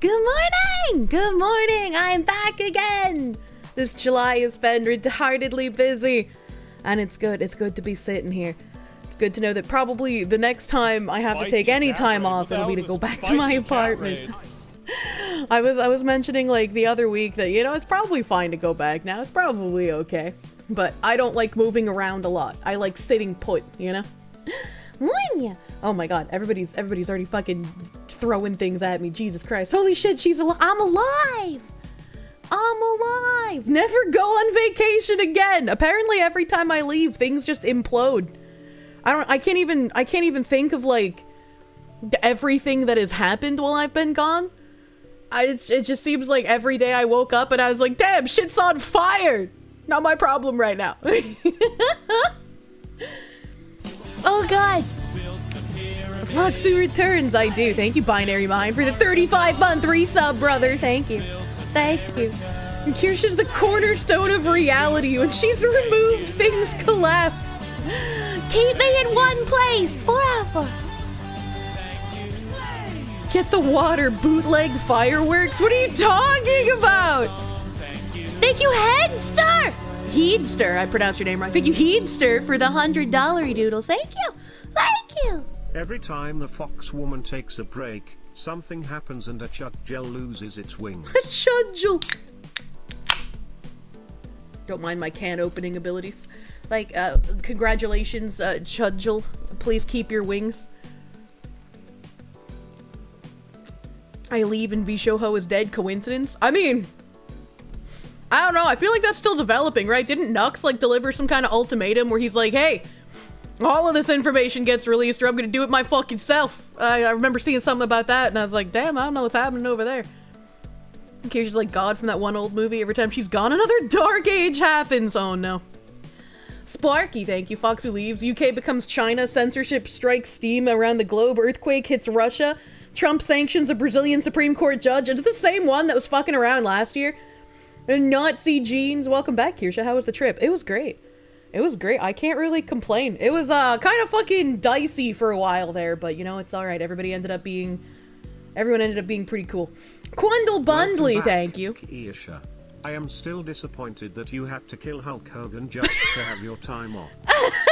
Good morning! Good morning! I'm back again! This July has been retardedly busy. And it's good. It's good to be sitting here. It's good to know that probably the next time I have to take any time off, it'll be to go back to my apartment. I was mentioning like the other week that, you know, it's probably fine to go back now. It's probably okay. But I don't like moving around a lot. I like sitting put, you know? Oh my god, everybody's already fucking throwing things at me. Jesus Christ. Holy shit, I'm alive! I'm alive! Never go on vacation again! Apparently every time I leave, things just implode. I can't even think of like everything that has happened while I've been gone. It just seems like every day I woke up and I was like, damn, shit's on fire! Not my problem right now. Oh god! Foxy returns, I do. Thank you, Binary Mind, for the 35-month resub, brother. Thank you. Thank you. And Kirsche the cornerstone of reality. When she's removed, things collapse. Keep me in one place forever. Get the water, bootleg fireworks. What are you talking about? Thank you, Headster. Heedster, I pronounced your name wrong. Thank you, Heedster, for the $100 doodles. Thank you. Thank you. Every time the fox woman takes a break, something happens and a chudgel loses its wings. A chudgel. Don't mind my can opening abilities. Like, congratulations, chudgel. Please keep your wings. I leave and Vishoho is dead. Coincidence? I mean, I don't know. I feel like that's still developing, right? Didn't Nux, like, deliver some kind of ultimatum where he's like, hey, all of this information gets released or I'm gonna do it my fucking self. I remember seeing something about that and I was like, damn, I don't know what's happening over there. She's like God from that one old movie. Every time she's gone, another dark age happens. Oh no. Sparky, thank you. Fox who leaves. UK becomes China. Censorship strikes steam around the globe. Earthquake hits Russia. Trump sanctions a Brazilian Supreme Court judge. It's the same one that was fucking around last year. And Nazi jeans. Welcome back, Kirsche. How was the trip? It was great. It was great. I can't really complain. It was kind of fucking dicey for a while there, but you know, it's alright. Everyone ended up being pretty cool. Quandle Bundley, thank you. Kirsche. I am still disappointed that you had to kill Hulk Hogan just to have your time off.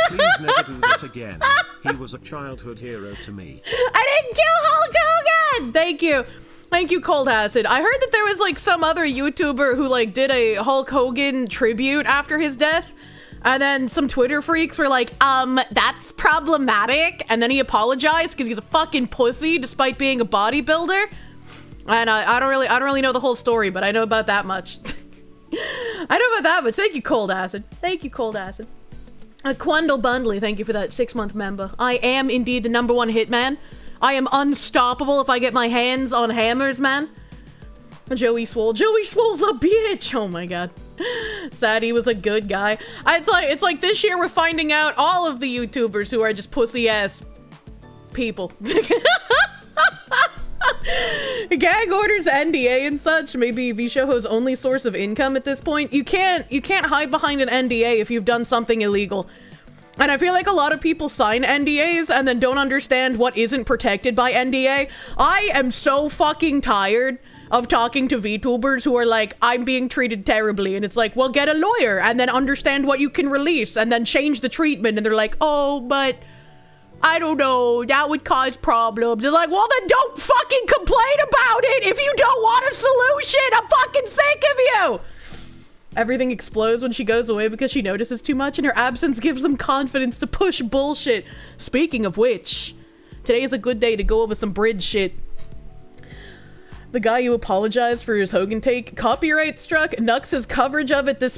Please never do that again. He was a childhood hero to me. I didn't kill Hulk Hogan! Thank you. Thank you, Cold Acid. I heard that there was like some other YouTuber who like did a Hulk Hogan tribute after his death. And then some Twitter freaks were like, that's problematic. And then he apologized because he's a fucking pussy despite being a bodybuilder. And I don't really know the whole story, but I know about that much. I know about that much. Thank you, Cold Acid. Thank you, Cold Acid. Quandle Bundley, thank you for that 6-month member. I am indeed the #1 hitman. I am unstoppable if I get my hands on hammers, man. Joey Swole. Joey Swole's a bitch! Oh my god. Sad he was a good guy. It's like this year we're finding out all of the YouTubers who are just pussy-ass people. Gag orders, NDA and such. Maybe Vishoho's only source of income at this point. You can't hide behind an NDA if you've done something illegal. And I feel like a lot of people sign NDAs and then don't understand what isn't protected by NDA. I am so fucking tired of talking to VTubers who are like, I'm being treated terribly. And it's like, well, get a lawyer and then understand what you can release and then change the treatment. And they're like, oh, but I don't know, that would cause problems. It's like, well, then don't fucking complain about it if you don't want a solution. I'm fucking sick of you. Everything explodes when she goes away because she notices too much and her absence gives them confidence to push bullshit. Speaking of which, today is a good day to go over some bridge shit. The guy who apologized for his Hogan take, copyright struck, Nux's coverage of it this...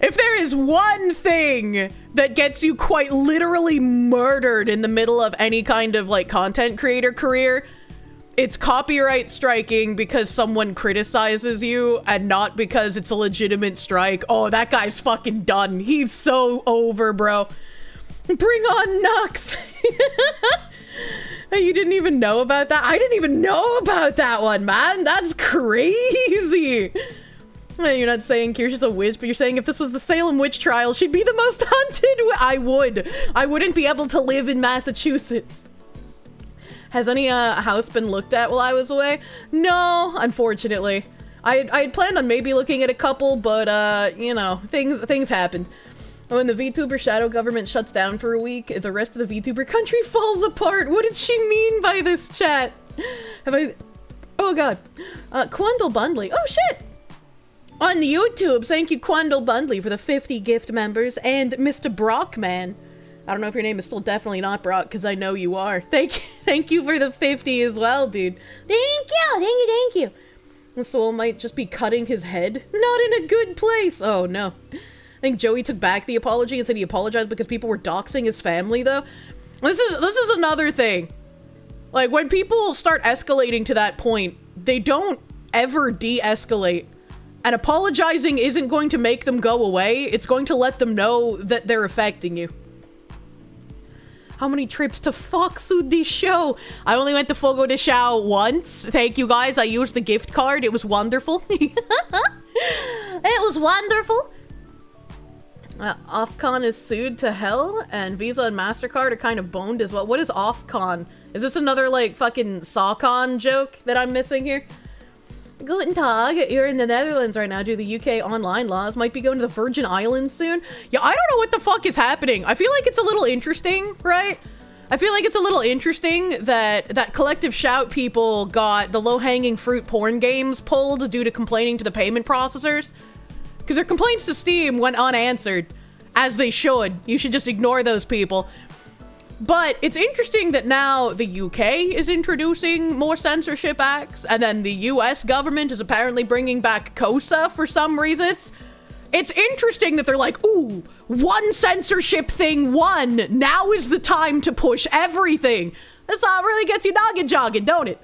If there is one thing that gets you quite literally murdered in the middle of any kind of like content creator career, it's copyright striking because someone criticizes you and not because it's a legitimate strike. Oh, that guy's fucking done. He's so over, bro. Bring on Nux. You didn't even know about that? I didn't even know about that one, man. That's crazy. You're not saying Kirsche's a witch, but you're saying if this was the Salem witch trial, she'd be the most hunted. I would. I wouldn't be able to live in Massachusetts. Has any house been looked at while I was away? No, unfortunately. I had planned on maybe looking at a couple, but you know, things happened. When the VTuber shadow government shuts down for a week, the rest of the VTuber country falls apart. What did she mean by this, chat? Have I... Oh god. Quandle Bundley. Oh shit! On YouTube, thank you Quandle Bundley for the 50 gift members, and Mr. Brockman. I don't know if your name is still definitely not Brock, because I know you are. Thank you for the 50 as well, dude. Thank you. The soul might just be cutting his head. Not in a good place. Oh no. I think Joey took back the apology and said he apologized because people were doxing his family, though. This is another thing. Like, when people start escalating to that point, they don't ever de-escalate. And apologizing isn't going to make them go away. It's going to let them know that they're affecting you. How many trips to Foxu de Show? I only went to Fogo de Chao once. Thank you, guys. I used the gift card. It was wonderful. It was wonderful. Offcon is sued to hell, and Visa and MasterCard are kind of boned as well. What is Offcon? Is this another, like, fucking Sawcon joke that I'm missing here? Guten Tag, you're in the Netherlands right now due to the UK online laws. Might be going to the Virgin Islands soon. Yeah, I don't know what the fuck is happening. I feel like it's a little interesting, right? I feel like it's a little interesting that Collective Shout people got the low-hanging fruit porn games pulled due to complaining to the payment processors. Because their complaints to Steam went unanswered, as they should. You should just ignore those people. But it's interesting that now the UK is introducing more censorship acts, and then the US government is apparently bringing back COSA for some reason. It's interesting that they're like, ooh, one censorship thing won. Now is the time to push everything. This really gets you noggin jogging, don't it?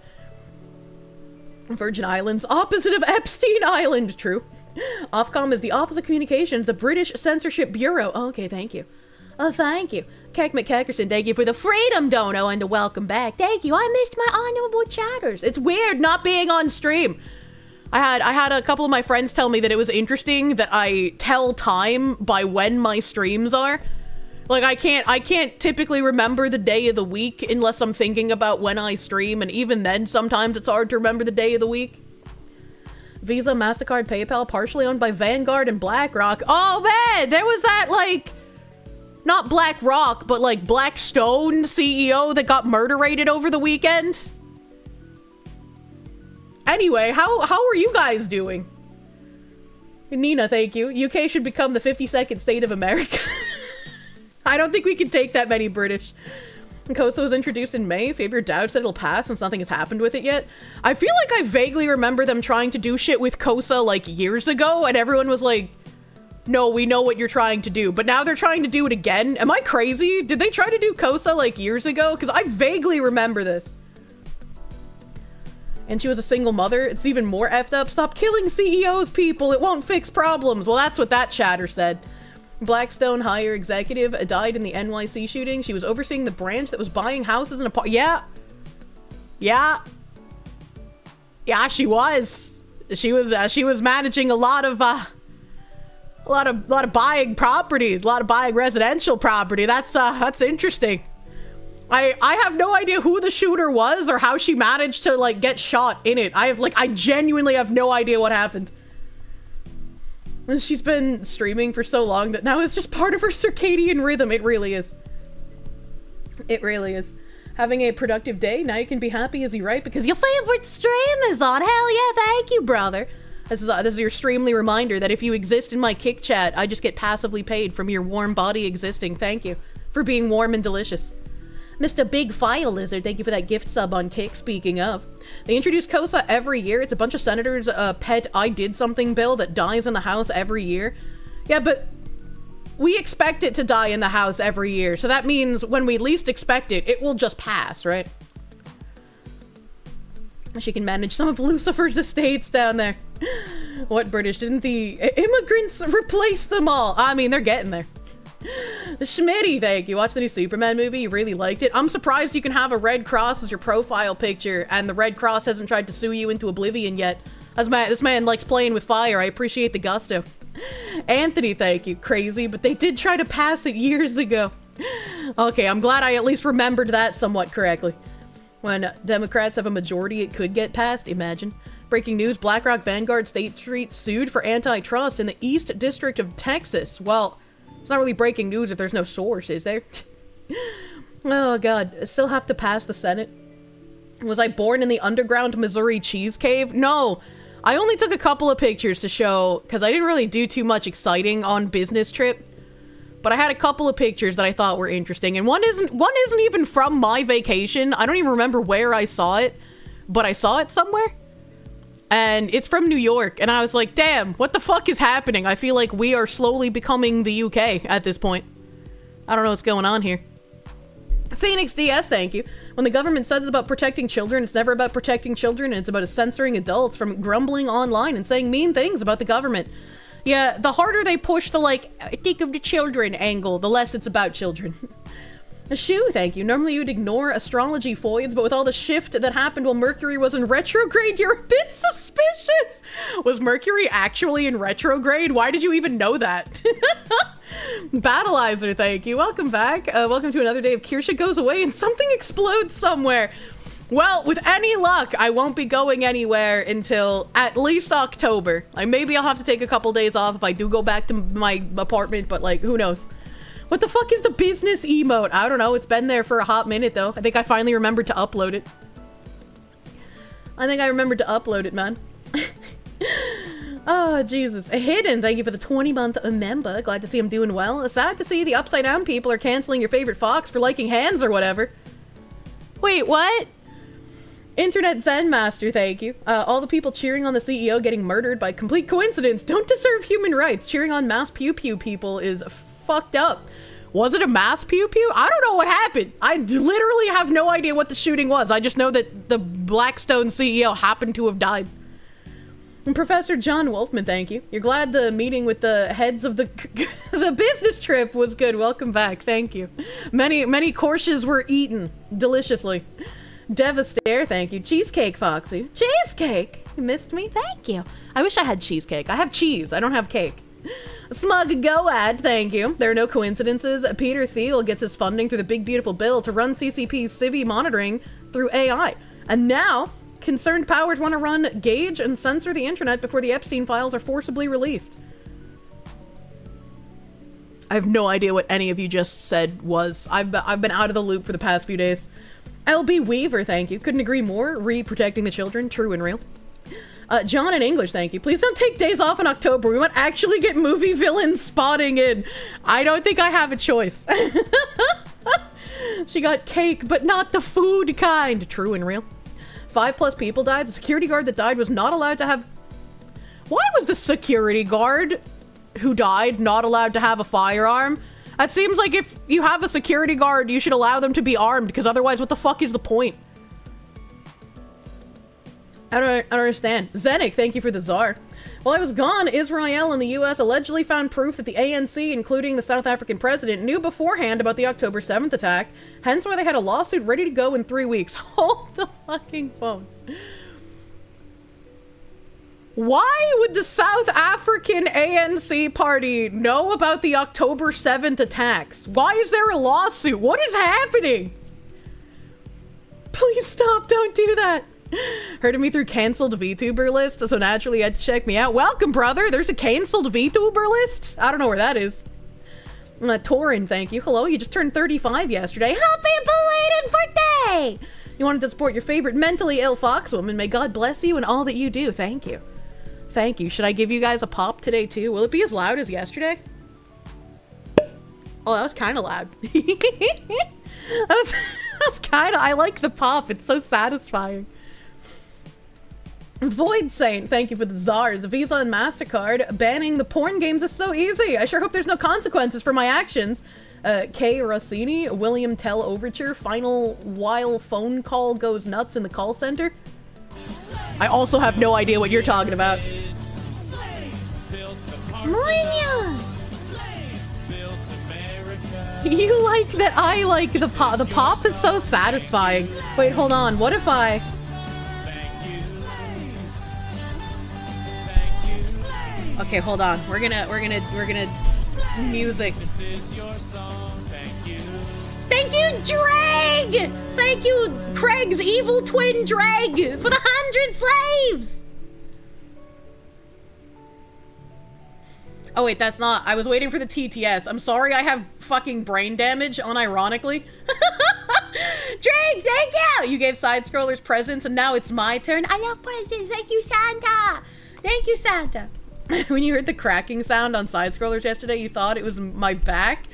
Virgin Islands, opposite of Epstein Island, true. Ofcom is the Office of Communications, the British Censorship Bureau. Oh, okay, thank you. Oh, thank you. Keck McKeckerson, thank you for the freedom dono and the welcome back. Thank you. I missed my honorable chatters. It's weird not being on stream. I had a couple of my friends tell me that it was interesting that I tell time by when my streams are. Like, I can't typically remember the day of the week unless I'm thinking about when I stream, and even then, sometimes it's hard to remember the day of the week. Visa, MasterCard, PayPal, partially owned by Vanguard and BlackRock. Oh man, there was that, like, not BlackRock, but like Blackstone CEO that got murder-rated over the weekend. Anyway, how are you guys doing? Nina, thank you. UK should become the 52nd state of America. I don't think we can take that many British. COSA was introduced in May, so you have your doubts that it'll pass since nothing has happened with it yet. I feel like I vaguely remember them trying to do shit with COSA like years ago, and everyone was like, no, we know what you're trying to do. But now they're trying to do it again. Am I crazy? Did they try to do COSA like years ago? Because I vaguely remember this. And she was a single mother. It's even more effed up. Stop killing CEOs, people. It won't fix problems. Well, that's what that chatter said. Blackstone higher executive died in the NYC shooting. She was overseeing the branch that was buying houses and apartments. Yeah, she was. She was managing a lot of buying properties, a lot of buying residential property. That's interesting. I have no idea who the shooter was or how she managed to like get shot in it. I genuinely have no idea what happened. She's been streaming for so long that now it's just part of her circadian rhythm. It really is. It really is. Having a productive day. Now you can be happy as you write because your favorite stream is on. Hell yeah, thank you, brother. This is your streamly reminder that if you exist in my Kick chat, I just get passively paid from your warm body existing. Thank you for being warm and delicious. Mr. Big File Lizard, thank you for that gift sub on Kick, speaking of. They introduce COSA every year. It's a bunch of senators' pet I did something bill that dies in the House every year. Yeah, but we expect it to die in the House every year. So that means when we least expect it, it will just pass, right? She can manage some of Lucifer's estates down there. What British? Didn't the immigrants replace them all? I mean, they're getting there. Schmitty, thank you. Watch the new Superman movie. You really liked it. I'm surprised you can have a red cross as your profile picture and the Red Cross hasn't tried to sue you into oblivion yet. This man likes playing with fire. I appreciate the gusto. Anthony, thank you. Crazy, but they did try to pass it years ago. Okay, I'm glad I at least remembered that somewhat correctly. When Democrats have a majority, it could get passed. Imagine. Breaking news, BlackRock Vanguard State Street sued for antitrust in the East District of Texas. Well, it's not really breaking news if there's no source, is there? Oh god, I still have to pass the Senate. Was I born in the underground Missouri cheese cave? No, I only took a couple of pictures to show, because I didn't really do too much exciting on business trip. But I had a couple of pictures that I thought were interesting, and one isn't even from my vacation. I don't even remember where I saw it, but I saw it somewhere. And it's from New York, and I was like, damn, what the fuck is happening? I feel like we are slowly becoming the UK at this point. I don't know what's going on here. Phoenix DS, thank you. When the government says it's about protecting children, it's never about protecting children, and it's about censoring adults from grumbling online and saying mean things about the government. Yeah, the harder they push the, like, think of the children angle, the less it's about children. A shoe, thank you. Normally you'd ignore astrology foids, but with all the shift that happened while Mercury was in retrograde, you're a bit suspicious. Was Mercury actually in retrograde? Why did you even know that? Battleizer, thank you. Welcome back. Welcome to another day of Kirsche goes away and something explodes somewhere. Well, with any luck, I won't be going anywhere until at least October. Like, maybe I'll have to take a couple days off if I do go back to my apartment, but, like, who knows? What the fuck is the business emote? I don't know. It's been there for a hot minute, though. I think I finally remembered to upload it. Man. Oh, Jesus. A Hidden, thank you for the 20-month member. Glad to see him doing well. Sad to see the Upside Down people are canceling your favorite fox for liking hands or whatever. Wait, what? Internet Zen Master, thank you. All the people cheering on the CEO getting murdered by complete coincidence don't deserve human rights. Cheering on mass pew-pew people is fucked up. Was it a mass pew-pew? I don't know what happened. I literally have no idea what the shooting was. I just know that the Blackstone CEO happened to have died. And Professor John Wolfman, thank you. You're glad the meeting with the heads of the the business trip was good. Welcome back. Thank you. Many Kirsches were eaten deliciously. Devastator, thank you. Cheesecake, Foxy. Cheesecake? You missed me? Thank you. I wish I had cheesecake. I have cheese. I don't have cake. Smug Goad, thank you. There are no coincidences. Peter Thiel gets his funding through the Big Beautiful Bill to run CCP Civi monitoring through AI. And now, concerned powers want to run gauge and censor the internet before the Epstein files are forcibly released. I have no idea what any of you just said was. I've been out of the loop for the past few days. LB Weaver, thank you. Couldn't agree more. Protecting the children, true and real. John in English, thank you. Please don't take days off in October. We might actually get movie villains spotting in. I don't think I have a choice. She got cake, but not the food kind. True and real. 5+ people died. The security guard that died was not allowed to have... Why was the security guard who died not allowed to have a firearm? That seems like if you have a security guard, you should allow them to be armed, because otherwise, what the fuck is the point? I don't understand. Zenik, thank you for the czar. While I was gone, Israel and the US allegedly found proof that the ANC, including the South African president, knew beforehand about the October 7th attack, hence why they had a lawsuit ready to go in 3 weeks. Hold the fucking phone. Why would the South African ANC party know about the October 7th attacks? Why is there a lawsuit? What is happening? Please stop, don't do that. Heard of me through cancelled VTuber list, so naturally you had to check me out. Welcome, brother. There's a cancelled VTuber list? I don't know where that is. Torin, thank you. Hello, you just turned 35 yesterday. Happy belated birthday! You wanted to support your favorite mentally ill foxwoman. May God bless you and all that you do. Thank you. Thank you. Should I give you guys a pop today, too? Will it be as loud as yesterday? Oh, that was kind of loud. that was kind of... I like the pop. It's so satisfying. Void Saint, thank you for the czars. Visa and MasterCard. Banning the porn games is so easy. I sure hope there's no consequences for my actions. K. Rossini, William Tell Overture. Final while phone call goes nuts in the call center. I also have no idea what you're talking about. Moinya! You like that I like the pop. The pop is so satisfying. Wait, hold on. What if I... Okay, hold on. We're gonna music. This is your song. Thank Thank you, Drag! Thank you, Craig's evil twin Drag, for the 100 slaves! Oh wait, that's not. I was waiting for the TTS. I'm sorry I have fucking brain damage, unironically. Drake, thank you! You gave side scrollers presents and now it's my turn. I love presents. Thank you, Santa! Thank you, Santa. When you heard the cracking sound on side scrollers yesterday, you thought it was my back?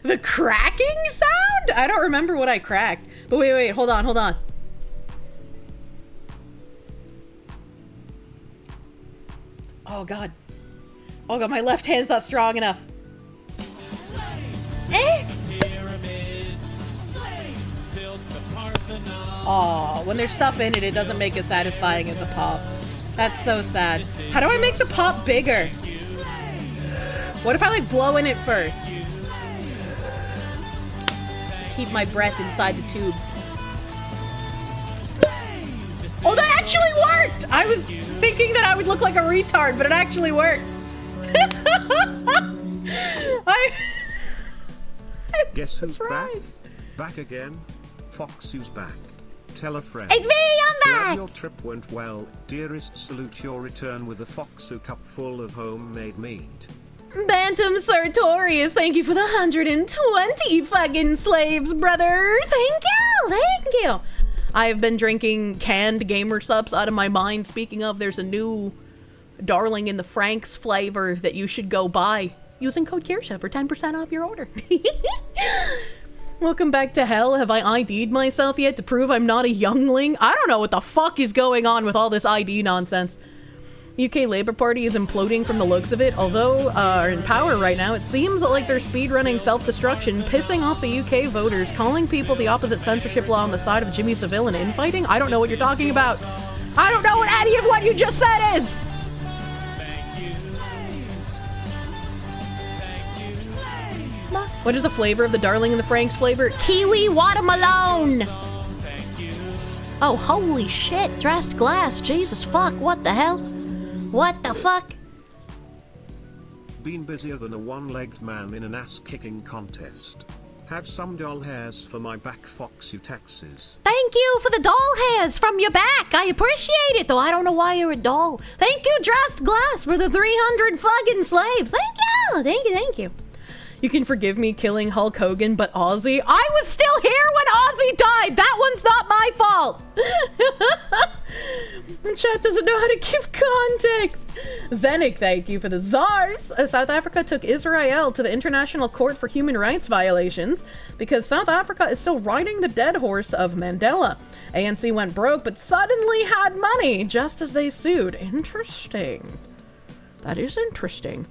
The cracking sound? I don't remember what I cracked. But wait, hold on. Oh god, my left hand's not strong enough. Oh, when there's stuff in it, it doesn't make it satisfying as a pop. That's so sad. How do I make the pop bigger? What if I like blow in it first? Keep my breath inside the tube. Oh, that actually worked! I was thinking that I would look like a retard, but it actually worked. Guess who's back? Back again? Fox who's back. Tell a friend. It's me, I'm back! Glad your trip went well. Dearest, salute your return with a Foxu cup full of homemade meat. Bantam Sartorius, thank you for the 120 fucking slaves, brother. Thank you. I have been drinking canned gamer subs out of my mind. Speaking of, there's a new Darling in the Franks flavor that you should go buy using code Kirsche for 10% off your order. Welcome back to hell. Have I ID'd myself yet to prove I'm not a youngling? I don't know what the fuck is going on with all this ID nonsense. UK Labour Party is imploding from the looks of it. Although are in power right now, it seems like they're speedrunning self-destruction, pissing off the UK voters, calling people the opposite censorship law on the side of Jimmy Savile and infighting. I don't know what you're talking about. I don't know what any of what you just said is! What is the flavor of the Darling in the Franks flavor? Kiwi watermelon! Oh, holy shit, dressed glass, Jesus fuck, what the hell? What the fuck? Been busier than a one-legged man in an ass-kicking contest. Have some doll hairs for my back, Foxu taxes. Thank you for the doll hairs from your back. I appreciate it, though I don't know why you're a doll. Thank you, dressed glass, for the 300 fucking slaves. Thank you. You can forgive me killing Hulk Hogan, but Ozzy? I was still here when Ozzy died! That one's not my fault! The chat doesn't know how to give context. Zenik, thank you for the czars. South Africa took Israel to the International Court for Human Rights violations because South Africa is still riding the dead horse of Mandela. ANC went broke, but suddenly had money just as they sued. Interesting. That is interesting.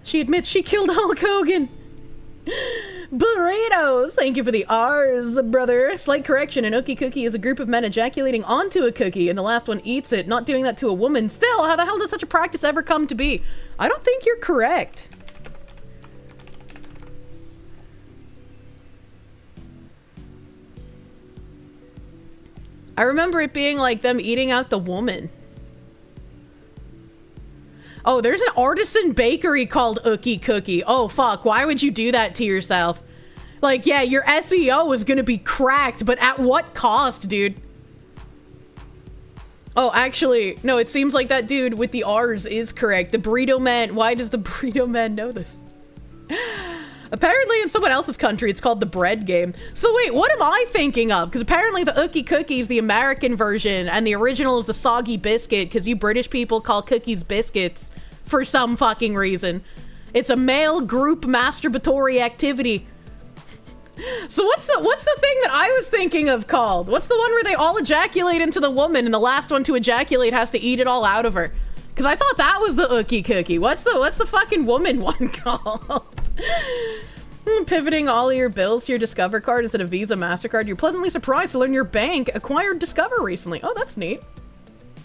She admits she killed Hulk Hogan. Burritos, thank you for the R's, brother. Slight correction, an Ookie Cookie is a group of men ejaculating onto a cookie, and the last one eats it, not doing that to a woman. Still, how the hell did such a practice ever come to be? I don't think you're correct. I remember it being like them eating out the woman. Oh, there's an artisan bakery called Ookie Cookie. Oh, fuck. Why would you do that to yourself? Like, yeah, your SEO is gonna be cracked, but at what cost, dude? Oh, actually, no, it seems like that dude with the R's is correct. The Burrito Man. Why does the Burrito Man know this? Apparently in someone else's country, it's called the bread game. So wait, what am I thinking of? Because apparently the Ookie Cookie is the American version, and the original is the soggy biscuit, because you British people call cookies biscuits for some fucking reason. It's a male group masturbatory activity. So what's the thing that I was thinking of called? What's the one where they all ejaculate into the woman, and the last one to ejaculate has to eat it all out of her? Because I thought that was the Ookie Cookie. What's the fucking woman one called? Pivoting all your bills to your Discover card instead of Visa, MasterCard. You're pleasantly surprised to learn your bank acquired Discover recently. Oh, that's neat.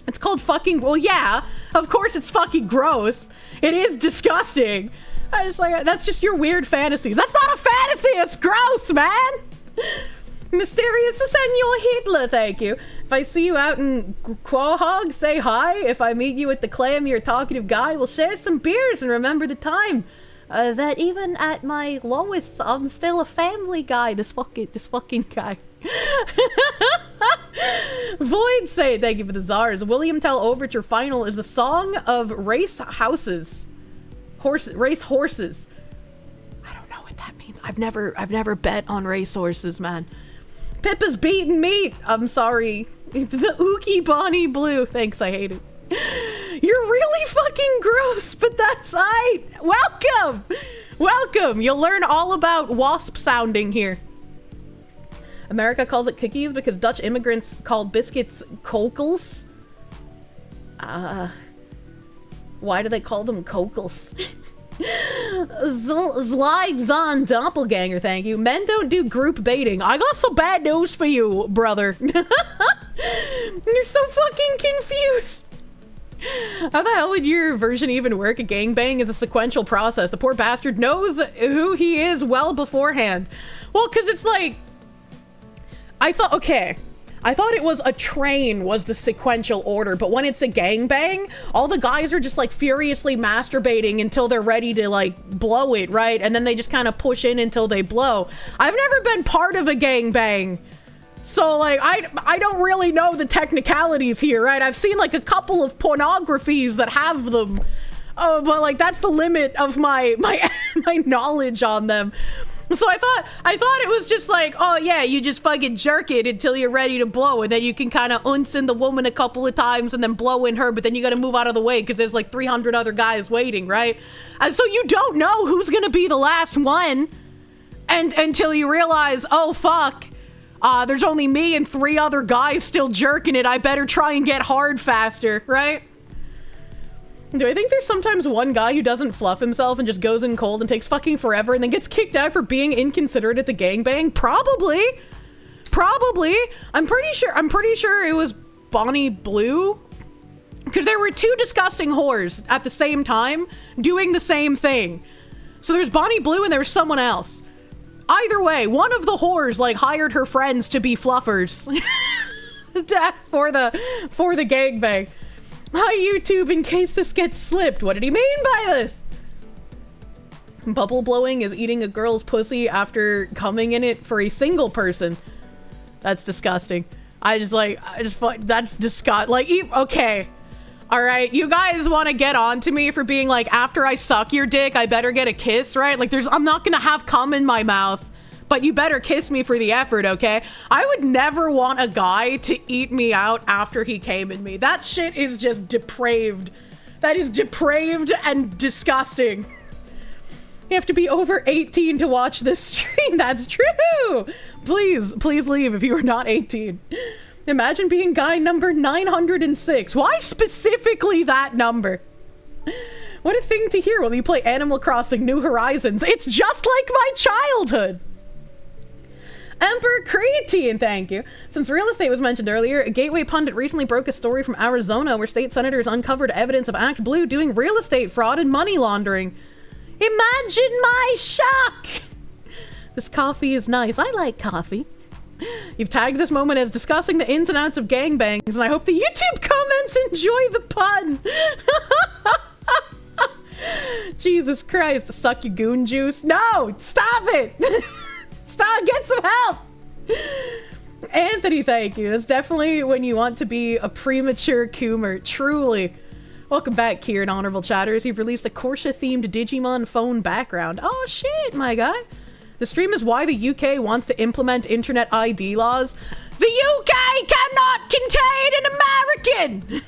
It's called fucking, well, yeah, of course it's fucking gross. It is disgusting. I just like, that's just your weird fantasies. That's not a fantasy, it's gross, man. Mysterious Senor Hitler, thank you. If I see you out in Quahog, say hi. If I meet you at the clam, you're a talkative guy. We'll share some beers and remember the time that even at my lowest, I'm still a family guy. This fucking guy. Void say, thank you for the czars. William Tell Overture Final is the song of race houses. Race horses. I don't know what that means. I've never bet on race horses, man. Pippa's beating meat. I'm sorry. The Ookie Bonnie Blue. Thanks, I hate it. You're really fucking gross, but that's aight. Welcome! Welcome! You'll learn all about wasp sounding here. America calls it cookies because Dutch immigrants called biscuits kokels. Why do they call them kokels? Zligzon Doppelganger, thank you. Men don't do group baiting. I got some bad news for you, brother. You're so fucking confused. How the hell would your version even work? A gangbang is a sequential process. The poor bastard knows who he is well beforehand. Well, because it's like... I thought it was a train was the sequential order, but when it's a gangbang, all the guys are just like furiously masturbating until they're ready to like blow it, right? And then they just kind of push in until they blow. I've never been part of a gangbang. So like, I don't really know the technicalities here, right? I've seen like a couple of pornographies that have them. Oh, but like that's the limit of my knowledge on them. So I thought it was just like, oh yeah, you just fucking jerk it until you're ready to blow, and then you can kind of unce in the woman a couple of times and then blow in her, but then you gotta move out of the way because there's like 300 other guys waiting, right? And so you don't know who's gonna be the last one, and until you realize, oh fuck, there's only me and 3 other guys still jerking it. I better try and get hard faster, right? Do I think there's sometimes one guy who doesn't fluff himself and just goes in cold and takes fucking forever and then gets kicked out for being inconsiderate at the gangbang? Probably. I'm pretty sure it was Bonnie Blue. Because there were 2 disgusting whores at the same time doing the same thing. So there's Bonnie Blue and there was someone else. Either way, one of the whores like hired her friends to be fluffers for the gangbang. Hi YouTube, in case this gets slipped. What did he mean by this? Bubble blowing is eating a girl's pussy after coming in it for a single person. That's disgusting. That's disgusting. Like, okay. All right, you guys want to get on to me for being like, after I suck your dick, I better get a kiss, right? Like, I'm not gonna have cum in my mouth, but you better kiss me for the effort, okay? I would never want a guy to eat me out after he came in me. That shit is just depraved. That is depraved and disgusting. You have to be over 18 to watch this stream. That's true. Please leave if you are not 18. Imagine being guy number 906. Why specifically that number? What a thing to hear when you play Animal Crossing New Horizons. It's just like my childhood. Emperor Creatine, thank you. Since real estate was mentioned earlier, a Gateway pundit recently broke a story from Arizona where state senators uncovered evidence of Act Blue doing real estate fraud and money laundering. Imagine my shock! This coffee is nice. I like coffee. You've tagged this moment as discussing the ins and outs of gangbangs, and I hope the YouTube comments enjoy the pun. Jesus Christ, suck your goon juice. No, stop it. Stop, get some help. Anthony, thank you. That's definitely when you want to be a premature coomer, truly. Welcome back, Kieran, honorable chatters. You've released a Kirsche-themed Digimon phone background. Oh shit, my guy. The stream is why the UK wants to implement internet ID laws. The UK cannot contain an American!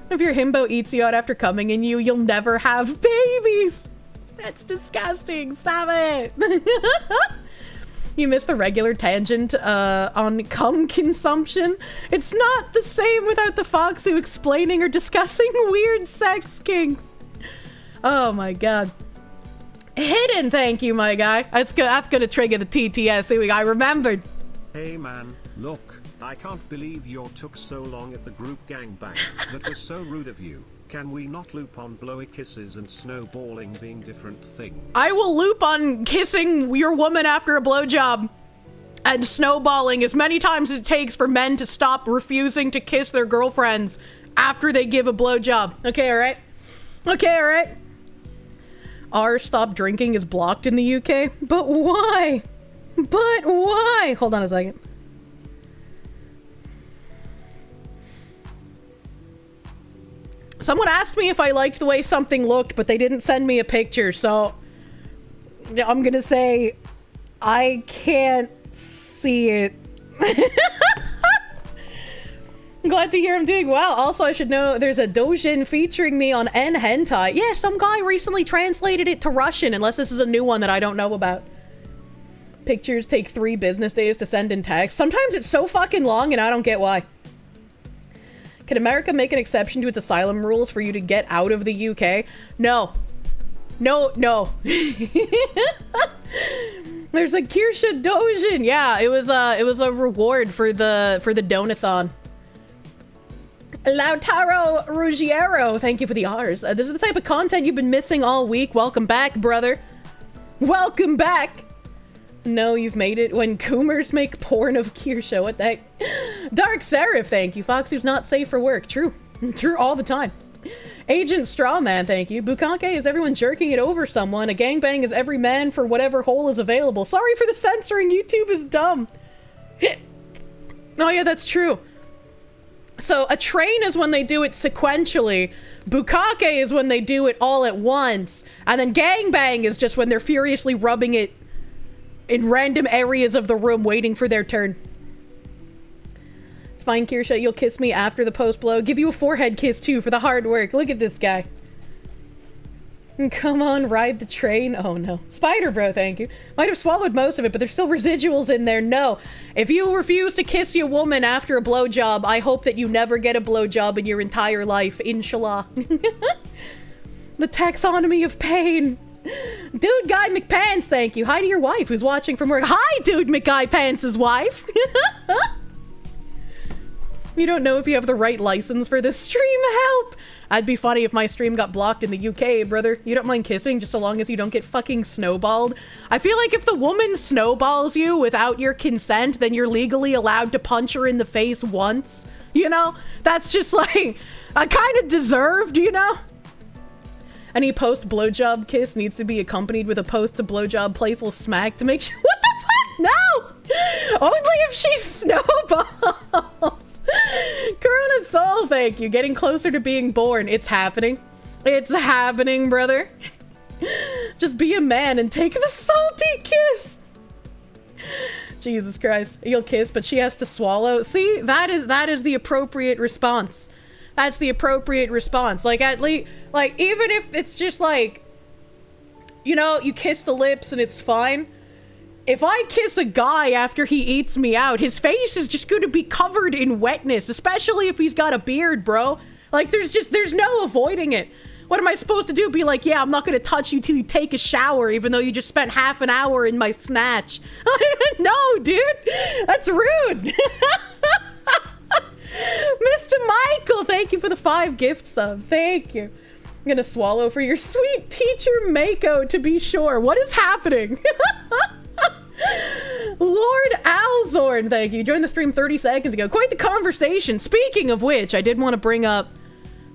If your himbo eats you out after coming in you, you'll never have babies. That's disgusting. Stop it. You missed the regular tangent on cum consumption. It's not the same without the Foxu explaining or discussing weird sex kinks. Oh my god. Hidden, thank you, my guy. That's gonna trigger the TTS. I remembered. Hey man, look, I can't believe you took so long at the group gangbang. That was so rude of you. Can we not loop on blowy kisses and snowballing being different things? I will loop on kissing your woman after a blowjob and snowballing as many times as it takes for men to stop refusing to kiss their girlfriends after they give a blowjob. Okay, alright? Okay, alright? R stop drinking is blocked in the UK. But why? But why? Hold on a second. Someone asked me if I liked the way something looked, but they didn't send me a picture, so I'm gonna say I can't see it. I'm glad to hear I'm doing well. Also, I should know there's a doujin featuring me on N Hentai. Yeah, some guy recently translated it to Russian, unless this is a new one that I don't know about. Pictures take 3 business days to send in text. Sometimes it's so fucking long and I don't get why. Can America make an exception to its asylum rules for you to get out of the UK? No. No, no. There's a Kirsche doujin. Yeah, it was a reward for the donathon. Lautaro Ruggiero, thank you for the R's. This is the type of content you've been missing all week. Welcome back, brother. Welcome back. No, you've made it when Coomers make porn of Kirsche. What the heck? Dark Seraph, thank you. Fox who's not safe for work. True. True all the time. Agent Strawman, thank you. Bukake is everyone jerking it over someone. A gangbang is every man for whatever hole is available. Sorry for the censoring. YouTube is dumb. Oh yeah, that's true. So a train is when they do it sequentially. Bukake is when they do it all at once. And then gangbang is just when they're furiously rubbing it in random areas of the room waiting for their turn. It's fine, Kirsche. You'll kiss me after the post blow. Give you a forehead kiss too for the hard work. Look at this guy. Come on, ride the train. Oh no. Spider bro, thank you. Might have swallowed most of it, but there's still residuals in there. No. If you refuse to kiss your woman after a blowjob, I hope that you never get a blowjob in your entire life. Inshallah. The taxonomy of pain. Dude Guy McPants, thank you. Hi to your wife who's watching from work. Hi, Dude McGuy Pants' wife. You don't know if you have the right license for this stream. Help! I'd be funny if my stream got blocked in the UK, brother. You don't mind kissing just so long as you don't get fucking snowballed? I feel like if the woman snowballs you without your consent, then you're legally allowed to punch her in the face once. You know? That's just like, kind of deserved, you know? Any post-blowjob kiss needs to be accompanied with a post-blowjob playful smack to make sure- What the fuck? No! Only if she snowballs! Corona Soul, thank you. Getting closer to being born. It's happening. It's happening, brother. Just be a man and take the salty kiss! Jesus Christ. You'll kiss, but she has to swallow. See? That is the appropriate response. That's the appropriate response. Like, at least, like, even if it's just like, you know, you kiss the lips and it's fine. If I kiss a guy after he eats me out, his face is just going to be covered in wetness, especially if he's got a beard, bro. Like, there's no avoiding it. What am I supposed to do? Be like, yeah, I'm not going to touch you till you take a shower, even though you just spent half an hour in my snatch. No, dude, that's rude. Mr. Michael, thank you for the 5 gift subs. Thank you. I'm gonna swallow for your sweet teacher Mako to be sure. What is happening? Lord Alzorn, thank you. Joined the stream 30 seconds ago. Quite the conversation. Speaking of which, I did want to bring up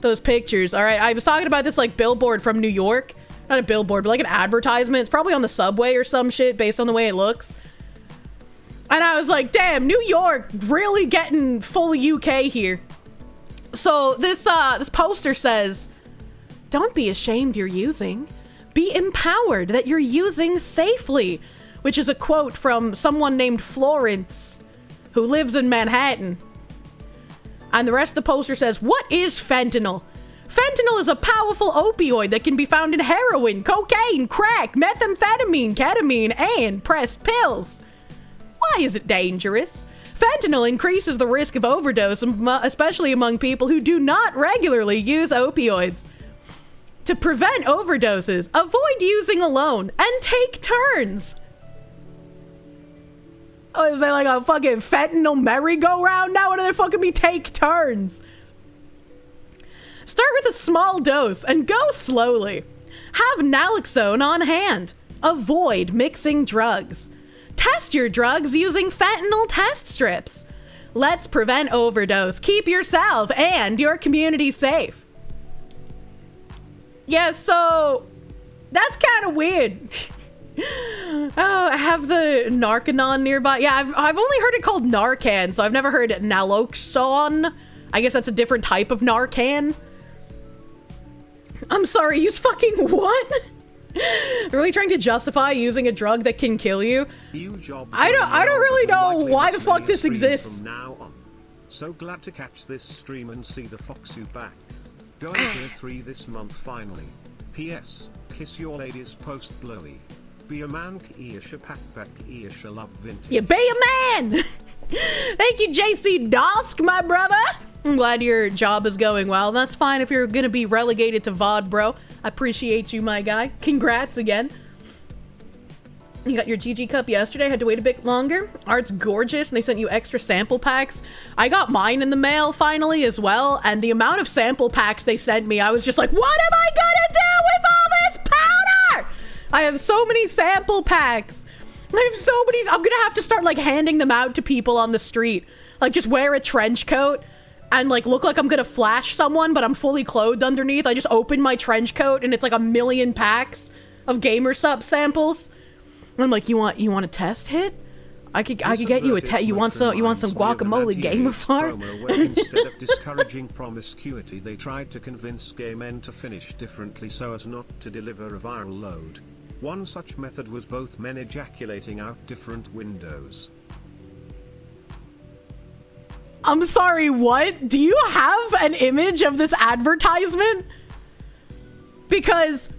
those pictures. All right, I was talking about this like billboard from New York. Not a billboard, but like an advertisement. It's probably on the subway or some shit based on the way it looks. And I was like, damn, New York really getting full UK here. So this poster says, don't be ashamed you're using. Be empowered that you're using safely. Which is a quote from someone named Florence, who lives in Manhattan. And the rest of the poster says, what is fentanyl? Fentanyl is a powerful opioid that can be found in heroin, cocaine, crack, methamphetamine, ketamine, and pressed pills. Why is it dangerous? Fentanyl increases the risk of overdose, especially among people who do not regularly use opioids. To prevent overdoses, avoid using alone and take turns. Oh, is that like a fucking fentanyl merry-go-round now? What do they fucking me take turns? Start with a small dose and go slowly. Have naloxone on hand. Avoid mixing drugs. Test your drugs using fentanyl test strips. Let's prevent overdose. Keep yourself and your community safe. Yeah, so That's kind of weird. Oh, I have the Narcanon nearby. Yeah, I've only heard it called Narcan, so I've never heard Naloxone. I guess that's a different type of Narcan. I'm sorry, use fucking what? Really trying to justify using a drug that can kill you? I don't really know why the fuck this exists. From now on. So glad to catch this stream and see the fox you back. Going tier 3 this month finally. P.S. Kiss your ladies post blowy. Be a man Kiesha Packpack Kiesha love vintage. You be a man! Thank you, JC Dosk, my brother! I'm glad your job is going well. That's fine if you're gonna be relegated to VoD, bro. I appreciate you, my guy. Congrats again. You got your GG cup yesterday, had to wait a bit longer. Art's gorgeous, and they sent you extra sample packs. I got mine in the mail finally as well, and the amount of sample packs they sent me, I was just like, what am I gonna do with all this powder? I have so many sample packs. I have so many. I'm gonna have to start like handing them out to people on the street. Like just wear a trench coat and like look like I'm gonna flash someone, but I'm fully clothed underneath. I just open my trench coat and it's like 1,000,000 packs of GamerSup samples. And I'm like, you want a test hit? I could get you a test. You want some guacamole gamer fart? Where instead of discouraging promiscuity, they tried to convince gay men to finish differently so as not to deliver a viral load. One such method was both men ejaculating out different windows. I'm sorry, what? Do you have an image of this advertisement? Because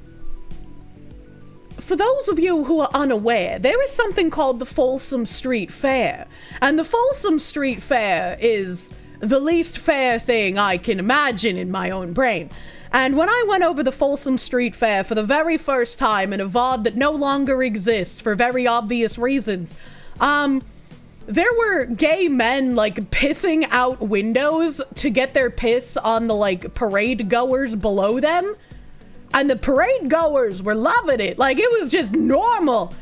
for those of you who are unaware, there is something called the Folsom Street Fair. And the Folsom Street Fair is the least fair thing I can imagine in my own brain. And when I went over the Folsom Street Fair for the very first time in a VoD that no longer exists for very obvious reasons, there were gay men like pissing out windows to get their piss on the like parade goers below them. And the parade goers were loving it. Like it was just normal.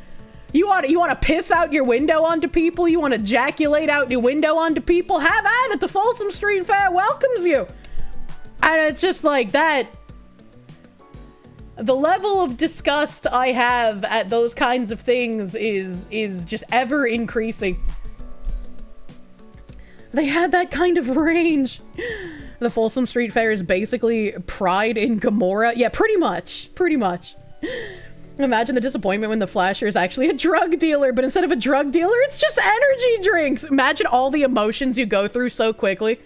You want to piss out your window onto people? You want to ejaculate out your window onto people? Have at it. The Folsom Street Fair welcomes you. And it's just like that. The level of disgust I have at those kinds of things is just ever increasing. They had that kind of range. The Folsom Street Fair is basically Pride in Gomorrah. Yeah, pretty much. Pretty much. Imagine the disappointment when the flasher is actually a drug dealer, but instead of a drug dealer, it's just energy drinks. Imagine all the emotions you go through so quickly.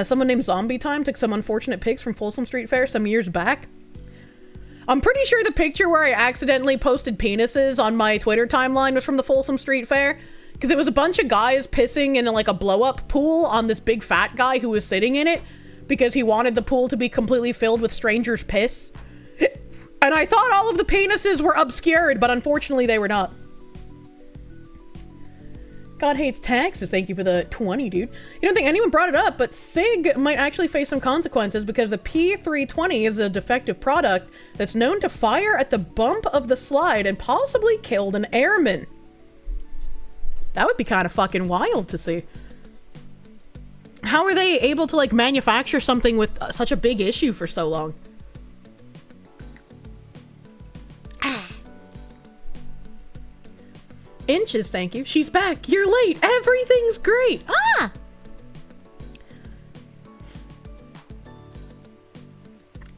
Someone named Zombie Time took some unfortunate pics from Folsom Street Fair some years back. I'm pretty sure the picture where I accidentally posted penises on my Twitter timeline was from the Folsom Street Fair. Because it was a bunch of guys pissing in like a blow-up pool on this big fat guy who was sitting in it. Because he wanted the pool to be completely filled with strangers' piss. And I thought all of the penises were obscured, but unfortunately they were not. God hates taxes. Thank you for the 20, dude. You don't think anyone brought it up, but SIG might actually face some consequences because the P320 is a defective product that's known to fire at the bump of the slide and possibly killed an airman. That would be kind of fucking wild to see. How are they able to like manufacture something with such a big issue for so long? Inches, thank you. She's back. You're late. Everything's great. Ah!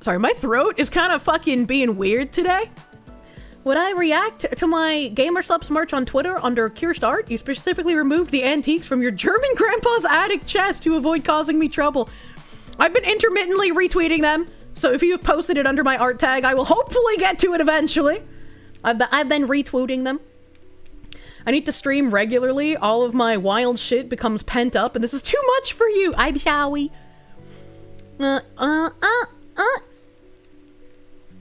Sorry, my throat is kind of fucking being weird today. Would I react to my GamerSups merch on Twitter under Kirsche Art? You specifically removed the antiques from your German grandpa's attic chest to avoid causing me trouble. I've been intermittently retweeting them, so if you've posted it under my art tag, I will hopefully get to it eventually. I've been retweeting them. I need to stream regularly. All of my wild shit becomes pent up, and this is too much for you. I'm sorry.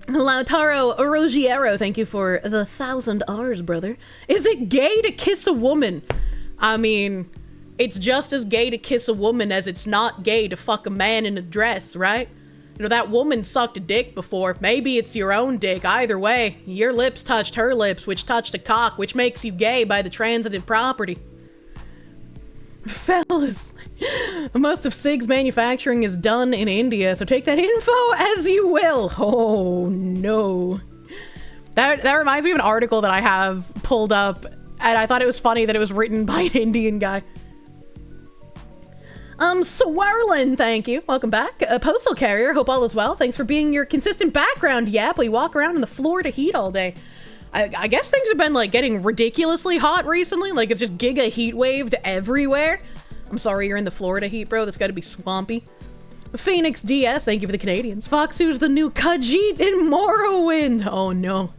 Lautaro Orogiero, thank you for the 1,000 R's, brother. Is it gay to kiss a woman? I mean, it's just as gay to kiss a woman as it's not gay to fuck a man in a dress, right? You know, that woman sucked a dick before. Maybe it's your own dick. Either way, your lips touched her lips, which touched a cock, which makes you gay by the transitive property. Fellas, most of SIG's manufacturing is done in India, so take that info as you will. Oh no. That reminds me of an article that I have pulled up, and I thought it was funny that it was written by an Indian guy. Swirlin, thank you. Welcome back. Postal Carrier, hope all is well. Thanks for being your consistent background yap. We walk around in the Florida heat all day. I guess things have been, like, getting ridiculously hot recently. Like, it's just giga heat waved everywhere. I'm sorry you're in the Florida heat, bro. That's gotta be swampy. Phoenix DS, thank you for the Canadians. Foxu's the new Khajiit in Morrowind. Oh, no.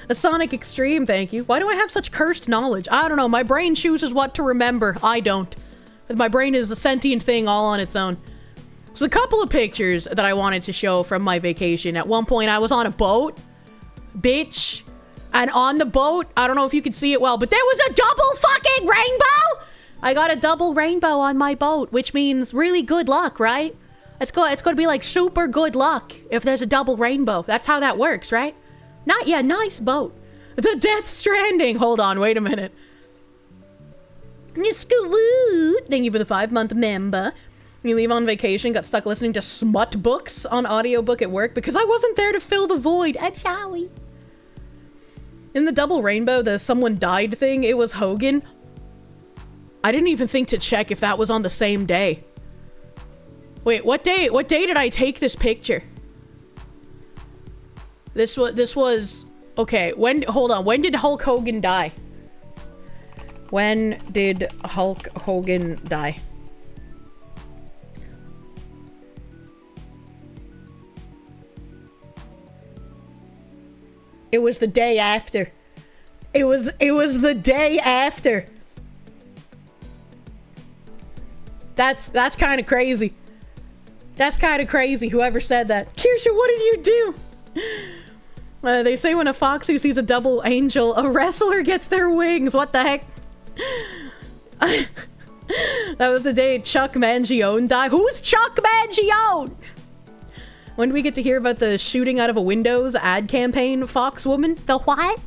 A Sonic Extreme, thank you. Why do I have such cursed knowledge? I don't know. My brain chooses what to remember. I don't. My brain is a sentient thing all on its own. So a couple of pictures that I wanted to show from my vacation. At one point, I was on a boat. Bitch. And on the boat, I don't know if you can see it well, but there was a double fucking rainbow! I got a double rainbow on my boat, which means really good luck, right? It's going to be like super good luck if there's a double rainbow. That's how that works, right? Nice boat. The Death Stranding. Hold on, wait a minute. Scoot. Thank you for the 5-month member. You leave on vacation, got stuck listening to smut books on audiobook at work because I wasn't there to fill the void. I'm sorry. In the double rainbow, the someone died thing, it was Hogan. I didn't even think to check if that was on the same day. Wait, what day did I take this picture? This was okay, hold on, when did Hulk Hogan die? When did Hulk Hogan die? It was the day after. It was the day after. That's kind of crazy. That's kind of crazy, whoever said that. Kirsche, what did you do? They say when a foxy sees a double angel, a wrestler gets their wings. What the heck? That was the day Chuck Mangione died. Who's Chuck Mangione? When do we get to hear about the shooting out of a Windows ad campaign, Fox Woman? The what?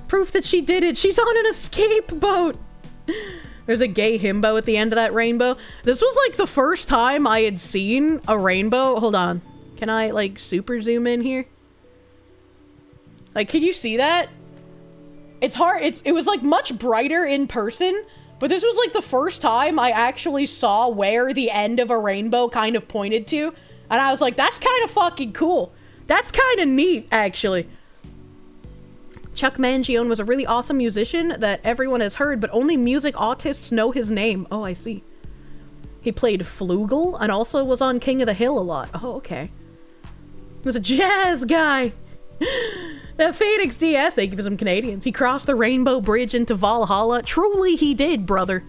Proof that she did it. She's on an escape boat. There's a gay himbo at the end of that rainbow. This was like the first time I had seen a rainbow. Hold on. Can I like super zoom in here? Like, can you see that? It's hard. It was like much brighter in person, but this was like the first time I actually saw where the end of a rainbow kind of pointed to. And I was like, that's kind of fucking cool. That's kind of neat, actually. Chuck Mangione was a really awesome musician that everyone has heard, but only music autists know his name. Oh, I see. He played flugel and also was on King of the Hill a lot. Oh, okay. He was a jazz guy. The Phoenix DS, thank you for some Canadians. He crossed the Rainbow Bridge into Valhalla. Truly he did, brother.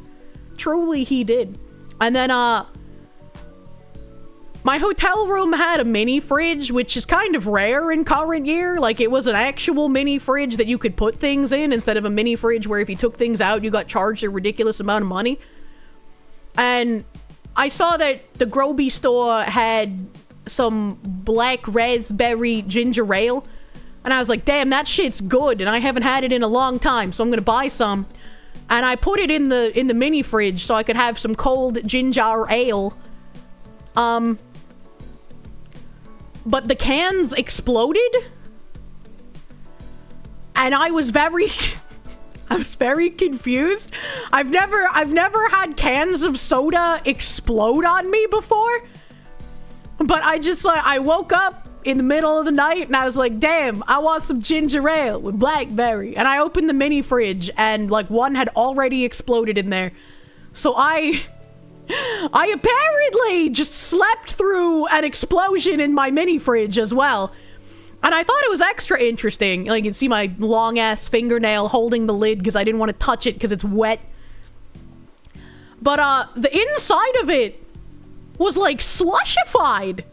Truly he did. And then, my hotel room had a mini fridge, which is kind of rare in current year. Like, it was an actual mini fridge that you could put things in instead of a mini fridge where if you took things out, you got charged a ridiculous amount of money. And I saw that the Groby store had some black raspberry ginger ale. And I was like, damn, that shit's good. And I haven't had it in a long time, so I'm gonna buy some. And I put it in the mini fridge so I could have some cold ginger ale. But the cans exploded, and I was very confused. I've never had cans of soda explode on me before, but I woke up in the middle of the night and I was like, damn, I want some ginger ale with blackberry. And I opened the mini fridge and like one had already exploded in there. So I apparently just slept through an explosion in my mini fridge as well. And I thought it was extra interesting. Like, you can see my long ass fingernail holding the lid because I didn't want to touch it because it's wet. But the inside of it was like slushified.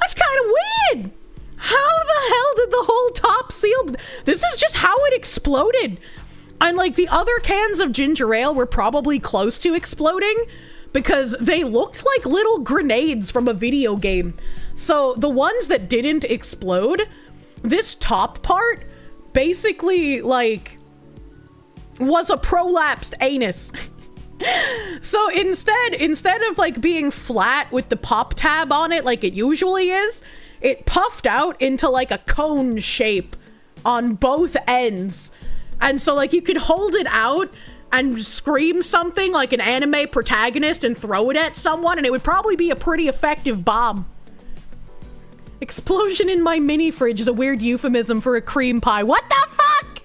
That's kind of weird. How the hell did the whole top seal? This is just how it exploded. And like the other cans of ginger ale were probably close to exploding because they looked like little grenades from a video game. So the ones that didn't explode, this top part basically like was a prolapsed anus. So instead of like being flat with the pop tab on it like it usually is, it puffed out into like a cone shape on both ends. And so like you could hold it out and scream something like an anime protagonist and throw it at someone, and it would probably be a pretty effective bomb. Explosion in my mini fridge is a weird euphemism for a cream pie. What the fuck?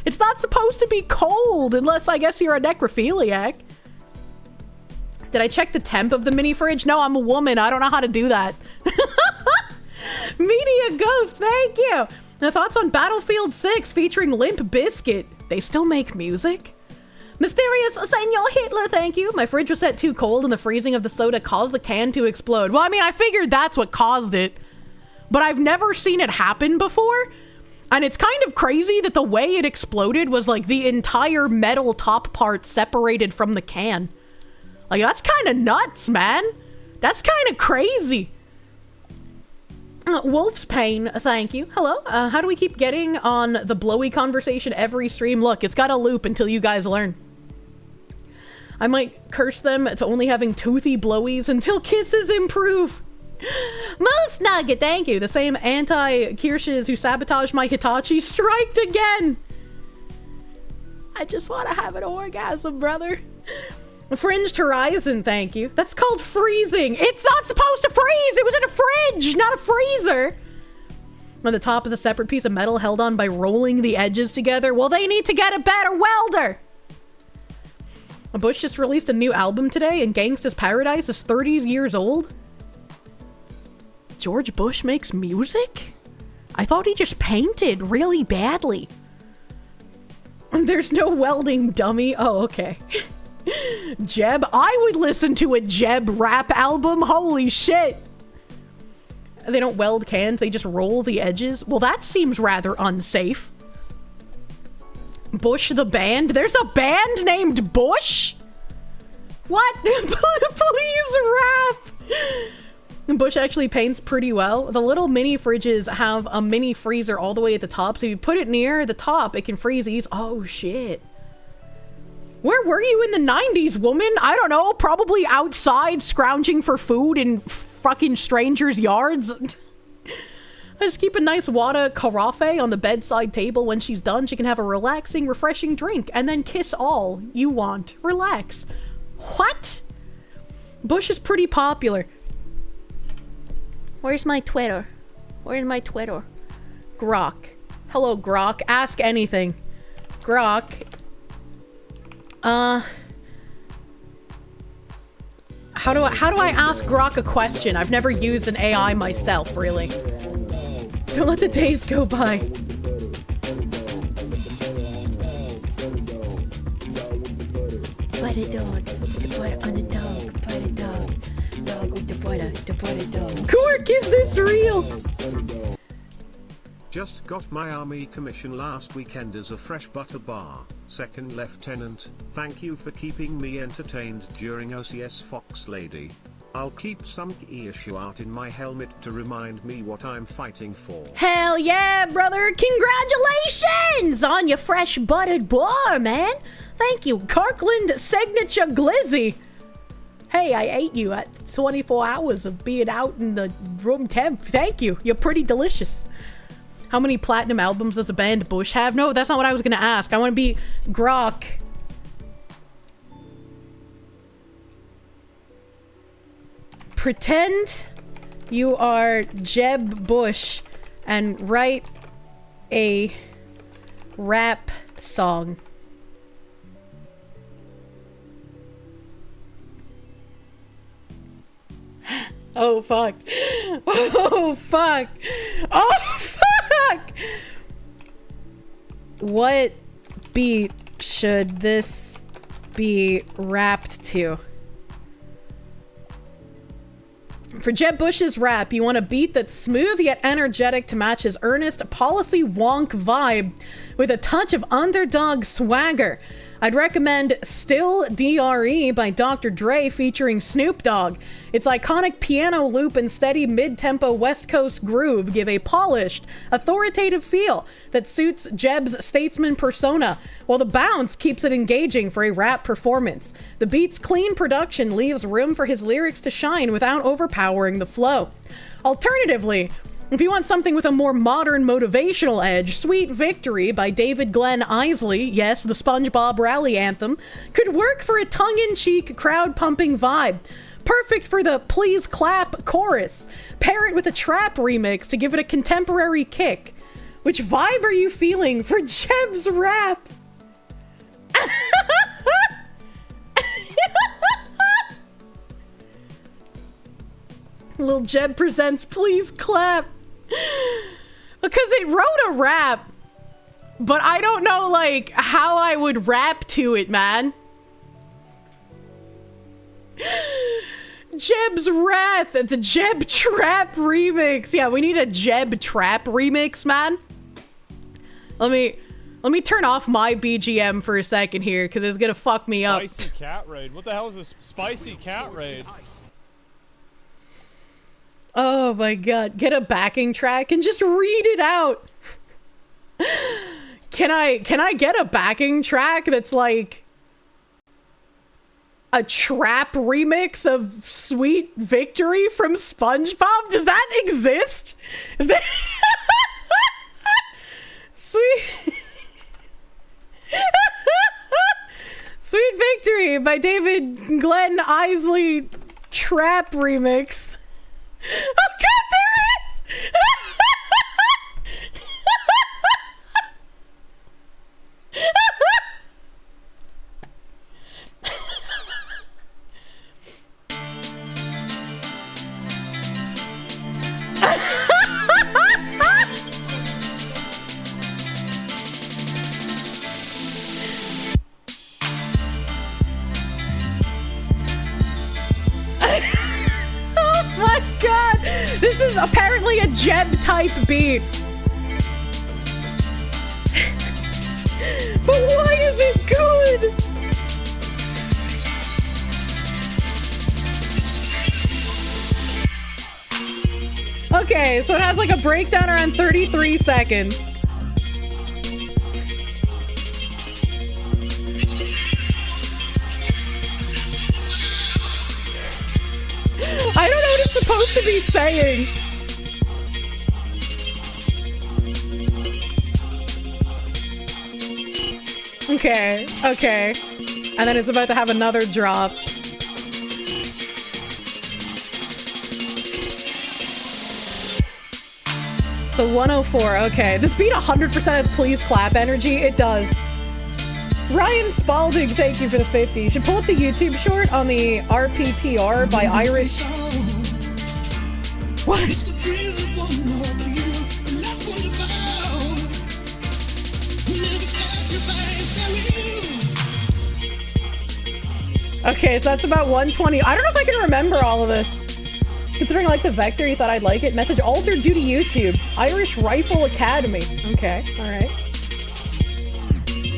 It's not supposed to be cold unless I guess you're a necrophiliac. Did I check the temp of the mini fridge? No, I'm a woman. I don't know how to do that. Media Ghost, thank you. The thoughts on Battlefield 6 featuring Limp Bizkit. They still make music? Mysterious Senor Hitler, thank you. My fridge was set too cold and the freezing of the soda caused the can to explode. Well, I mean, I figured that's what caused it. But I've never seen it happen before. And it's kind of crazy that the way it exploded was like the entire metal top part separated from the can. Like, that's kind of nuts, man. That's kind of crazy. Wolf's Pain, thank you. Hello, how do we keep getting on the blowy conversation every stream? Look, it's got a loop until you guys learn. I might curse them to only having toothy blowies until kisses improve. Most Nugget, thank you. The same anti-Kirsches who sabotaged my Hitachi striked again. I just want to have an orgasm, brother. Fringed Horizon, thank you. That's called freezing. It's not supposed to freeze. It was in a fridge, not a freezer. On the top is a separate piece of metal held on by rolling the edges together. Well, they need to get a better welder. Bush just released a new album today, and Gangsta's Paradise is 30 years old. George Bush makes music? I thought he just painted really badly. There's no welding, dummy. Oh, okay. Jeb? I would listen to a Jeb rap album. Holy shit. They don't weld cans, they just roll the edges. Well, that seems rather unsafe. Bush the band? There's a band named Bush? What? Please rap! Bush actually paints pretty well. The little mini fridges have a mini freezer all the way at the top, so if you put it near the top, it can freeze easy. Oh, shit. Where were you in the 90s, woman? I don't know, probably outside scrounging for food in fucking strangers' yards. I just keep a nice water carafe on the bedside table. When she's done, she can have a relaxing, refreshing drink and then kiss all you want. Relax. What? Bush is pretty popular. Where's my Twitter? Where's my Twitter? Grok. Hello, Grok. Ask anything. Grok. How do I ask Grok a question? I've never used an AI myself, really. Don't let the days go by. Butter dog, the butter on the dog, butter dog, dog with the butter dog. Cork, is this real? Just got my army commission last weekend as a fresh butter bar. Second Lieutenant, thank you for keeping me entertained during OCS Fox Lady. I'll keep some issue out in my helmet to remind me what I'm fighting for. Hell yeah, brother! Congratulations on your fresh buttered bar, man! Thank you, Kirkland Signature Glizzy! Hey, I ate you at 24 hours of being out in the room temp. Thank you, you're pretty delicious. How many platinum albums does the band Bush have? No, that's not what I was gonna ask. I want to be Grok. Pretend you are Jeb Bush and write a rap song. Oh fuck. Oh fuck. Oh fuck. What beat should this be rapped to? For Jeb Bush's rap, you want a beat that's smooth yet energetic to match his earnest policy wonk vibe with a touch of underdog swagger. I'd recommend Still DRE by Dr. Dre featuring Snoop Dogg. Its iconic piano loop and steady mid-tempo West Coast groove give a polished, authoritative feel that suits Jeb's statesman persona, while the bounce keeps it engaging for a rap performance. The beat's clean production leaves room for his lyrics to shine without overpowering the flow. Alternatively, if you want something with a more modern motivational edge, Sweet Victory by David Glenn Isley, yes, the SpongeBob rally anthem, could work for a tongue-in-cheek, crowd-pumping vibe. Perfect for the please clap chorus. Pair it with a trap remix to give it a contemporary kick. Which vibe are you feeling for Jeb's rap? Lil Jeb presents Please Clap. Because it wrote a rap, but I don't know, like, how I would rap to it, man. Jeb's Wrath, the Jeb Trap remix. Yeah, we need a Jeb Trap remix, man. Let me turn off my BGM for a second here, because it's gonna fuck me up. Spicy cat raid. What the hell is this spicy cat raid? Oh my god, get a backing track and just read it out. Can I get a backing track that's like a trap remix of Sweet Victory from SpongeBob? Does that exist? Is that Sweet Sweet Victory by David Glenn Isley trap remix. Oh god, there is! Oh my god! This is apparently a Jeb type beat. But why is it good? Okay, so it has like a breakdown around 33 seconds. I don't know what it's supposed to be saying. Okay, okay. And then it's about to have another drop. So 104, okay. This beat 100% has please clap energy. It does. Ryan Spalding, thank you for the 50. You should pull up the YouTube short on the RPTR by Irish. What? Okay, so that's about 120. I don't know if I can remember all of this. Considering I like the vector, you thought I'd like it. Message altered due to YouTube. Irish Rifle Academy. Okay, alright.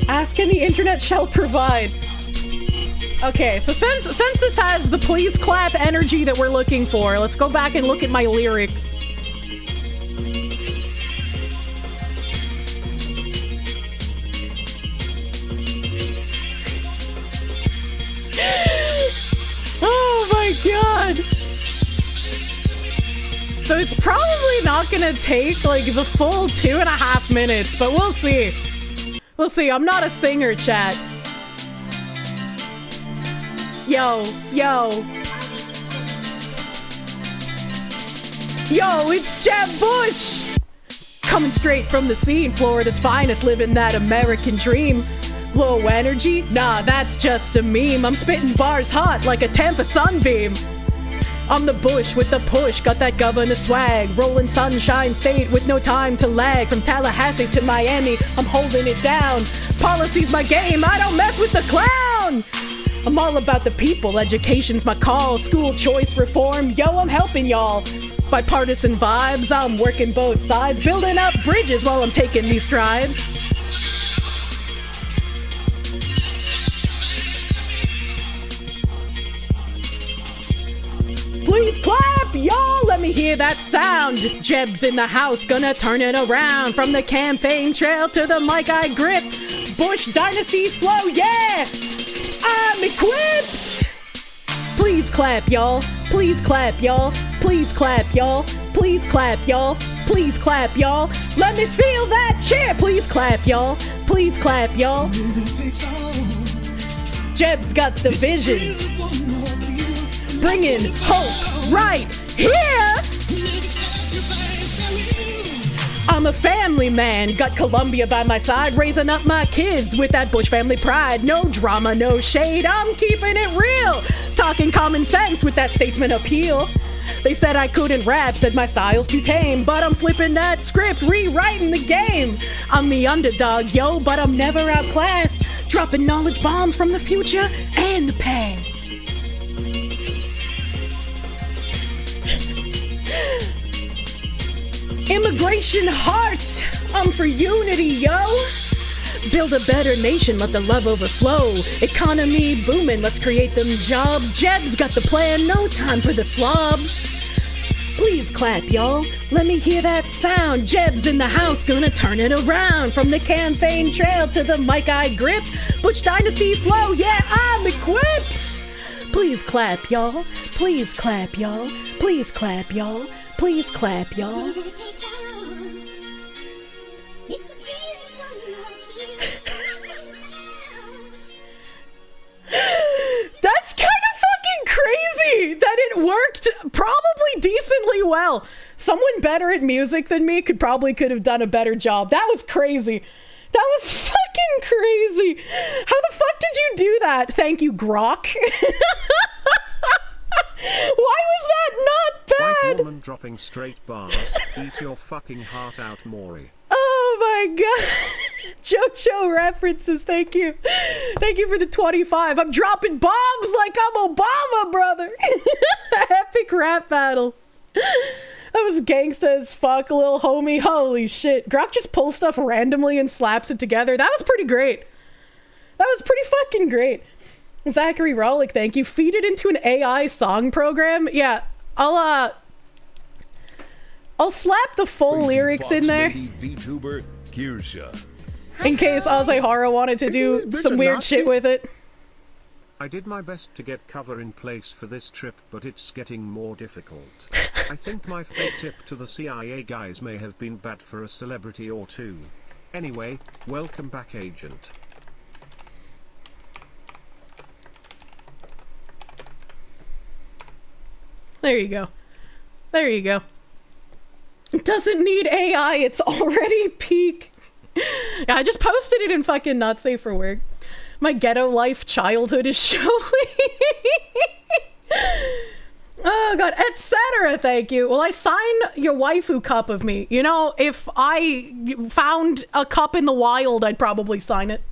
Ask and the internet shall provide. Okay, so since this has the please clap energy that we're looking for, let's go back and look at my lyrics. Oh my god! So it's probably not gonna take like the full 2.5 minutes, but we'll see. We'll see. I'm not a singer, chat. Yo, yo. Yo, it's Jeb Bush! Coming straight from the scene, Florida's finest, living that American dream. Low energy? Nah, that's just a meme. I'm spitting bars hot like a Tampa sunbeam. I'm the Bush with the push, got that governor swag. Rolling Sunshine State with no time to lag. From Tallahassee to Miami, I'm holding it down. Policy's my game, I don't mess with the clown. I'm all about the people, education's my call. School choice reform, yo, I'm helping y'all. Bipartisan vibes, I'm working both sides. Building up bridges while I'm taking these strides. Please clap, y'all. Let me hear that sound. Jeb's in the house, gonna turn it around. From the campaign trail to the mic I grip. Bush Dynasty flow, yeah. I'm equipped. Please clap, y'all. Please clap, y'all. Please clap, y'all. Please clap, y'all. Please clap, y'all. Let me feel that cheer. Please clap, y'all. Please clap, y'all. Jeb's got the vision. Bringing hope right here. I'm a family man, got Columbia by my side, raising up my kids with that Bush family pride. No drama, no shade, I'm keeping it real. Talking common sense with that statesman appeal. They said I couldn't rap, said my style's too tame, but I'm flipping that script, rewriting the game. I'm the underdog, yo, but I'm never outclassed. Dropping knowledge bombs from the future and the past. Immigration heart, I'm for unity, yo. Build a better nation, let the love overflow. Economy booming, let's create them jobs. Jeb's got the plan, no time for the slobs. Please clap, y'all. Let me hear that sound. Jeb's in the house, gonna turn it around. From the campaign trail to the mic I grip. Bush Dynasty flow, yeah, I'm equipped. Please clap, y'all. Please clap, y'all. Please clap, y'all. Please clap, y'all. That's kind of fucking crazy that it worked probably decently well. Someone better at music than me could have done a better job. That was crazy. That was fucking crazy. How the fuck did you do that? Thank you, Grok. Why was that not bad? White woman dropping straight bars. Eat your fucking heart out, Maury. Oh my god. JoJo references, thank you. Thank you for the 25. I'm dropping bombs like I'm Obama, brother. Epic rap battles. That was gangsta as fuck, little homie. Holy shit. Grok just pulls stuff randomly and slaps it together. That was pretty great. That was pretty fucking great. Zachary Rollick, thank you. Feed it into an AI song program. Yeah, I'll slap the full Crazy lyrics Fox in there. VTuber Kirsche. In case Ozzy wanted to do some weird shit with it. I did my best to get cover in place for this trip, but it's getting more difficult. I think my fake tip to the CIA guys may have been bad for a celebrity or two. Anyway, welcome back, Agent. There you go. There you go. It doesn't need AI, it's already peak. Yeah, I just posted it in fucking Not Safe for Work. My ghetto life childhood is showing. Oh god, etc. Thank you. Will I sign your waifu cup of me? You know, if I found a cup in the wild, I'd probably sign it.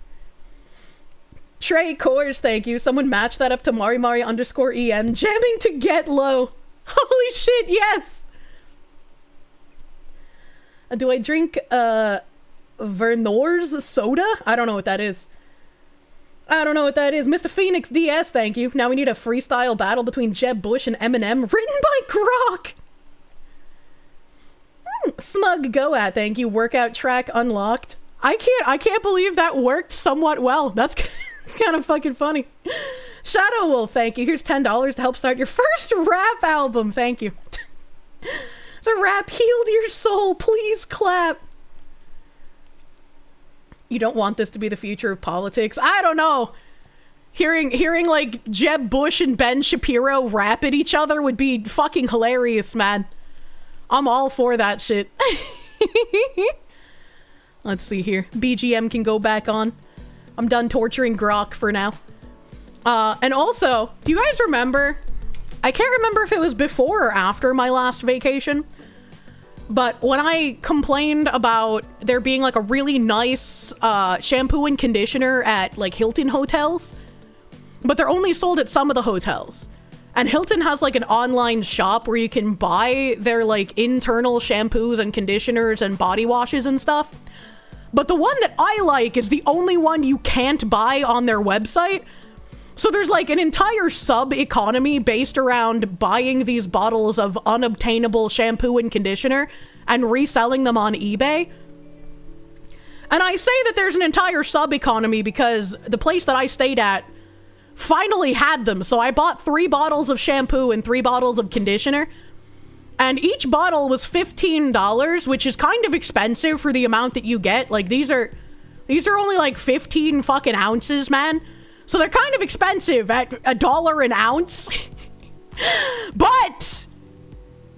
Trey Coors, thank you. Someone match that up to Mari_EM. Jamming to Get Low. Holy shit, yes! Do I drink, Vernor's soda? I don't know what that is. I don't know what that is. Mr. Phoenix DS, thank you. Now we need a freestyle battle between Jeb Bush and Eminem, written by Grok. Smug Go At, thank you. Workout track unlocked. I can't believe that worked somewhat well. That's it's kind of fucking funny. Shadow Wolf, thank you. Here's $10 to help start your first rap album. Thank you. The rap healed your soul. Please clap. You don't want this to be the future of politics. I don't know. Hearing like Jeb Bush and Ben Shapiro rap at each other would be fucking hilarious, man. I'm all for that shit. Let's see here. BGM can go back on. I'm done torturing Grok for now. And also, do you guys remember? I can't remember if it was before or after my last vacation, but when I complained about there being like a really nice shampoo and conditioner at like Hilton hotels, but they're only sold at some of the hotels. And Hilton has like an online shop where you can buy their like internal shampoos and conditioners and body washes and stuff. But the one that I like is the only one you can't buy on their website. So there's like an entire sub-economy based around buying these bottles of unobtainable shampoo and conditioner and reselling them on eBay. And I say that there's an entire sub-economy because the place that I stayed at finally had them. So I bought 3 bottles of shampoo and 3 bottles of conditioner. And each bottle was $15, which is kind of expensive for the amount that you get. Like, these are only like 15 fucking ounces, man. So they're kind of expensive at $1 an ounce. But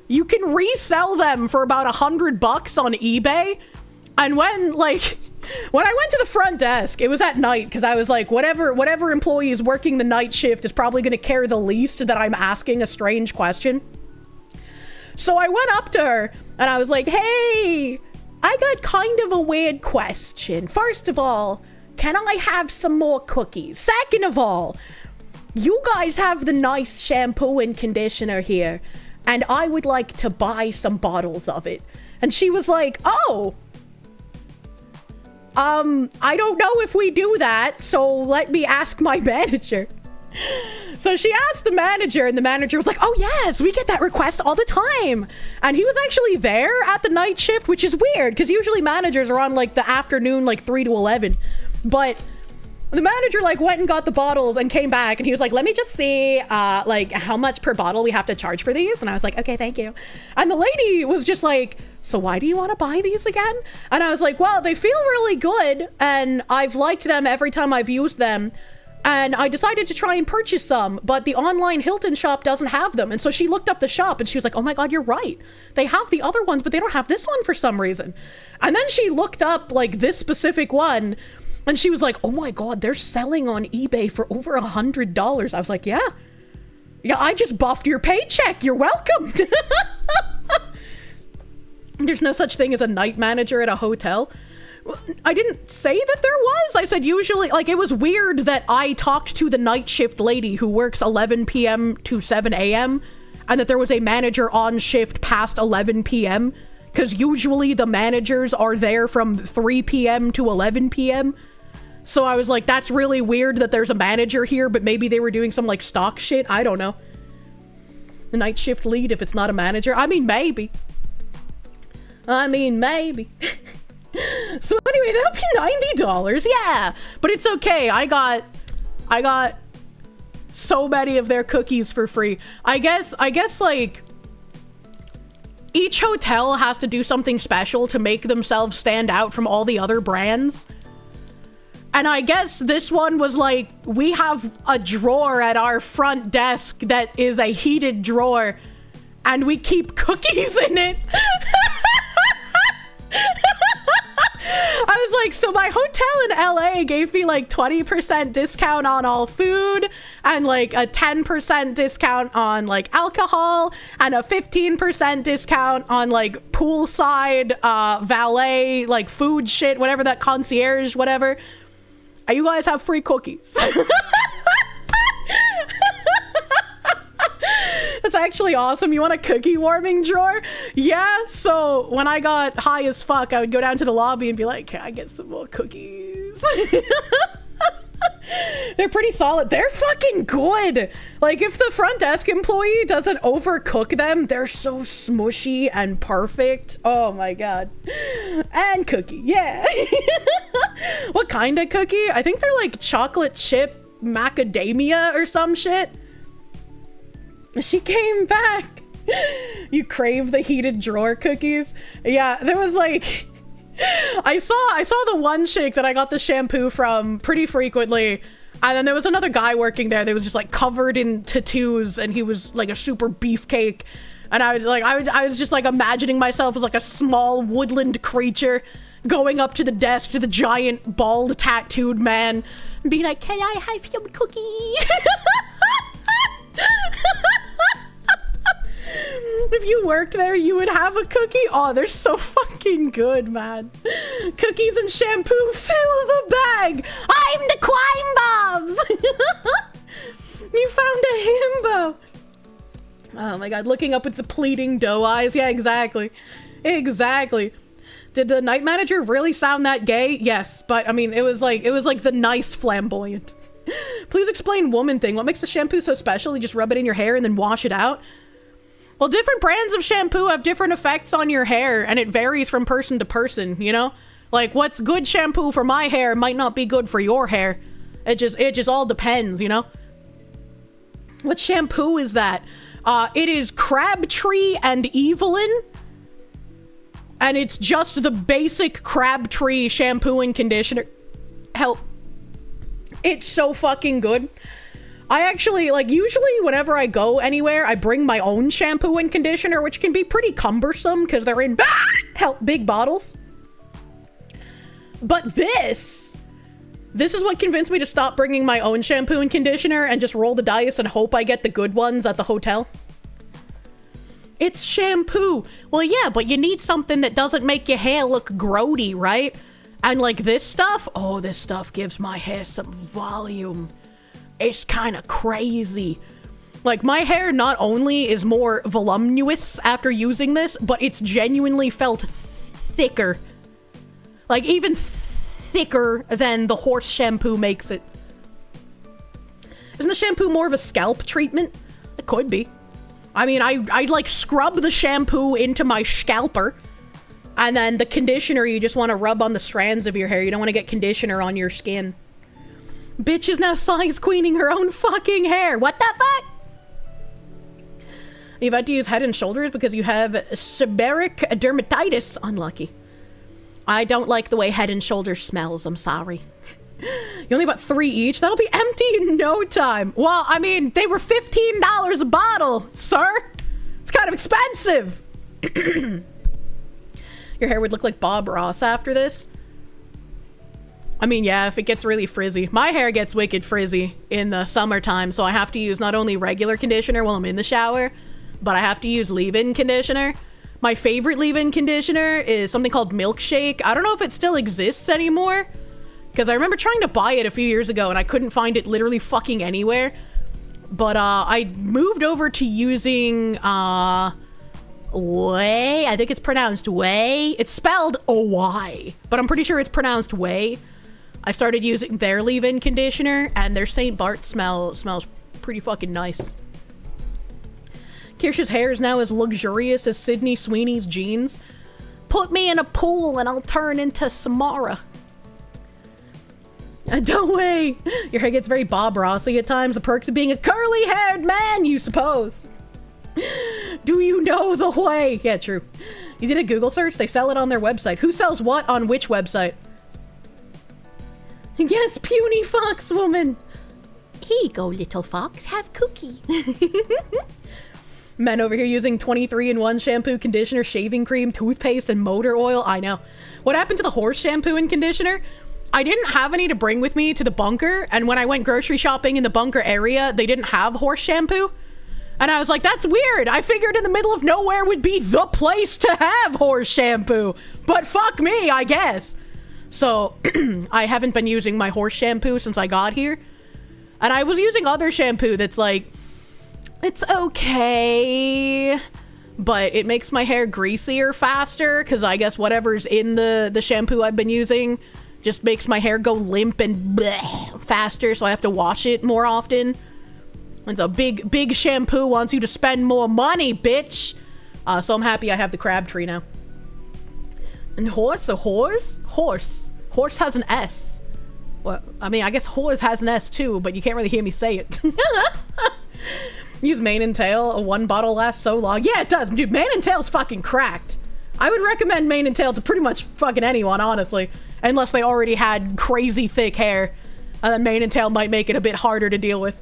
you can resell them for about $100 on eBay. And when I went to the front desk, it was at night because I was like, whatever employee is working the night shift is probably going to care the least that I'm asking a strange question. So I went up to her and I was like, hey, I got kind of a weird question. First of all, can I have some more cookies? Second of all, you guys have the nice shampoo and conditioner here, and I would like to buy some bottles of it. And she was like, oh, I don't know if we do that, so let me ask my manager. So she asked the manager, and the manager was like, oh yes, we get that request all the time. And he was actually there at the night shift, which is weird because usually managers are on like the afternoon, like 3 to 11. But the manager like went and got the bottles and came back, and he was like, let me just see like how much per bottle we have to charge for these. And I was like, okay, thank you. And the lady was just like, so why do you want to buy these again? And I was like, well, they feel really good and I've liked them every time I've used them. And I decided to try and purchase some, but the online Hilton shop doesn't have them. And so she looked up the shop and she was like, oh my God, you're right. They have the other ones, but they don't have this one for some reason. And then she looked up like this specific one and she was like, oh my God, they're selling on eBay for over $100. I was like, yeah, I just buffed your paycheck. You're welcome. There's no such thing as a night manager at a hotel. I didn't say that there was. I said usually, like, it was weird that I talked to the night shift lady who works 11 p.m. to 7 a.m. and that there was a manager on shift past 11 p.m. because usually the managers are there from 3 p.m. to 11 p.m. So I was like, that's really weird that there's a manager here, but maybe they were doing some, like, stock shit. I don't know. The night shift lead, if it's not a manager. I mean, maybe. So anyway, that'll be $90. Yeah, but it's okay. I got so many of their cookies for free. I guess like each hotel has to do something special to make themselves stand out from all the other brands. And I guess this one was like, we have a drawer at our front desk that is a heated drawer and we keep cookies in it. I was like, so my hotel in LA gave me like 20% discount on all food and like a 10% discount on like alcohol and a 15% discount on like poolside valet, like food shit, whatever that concierge, whatever. You guys have free cookies. That's actually awesome. You want a cookie warming drawer? Yeah, so when I got high as fuck, I would go down to the lobby and be like, can I get some more cookies? They're pretty solid. They're fucking good. Like, if the front desk employee doesn't overcook them, they're so smushy and perfect. Oh my God. And cookie, yeah. What kind of cookie? I think they're like chocolate chip macadamia or some shit. She came back. You crave the heated drawer cookies? Yeah, there was like, I saw the one chick that I got the shampoo from pretty frequently, and then there was another guy working there that was just like covered in tattoos, and he was like a super beefcake, and I was just like imagining myself as like a small woodland creature going up to the desk to the giant bald tattooed man and being like, can I have some cookie? If you worked there, you would have a cookie. Oh, they're so fucking good, man. Cookies and shampoo fill the bag. I'm the Quine Bobs. You found a himbo. Oh my God, looking up with the pleading doe eyes. Yeah, exactly. Exactly. Did the night manager really sound that gay? Yes, but I mean, it was like the nice flamboyant. Please explain woman thing. What makes the shampoo so special? You just rub it in your hair and then wash it out? Well, different brands of shampoo have different effects on your hair, and it varies from person to person, you know? Like, what's good shampoo for my hair might not be good for your hair. It just all depends, you know? What shampoo is that? It is Crabtree and Evelyn. And it's just the basic Crabtree shampoo and conditioner. Hell, it's so fucking good. I actually, like, usually whenever I go anywhere, I bring my own shampoo and conditioner, which can be pretty cumbersome because they're in big bottles. But this is what convinced me to stop bringing my own shampoo and conditioner and just roll the dice and hope I get the good ones at the hotel. It's shampoo. Well, yeah, but you need something that doesn't make your hair look grody, right? And like this stuff, oh, this stuff gives my hair some volume. It's kind of crazy. Like, my hair not only is more voluminous after using this, but it's genuinely felt thicker. Like, even thicker than the horse shampoo makes it. Isn't the shampoo more of a scalp treatment? It could be. I mean, I'd like scrub the shampoo into my scalper, and then the conditioner you just want to rub on the strands of your hair. You don't want to get conditioner on your skin. Bitch is now size queening her own fucking hair. What the fuck? You've had to use Head and Shoulders because you have seborrheic dermatitis. Unlucky. I don't like the way Head and Shoulders smells. I'm sorry. You only bought 3 each? That'll be empty in no time. Well, I mean, they were $15 a bottle, sir. It's kind of expensive. Your hair would look like Bob Ross after this. I mean, yeah, if it gets really frizzy. My hair gets wicked frizzy in the summertime, so I have to use not only regular conditioner while I'm in the shower, but I have to use leave-in conditioner. My favorite leave-in conditioner is something called Milkshake. I don't know if it still exists anymore, because I remember trying to buy it a few years ago and I couldn't find it literally fucking anywhere. But I moved over to using Way. I think it's pronounced Way. It's spelled O-Y, but I'm pretty sure it's pronounced Way. I started using their leave-in conditioner, and their St. Bart smells pretty fucking nice. Kirsche's hair is now as luxurious as Sydney Sweeney's jeans. Put me in a pool and I'll turn into Samara. Don't wait. Your hair gets very Bob Rossy at times. The perks of being a curly-haired man, you suppose. Do you know the way? Yeah, true. You did a Google search? They sell it on their website. Who sells what on which website? Yes, puny fox woman. Here you go, little fox. Have cookie. Men over here using 23-in-1 shampoo, conditioner, shaving cream, toothpaste, and motor oil. I know. What happened to the horse shampoo and conditioner? I didn't have any to bring with me to the bunker, and when I went grocery shopping in the bunker area, they didn't have horse shampoo. And I was like, that's weird. I figured in the middle of nowhere would be the place to have horse shampoo. But fuck me, I guess. So, I haven't been using my horse shampoo since I got here. And I was using other shampoo that's like, it's okay, but it makes my hair greasier faster, because I guess whatever's in the shampoo I've been using just makes my hair go limp and bleh faster, so I have to wash it more often. It's a big shampoo wants you to spend more money, bitch. So I'm happy I have the Crabtree now. And horse? A horse? Horse. Horse has an S. Well, I mean, I guess horse has an S too, but you can't really hear me say it. Use mane and tail. A 1 bottle lasts so long. Yeah, it does. Dude, mane and tail's fucking cracked. I would recommend mane and tail to pretty much fucking anyone, honestly. Unless they already had crazy thick hair. And then mane and tail might make it a bit harder to deal with.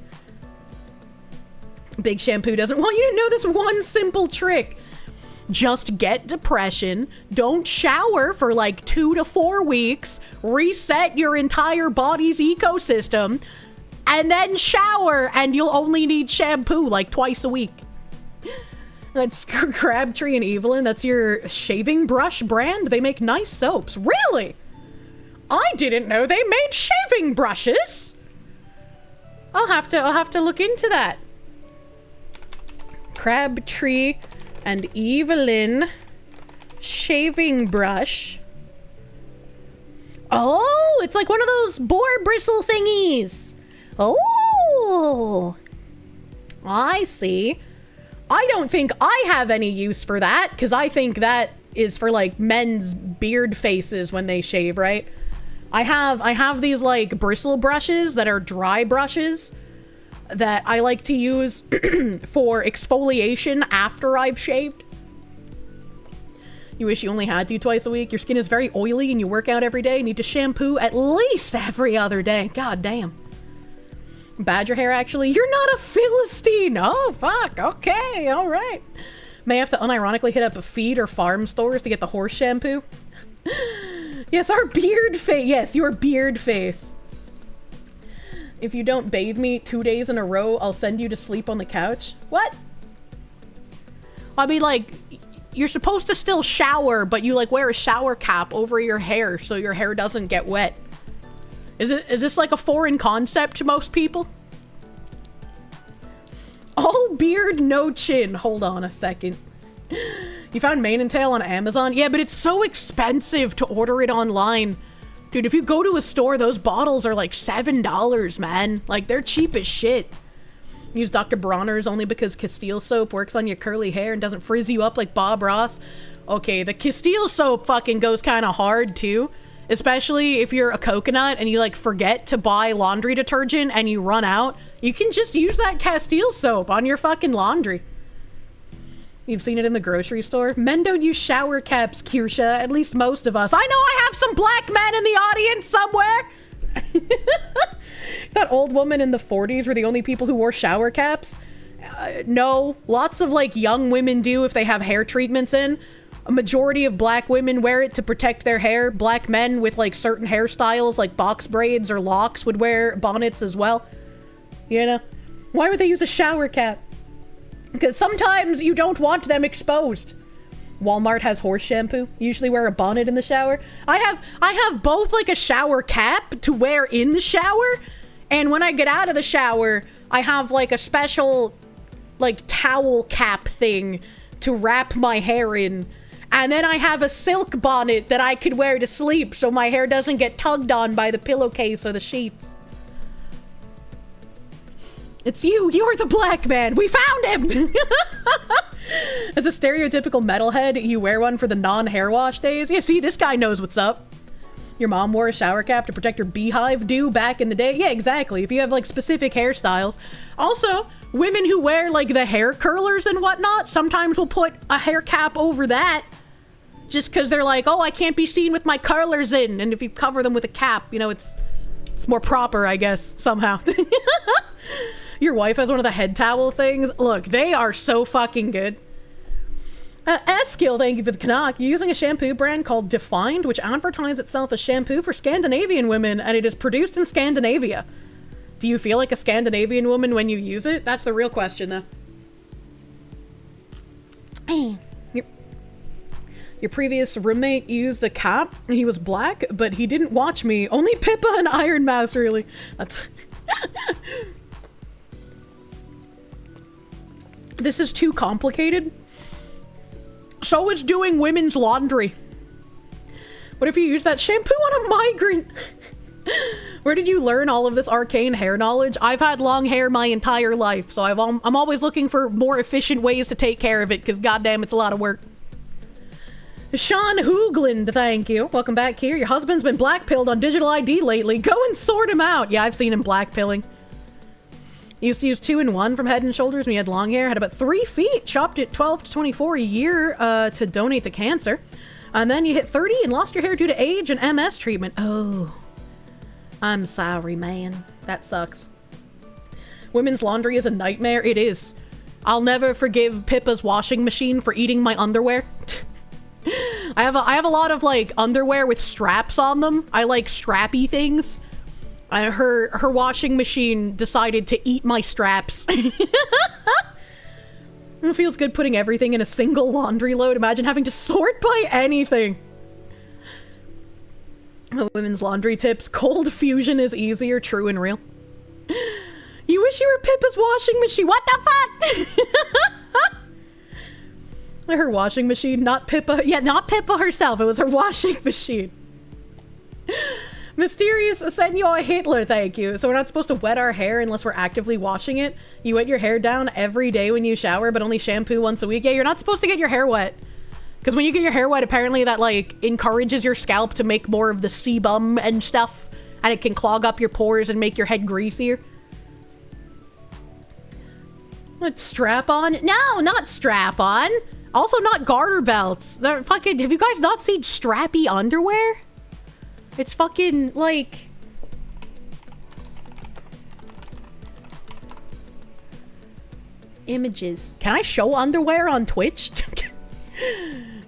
Big shampoo doesn't want you to know this one simple trick. Just get depression, don't shower for like 2 to 4 weeks, reset your entire body's ecosystem, and then shower, and you'll only need shampoo like twice a week. That's Crabtree and Evelyn. That's your shaving brush brand. They make nice soaps. Really? I didn't know they made shaving brushes. I'll have to look into that. Crabtree and Evelyn shaving brush. Oh, it's like one of those boar bristle thingies. Oh, Oh, I see. I don't think I have any use for that, because I think that is for, like, men's beard faces when they shave, right? I have these, like, bristle brushes that are dry brushes that I like to use for exfoliation after I've shaved. You wish you only had to twice a week. Your skin is very oily and you work out every day. You need to shampoo at least every other day. God damn. Badger hair, actually. You're not a Philistine. Oh, fuck. Okay. All right. May have to unironically hit up a feed or farm stores to get the horse shampoo. Yes, our beard face. Yes, your beard face. If you don't bathe me 2 days in a row, I'll send you to sleep on the couch. What? I mean, like, you're supposed to still shower, but you, like, wear a shower cap over your hair so your hair doesn't get wet. Is this like a foreign concept to most people? All beard, no chin. Hold on a second. You found mane and tail on Amazon? Yeah, but it's so expensive to order it online. Dude, if you go to a store, those bottles are like $7, man. Like, they're cheap as shit. Use Dr. Bronner's only because Castile soap works on your curly hair and doesn't frizz you up like Bob Ross. Okay, the Castile soap fucking goes kind of hard, too. Especially if you're a coconut and you, like, forget to buy laundry detergent and you run out. You can just use that Castile soap on your fucking laundry. You've seen it in the grocery store. Men don't use shower caps, Kirsche. At least most of us. I know I have some black men in the audience somewhere. That old woman in the 40s were the only people who wore shower caps. No, lots of, like, young women do if they have hair treatments in. A majority of black women wear it to protect their hair. Black men with, like, certain hairstyles, like box braids or locks, would wear bonnets as well. You know? Why would they use a shower cap? Because sometimes you don't want them exposed. Walmart has horse shampoo. Usually wear a bonnet in the shower. I have both, like, a shower cap to wear in the shower, and when I get out of the shower, I have, like, a special, like, towel cap thing to wrap my hair in. And then I have a silk bonnet that I could wear to sleep so my hair doesn't get tugged on by the pillowcase or the sheets. It's you! You're the black man! We found him! As a stereotypical metalhead, you wear one for the non-hair wash days? Yeah, see, this guy knows what's up. Your mom wore a shower cap to protect your beehive dew back in the day? Yeah, exactly. If you have, like, specific hairstyles. Also, women who wear, like, the hair curlers and whatnot sometimes will put a hair cap over that. Just because they're like, oh, I can't be seen with my curlers in. And if you cover them with a cap, you know, it's more proper, I guess, somehow. Your wife has one of the head towel things. Look, they are so fucking good. Eskil, thank you for the Canuck. You're using a shampoo brand called Defined, which advertises itself as shampoo for Scandinavian women, and it is produced in Scandinavia. Do you feel like a Scandinavian woman when you use it? That's the real question, though. Your previous roommate used a cap. He was black, but he didn't watch me. Only Pippa and Iron Mouse, really. That's... This is too complicated. So is doing women's laundry. What if you use that shampoo on a migrant? Where did you learn all of this arcane hair knowledge? I've had long hair my entire life, so I'm always looking for more efficient ways to take care of it, because goddamn, it's a lot of work. Sean Hoogland, thank you. Welcome back here. Your husband's been blackpilled on digital ID lately. Go and sort him out. Yeah, I've seen him blackpilling. Used to use 2-in-1 from Head and Shoulders when he had long hair. Had about 3 feet. Chopped at 12 to 24 a year to donate to cancer. And then you hit 30 and lost your hair due to age and MS treatment. Oh, I'm sorry, man. That sucks. Women's laundry is a nightmare. It is. I'll never forgive Pippa's washing machine for eating my underwear. I have a lot of, like, underwear with straps on them. I like strappy things. Her washing machine decided to eat my straps. It feels good putting everything in a single laundry load. Imagine having to sort by anything. Women's laundry tips. Cold fusion is easier, true and real. You wish you were Pippa's washing machine. What the fuck? Her washing machine, not Pippa. Yeah, not Pippa herself. It was her washing machine. Mysterious Senor Hitler, thank you. So we're not supposed to wet our hair unless we're actively washing it. You wet your hair down every day when you shower, but only shampoo once a week. Yeah, you're not supposed to get your hair wet. Because when you get your hair wet, apparently that, like, encourages your scalp to make more of the sebum and stuff. And it can clog up your pores and make your head greasier. What, strap on? No, not strap on. Also not garter belts. They're fucking, have you guys not seen strappy underwear? It's fucking, like... Images. Can I show underwear on Twitch?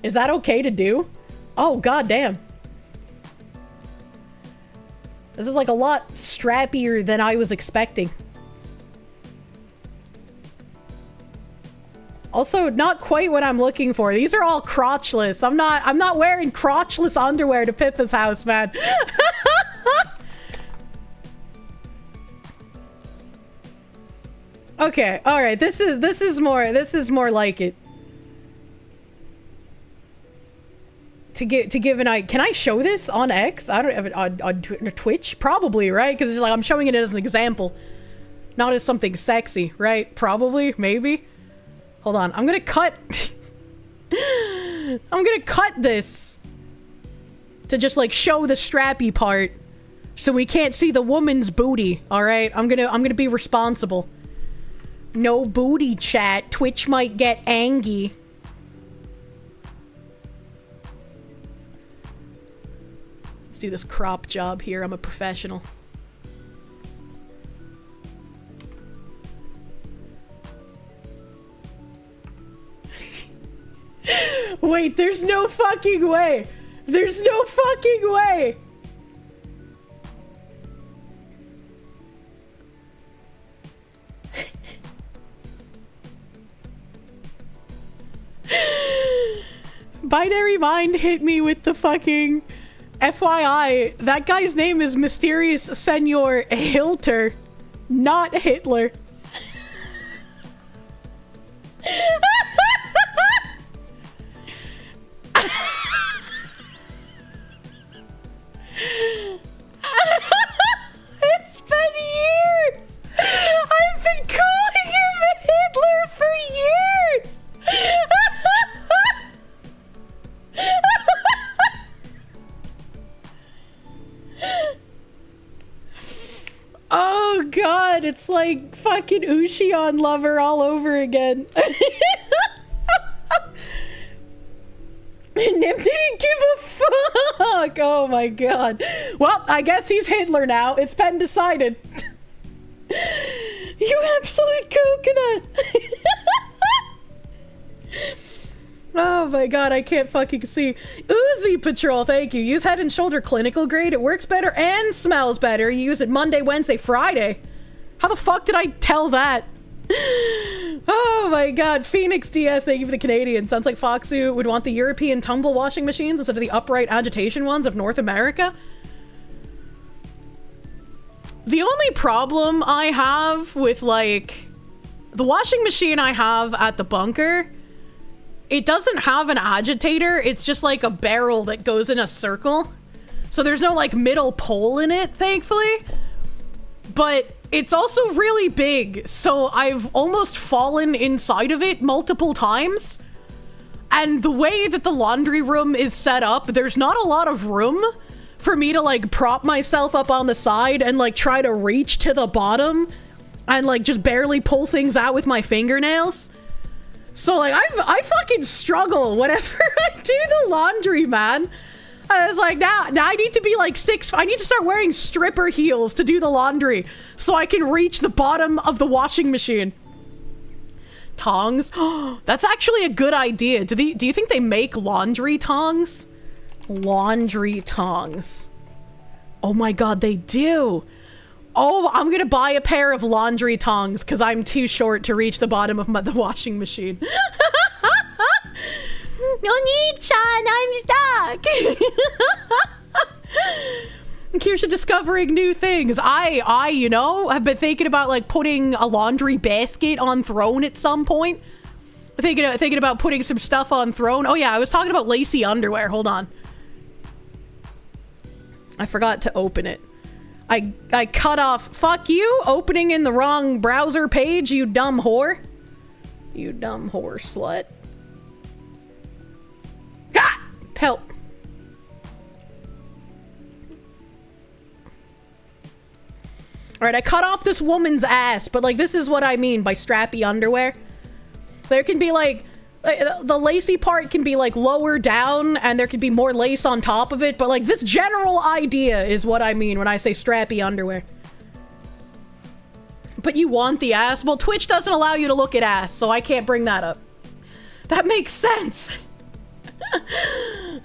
Is that okay to do? Oh, goddamn. This is like a lot strappier than I was expecting. Also, not quite what I'm looking for. These are all crotchless. I'm not wearing crotchless underwear to Pippa's house, man. Okay, all right. This is more like it. To give an eye. Can I show this on X? I don't have it on Twitch. Probably, right? Because it's like I'm showing it as an example, not as something sexy, right? Probably, maybe. Hold on, I'm gonna cut. I'm gonna cut this to just like show the strappy part, so we can't see the woman's booty. All right, I'm gonna be responsible. No booty chat. Twitch might get angry. Let's do this crop job here. I'm a professional. Wait, there's no fucking way. There's no fucking way. Binary Mind hit me with the fucking FYI. That guy's name is Mysterious Senor Hilter, not Hitler. It's been years. I've been calling him Hitler for years. Oh god, it's like fucking Ushion Lover all over again. Nim didn't give a fuck. Oh my god. Well, I guess he's Hitler now. It's been decided. You absolute coconut. Oh my god, I can't fucking see. Uzi Patrol, thank you. Use Head and Shoulder clinical grade. It works better and smells better. You use it Monday, Wednesday, Friday. How the fuck did I tell that? Oh my god. Phoenix DS, thank you for the Canadian. Sounds like Foxu would want the European tumble washing machines instead of the upright agitation ones of North America. The only problem I have with, like, the washing machine I have at the bunker, it doesn't have an agitator. It's just like a barrel that goes in a circle. So there's no, like, middle pole in it, thankfully. But it's also really big, so I've almost fallen inside of it multiple times. And the way that the laundry room is set up, there's not a lot of room for me to, like, prop myself up on the side and, like, try to reach to the bottom and, like, just barely pull things out with my fingernails. So, like, I fucking struggle whenever I do the laundry, man. I was like, now I need to be like I need to start wearing stripper heels to do the laundry so I can reach the bottom of the washing machine. Tongs? That's actually a good idea. Do you think they make laundry tongs? Laundry tongs. Oh my god, they do. Oh, I'm gonna buy a pair of laundry tongs because I'm too short to reach the bottom of the washing machine. Oni-chan, I'm stuck. Kirsche discovering new things. I, you know, have been thinking about, like, putting a laundry basket on Throne at some point. Thinking about putting some stuff on Throne. Oh yeah, I was talking about lacy underwear. Hold on. I forgot to open it. I cut off. Fuck you, opening in the wrong browser page, you dumb whore. You dumb whore slut. Ah! Help. Alright, I cut off this woman's ass, but like this is what I mean by strappy underwear. There can be like, the lacy part can be like lower down and there can be more lace on top of it, but like this general idea is what I mean when I say strappy underwear. But you want the ass? Well, Twitch doesn't allow you to look at ass, so I can't bring that up. That makes sense.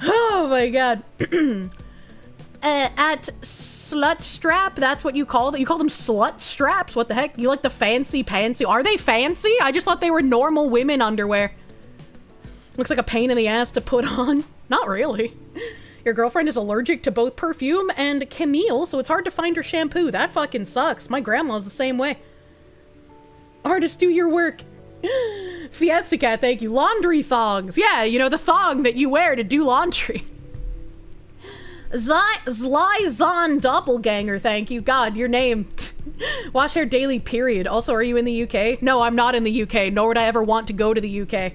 Oh my god. At slut strap, that's what you call them. You call them slut straps? What the heck? You like the fancy pantsy? Are they fancy? I just thought they were normal women underwear. Looks like a pain in the ass to put on. Not really. Your girlfriend is allergic to both perfume and Camille, so it's hard to find her shampoo. That fucking sucks. My grandma's the same way. Artist, do your work. Fiesta Cat, thank you. Laundry thongs. Yeah, you know, the thong that you wear to do laundry. Zlyzon Doppelganger, thank you. God, your name. Wash hair daily, period. Also, are you in the UK? No, I'm not in the UK, nor would I ever want to go to the UK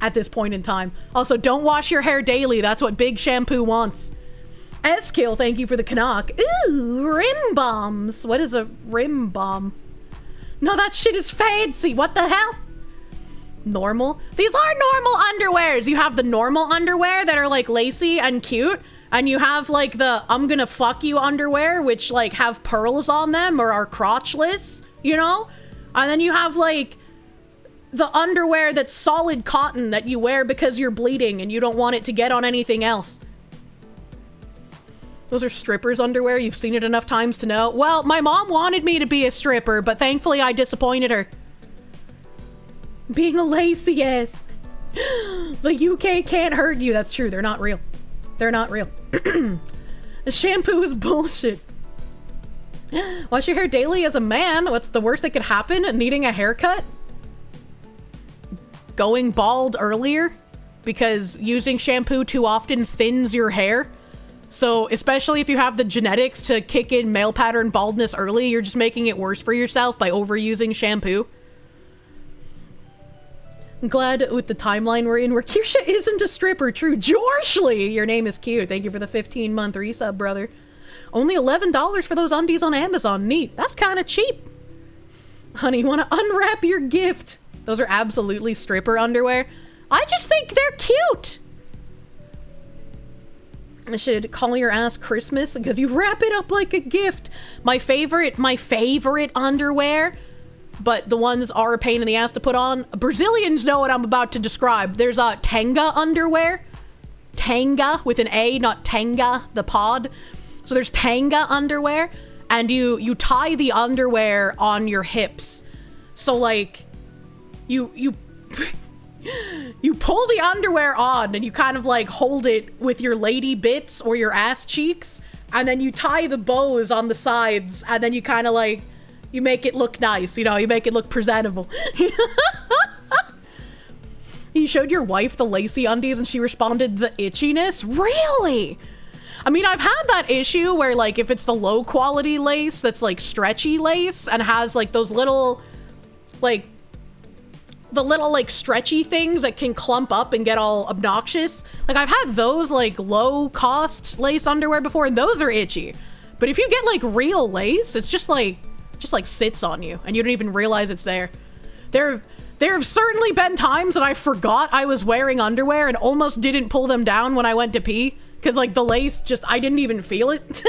at this point in time. Also, don't wash your hair daily. That's what Big Shampoo wants. S-Kill, thank you for the Canuck. Ooh, rim bombs. What is a rim bomb? No, that shit is fancy. What the hell? Normal? These are normal underwears. You have the normal underwear that are like lacy and cute. And you have like the I'm gonna fuck you underwear, which like have pearls on them or are crotchless, you know? And then you have like the underwear that's solid cotton that you wear because you're bleeding and you don't want it to get on anything else. Those are strippers' underwear. You've seen it enough times to know. Well, my mom wanted me to be a stripper, but thankfully I disappointed her. Being a lacy ass. The UK can't hurt you. That's true. They're not real. They're not real. The shampoo is bullshit. Wash your hair daily as a man. What's the worst that could happen? Needing a haircut? Going bald earlier? Because using shampoo too often thins your hair. So, especially if you have the genetics to kick in male pattern baldness early, you're just making it worse for yourself by overusing shampoo. I'm glad with the timeline we're in where Kirsche isn't a stripper. True. Jorshly, your name is cute. Thank you for the 15-month resub, brother. Only $11 for those undies on Amazon. Neat. That's kind of cheap. Honey, you want to unwrap your gift? Those are absolutely stripper underwear. I just think they're cute. I should call your ass Christmas because you wrap it up like a gift. My favorite underwear, but the ones are a pain in the ass to put on. Brazilians know what I'm about to describe. There's a Tanga underwear. Tanga with an A, not Tanga, the pod. So there's Tanga underwear, and you tie the underwear on your hips. So like, you pull the underwear on and you kind of like hold it with your lady bits or your ass cheeks, and then you tie the bows on the sides, and then you kind of like, you make it look nice, you know, you make it look presentable. You showed your wife the lacy undies and she responded, the itchiness? Really? I mean, I've had that issue where like if it's the low quality lace that's like stretchy lace and has like those little like the little like stretchy things that can clump up and get all obnoxious. Like I've had those like low cost lace underwear before and those are itchy. But if you get like real lace, it's just like sits on you and you don't even realize it's there. There have certainly been times that I forgot I was wearing underwear and almost didn't pull them down when I went to pee. Cause like the lace I didn't even feel it.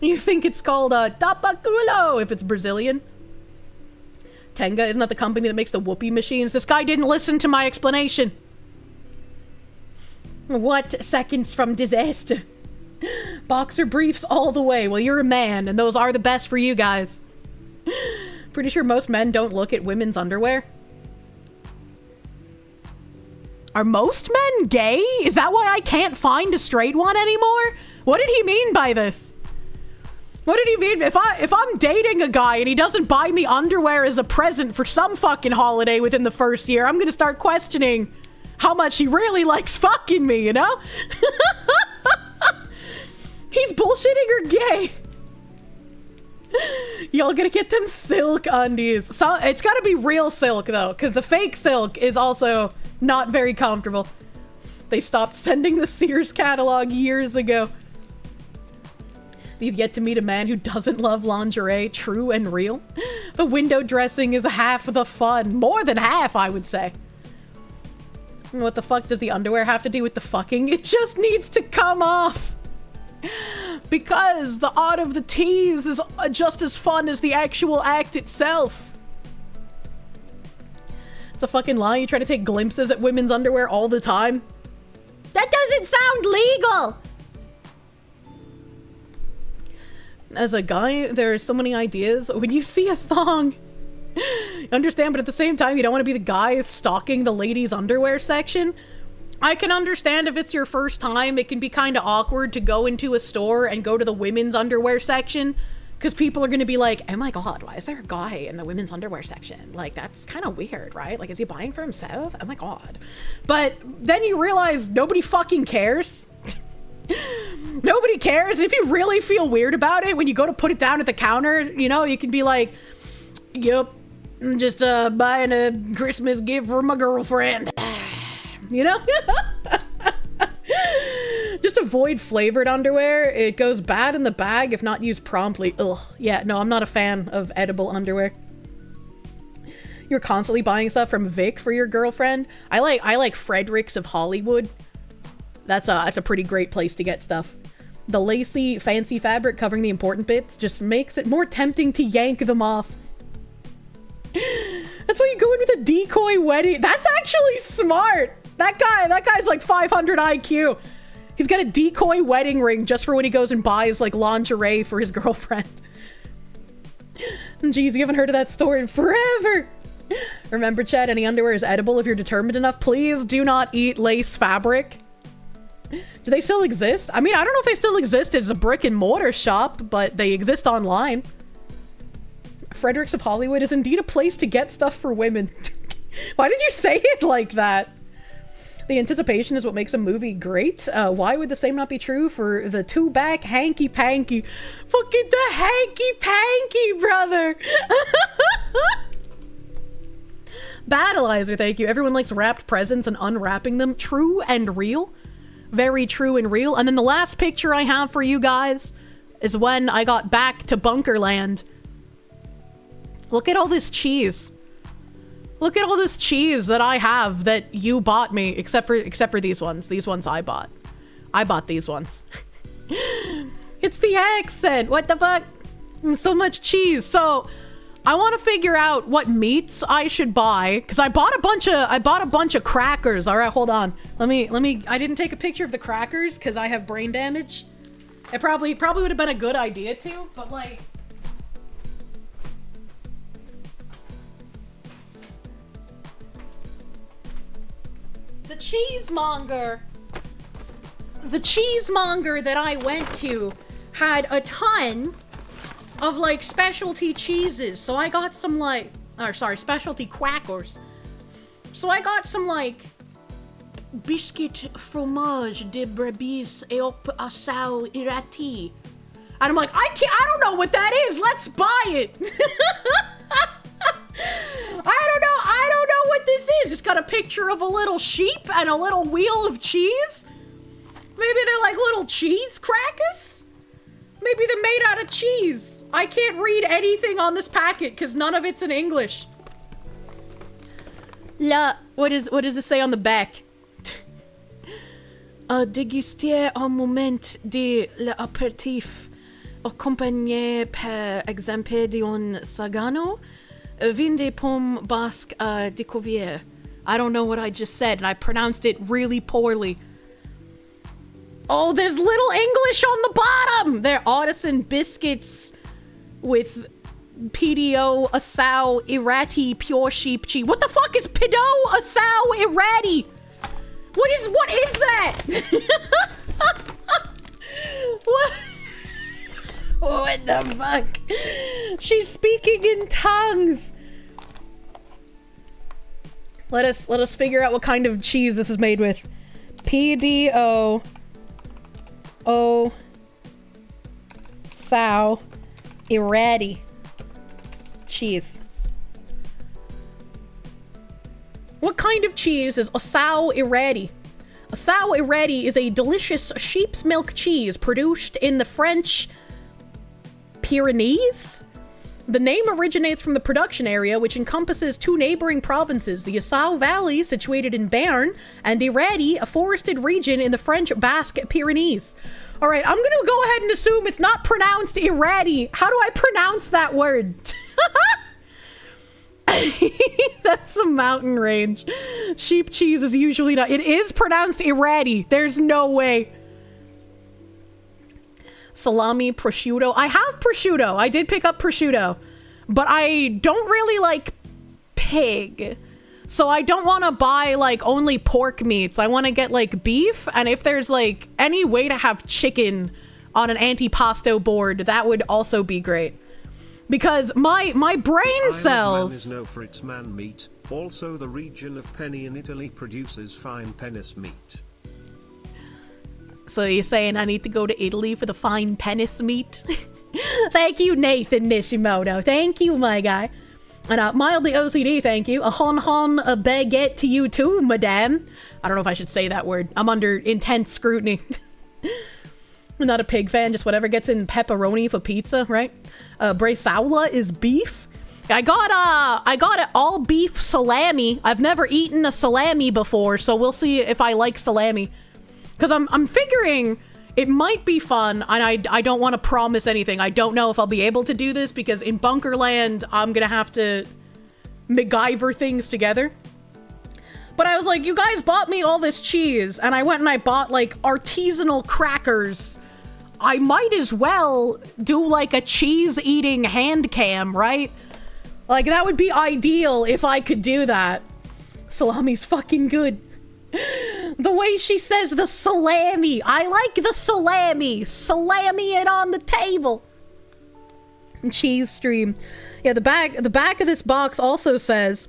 You think it's called tapaculo if it's Brazilian. Tenga, isn't that the company that makes the whoopee machines? This guy didn't listen to my explanation. What seconds from disaster? Boxer briefs all the way. Well, you're a man, and those are the best for you guys. Pretty sure most men don't look at women's underwear. Are most men gay? Is that why I can't find a straight one anymore? What did he mean by this? What did he mean? If I'm dating a guy and he doesn't buy me underwear as a present for some fucking holiday within the first year, I'm gonna start questioning how much he really likes fucking me, you know? He's bullshitting or gay? Y'all gonna get them silk undies. So it's gotta be real silk though, because the fake silk is also not very comfortable. They stopped sending the Sears catalog years ago. You've yet to meet a man who doesn't love lingerie, true and real. The window dressing is half the fun. More than half, I would say. What the fuck does the underwear have to do with the fucking? It just needs to come off. Because the art of the tease is just as fun as the actual act itself. It's a fucking lie. You try to take glimpses at women's underwear all the time. That doesn't sound legal. As a guy, there are so many ideas. When you see a thong, you understand, but at the same time, you don't want to be the guy stalking the ladies' underwear section. I can understand if it's your first time, it can be kind of awkward to go into a store and go to the women's underwear section, because people are going to be like, oh my god, why is there a guy in the women's underwear section? Like, that's kind of weird, right? Like, is he buying for himself? Oh my god. But then you realize nobody fucking cares. Nobody cares. If you really feel weird about it, when you go to put it down at the counter, you know, you can be like, yep, I'm just buying a Christmas gift for my girlfriend. You know? Just avoid flavored underwear. It goes bad in the bag if not used promptly. Ugh. Yeah, no, I'm not a fan of edible underwear. You're constantly buying stuff from Vic for your girlfriend. I like Fredericks of Hollywood. That's a pretty great place to get stuff. The lacy, fancy fabric covering the important bits just makes it more tempting to yank them off. That's why you go in with a decoy wedding. That's actually smart. That guy's like 500 IQ. He's got a decoy wedding ring just for when he goes and buys like lingerie for his girlfriend. Jeez, you haven't heard of that story in forever. Remember, Chad, any underwear is edible if you're determined enough. Please do not eat lace fabric. Do they still exist? I mean, I don't know if they still exist as a brick and mortar shop, but they exist online. Fredericks of Hollywood is indeed a place to get stuff for women. Why did you say it like that? The anticipation is what makes a movie great. Why would the same not be true for the two-back hanky-panky? Fucking the hanky-panky, brother! Battleizer, thank you. Everyone likes wrapped presents and unwrapping them. True and real. Very true and real. And then the last picture I have for you guys is when I got back to Bunkerland. Look at all this cheese. Look at all this cheese that I have that you bought me, except for these ones. These ones I bought. I bought these ones. It's the accent. What the fuck? So much cheese. So I want to figure out what meats I should buy, because I bought a bunch of crackers. All right, hold on. Let me. I didn't take a picture of the crackers because I have brain damage. It probably would have been a good idea to, but like. The cheesemonger that I went to had a ton of like specialty cheeses. So I got some like, specialty crackers. So I got some like biscuit fromage de brebis et à sao irati. And I'm like, I don't know what that is. Let's buy it. I don't know what this is. It's got a picture of a little sheep and a little wheel of cheese. Maybe they're like little cheese crackers? Maybe they're made out of cheese. I can't read anything on this packet because none of it's in English. What does this say on the back? Déguster un moment de l'apéritif accompagné par exemple d'un sagano. Vin de pomme basque à découvrir. I don't know what I just said, and I pronounced it really poorly. Oh, there's little English on the bottom! They're artisan biscuits with PDO, Asau, Irati, pure sheep cheese. What the fuck is PDO, Asau, Irati? What is that? What? What the fuck? She's speaking in tongues. Let us figure out what kind of cheese this is made with. PDO O Asao Irati cheese. What kind of cheese is Asao Irati? Asao Irati is a delicious sheep's milk cheese produced in the French Pyrenees. The name originates from the production area, which encompasses two neighboring provinces, the Asao Valley, situated in Béarn, and Irati, a forested region in the French Basque Pyrenees. All right, I'm gonna go ahead and assume it's not pronounced Irati. How do I pronounce that word? That's a mountain range. Sheep cheese is usually not. It is pronounced Irati. There's no way. Salami, prosciutto. I have prosciutto. I did pick up prosciutto. But I don't really like pig. So I don't want to buy like only pork meats. I want to get like beef. And if there's like any way to have chicken on an antipasto board, that would also be great. Because my brain cells... Man is known for its man meat. Also the region of Penny in Italy produces fine penis meat. So you're saying I need to go to Italy for the fine penis meat? Thank you, Nathan Nishimoto. Thank you, my guy. And mildly OCD, thank you. A a baguette to you too, madame. I don't know if I should say that word. I'm under intense scrutiny. I'm not a pig fan, just whatever gets in pepperoni for pizza, right? Bresaola is beef. I got an all beef salami. I've never eaten a salami before, so we'll see if I like salami. Because I'm figuring it might be fun, and I don't want to promise anything. I don't know if I'll be able to do this, because in Bunkerland, I'm gonna have to MacGyver things together. But I was like, you guys bought me all this cheese, and I went and I bought, like, artisanal crackers. I might as well do, like, a cheese-eating hand cam, right? Like, that would be ideal if I could do that. Salami's fucking good. The way she says the salami. I like the salami. Salami it on the table. Cheese stream. Yeah, the back of this box also says,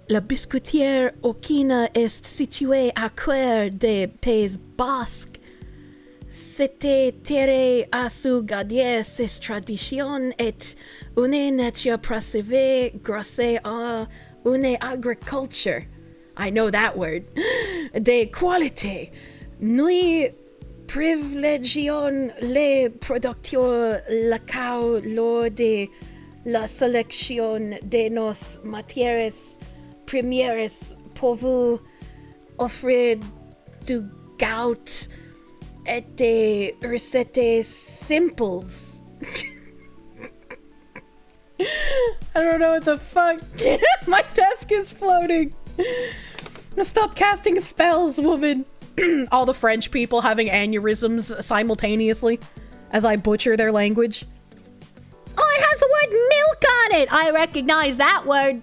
La biscoutière Okina est située à cœur des Pays Basques. C'était tiré à su garder ses traditions et une nature préservée grâce à une agriculture. I know that word. De qualité. Nous privilégions les producteurs locaux lors de la sélection de nos matières premières pour vous offrir du goût et des recettes simples. I don't know what the fuck. My desk is floating. Stop casting spells, woman. All the French people having aneurysms simultaneously as I butcher their language. Oh, it has the word milk on it. I recognize that word.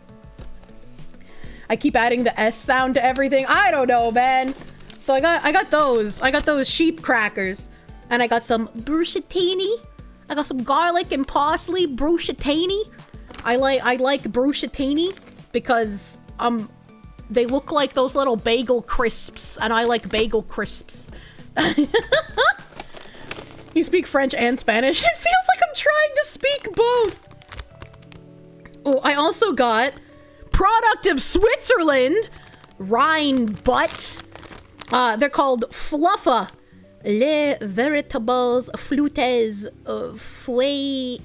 I keep adding the S sound to everything. I don't know, man. So I got those. I got those sheep crackers. And I got some bruschetini. I got some garlic and parsley bruschetini. I like bruschetini because they look like those little bagel crisps, and I like bagel crisps. You speak French and Spanish? It feels like I'm trying to speak both. Oh, I also got product of Switzerland, Rhine butt. They're called Fluffa. Les véritables flûtes feuilletés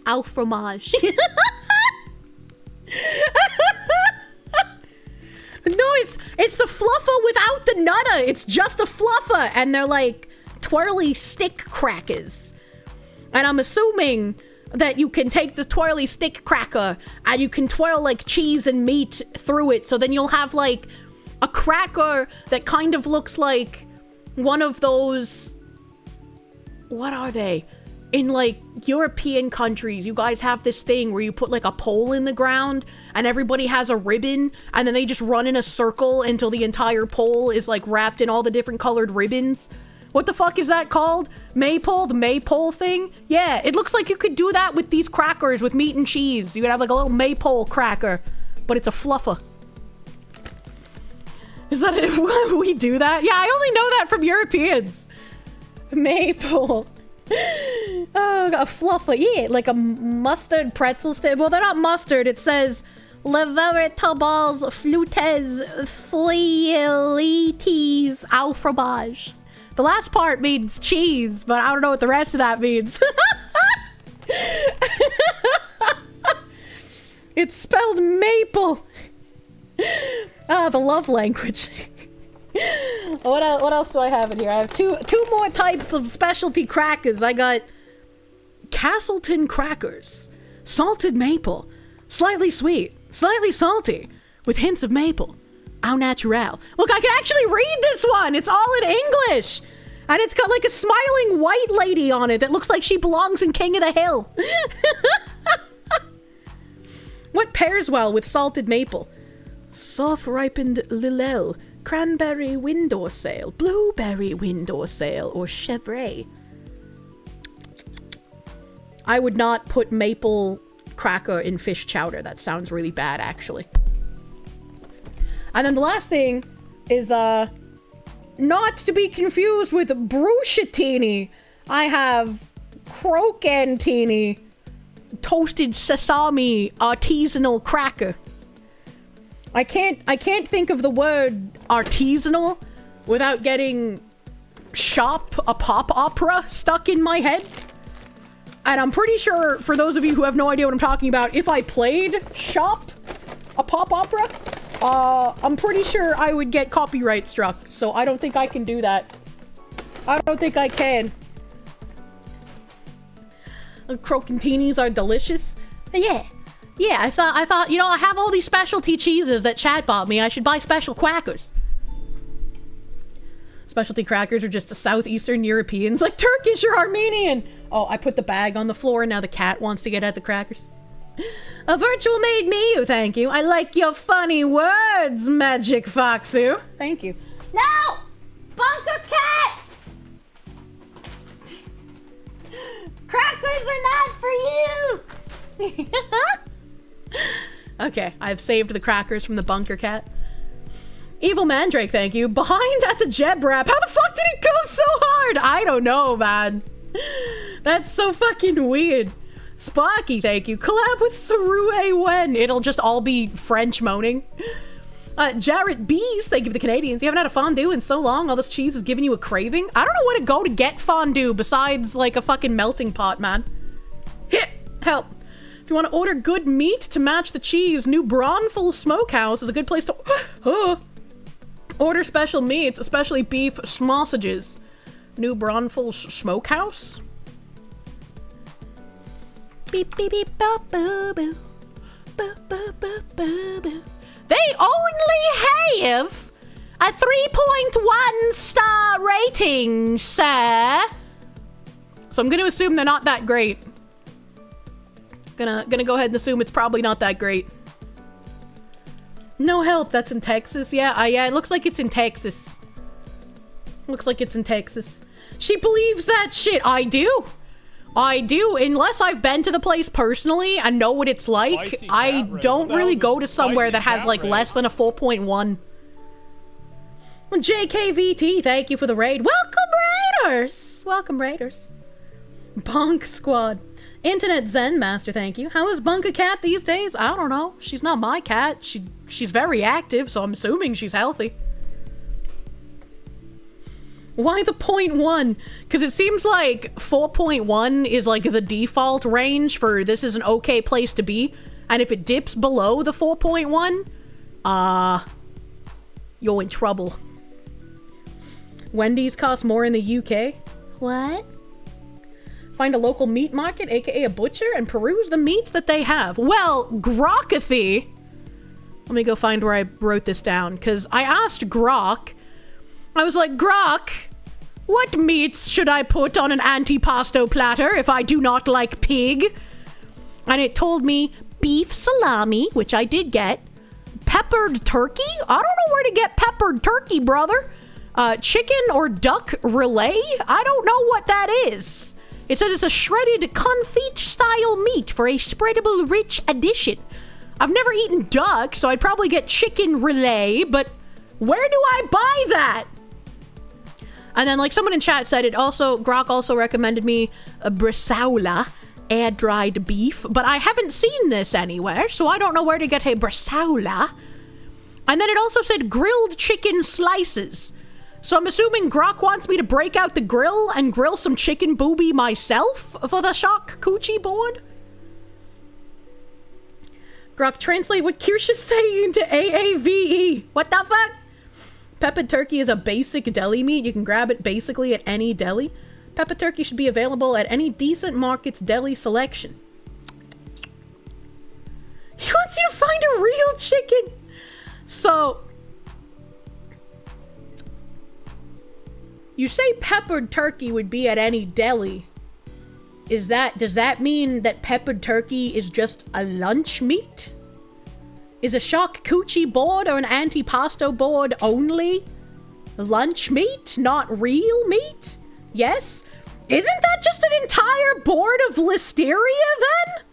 au fromage. No, it's the fluffa without the nutta. It's just a fluffa, and they're like twirly stick crackers. And I'm assuming that you can take the twirly stick cracker and you can twirl like cheese and meat through it, so then you'll have like a cracker that kind of looks like one of those, what are they? In like European countries, you guys have this thing where you put like a pole in the ground and everybody has a ribbon, and then they just run in a circle until the entire pole is like wrapped in all the different colored ribbons. What the fuck is that called? Maypole? The maypole thing? Yeah, it looks like you could do that with these crackers with meat and cheese. You could have like a little maypole cracker, but it's a fluffa. Is that it? We do that? Yeah, I only know that from Europeans. Maple. Oh, a fluffer. Yeah, like a mustard pretzel stick. Well, they're not mustard. It says Le Veritables Flutes Flielites au fromage. The last part means cheese, but I don't know what the rest of that means. It's spelled maple. Ah, the love language. What else do I have in here? I have two more types of specialty crackers. I got Castleton crackers, salted maple, slightly sweet, slightly salty, with hints of maple. Au naturel. Look, I can actually read this one. It's all in English. And it's got like a smiling white lady on it that looks like she belongs in King of the Hill. What pairs well with salted maple? Soft ripened Lilel, cranberry window sail, blueberry window sail, or chevre. I would not put maple cracker in fish chowder. That sounds really bad, actually. And then the last thing is, not to be confused with bruschetini. I have crocantini, toasted sesame artisanal cracker. I can't think of the word artisanal without getting shop a pop opera stuck in my head. And I'm pretty sure, for those of you who have no idea what I'm talking about, if I played shop a pop opera, I'm pretty sure I would get copyright struck. So I don't think I can do that. I don't think I can. Crocantinis are delicious. Yeah, I thought, you know, I have all these specialty cheeses that Chad bought me. I should buy special crackers. Specialty crackers are just the Southeastern Europeans, like Turkish or Armenian. Oh, I put the bag on the floor and now the cat wants to get at the crackers. A virtual made me, you, thank you. I like your funny words, Magic Foxu. Thank you. No! Bunker cat! Crackers are not for you! Okay, I've saved the crackers from the bunker cat. Evil Mandrake, thank you. Behind at the Jeb rap. How the fuck did it go so hard? I don't know, man. That's so fucking weird. Sparky, thank you. Collab with Sarue when. It'll just all be French moaning. Jarrett Bees, thank you for the Canadians. You haven't had a fondue in so long. All this cheese is giving you a craving. I don't know where to go to get fondue besides like a fucking melting pot, man. Help. If you want to order good meat to match the cheese, New Braunfels Smokehouse is a good place to order special meats, especially beef sausages. New Braunfels Smokehouse? Beep beep beep boo boo boo. Boo boo boo boo boo. They only have a 3.1 star rating, sir. So I'm gonna assume they're not that great. Gonna go ahead and assume it's probably not that great. No help, that's in Texas. Yeah, it looks like it's in Texas. Looks like it's in Texas. She believes that shit. I do, unless I've been to the place personally and know what it's like. I don't really go to somewhere that has like less than a 4.1. JKVT, thank you for the raid. Welcome Raiders! Welcome Raiders. Bonk Squad. Internet Zen Master, thank you. How is Bunker Cat these days? I don't know. She's not my cat. She's very active, so I'm assuming she's healthy. Why the 0.1? Because it seems like 4.1 is like the default range for this is an okay place to be. And if it dips below the 4.1, you're in trouble. Wendy's cost more in the UK. What? Find a local meat market, aka a butcher, and peruse the meats that they have. Well, Grokathy. Let me go find where I wrote this down, because I asked Grok. I was like, Grok, what meats should I put on an antipasto platter if I do not like pig? And it told me beef salami, which I did get. Peppered turkey? I don't know where to get peppered turkey, brother. Chicken or duck relay? I don't know what that is. It says it's a shredded confit-style meat for a spreadable, rich addition. I've never eaten duck, so I'd probably get chicken relay, but where do I buy that? And then, like, someone in chat said it also, Grok also recommended me a Bresaola air-dried beef, but I haven't seen this anywhere, so I don't know where to get a Bresaola. And then it also said grilled chicken slices. So I'm assuming Grok wants me to break out the grill and grill some chicken booby myself for the shock coochie board. Grok, translate what Kirsche saying into AAVE. What the fuck? Peppered turkey is a basic deli meat. You can grab it basically at any deli. Peppered turkey should be available at any decent market's deli selection. He wants you to find a real chicken. So, you say peppered turkey would be at any deli. Does that mean that peppered turkey is just a lunch meat? Is a shock coochie board or an antipasto board only lunch meat, not real meat? Yes? Isn't that just an entire board of listeria then?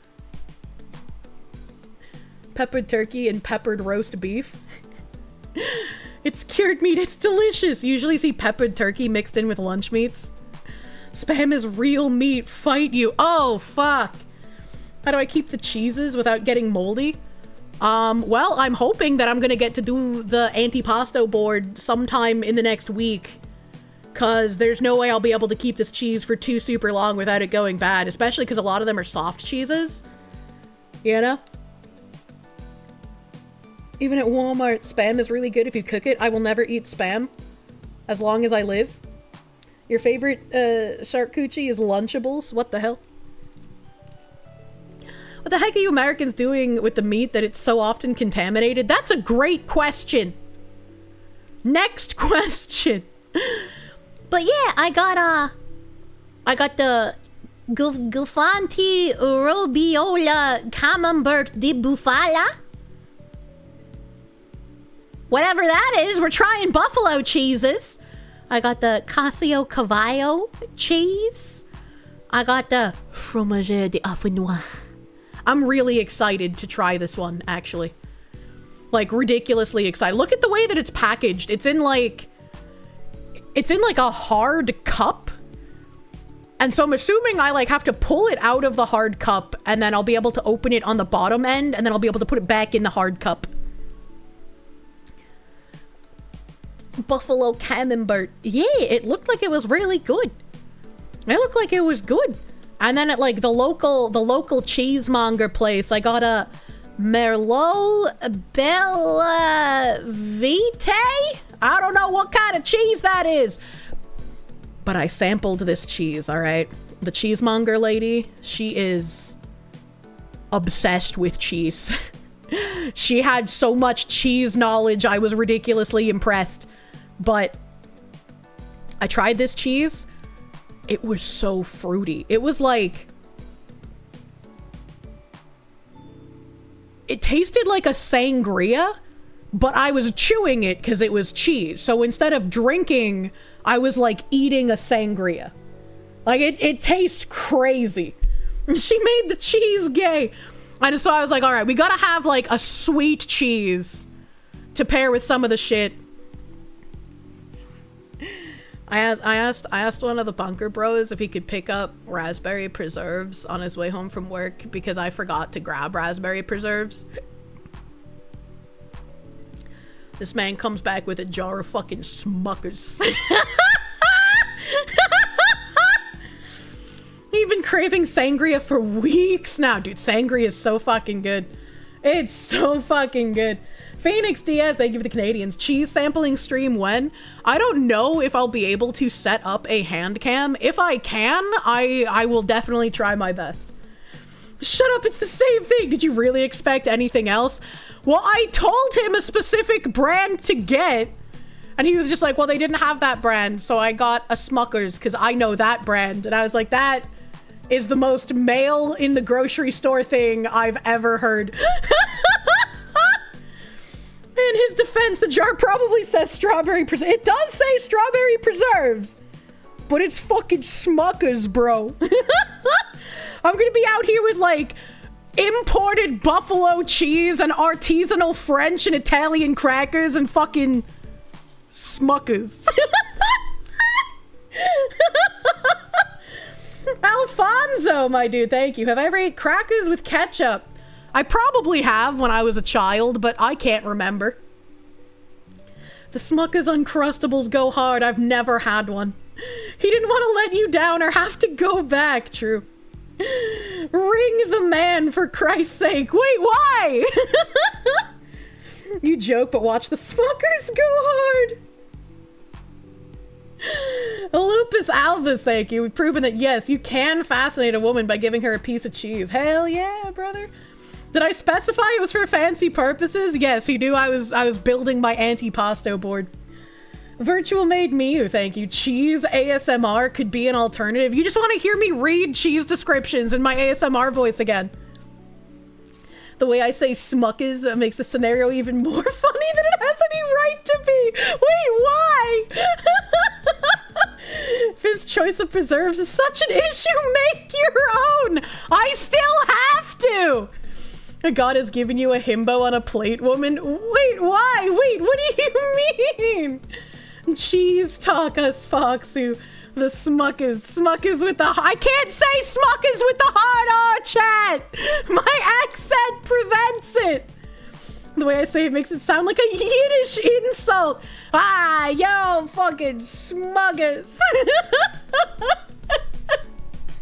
Peppered turkey and peppered roast beef. It's cured meat, it's delicious. Usually see peppered turkey mixed in with lunch meats. Spam is real meat, fight you. Oh, fuck. How do I keep the cheeses without getting moldy? Well, I'm hoping that I'm gonna get to do the antipasto board sometime in the next week. Cause there's no way I'll be able to keep this cheese for too super long without it going bad. Especially because a lot of them are soft cheeses. You know? Even at Walmart, Spam is really good if you cook it. I will never eat Spam. As long as I live. Your favorite, charcuterie is Lunchables? What the hell? What the heck are you Americans doing with the meat that it's so often contaminated? That's a great question. Next question. But yeah, I got the Gufanti Robiola Camembert de Bufala. Whatever that is, we're trying buffalo cheeses. I got the Casio Cavallo cheese. I got the Fromage de Affinois. I'm really excited to try this one, actually. Like, ridiculously excited. Look at the way that it's packaged. It's in like a hard cup. And so I'm assuming I like have to pull it out of the hard cup and then I'll be able to open it on the bottom end and then I'll be able to put it back in the hard cup. Buffalo Camembert. Yeah, it looked like it was really good. It looked like it was good. And then at like the local cheesemonger place, I got a Merlot Bella Vite? I don't know what kind of cheese that is. But I sampled this cheese, alright? The cheesemonger lady, she is obsessed with cheese. She had so much cheese knowledge, I was ridiculously impressed. But I tried this cheese. It was so fruity. It was like... It tasted like a sangria, but I was chewing it because it was cheese. So instead of drinking, I was like eating a sangria. Like it tastes crazy. She made the cheese gay. And so I was like, all right, we gotta have like a sweet cheese to pair with some of the shit. I asked one of the bunker bros if he could pick up raspberry preserves on his way home from work because I forgot to grab raspberry preserves. This man comes back with a jar of fucking Smuckers. He's been craving sangria for weeks now. Dude, sangria is so fucking good. It's so fucking good. Phoenix Diaz, thank you for the Canadians. Cheese sampling stream when? I don't know if I'll be able to set up a hand cam. If I can, I will definitely try my best. Shut up, it's the same thing. Did you really expect anything else? Well, I told him a specific brand to get. And he was just like, well, they didn't have that brand. So I got a Smuckers because I know that brand. And I was like, that is the most male in the grocery store thing I've ever heard. In his defense, the jar probably says strawberry preserves. It does say strawberry preserves, but it's fucking Smuckers, bro. I'm gonna be out here with like imported buffalo cheese and artisanal French and Italian crackers and fucking Smuckers. Alfonso, my dude, thank you. Have I ever ate crackers with ketchup? I probably have when I was a child, but I can't remember. The Smucker's Uncrustables go hard. I've never had one. He didn't want to let you down or have to go back. True. Ring the man, for Christ's sake. Wait, why? You joke, but watch the Smuckers go hard. Lupus Alvis, thank you. We've proven that, yes, you can fascinate a woman by giving her a piece of cheese. Hell yeah, brother. Did I specify it was for fancy purposes? Yes, you do. I was building my antipasto board. Virtual Maid Miu, thank you. Cheese ASMR could be an alternative. You just want to hear me read cheese descriptions in my ASMR voice again. The way I say Smuckers makes the scenario even more funny than it has any right to be. Wait, why? If his choice of preserves is such an issue, make your own. I still have to. God has given you a himbo on a plate, woman. Wait, why? Wait, what do you mean? Cheese talk us, Foxu. The Smuckers with the... I can't say Smuckers with the hard R, chat! My accent prevents it! The way I say it makes it sound like a Yiddish insult. Ah, yo, fucking Smuckers.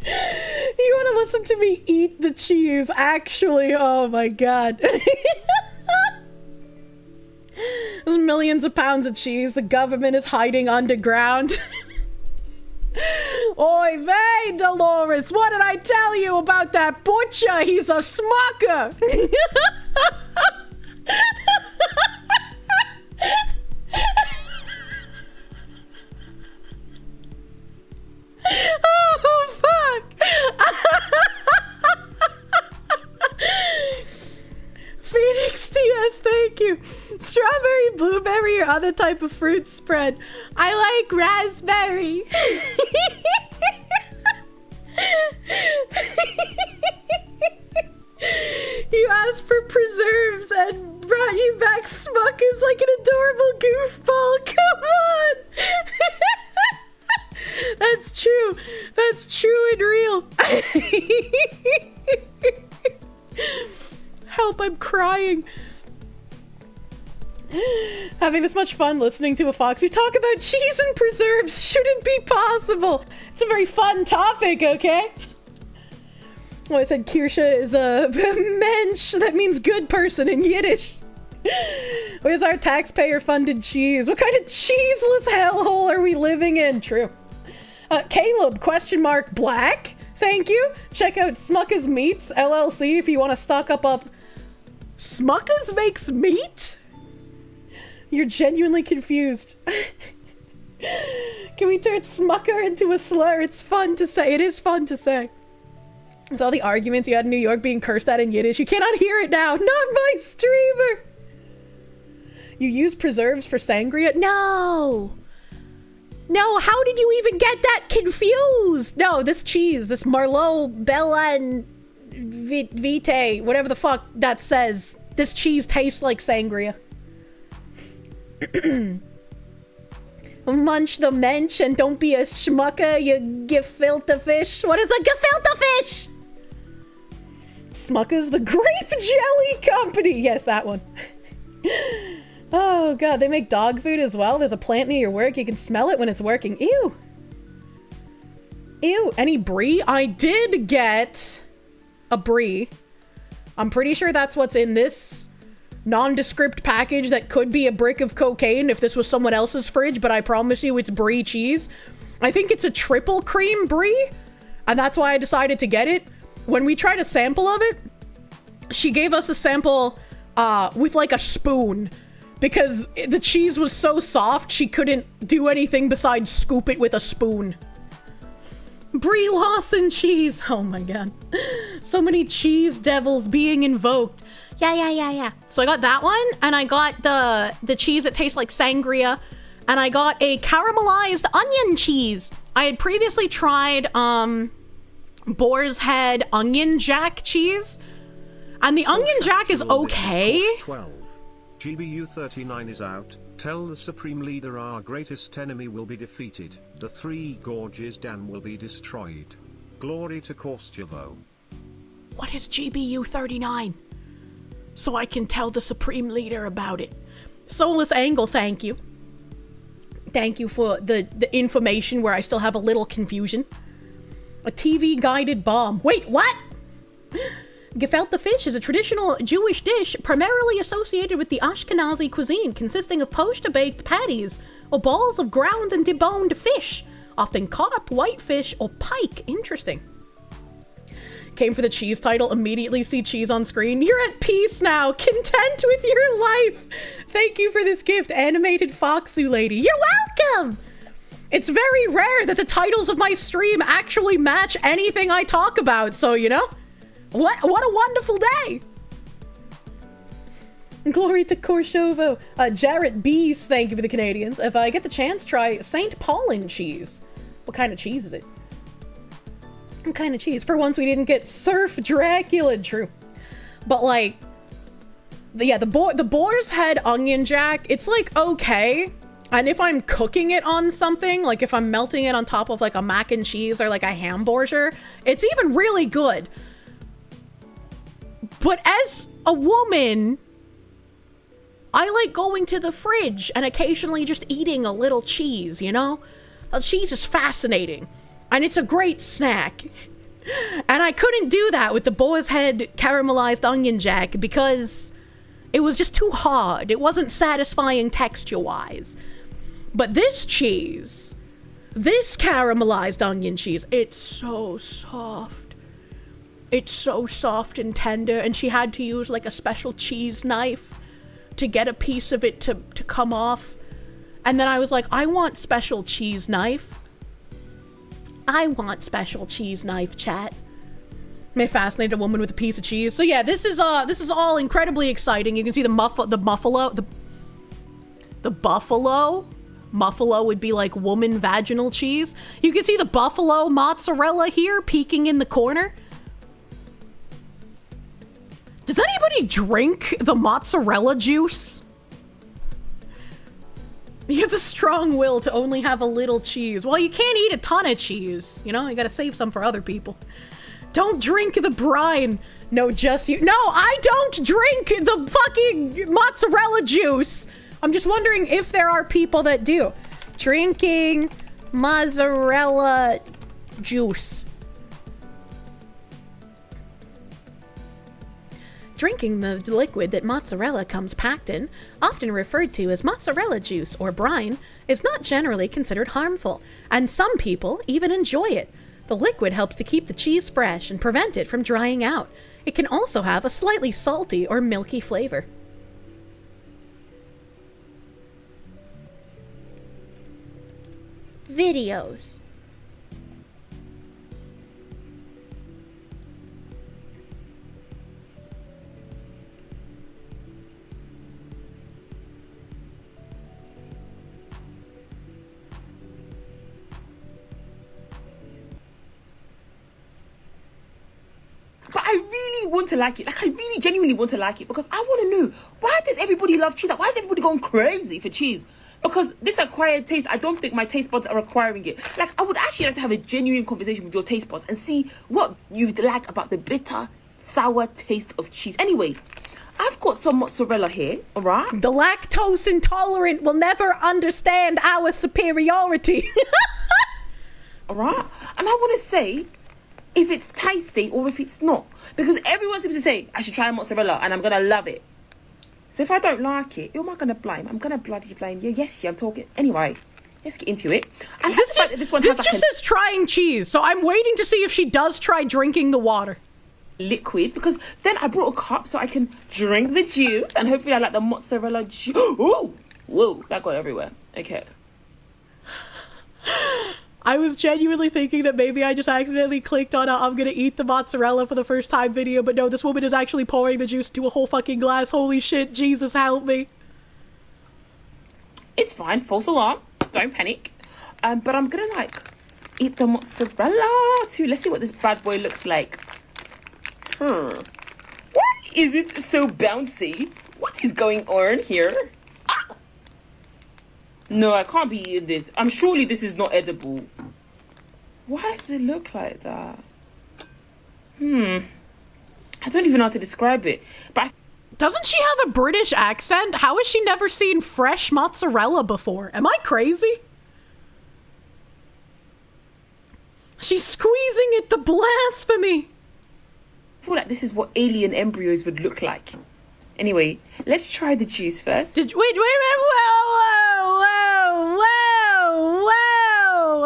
You want to listen to me eat the cheese, actually? Oh my god. There's millions of pounds of cheese the government is hiding underground. Oy vey, Dolores, what did I tell you about that butcher? He's a smucker. Oh, fuck. Phoenix DS, thank you. Strawberry, blueberry, or other type of fruit spread. I like raspberry. You asked for preserves and brought you back Smuckers like an adorable goofball. Come on. That's true. That's true and real. Help, I'm crying. Having this much fun listening to a fox who talk about cheese and preserves shouldn't be possible. It's a very fun topic, okay? Well, I said Kirsche is a mensch. That means good person in Yiddish. Where's our taxpayer-funded cheese? What kind of cheeseless hellhole are we living in? True. Caleb, question mark, black? Thank you. Check out Smuckers Meats, LLC, if you want to stock up. Smuckers makes meat? You're genuinely confused. Can we turn Smucker into a slur? It's fun to say. It is fun to say. With all the arguments you had in New York being cursed at in Yiddish, you cannot hear it now. Not my streamer. You use preserves for sangria? No. No, how did you even get that confused? No, this cheese, this Merlot, Bella, and Vite, whatever the fuck that says. This cheese tastes like sangria. Munch the mensch and don't be a schmucker, you gefilte fish. What is a gefilte fish? Smuckers, the grape jelly company. Yes, that one. Oh god, they make dog food as well. There's a plant near your work. You can smell it when it's working. Ew. Ew. Any brie? I did get a brie. I'm pretty sure that's what's in this nondescript package that could be a brick of cocaine if this was someone else's fridge, but I promise you it's brie cheese. I think it's a triple cream brie, and that's why I decided to get it. When we tried a sample of it, she gave us a sample with like a spoon because the cheese was so soft she couldn't do anything besides scoop it with a spoon. Brie Lawson cheese. Oh my god. So many cheese devils being invoked. Yeah. So I got that one, and I got the cheese that tastes like sangria, and I got a caramelized onion cheese. I had previously tried Boar's Head onion jack cheese, and the onion jack is okay. 12. GBU39 is out. Tell the Supreme Leader our greatest enemy will be defeated. The Three Gorges Dam will be destroyed. Glory to Korsjevo. What is GBU-39? So I can tell the Supreme Leader about it. Soulless Angle, thank you. Thank you for the information where I still have a little confusion. A TV-guided bomb. Wait, what? Gefilte fish is a traditional Jewish dish primarily associated with the Ashkenazi cuisine, consisting of poached-baked patties or balls of ground and deboned fish, often carp, whitefish, or pike. Interesting. Came for the cheese title, immediately see cheese on screen. You're at peace now, content with your life. Thank you for this gift, animated Foxu lady. You're welcome! It's very rare that the titles of my stream actually match anything I talk about, so you know, what a wonderful day. Glory to Korsjevo. Jarrett Bees, thank you for the Canadians. If I get the chance, try St. Paulin cheese. What kind of cheese is it? What kind of cheese? For once we didn't get Surf Dracula, true. But like, the Boar's Head Onion Jack, it's like okay. And if I'm cooking it on something, like if I'm melting it on top of like a mac and cheese or like a hamburger, it's even really good. But as a woman, I like going to the fridge and occasionally just eating a little cheese, you know? Cheese is fascinating. And it's a great snack. And I couldn't do that with the Boar's Head caramelized onion jack because it was just too hard. It wasn't satisfying texture-wise. But this cheese, this caramelized onion cheese, it's so soft. It's so soft and tender, and she had to use like a special cheese knife to get a piece of it to come off. And then I was like, I want special cheese knife. I want special cheese knife, chat. May fascinate a woman with a piece of cheese. So yeah, this is all incredibly exciting. You can see the buffalo. Muffalo would be like woman vaginal cheese. You can see the buffalo mozzarella here peeking in the corner. Does anybody drink the mozzarella juice? You have a strong will to only have a little cheese. Well, you can't eat a ton of cheese. You know, you gotta save some for other people. Don't drink the brine. No, just you. No, I don't drink the fucking mozzarella juice. I'm just wondering if there are people that do. Drinking mozzarella juice. Drinking the liquid that mozzarella comes packed in, often referred to as mozzarella juice or brine, is not generally considered harmful, and some people even enjoy it. The liquid helps to keep the cheese fresh and prevent it from drying out. It can also have a slightly salty or milky flavor. Videos. But I really want to like it. Like, I really genuinely want to like it because I want to know, why does everybody love cheese? Like, why is everybody going crazy for cheese? Because this acquired taste, I don't think my taste buds are acquiring it. Like, I would actually like to have a genuine conversation with your taste buds and see what you'd like about the bitter, sour taste of cheese. Anyway, I've got some mozzarella here, all right? The lactose intolerant will never understand our superiority. All right? And I want to say if it's tasty or if it's not. Because everyone seems to say, I should try mozzarella and I'm going to love it. So if I don't like it, who am I going to blame? I'm going to bloody blame you. Yes, yeah, I'm talking. Anyway, let's get into it. And this just says trying cheese, so I'm waiting to see if she does try drinking the water. Liquid, because then I brought a cup so I can drink the juice, and hopefully I like the mozzarella juice. Ooh, whoa, that got everywhere. Okay. I was genuinely thinking that maybe I just accidentally clicked on a I'm gonna eat the mozzarella for the first time video, but no, this woman is actually pouring the juice into a whole fucking glass. Holy shit, Jesus help me. It's fine, false alarm, don't panic. But I'm gonna like eat the mozzarella too. Let's see what this bad boy looks like. Why is it so bouncy? What is going on here? Ah! No, I can't be eating this. Surely this is not edible. Why does it look like that? I don't even know how to describe it. But Doesn't she have a British accent? How has she never seen fresh mozzarella before? Am I crazy? She's squeezing it, the blasphemy. I feel like this is what alien embryos would look like. Anyway, let's try the juice first. Wait, whoa.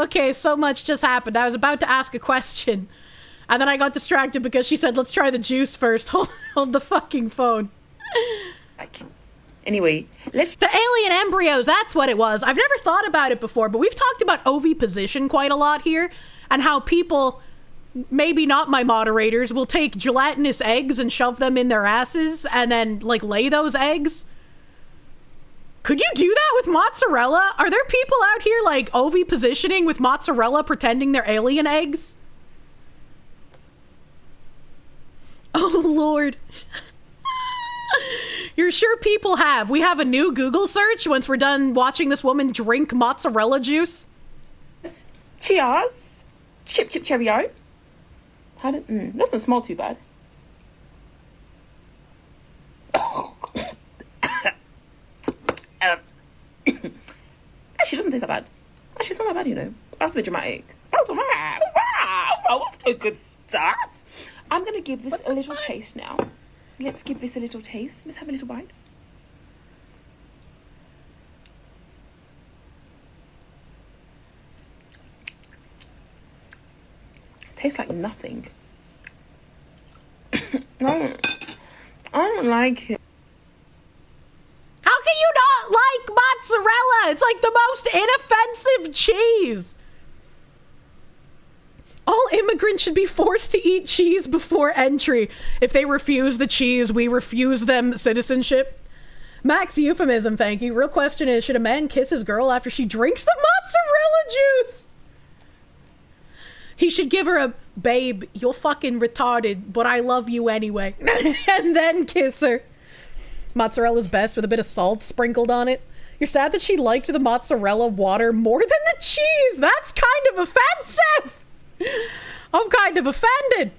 Okay, so much just happened. I was about to ask a question. And then I got distracted because she said, let's try the juice first. Hold the fucking phone. Anyway, let's... The alien embryos, that's what it was. I've never thought about it before, but we've talked about oviposition quite a lot here. And how people, maybe not my moderators, will take gelatinous eggs and shove them in their asses and then, like, lay those eggs. Could you do that with mozzarella? Are there people out here, like, ovipositioning with mozzarella pretending they're alien eggs? Oh, Lord. You're sure people have. We have a new Google search once we're done watching this woman drink mozzarella juice. Cheers. Chip cheerio. Doesn't smell too bad. Actually, doesn't taste that bad. Actually, it's not that bad, you know. That's a bit dramatic. That was alright. Wow, off to a good start. I'm gonna give this a little taste now. Let's give this a little taste. Let's have a little bite. Tastes like nothing. I don't like it. How can you not like mozzarella? It's like the most inoffensive cheese. All immigrants should be forced to eat cheese before entry. If they refuse the cheese, we refuse them citizenship. Max euphemism, thank you. Real question is, should a man kiss his girl after she drinks the mozzarella juice? He should give her a, babe, you're fucking retarded, but I love you anyway. And then kiss her. Mozzarella's best with a bit of salt sprinkled on it. You're sad that she liked the mozzarella water more than the cheese. That's kind of offensive. I'm kind of offended.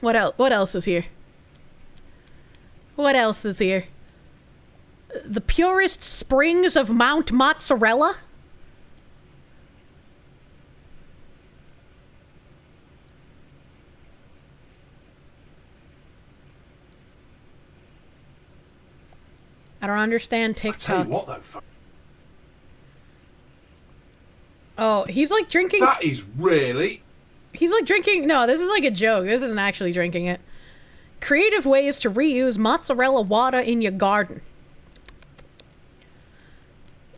What else? What else is here? What else is here? The purest springs of Mount Mozzarella? I don't understand TikTok. I tell you what, though. Oh, he's like drinking. That is really. He's like drinking. No, this is like a joke. This isn't actually drinking it. Creative ways to reuse mozzarella water in your garden.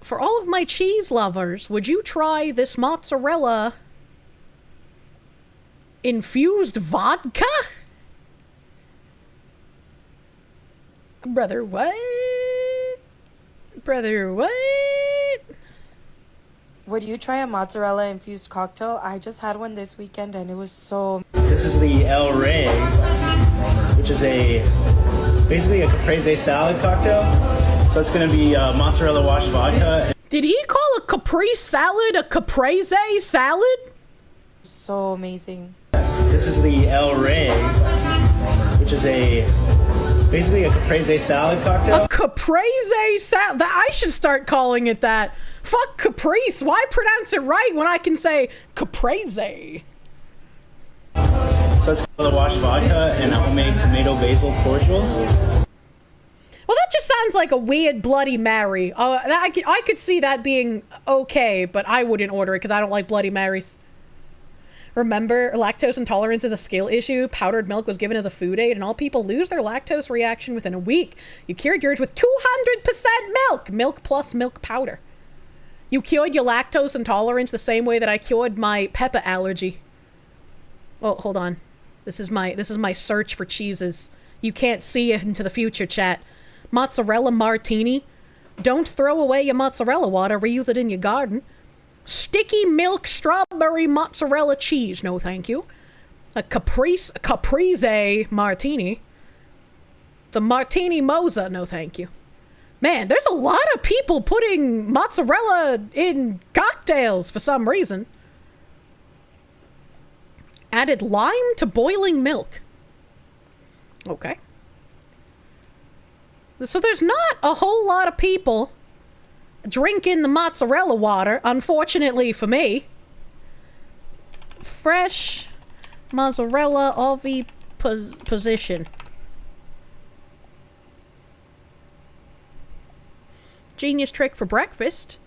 For all of my cheese lovers, would you try this mozzarella infused vodka? Brother, what? Brother, what? Would you try a mozzarella infused cocktail? I just had one this weekend and it was so... This is the El Rey, which is basically a caprese salad cocktail. So it's going to be mozzarella washed vodka. Did he call a capri salad a caprese salad? So amazing. This is the El Rey, which is basically a caprese salad cocktail. A caprese salad? I should start calling it that. Fuck caprice. Why pronounce it right when I can say caprese? So it's washed vodka and a homemade tomato basil cordial. Well, that just sounds like a weird Bloody Mary. I could see that being okay, but I wouldn't order it because I don't like Bloody Marys. Remember, lactose intolerance is a skill issue. Powdered milk was given as a food aid, and all people lose their lactose reaction within a week. You cured yours with 200% milk. Milk plus milk powder. You cured your lactose intolerance the same way that I cured my pepper allergy. Oh, hold on. This is my search for cheeses. You can't see into the future, chat. Mozzarella martini. Don't throw away your mozzarella water. Reuse it in your garden. Sticky milk strawberry mozzarella cheese. No, thank you. A caprese martini. The martini moza. No, thank you. Man, there's a lot of people putting mozzarella in cocktails for some reason. Added lime to boiling milk. Okay. So there's not a whole lot of people drinking the mozzarella water, unfortunately for me. Fresh mozzarella position. Genius trick for breakfast.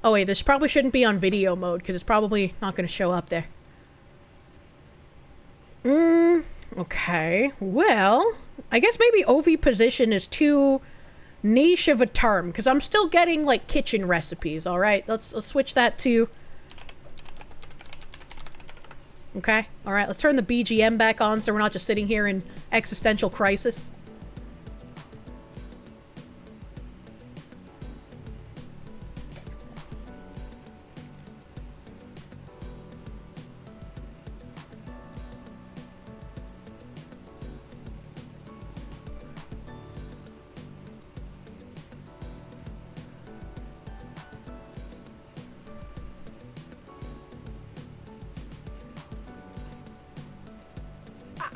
Oh wait, this probably shouldn't be on video mode because it's probably not going to show up there. Okay. Well, I guess maybe oviposition is too niche of a term because I'm still getting like kitchen recipes. All right, let's switch that to. Okay. All right, let's turn the BGM back on so we're not just sitting here in existential crisis.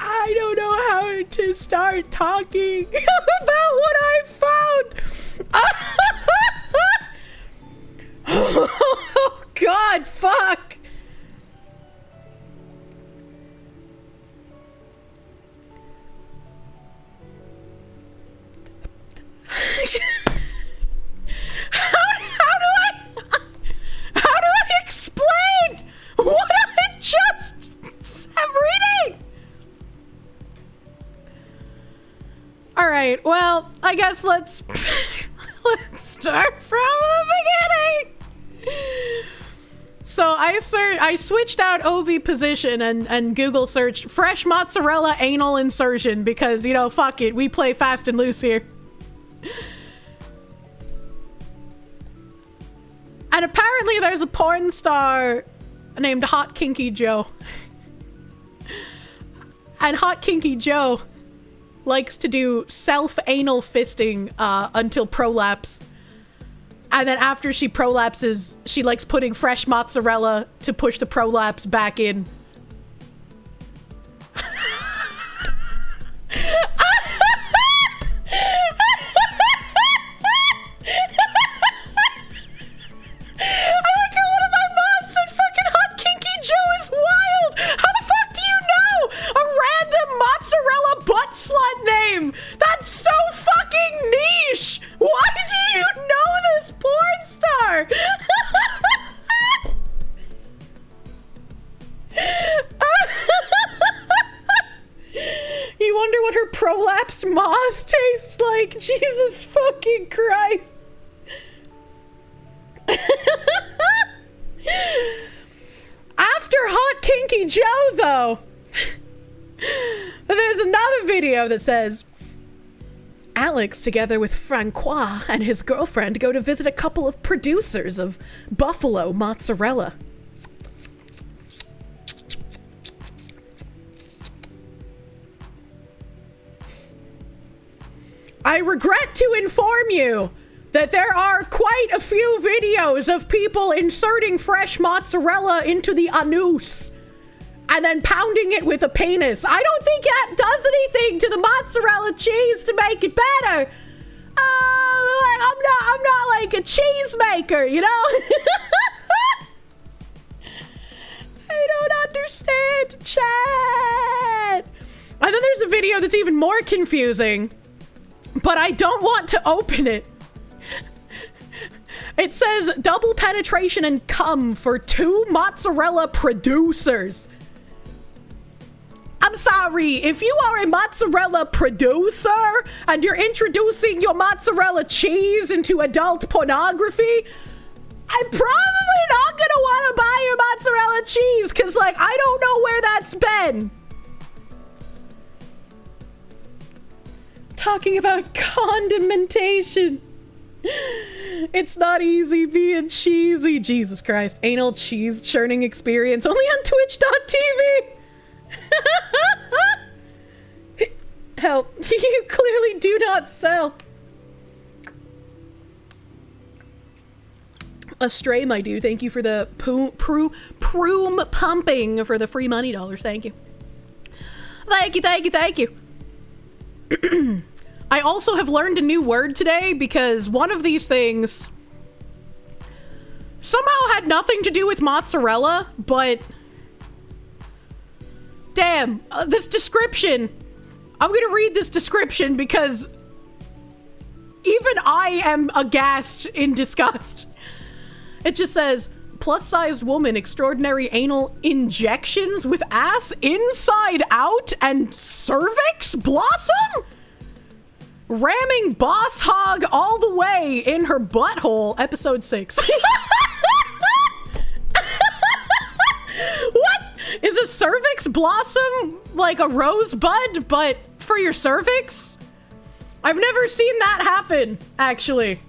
I don't know how to start talking about what I found. Oh, God, fuck. How do I explain what I just am reading? All right, well, I guess let's start from the beginning. So I switched out oviposition and Google searched fresh mozzarella anal insertion because, you know, fuck it, we play fast and loose here. And apparently there's a porn star named Hot Kinky Joe. And Hot Kinky Joe likes to do self-anal fisting until prolapse. And then after she prolapses, she likes putting fresh mozzarella to push the prolapse back in. I like how one of my mods said fucking Hot Kinky Joe is wild. How the fuck do you know a random mozzarella butt slut name? That's so fucking niche. Why do you know this porn star? You wonder what her prolapsed moss tastes like? Jesus fucking Christ. After Hot Kinky Joe, though, there's another video that says, Alex, together with Francois and his girlfriend, go to visit a couple of producers of buffalo mozzarella. I regret to inform you that there are quite a few videos of people inserting fresh mozzarella into the anus and then pounding it with a penis. I don't think that does anything to the mozzarella cheese to make it better. I'm not like a cheese maker, you know? I don't understand, chat. And then there's a video that's even more confusing, but I don't want to open it. It says double penetration and cum for 2 mozzarella producers. I'm sorry, if you are a mozzarella producer and you're introducing your mozzarella cheese into adult pornography, I'm probably not gonna want to buy your mozzarella cheese because, like, I don't know where that's been. Talking about condimentation. It's not easy being cheesy. Jesus Christ. Anal cheese churning experience only on twitch.tv. Help. You clearly do not sell. Croom Pumping for the free money dollars. Thank you. Thank you, thank you, thank you. I also have learned a new word today because one of these things somehow had nothing to do with mozzarella, but damn, this description. I'm gonna read this description because even I am aghast in disgust. It just says, plus-sized woman, extraordinary anal injections with ass inside out and cervix blossom? Ramming boss hog all the way in her butthole, episode 6. What? Is a cervix blossom like a rosebud, but for your cervix? I've never seen that happen, actually.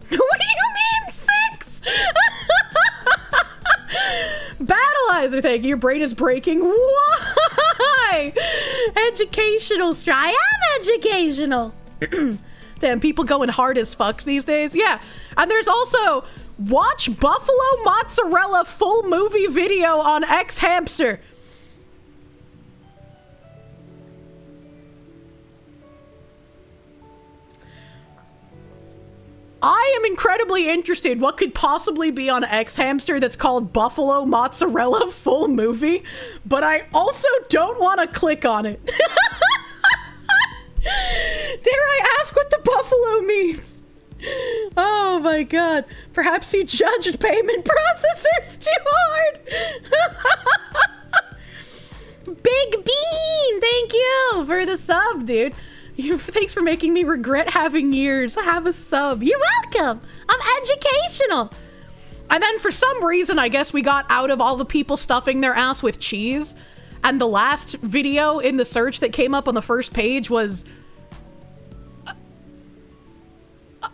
What do you mean 6? Battleizer, thank you. Your brain is breaking. Why? Educational I am educational. Damn, people going hard as fucks these days. Yeah. And there's also watch Buffalo Mozzarella full movie video on X Hamster. I am incredibly interested. What could possibly be on X Hamster that's called Buffalo Mozzarella full movie? But I also don't want to click on it. Dare I ask what the buffalo means? Oh my god. Perhaps he judged payment processors too hard. Big Bean, thank you for the sub, dude. Thanks for making me regret having years. Have a sub. You're welcome. I'm educational. And then for some reason, I guess we got out of all the people stuffing their ass with cheese. And the last video in the search that came up on the first page was...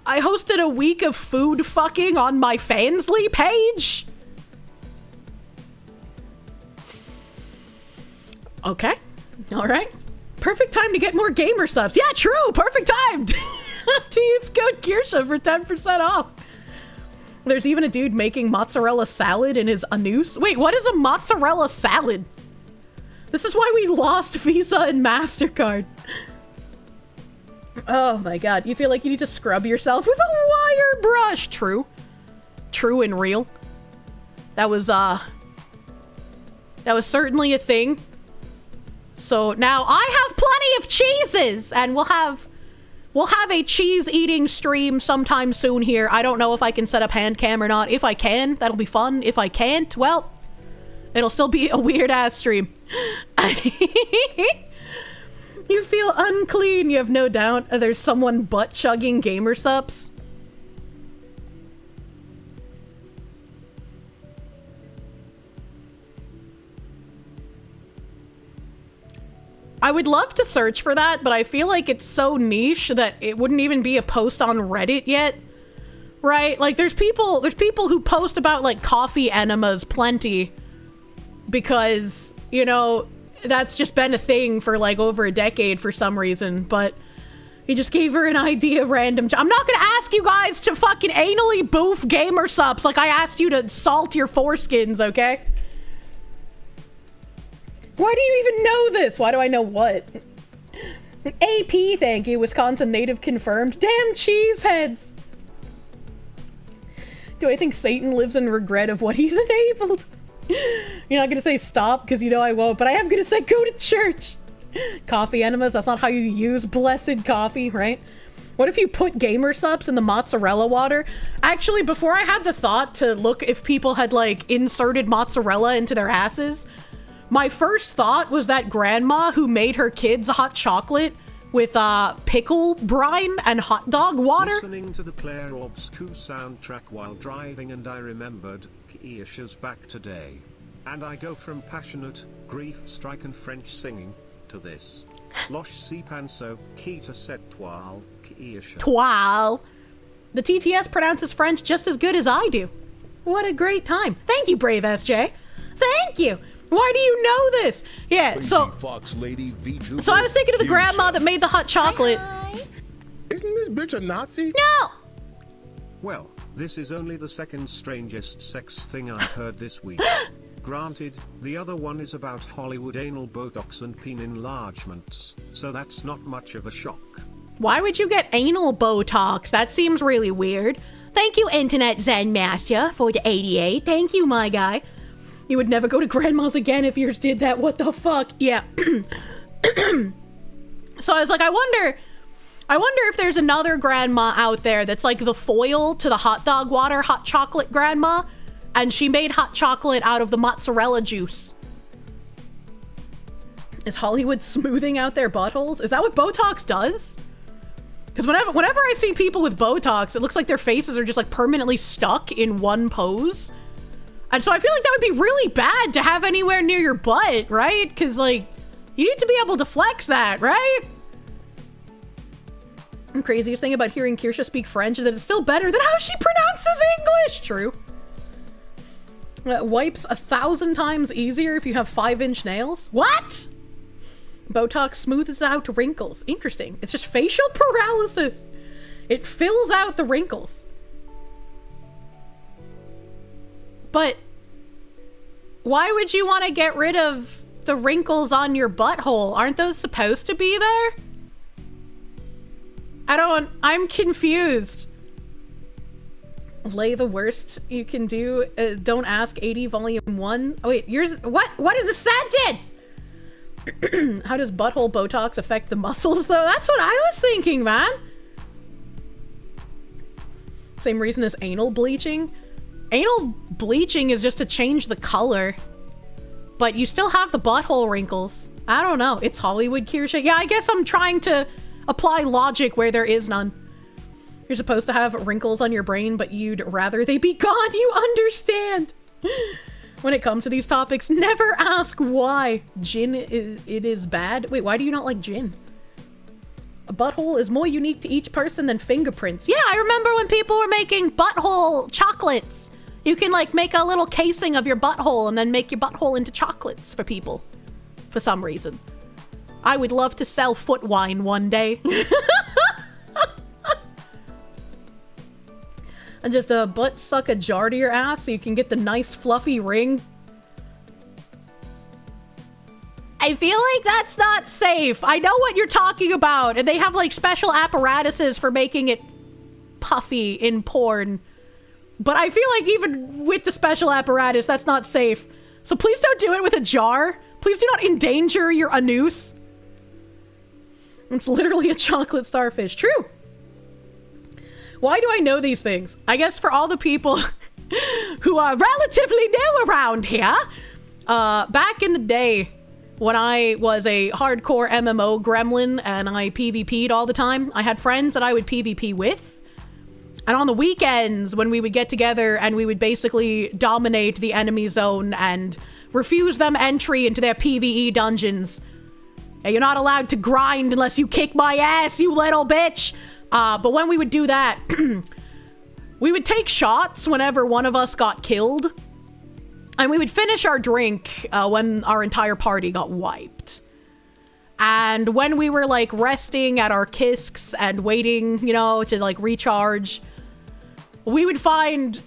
I hosted a week of food fucking on my Fansly page. Okay. All right. Perfect time to get more gamer subs. Yeah, true. Perfect time to use code Kirsche for 10% off. There's even a dude making mozzarella salad in his anus. Wait, what is a mozzarella salad? This is why we lost Visa and MasterCard. Oh my god. You feel like you need to scrub yourself with a wire brush. True. True and real. That was certainly a thing. So now I have plenty of cheeses, and we'll have a cheese eating stream sometime soon here. I don't know if I can set up hand cam or not. If I can, that'll be fun. If I can't, well, it'll still be a weird ass stream. You feel unclean, you have no doubt. There's someone butt chugging gamer subs. I would love to search for that, but I feel like it's so niche that it wouldn't even be a post on Reddit yet. Right? Like there's people who post about like coffee enemas plenty because, you know, that's just been a thing for like over a decade for some reason, but he just gave her an idea random. I'm not gonna ask you guys to fucking anally boof gamer subs like I asked you to salt your foreskins, okay? Why do you even know this? Why do I know what? AP, thank you. Wisconsin native confirmed. Damn cheeseheads. Do I think Satan lives in regret of what he's enabled? You're not gonna say stop because you know I won't, but I am gonna say go to church. Coffee enemas, that's not how you use blessed coffee, right? What if you put gamer subs in the mozzarella water? Actually, before I had the thought to look if people had like inserted mozzarella into their asses, my first thought was that grandma who made her kids hot chocolate with pickle brine and hot dog water. Listening to the Claire Obscure soundtrack while driving, and I remembered Kirsche's back today. And I go from passionate, grief-stricken French singing to this. Loche si panso, quitte cette toile, Kirsche. Toile. The TTS pronounces French just as good as I do. What a great time. Thank you, Brave SJ. Thank you. Why do you know this? Yeah, so Fox lady, VTuber, so I was thinking of the grandma that made the hot chocolate. Isn't this bitch a Nazi? No! Well, This is only the second strangest sex thing I've heard this week. Granted, the other one is about Hollywood anal Botox and peen enlargements, so that's not much of a shock. Why would you get anal Botox? That seems really weird. Thank you, Internet Zen Master, for the 88. Thank you, my guy. You would never go to grandma's again if yours did that. What the fuck? Yeah. So I was like, I wonder if there's another grandma out there that's like the foil to the hot dog water hot chocolate grandma, and she made hot chocolate out of the mozzarella juice. Is Hollywood smoothing out their buttholes? Is that what Botox does? Because whenever I see people with Botox, it looks like their faces are just like permanently stuck in one pose. And so I feel like that would be really bad to have anywhere near your butt, right? Because like, you need to be able to flex that, right? The craziest thing about hearing Kirsche speak French is that it's still better than how she pronounces English. True. Wipes 1,000 times easier if you have 5-inch nails. What? Botox smooths out wrinkles. Interesting. It's just facial paralysis. It fills out the wrinkles. But why would you want to get rid of the wrinkles on your butthole? Aren't those supposed to be there? I'm confused. Lay the worst you can do. Don't ask 80 volume 1. Oh wait, yours, what is a sentence? How does butthole Botox affect the muscles though? That's what I was thinking, man. Same reason as anal bleaching. Anal bleaching is just to change the color. But you still have the butthole wrinkles. I don't know. It's Hollywood, Kirsche. Yeah, I guess I'm trying to apply logic where there is none. You're supposed to have wrinkles on your brain, but you'd rather they be gone. You understand. When it comes to these topics, never ask why. Gin is bad. Wait, why do you not like gin? A butthole is more unique to each person than fingerprints. Yeah, I remember when people were making butthole chocolates. You can like make a little casing of your butthole and then make your butthole into chocolates for people. For some reason. I would love to sell foot wine one day. And just butt suck a jar to your ass so you can get the nice fluffy ring. I feel like that's not safe. I know what you're talking about. And they have like special apparatuses for making it puffy in porn. But I feel like even with the special apparatus, that's not safe. So please don't do it with a jar. Please do not endanger your anus. It's literally a chocolate starfish. True. Why do I know these things? I guess for all the people who are relatively new around here. Back in the day, when I was a hardcore MMO gremlin and I PvP'd all the time, I had friends that I would PvP with. And on the weekends, when we would get together and we would basically dominate the enemy zone and refuse them entry into their PvE dungeons. Hey, you're not allowed to grind unless you kick my ass, you little bitch! But when we would do that, we would take shots whenever one of us got killed. And we would finish our drink when our entire party got wiped. And when we were, like, resting at our kisks and waiting, you know, to, like, recharge, we would find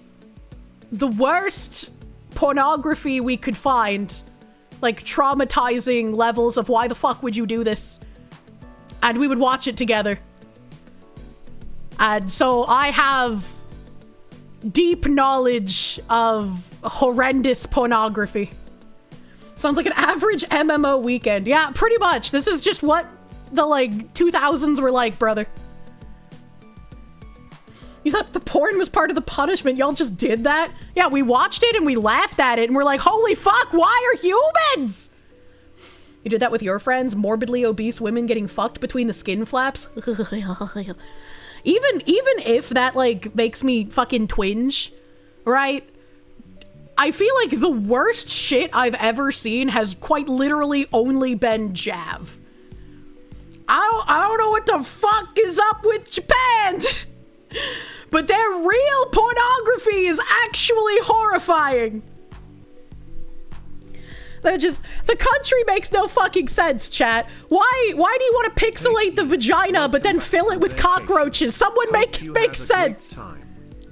the worst pornography we could find. Like, traumatizing levels of why the fuck would you do this? And we would watch it together. And so I have deep knowledge of horrendous pornography. Sounds like an average MMO weekend. Yeah, pretty much. This is just what the, like, 2000s were like, brother. You thought the porn was part of the punishment? Y'all just did that? Yeah, we watched it and we laughed at it and we're like, holy fuck, why are humans? You did that with your friends? Morbidly obese women getting fucked between the skin flaps? Even if that, like, makes me fucking twinge, right? I feel like the worst shit I've ever seen has quite literally only been Jav. I don't know what the fuck is up with Japan, but their real pornography is actually horrifying. The country makes no fucking sense, chat. Why do you want to pixelate the vagina but then fill it with cockroaches? Someone make sense.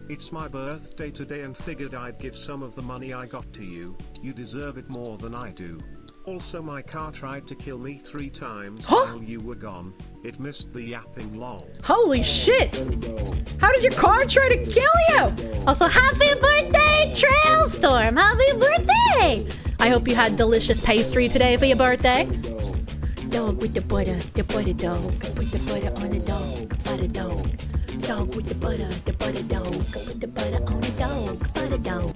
It's my birthday today and figured I'd give some of the money I got to you. You deserve it more than I do. Also, my car tried to kill me 3 times while you were gone. It missed the yapping lol. Holy shit! How did your car try to kill you? Also, happy birthday, Trailstorm! Happy birthday! I hope you had delicious pastry today for your birthday. Dog with the butter dog. Put the butter on the dog, butter dog. Dog with the butter dog. Put the butter on the dog, butter dog.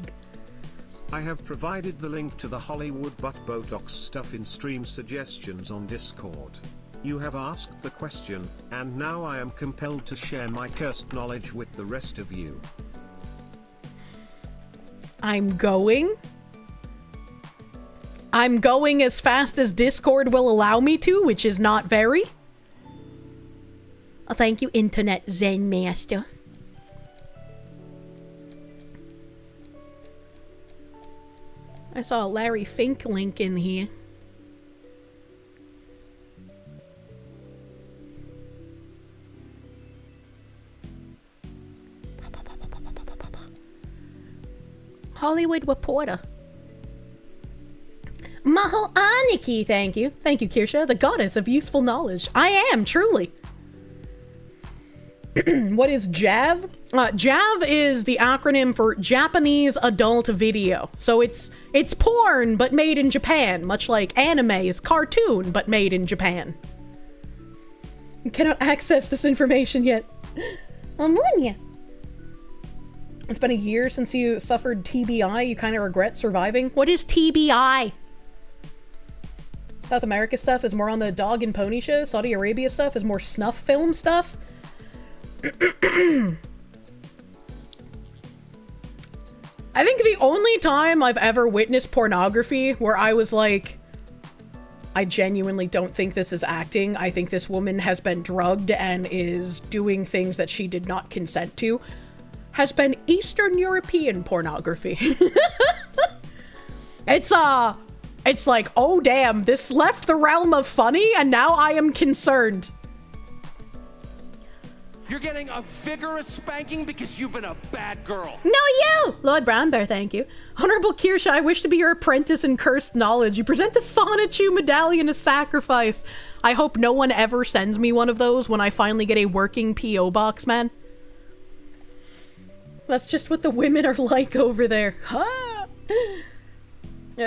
I have provided the link to the Hollywood butt Botox stuff in stream suggestions on Discord. You have asked the question, and now I am compelled to share my cursed knowledge with the rest of you. I'm going as fast as Discord will allow me to, which is not very. Oh, thank you, Internet Zen Master. I saw a Larry Fink link in here. Hollywood Reporter. Maho Aniki, thank you. Thank you, Kirsche, the goddess of useful knowledge. I am, truly. What is JAV? JAV is the acronym for Japanese Adult Video. So it's porn, but made in Japan, much like anime is cartoon, but made in Japan. You cannot access this information yet. Ammonia. It's been a year since you suffered TBI. You kind of regret surviving. What is TBI? South America stuff is more on the dog and pony show. Saudi Arabia stuff is more snuff film stuff. I think the only time I've ever witnessed pornography where I was like, I genuinely don't think this is acting. I think this woman has been drugged and is doing things that she did not consent to, has been Eastern European pornography. It's like, oh damn, this left the realm of funny and now I am concerned. You're getting a vigorous spanking because you've been a bad girl. No, you! Lord Brown Bear, thank you. Honorable Kirsche, I wish to be your apprentice in cursed knowledge. You present the Sonichu medallion as sacrifice. I hope no one ever sends me one of those when I finally get a working P.O. box, man. That's just what the women are like over there. Ha!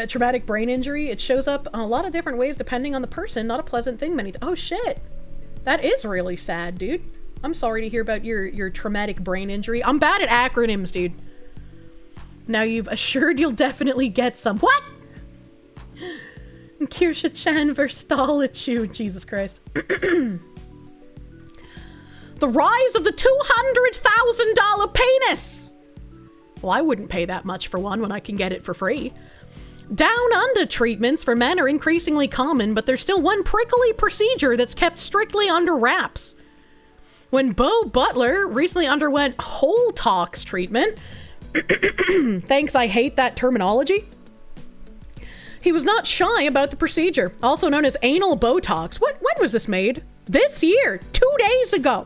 Traumatic brain injury, it shows up a lot of different ways depending on the person. Not a pleasant thing many times. Oh shit. That is really sad, dude. I'm sorry to hear about your traumatic brain injury. I'm bad at acronyms, dude. Now you've assured you'll definitely get some. What? Kirsche-chan versus Stalachu. Jesus Christ. The rise of the $200,000 penis! Well, I wouldn't pay that much for one when I can get it for free. Down under treatments for men are increasingly common, but there's still one prickly procedure that's kept strictly under wraps. When Bo Butler recently underwent whole tox treatment, thanks, I hate that terminology, he was not shy about the procedure, also known as anal Botox. When was this made? This year, 2 days ago.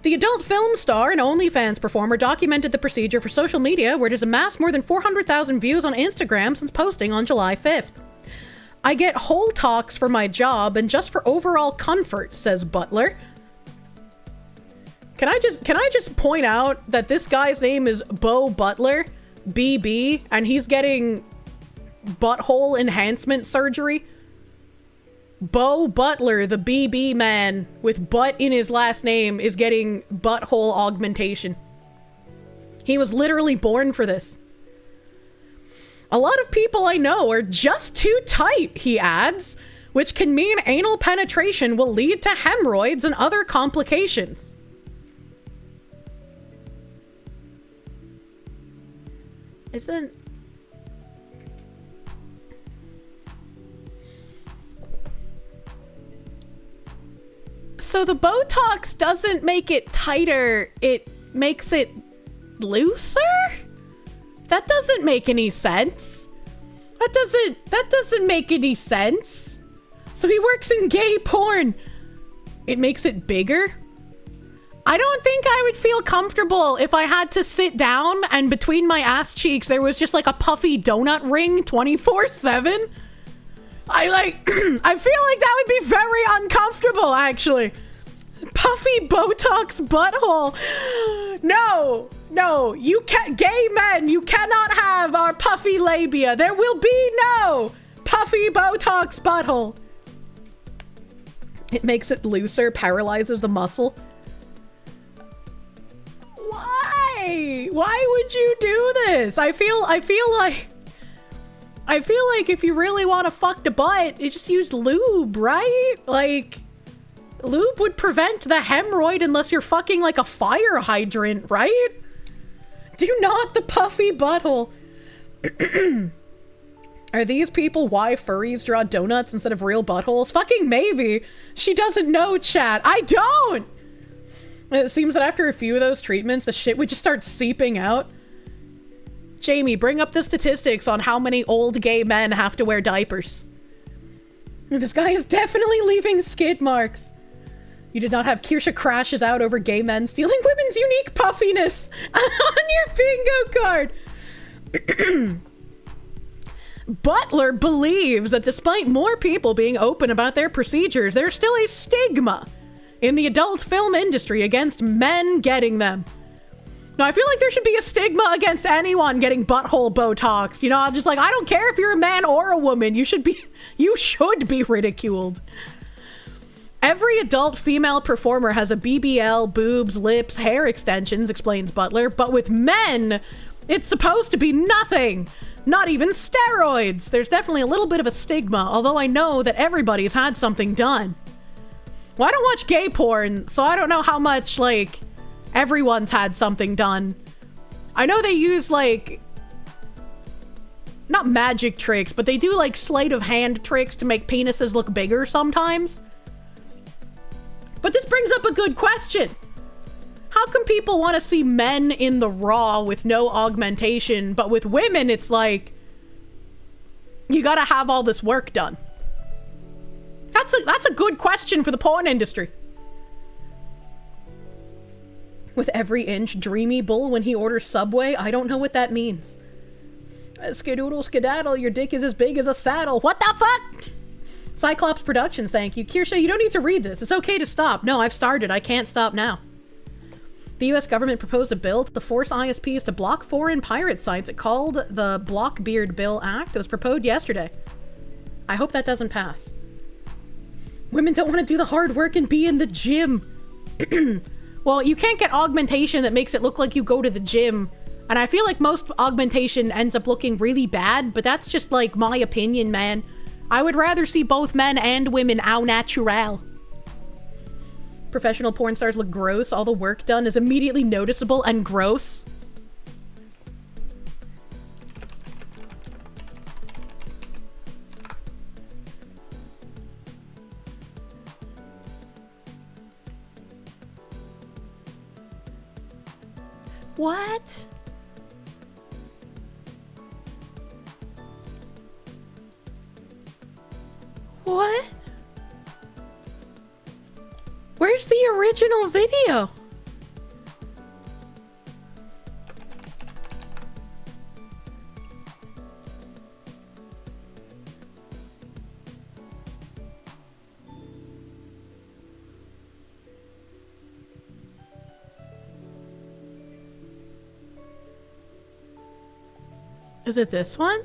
The adult film star and OnlyFans performer documented the procedure for social media, where it has amassed more than 400,000 views on Instagram since posting on July 5th. I get whole talks for my job and just for overall comfort, says Butler. Can I just point out that this guy's name is Bo Butler, BB, and he's getting butthole enhancement surgery? Bo Butler, the BB man with butt in his last name, is getting butthole augmentation. He was literally born for this. A lot of people I know are just too tight, he adds, which can mean anal penetration will lead to hemorrhoids and other complications. Isn't... So the Botox doesn't make it tighter, it makes it looser? That doesn't make any sense. That doesn't make any sense. So he works in gay porn. It makes it bigger? I don't think I would feel comfortable if I had to sit down and between my ass cheeks there was just like a puffy donut ring 24/7. I feel like that would be very uncomfortable, actually. Puffy Botox butthole. No, you can't, gay men, you cannot have our puffy labia. There will be no puffy Botox butthole. It makes it looser, paralyzes the muscle. Why? Why would you do this? I feel like if you really want to fuck the butt, you just use lube, right? Like, lube would prevent the hemorrhoid unless you're fucking like a fire hydrant, right? Do not the puffy butthole. Are these people why furries draw donuts instead of real buttholes? Fucking maybe. She doesn't know, chat. I don't! It seems that after a few of those treatments, the shit would just start seeping out. Jamie, bring up the statistics on how many old gay men have to wear diapers. This guy is definitely leaving skid marks. You did not have Kirsche crashes out over gay men stealing women's unique puffiness on your bingo card. Butler believes that despite more people being open about their procedures, there's still a stigma in the adult film industry against men getting them. No, I feel like there should be a stigma against anyone getting butthole Botox. You know, I'm just like, I don't care if you're a man or a woman. You should be ridiculed. Every adult female performer has a BBL, boobs, lips, hair extensions, explains Butler. But with men, it's supposed to be nothing. Not even steroids. There's definitely a little bit of a stigma, although I know that everybody's had something done. Well, I don't watch gay porn, so I don't know how much, like, everyone's had something done. I know they use, like, not magic tricks, but they do, like, sleight of hand tricks to make penises look bigger sometimes. But this brings up a good question. How come people want to see men in the raw with no augmentation, but with women, it's like, you gotta have all this work done? That's a good question for the porn industry. With every inch, dreamy bull when he orders Subway. I don't know what that means. Skidoodle skedaddle, your dick is as big as a saddle. What the fuck? Cyclops Productions, thank you. Kirsche, you don't need to read this. It's okay to stop. No, I've started. I can't stop now. The US government proposed a bill to force ISPs to block foreign pirate sites. It called the Blockbeard Bill Act. It was proposed yesterday. I hope that doesn't pass. Women don't want to do the hard work and be in the gym. Well, you can't get augmentation that makes it look like you go to the gym. And I feel like most augmentation ends up looking really bad, but that's just like my opinion, man. I would rather see both men and women au natural. Professional porn stars look gross. All the work done is immediately noticeable and gross. What? What? Where's the original video? Is it this one?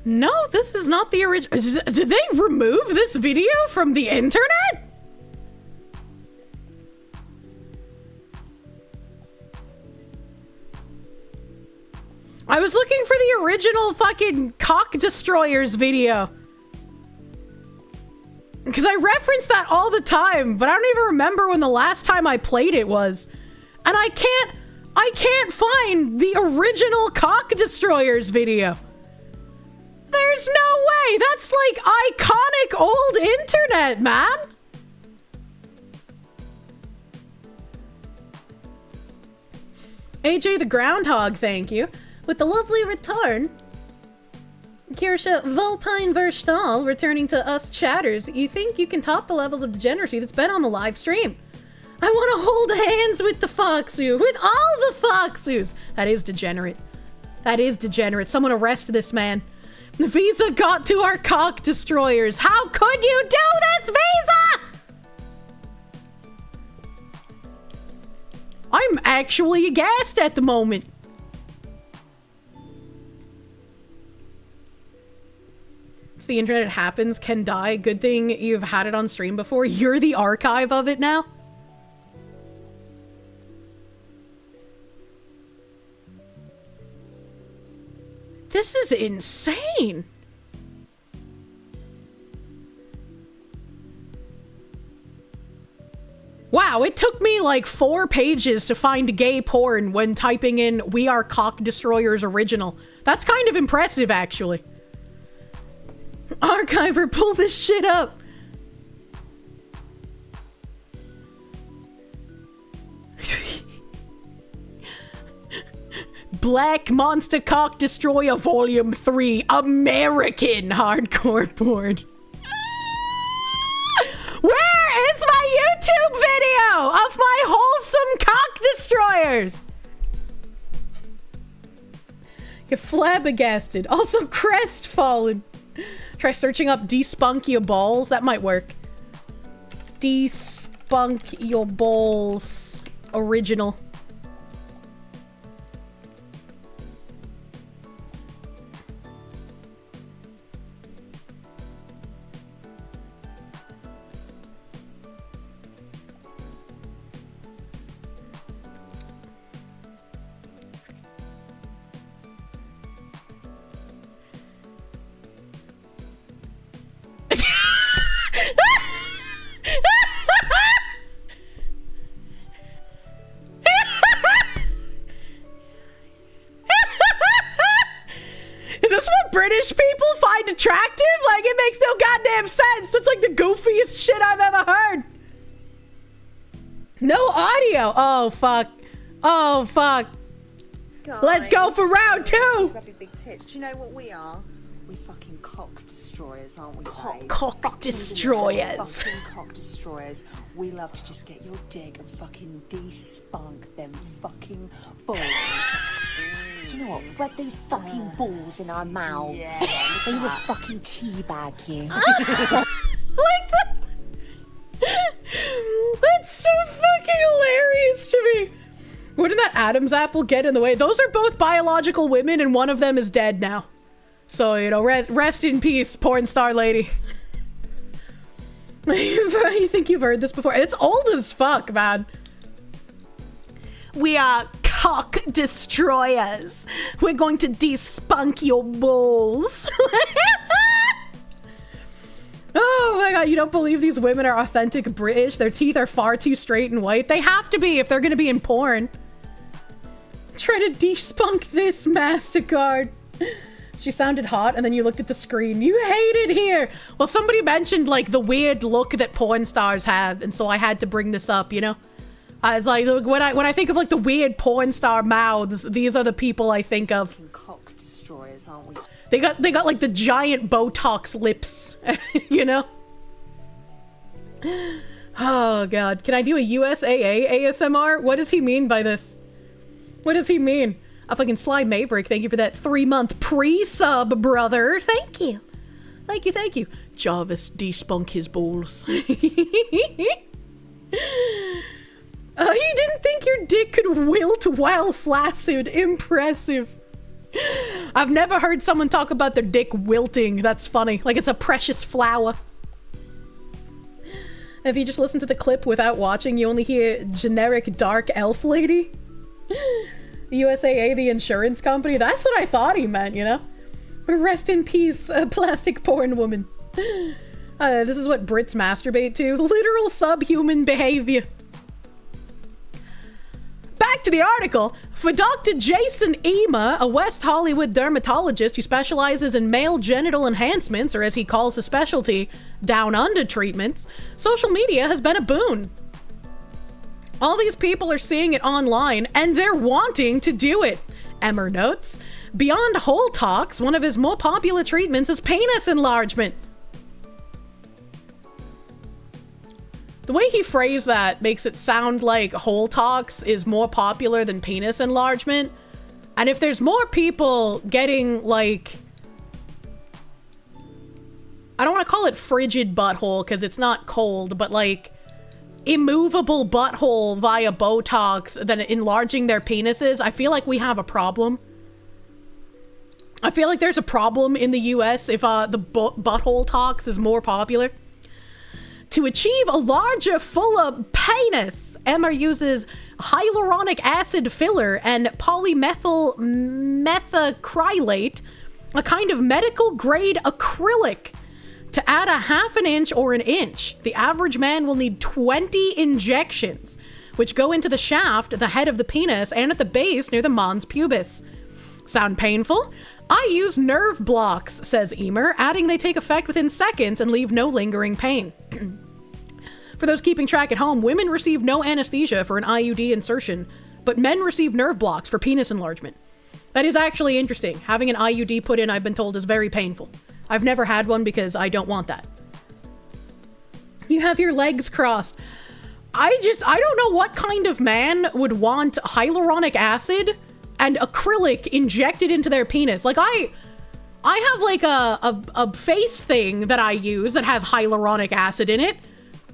No, this is not the original. Did they remove this video from the internet? I was looking for the original fucking Cock Destroyers video. Because I reference that all the time, but I don't even remember when the last time I played it was. And I can't find the original Cock Destroyers video. There's no way! That's like iconic old internet, man! AJ the Groundhog, thank you. With the lovely return. Kirsche Volpine Verstal returning to us chatters. You think you can top the levels of degeneracy that's been on the live stream? I want to hold hands with the Foxu, with all the Foxus. That is degenerate. That is degenerate. Someone arrest this man. The Visa got to our cock destroyers. How could you do this, Visa? I'm actually aghast at the moment. It's the internet, it happens, can die. Good thing you've had it on stream before. You're the archive of it now. This is insane. Wow, it took me like 4 pages to find gay porn when typing in "We Are Cock Destroyers Original." That's kind of impressive, actually. Archiver, pull this shit up. Black Monster Cock Destroyer Volume 3 American Hardcore Porn. Where is my YouTube video of my wholesome cock destroyers? Get flabbergasted. Also crestfallen. Try searching up despunk your balls. That might work. Despunk your balls. Original. Is this what British people find attractive? Like, it makes no goddamn sense. That's like the goofiest shit I've ever heard. No audio. Oh, fuck. Oh, fuck. Guys, let's go for round 2. Lovely big tits. Do you know what we are? We're fucking cock destroyers, aren't we, babe? Cock destroyers. Fucking cock destroyers. We love to just get your dick and fucking despunk them fucking balls. Do you know what? Rub those fucking balls in our mouth. Yeah. They will fucking teabag you. Like that. That's so fucking hilarious to me. Wouldn't that Adam's apple get in the way? Those are both biological women and one of them is dead now. So, you know, rest in peace, porn star lady. You think you've heard this before? It's old as fuck, man. We are cock destroyers. We're going to despunk your balls. Oh my god, you don't believe these women are authentic British? Their teeth are far too straight and white. They have to be if they're gonna be in porn. Try to despunk this, MasterCard. She sounded hot, and then you looked at the screen. You hate it here! Well, somebody mentioned, like, the weird look that porn stars have, and so I had to bring this up, you know? I was like, when I think of, like, the weird porn star mouths, these are the people I think of. Cock destroyers, aren't we? They got like the giant Botox lips, you know? Oh god, can I do a USAA ASMR? What does he mean by this? What does he mean? A fucking Sly Maverick, thank you for that 3-month pre-sub, brother. Thank you. Thank you, thank you. Jarvis, despunk his balls. You didn't think your dick could wilt while flaccid. Impressive. I've never heard someone talk about their dick wilting. That's funny. Like it's a precious flower. If you just listen to the clip without watching, you only hear generic dark elf lady. USAA, the insurance company. That's what I thought he meant, you know? Rest in peace, plastic porn woman. This is what Brits masturbate to. Literal subhuman behavior. Back to the article. For Dr. Jason Ema, a West Hollywood dermatologist who specializes in male genital enhancements, or as he calls the specialty, down under treatments, social media has been a boon. All these people are seeing it online and they're wanting to do it. Emmer notes, beyond hole talks, one of his more popular treatments is penis enlargement. The way he phrased that makes it sound like hole talks is more popular than penis enlargement. And if there's more people getting, like, I don't want to call it frigid butthole because it's not cold, but like immovable butthole via Botox than enlarging their penises, I feel like we have a problem. I feel like there's a problem in the US if the butthole tox is more popular. To achieve a larger, fuller penis, Emmer uses hyaluronic acid filler and polymethyl methacrylate, a kind of medical grade acrylic, to add a ½ an inch or an inch. The average man will need 20 injections, which go into the shaft, the head of the penis, and at the base near the mons pubis. Sound painful? I use nerve blocks, says Emer, adding they take effect within seconds and leave no lingering pain. For those keeping track at home, women receive no anesthesia for an IUD insertion, but men receive nerve blocks for penis enlargement. That is actually interesting. Having an IUD put in, I've been told, is very painful. I've never had one because I don't want that. You have your legs crossed. I don't know what kind of man would want hyaluronic acid and acrylic injected into their penis. Like, I have like a face thing that I use that has hyaluronic acid in it.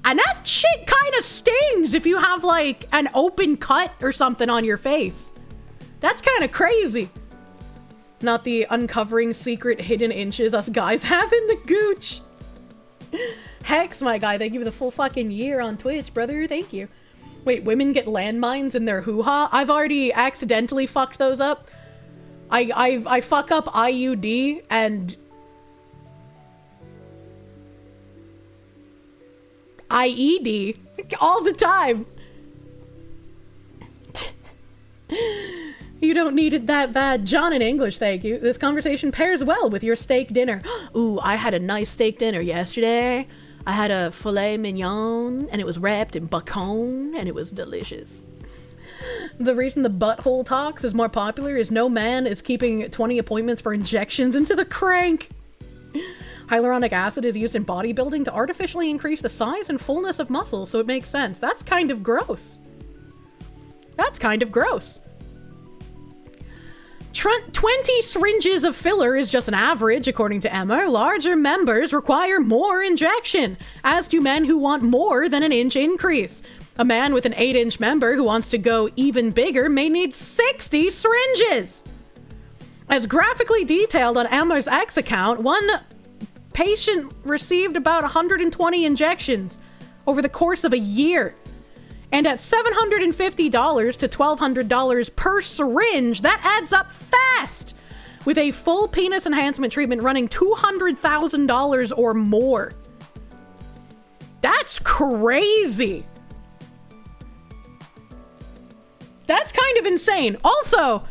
And that shit kind of stings if you have like an open cut or something on your face. That's kind of crazy. Not the uncovering secret hidden inches us guys have in the gooch. Hex, my guy, thank you for the full fucking year on Twitch, brother. Thank you. Wait, women get landmines in their hoo-ha? I've already accidentally fucked those up. I fuck up IUD and IED all the time. You don't need it that bad. John in English, thank you. This conversation pairs well with your steak dinner. Ooh, I had a nice steak dinner yesterday. I had a filet mignon, and it was wrapped in bacon, and it was delicious. The reason the butthole tox is more popular is no man is keeping 20 appointments for injections into the crank. Hyaluronic acid is used in bodybuilding to artificially increase the size and fullness of muscle, so it makes sense. That's kind of gross. That's kind of gross. 20 syringes of filler is just an average, according to Emma. Larger members require more injection, as do men who want more than an inch increase. A man with an 8-inch member who wants to go even bigger may need 60 syringes. As graphically detailed on Emma's X account, one patient received about 120 injections over the course of a year. And at $750 to $1,200 per syringe, that adds up fast, with a full penis enhancement treatment running $200,000 or more. That's crazy. That's kind of insane. Also,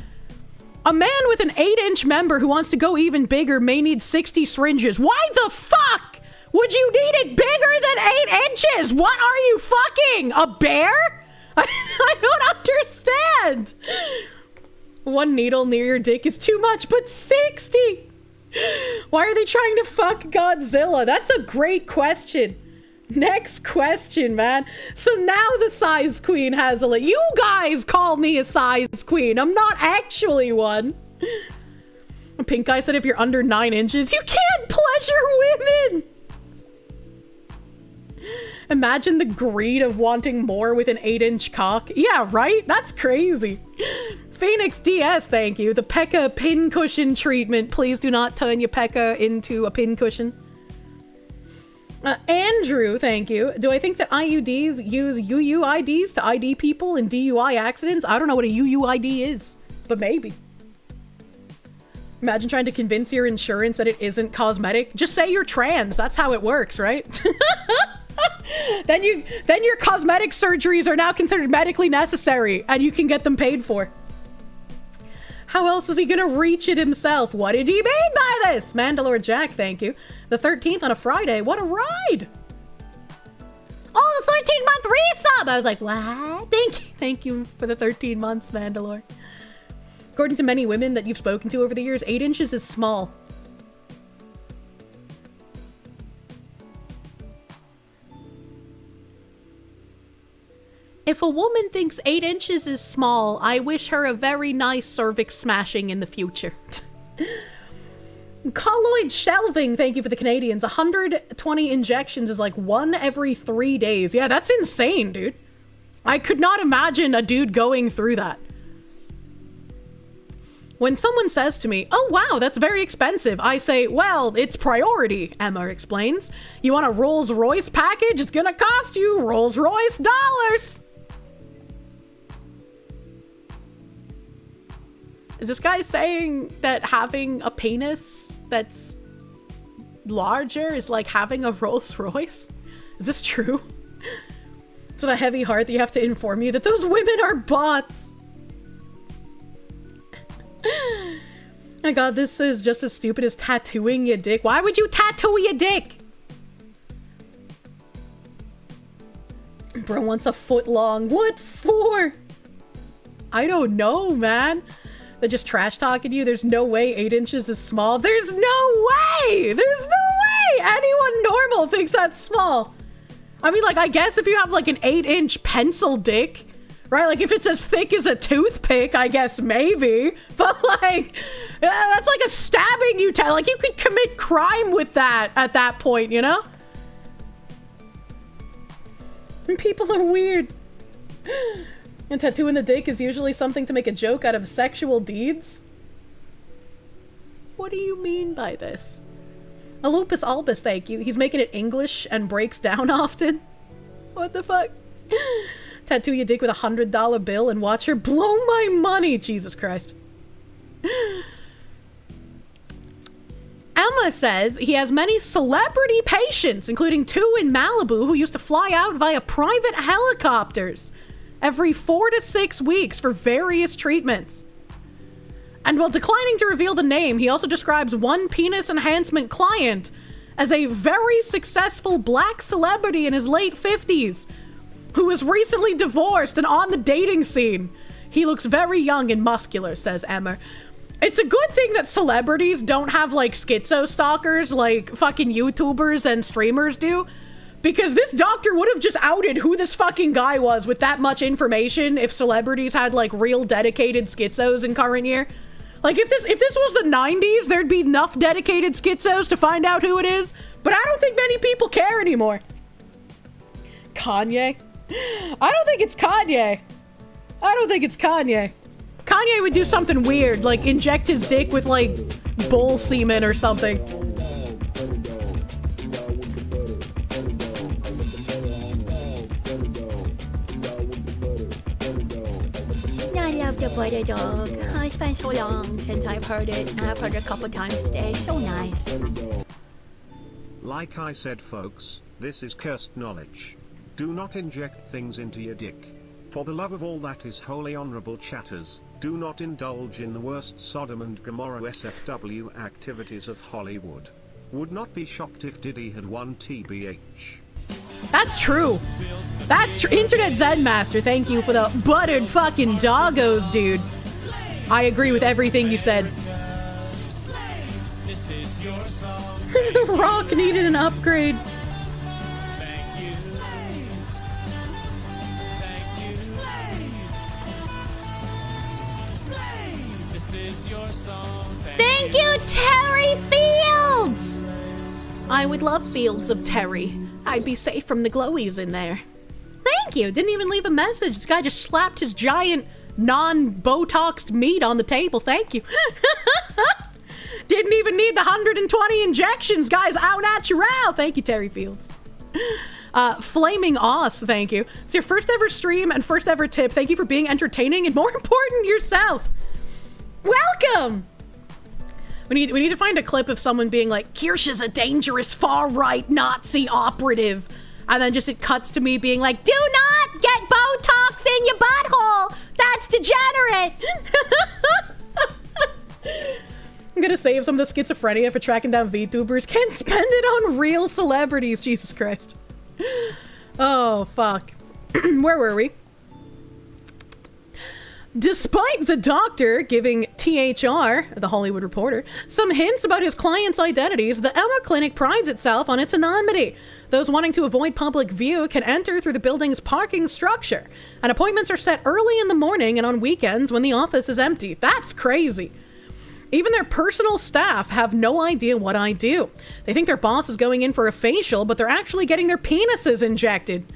a man with an 8-inch member who wants to go even bigger may need 60 syringes. Why the fuck would you need it bigger than 8 inches? What are you fucking? A bear? I don't understand. One needle near your dick is too much, but 60? Why are they trying to fuck Godzilla? That's a great question. Next question, man. So now the size queen has a you guys call me a size queen. I'm not actually one. Pink guy said if you're under 9 inches, you can't pleasure women. Imagine the greed of wanting more with an 8-inch cock. Yeah, right? That's crazy. Phoenix DS, thank you. The Pekka pincushion treatment. Please do not turn your Pekka into a pincushion. Andrew, thank you. Do I think that IUDs use UUIDs to ID people in DUI accidents? I don't know what a UUID is, but maybe. Imagine trying to convince your insurance that it isn't cosmetic. Just say you're trans. That's how it works, right? Then your cosmetic surgeries are now considered medically necessary and you can get them paid for. How else is he gonna reach it himself? What did he mean by this? Mandalore Jack, thank you. The 13th on a Friday. What a ride! Oh, the 13-month resub! I was like, what? Thank you for the 13 months, Mandalore. According to many women that you've spoken to over the years, 8 inches is small. If a woman thinks 8 inches is small, I wish her a very nice cervix smashing in the future. Colloid shelving, thank you for the Canadians. 120 injections is like 1 every 3 days. Yeah, that's insane, dude. I could not imagine a dude going through that. When someone says to me, oh wow, that's very expensive, I say, well, it's priority, Emma explains. You want a Rolls Royce package? It's gonna cost you Rolls Royce dollars. Is this guy saying that having a penis that's larger is like having a Rolls Royce? Is this true? It's with a heavy heart that you have to inform you that those women are bots. My god, this is just as stupid as tattooing your dick. Why would you tattoo your dick? Bro wants a foot long. What for? I don't know, man. They're just trash talking you. There's no way 8 inches is small. There's no way! There's no way! Anyone normal thinks that's small. I mean, like, I guess if you have like an 8-inch pencil dick, right? Like if it's as thick as a toothpick, I guess maybe. But like, that's like a stabbing utensil. Like you could commit crime with that at that point, you know? People are weird. And tattooing the dick is usually something to make a joke out of sexual deeds? What do you mean by this? Alupus Albus, thank you. He's making it English and breaks down often. What the fuck? Tattoo your dick with $100 bill and watch her blow my money. Jesus Christ. Emma says he has many celebrity patients, including 2 in Malibu who used to fly out via private helicopters every 4 to 6 weeks for various treatments. And while declining to reveal the name, he also describes one penis enhancement client as a very successful black celebrity in his late 50s who was recently divorced and on the dating scene. He looks very young and muscular, says Emma. It's a good thing that celebrities don't have like schizo stalkers like fucking YouTubers and streamers do. Because this doctor would have just outed who this fucking guy was with that much information if celebrities had like real dedicated schizos in current year. Like if this was the 90s, there'd be enough dedicated schizos to find out who it is. But I don't think many people care anymore. Kanye? I don't think it's Kanye. I don't think it's Kanye. Kanye would do something weird, like inject his dick with like bull semen or something. I love the butter dog. It's been so long since I've heard it, and I've heard it a couple times today. So nice. Like I said, folks, this is cursed knowledge. Do not inject things into your dick. For the love of all that is holy, honorable chatters, do not indulge in the worst Sodom and Gomorrah SFW activities of Hollywood. Would not be shocked if Diddy had won TBH. That's true. That's true. Internet Zen Master, thank you for the buttered fucking doggos, dude. I agree with everything you said. The Rock needed an upgrade. Thank you, Terry Fields! I would love fields of Terry. I'd be safe from the glowies in there. Thank you! Didn't even leave a message. This guy just slapped his giant, non-Botoxed meat on the table. Thank you. Didn't even need the 120 injections, guys. Au natural. Thank you, Terry Fields. Flaming Oz, thank you. It's your first ever stream and first ever tip. Thank you for being entertaining and more important, yourself. Welcome! We need to find a clip of someone being like, Kirsche is a dangerous far-right Nazi operative. And then just it cuts to me being like, do not get Botox in your butthole! That's degenerate! I'm gonna save some of the schizophrenia for tracking down VTubers. Can't spend it on real celebrities, Jesus Christ. Oh, fuck. Where were we? Despite the doctor giving THR, the Hollywood Reporter, some hints about his clients' identities, the Emma Clinic prides itself on its anonymity. Those wanting to avoid public view can enter through the building's parking structure, and appointments are set early in the morning and on weekends when the office is empty. That's crazy. Even their personal staff have no idea what I do. They think their boss is going in for a facial, but they're actually getting their penises injected.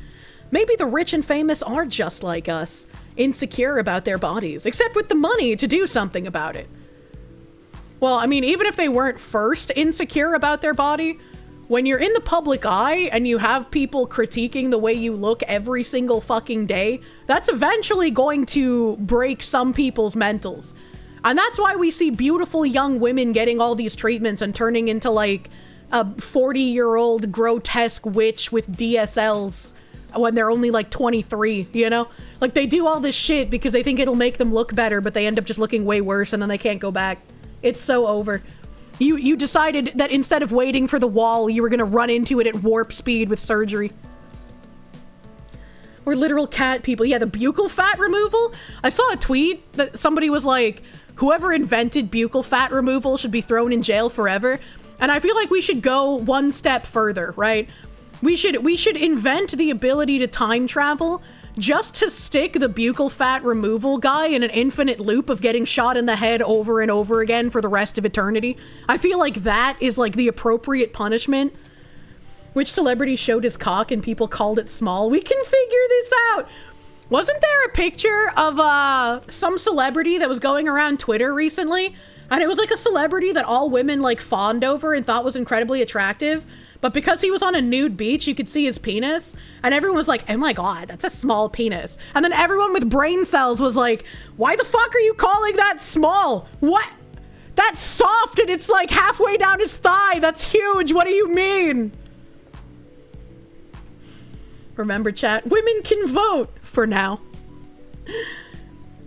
Maybe the rich and famous are just like us, insecure about their bodies, except with the money to do something about it. Well, I mean, even if they weren't first insecure about their body, when you're in the public eye and you have people critiquing the way you look every single fucking day, that's eventually going to break some people's mentals. And that's why we see beautiful young women getting all these treatments and turning into like a 40-year-old grotesque witch with DSLs when they're only like 23, you know? Like they do all this shit because they think it'll make them look better, but they end up just looking way worse and then they can't go back. It's so over. You decided that instead of waiting for the wall, you were gonna run into it at warp speed with surgery. Or literal cat people. Yeah, the buccal fat removal. I saw a tweet that somebody was like, whoever invented buccal fat removal should be thrown in jail forever. And I feel like we should go one step further, right? We should invent the ability to time travel just to stick the buccal fat removal guy in an infinite loop of getting shot in the head over and over again for the rest of eternity. I feel like that is like the appropriate punishment. Which celebrity showed his cock and people called it small? We can figure this out. Wasn't there a picture of some celebrity that was going around Twitter recently? And it was like a celebrity that all women like fawned over and thought was incredibly attractive. But because he was on a nude beach, you could see his penis. And everyone was like, oh my god, that's a small penis. And then everyone with brain cells was like, why the fuck are you calling that small? What? That's soft and it's like halfway down his thigh. That's huge. What do you mean? Remember, chat, women can vote for now.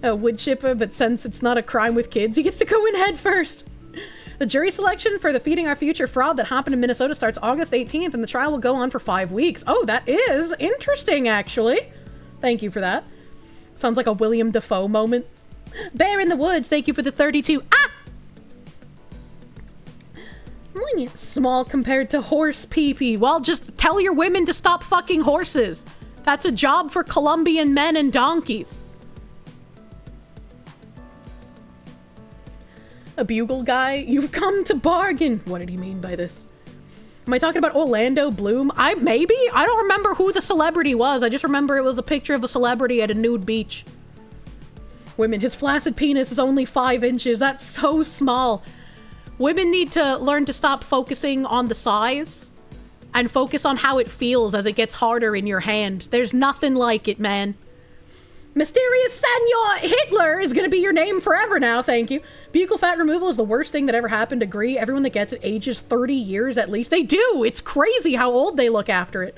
A wood chipper, but since it's not a crime with kids, he gets to go in head first. The jury selection for the Feeding Our Future fraud that happened in Minnesota starts August 18th, and the trial will go on for 5 weeks. Oh, that is interesting, actually. Thank you for that. Sounds like a William Dafoe moment. Bear in the Woods, thank you for the 32. Ah! Small compared to horse pee-pee. Well, just tell your women to stop fucking horses. That's a job for Colombian men and donkeys. A bugle guy? You've come to bargain. What did he mean by this? Am I talking about Orlando Bloom? Maybe? I don't remember who the celebrity was. I just remember it was a picture of a celebrity at a nude beach. Women, his flaccid penis is only 5 inches. That's so small. Women need to learn to stop focusing on the size and focus on how it feels as it gets harder in your hand. There's nothing like it, man. Mysterious Senor Hitler is gonna be your name forever now, thank you. Buccal fat removal is the worst thing that ever happened. Agree. Everyone that gets it ages 30 years at least. They do! It's crazy how old they look after it.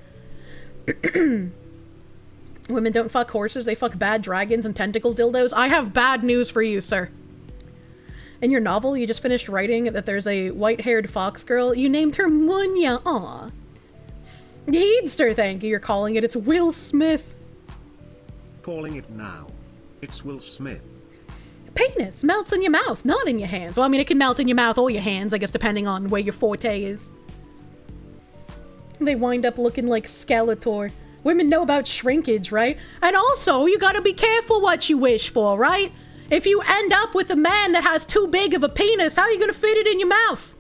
Women don't fuck horses, they fuck bad dragons and tentacle dildos. I have bad news for you, sir. In your novel, you just finished writing that there's a white-haired fox girl. You named her Munya. Aw. Heedster, thank you. You're calling it. It's Will Smith. Calling it now. It's Will Smith. Penis melts in your mouth, not in your hands. Well, I mean, it can melt in your mouth or your hands, I guess, depending on where your forte is. They wind up looking like Skeletor. Women know about shrinkage, right? And also, you gotta be careful what you wish for, right? If you end up with a man that has too big of a penis, how are you gonna fit it in your mouth?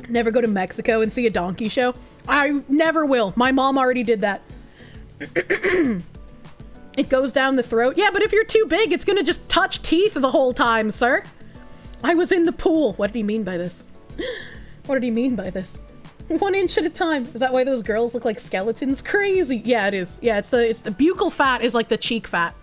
Never go to Mexico and see a donkey show? I never will. My mom already did that. It goes down the throat. Yeah, but if you're too big, it's gonna just touch teeth the whole time, sir. I was in the pool. What did he mean by this? What did he mean by this? 1 inch at a time. Is that why those girls look like skeletons? Crazy. Yeah, it is. Yeah, it's the buccal fat is like the cheek fat.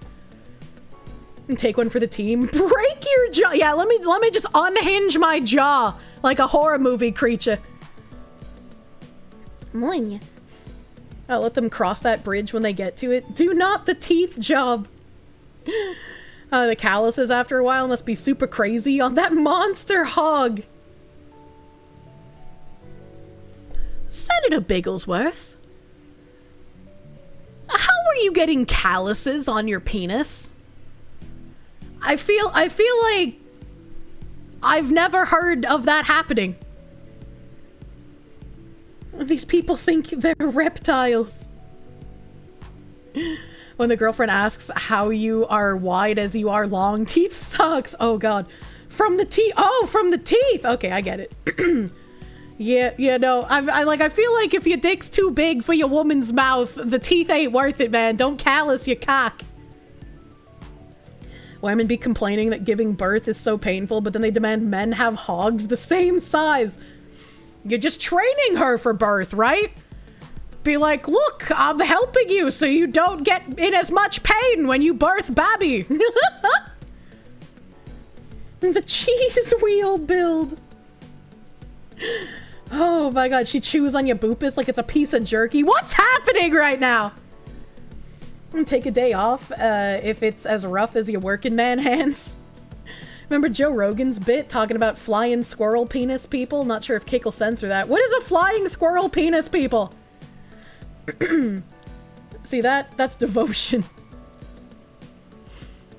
And take one for the team. Break your jaw. Yeah, let me just unhinge my jaw like a horror movie creature. Moin. I'll let them cross that bridge when they get to it. Do not the teeth job. The calluses after a while must be super crazy on that monster hog. Senator Bigglesworth, how are you getting calluses on your penis? I feel like I've never heard of that happening. These people think they're reptiles. When the girlfriend asks how you are wide as you are long, teeth sucks. Oh god. From the teeth. Oh, from the teeth. Okay, I get it. Yeah, no. I feel like if your dick's too big for your woman's mouth, the teeth ain't worth it, man. Don't callus your cock. Women be complaining that giving birth is so painful, but then they demand men have hogs the same size. You're just training her for birth, right? Be like, look, I'm helping you so you don't get in as much pain when you birth babby. The cheese wheel build. Oh my god, she chews on your boopus like it's a piece of jerky. What's happening right now? Take a day off if it's as rough as your working man hands. Remember Joe Rogan's bit talking about flying squirrel penis people? Not sure if Kick will censor that. What is a flying squirrel penis people? See that? That's devotion.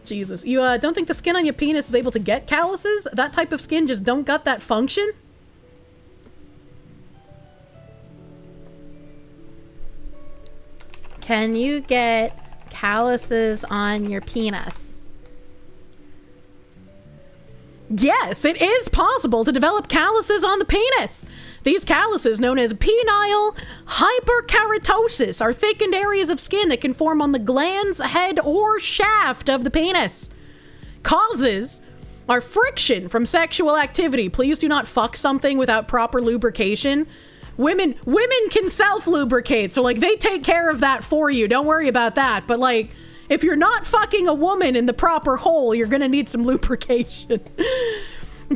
Jesus. You don't think the skin on your penis is able to get calluses? That type of skin just don't got that function? Can you get calluses on your penis? Yes, it is possible to develop calluses on the penis. These calluses, known as penile hyperkeratosis, are thickened areas of skin that can form on the glands, head, or shaft of the penis. Causes are friction from sexual activity. Please do not fuck something without proper lubrication. Women can self-lubricate, so, like, they take care of that for you. Don't worry about that. But, like, if you're not fucking a woman in the proper hole, you're gonna need some lubrication.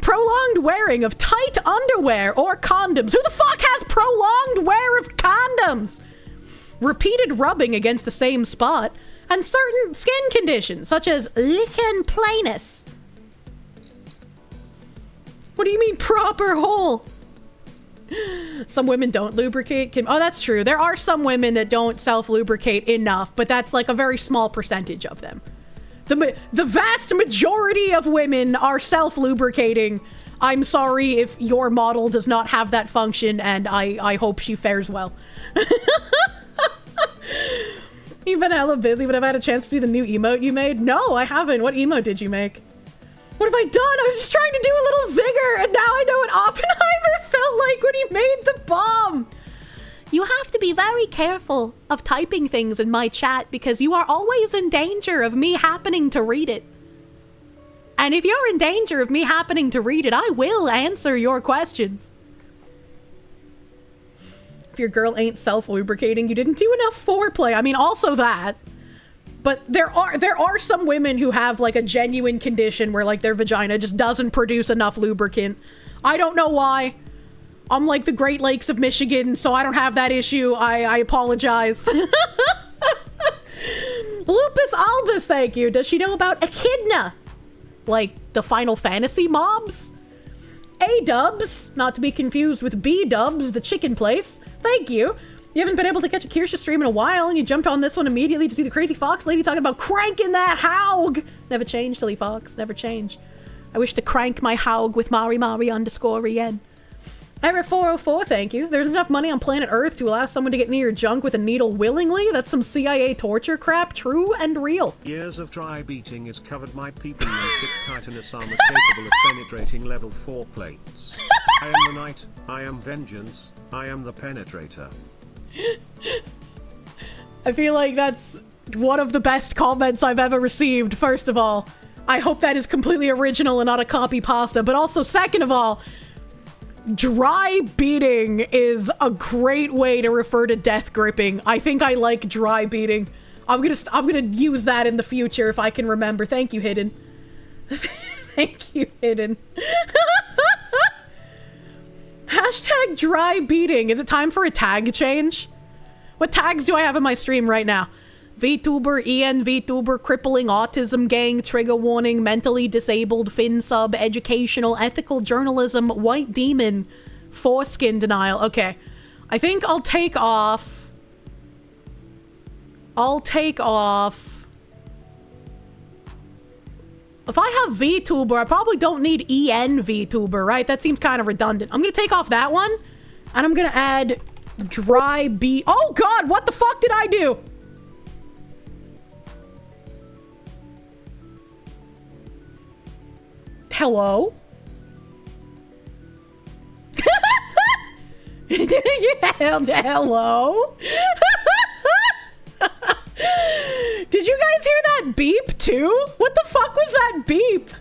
Prolonged wearing of tight underwear or condoms. Who the fuck has prolonged wear of condoms? Repeated rubbing against the same spot. And certain skin conditions, such as lichen planus. What do you mean proper hole? Some women don't lubricate. Oh, that's true. There are some women that don't self-lubricate enough, but that's like a very small percentage of them. The vast majority of women are self-lubricating. I'm sorry if your model does not have that function, and I hope she fares well. You've been hella busy, but I've had a chance to see the new emote you made. No, I haven't. What emote did you make? What have I done? I was just trying to do a little zinger, and now I know what Oppenheimer felt like when he made the bomb. You have to be very careful of typing things in my chat because you are always in danger of me happening to read it. And if you're in danger of me happening to read it, I will answer your questions. If your girl ain't self-lubricating, you didn't do enough foreplay. I mean, also that. But there are some women who have, like, a genuine condition where, like, their vagina just doesn't produce enough lubricant. I don't know why. I'm like the Great Lakes of Michigan, so I don't have that issue. I apologize. Lupus Albus, thank you. Does she know about Echidna? Like the Final Fantasy mobs? A-dubs, not to be confused with B-dubs, the chicken place. Thank you. You haven't been able to catch a Kirsche stream in a while, and you jumped on this one immediately to see the crazy fox lady talking about cranking that haug. Never change, silly fox. Never change. I wish to crank my haug with Mari_en. Error 404, thank you. There's enough money on planet Earth to allow someone to get near your junk with a needle willingly? That's some CIA torture crap. True and real. Years of dry beating is covered my people and thick chitinous armor capable of penetrating level 4 plates. I am the knight, I am vengeance, I am the penetrator. I feel like that's one of the best comments I've ever received, first of all. I hope that is completely original and not a copy pasta, but also, second of all, dry beating is a great way to refer to death gripping. I think I like dry beating. I'm gonna use that in the future if I can remember. Thank you, Hidden. Thank you, Hidden. Hashtag dry beating. Is it time for a tag change? What tags do I have in my stream right now? VTuber, VTuber, crippling autism gang, trigger warning, mentally disabled, fin sub, educational, ethical journalism, white demon, foreskin denial. Okay. I think I'll take off. If I have VTuber, I probably don't need EN VTuber, right? That seems kind of redundant. I'm gonna take off that one, and I'm gonna add dry beat. Oh God, what the fuck did I do? Hello? Hello? Did you guys hear that beep too? What the fuck was that beep?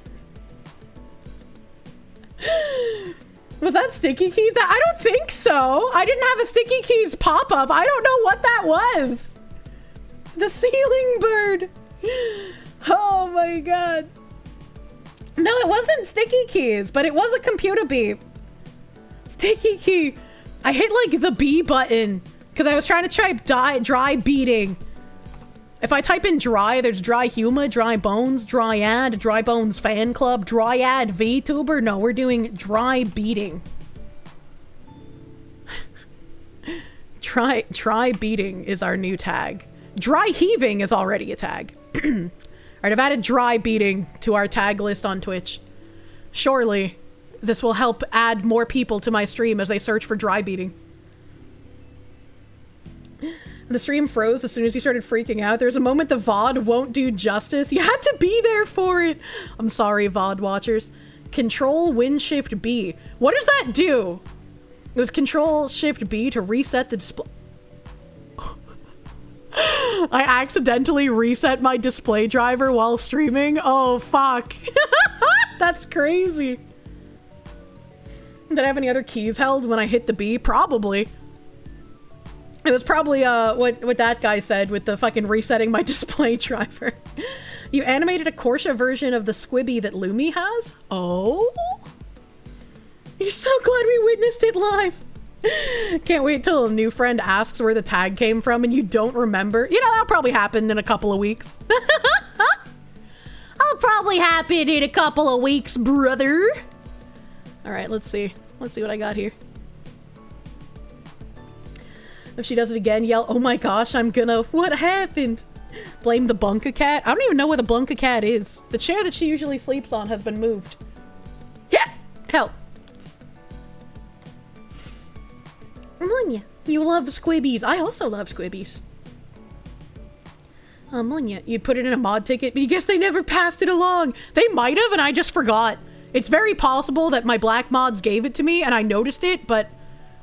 Was that sticky keys? I don't think so. I didn't have a sticky keys pop up. I don't know what that was. The ceiling bird. Oh my God. No, it wasn't sticky keys, but it was a computer beep. Sticky key. I hit like the B button because I was trying to type dry beating. If I type in dry, there's dry humor, dry bones, dryad, dry bones fan club, dryad VTuber. No, we're doing dry beating. Try beating is our new tag. Dry heaving is already a tag. Alright, I've added dry beating to our tag list on Twitch. Surely this will help add more people to my stream as they search for dry beating. The stream froze as soon as you started freaking out. There's a moment the VoD won't do justice. You had to be there for it. I'm sorry, VoD watchers. Control Win Shift B. What does that do? It was Control Shift B to reset the display. I accidentally reset my display driver while streaming. Oh, fuck. That's crazy. Did I have any other keys held when I hit the B? Probably. It was probably what that guy said with the fucking resetting my display driver. You animated a Kirsche version of the Squibby that Lumi has? Oh? You're so glad we witnessed it live. Can't wait till a new friend asks where the tag came from and you don't remember. You know, that'll probably happen in a couple of weeks. That'll probably happen in a couple of weeks, brother. All right, let's see. Let's see what I got here. If she does it again, yell, oh my gosh, I'm gonna... What happened? Blame the Bunka cat? I don't even know where the Bunka cat is. The chair that she usually sleeps on has been moved. Yeah! Help. Munya, you love squibbies. I also love squibbies. Munya, you put it in a mod ticket, but you guess they never passed it along. They might have, and I just forgot. It's very possible that my black mods gave it to me, and I noticed it, but...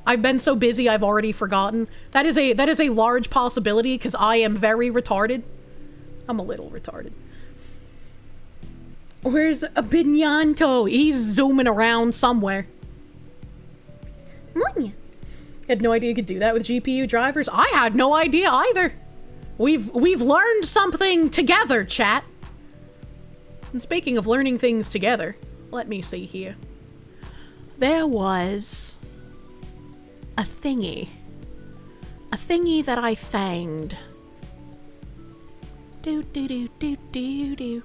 I've been so busy I've already forgotten. That is a large possibility because I am very retarded. I'm a little retarded. Where's a Binyanto? He's zooming around somewhere. Munya. Had no idea you could do that with GPU drivers. I had no idea either. We've learned something together, chat. And speaking of learning things together, let me see here. There was a thingy that I fanged. Do do do do do do.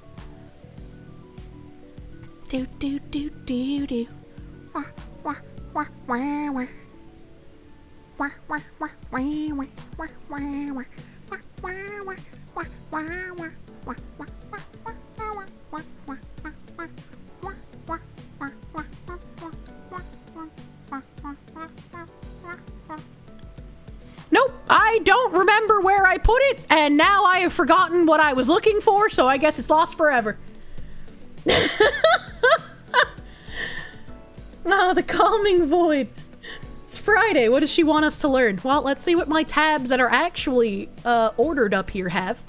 Do do do do do. Wah wah wah wah wah. Wah wah wah wah wah wah wah wah. Wah wah wah wah wah wah. Wah wah wah wah wah wah wah wah wah. Wah wah wah wah wah wah wah wah wah. Nope, I don't remember where I put it, and now I have forgotten what I was looking for, so I guess it's lost forever. Ah, the calming void. It's Friday. What does she want us to learn? Well, let's see what my tabs that are actually ordered up here have.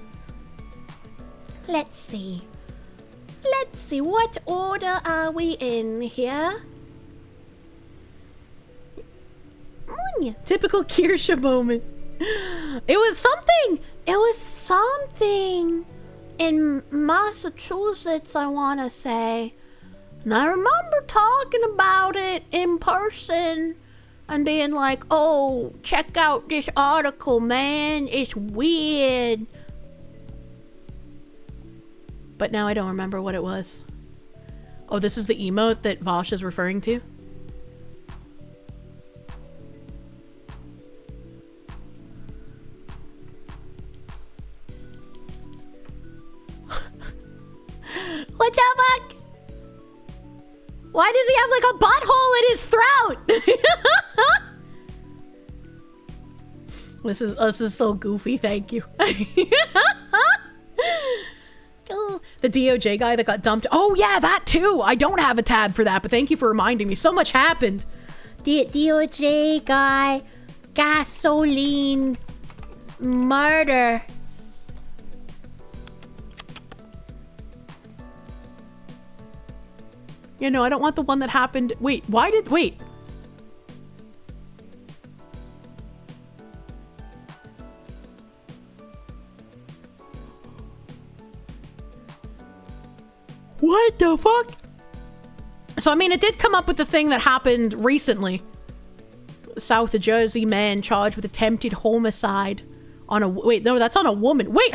Let's see. Let's see, what order are we in here? Typical Kirsche moment. It was something in Massachusetts, I want to say. And I remember talking about it in person and being like, oh, check out this article, man. It's weird. But now I don't remember what it was. Oh, this is the emote that Vosh is referring to? Why does he have like a butthole in his throat? This is so goofy, thank you. Oh, the DOJ guy that got dumped. Oh yeah, that too. I don't have a tab for that, but thank you for reminding me. So much happened. DOJ guy, gasoline, murder. Yeah, no, I don't want the one that happened. Wait, wait. What the fuck? So, I mean, it did come up with the thing that happened recently. South of Jersey man charged with attempted homicide on a... Wait, no, that's on a woman. Wait,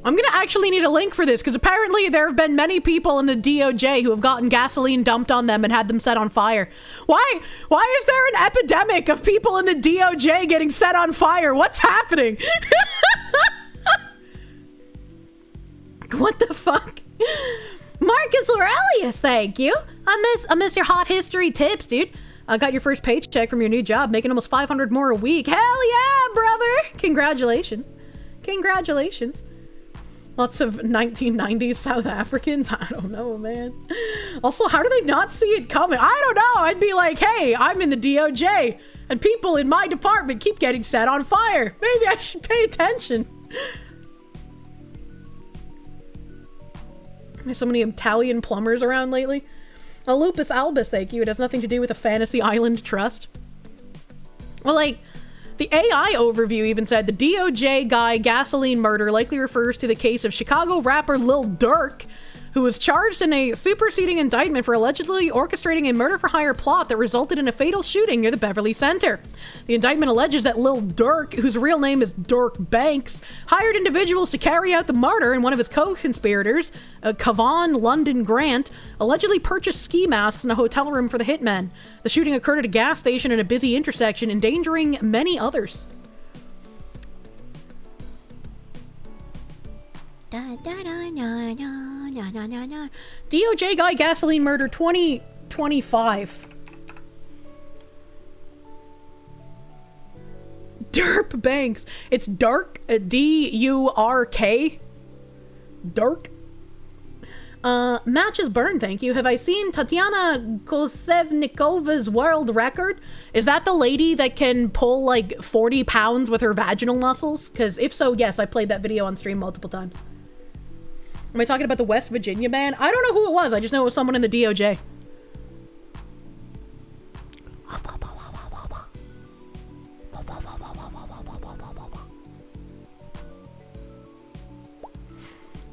I'm gonna actually need a link for this, because apparently there have been many people in the DOJ who have gotten gasoline dumped on them and had them set on fire. Why is there an epidemic of people in the DOJ getting set on fire? What's happening? What the fuck? Marcus Aurelius, thank you. I miss your hot history tips, dude. I got your first paycheck from your new job, making almost 500 more a week. Hell yeah, brother! Congratulations. Congratulations. Lots of 1990s South Africans. I don't know, man. Also, how do they not see it coming? I don't know. I'd be like, hey, I'm in the DOJ, and people in my department keep getting set on fire. Maybe I should pay attention. There's so many Italian plumbers around lately. A lupus albus, thank you. It has nothing to do with a fantasy island trust. Well, like, the AI overview even said the DOJ guy gasoline murder likely refers to the case of Chicago rapper Lil Durk, who was charged in a superseding indictment for allegedly orchestrating a murder-for-hire plot that resulted in a fatal shooting near the Beverly Center. The indictment alleges that Lil Durk, whose real name is Dirk Banks, hired individuals to carry out the murder, and one of his co-conspirators, Kavon London Grant, allegedly purchased ski masks in a hotel room for the hitman. The shooting occurred at a gas station in a busy intersection, endangering many others. DOJ guy gasoline murder 2025. Derp Banks. It's Dark, D-U-R-K. Dark. Matches burn, thank you. Have I seen Tatiana Kosevnikova's world record? Is that the lady that can pull like 40 pounds with her vaginal muscles? Because if so, yes, I played that video on stream multiple times. Am I talking about the West Virginia man? I don't know who it was. I just know it was someone in the DOJ.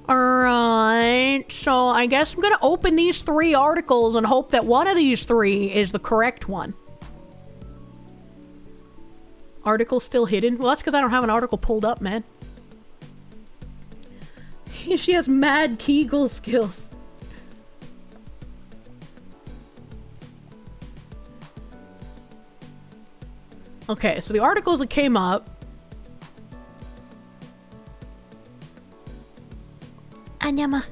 Alright, so I guess I'm gonna open these 3 articles and hope that one of these 3 is the correct one. Article still hidden? Well, that's because I don't have an article pulled up, man. She has mad Kegel skills. Okay, so the articles that came up. Anyama.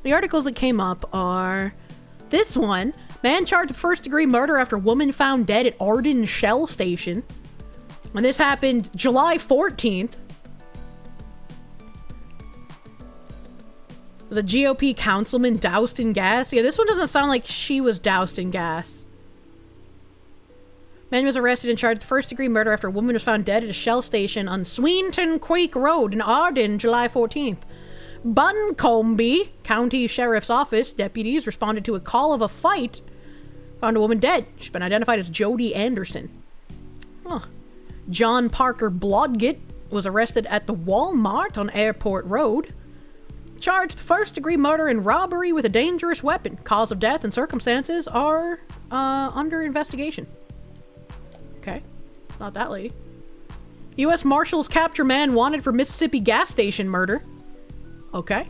The articles that came up are this one. Man charged with first-degree murder after woman found dead at Arden Shell Station. And this happened July 14th. Was a GOP councilman doused in gas? Yeah, this one doesn't sound like she was doused in gas. Man was arrested and charged with first-degree murder after a woman was found dead at a Shell station on Sweenton Creek Road in Arden, July 14th. Buncombe County Sheriff's Office deputies responded to a call of a fight. Found a woman dead. She's been identified as Jody Anderson. Huh. John Parker Blodgett was arrested at the Walmart on Airport Road. Charged with first-degree murder and robbery with a dangerous weapon. Cause of death and circumstances are under investigation. Okay. Not that lady. U.S. Marshals capture man wanted for Mississippi gas station murder. Okay.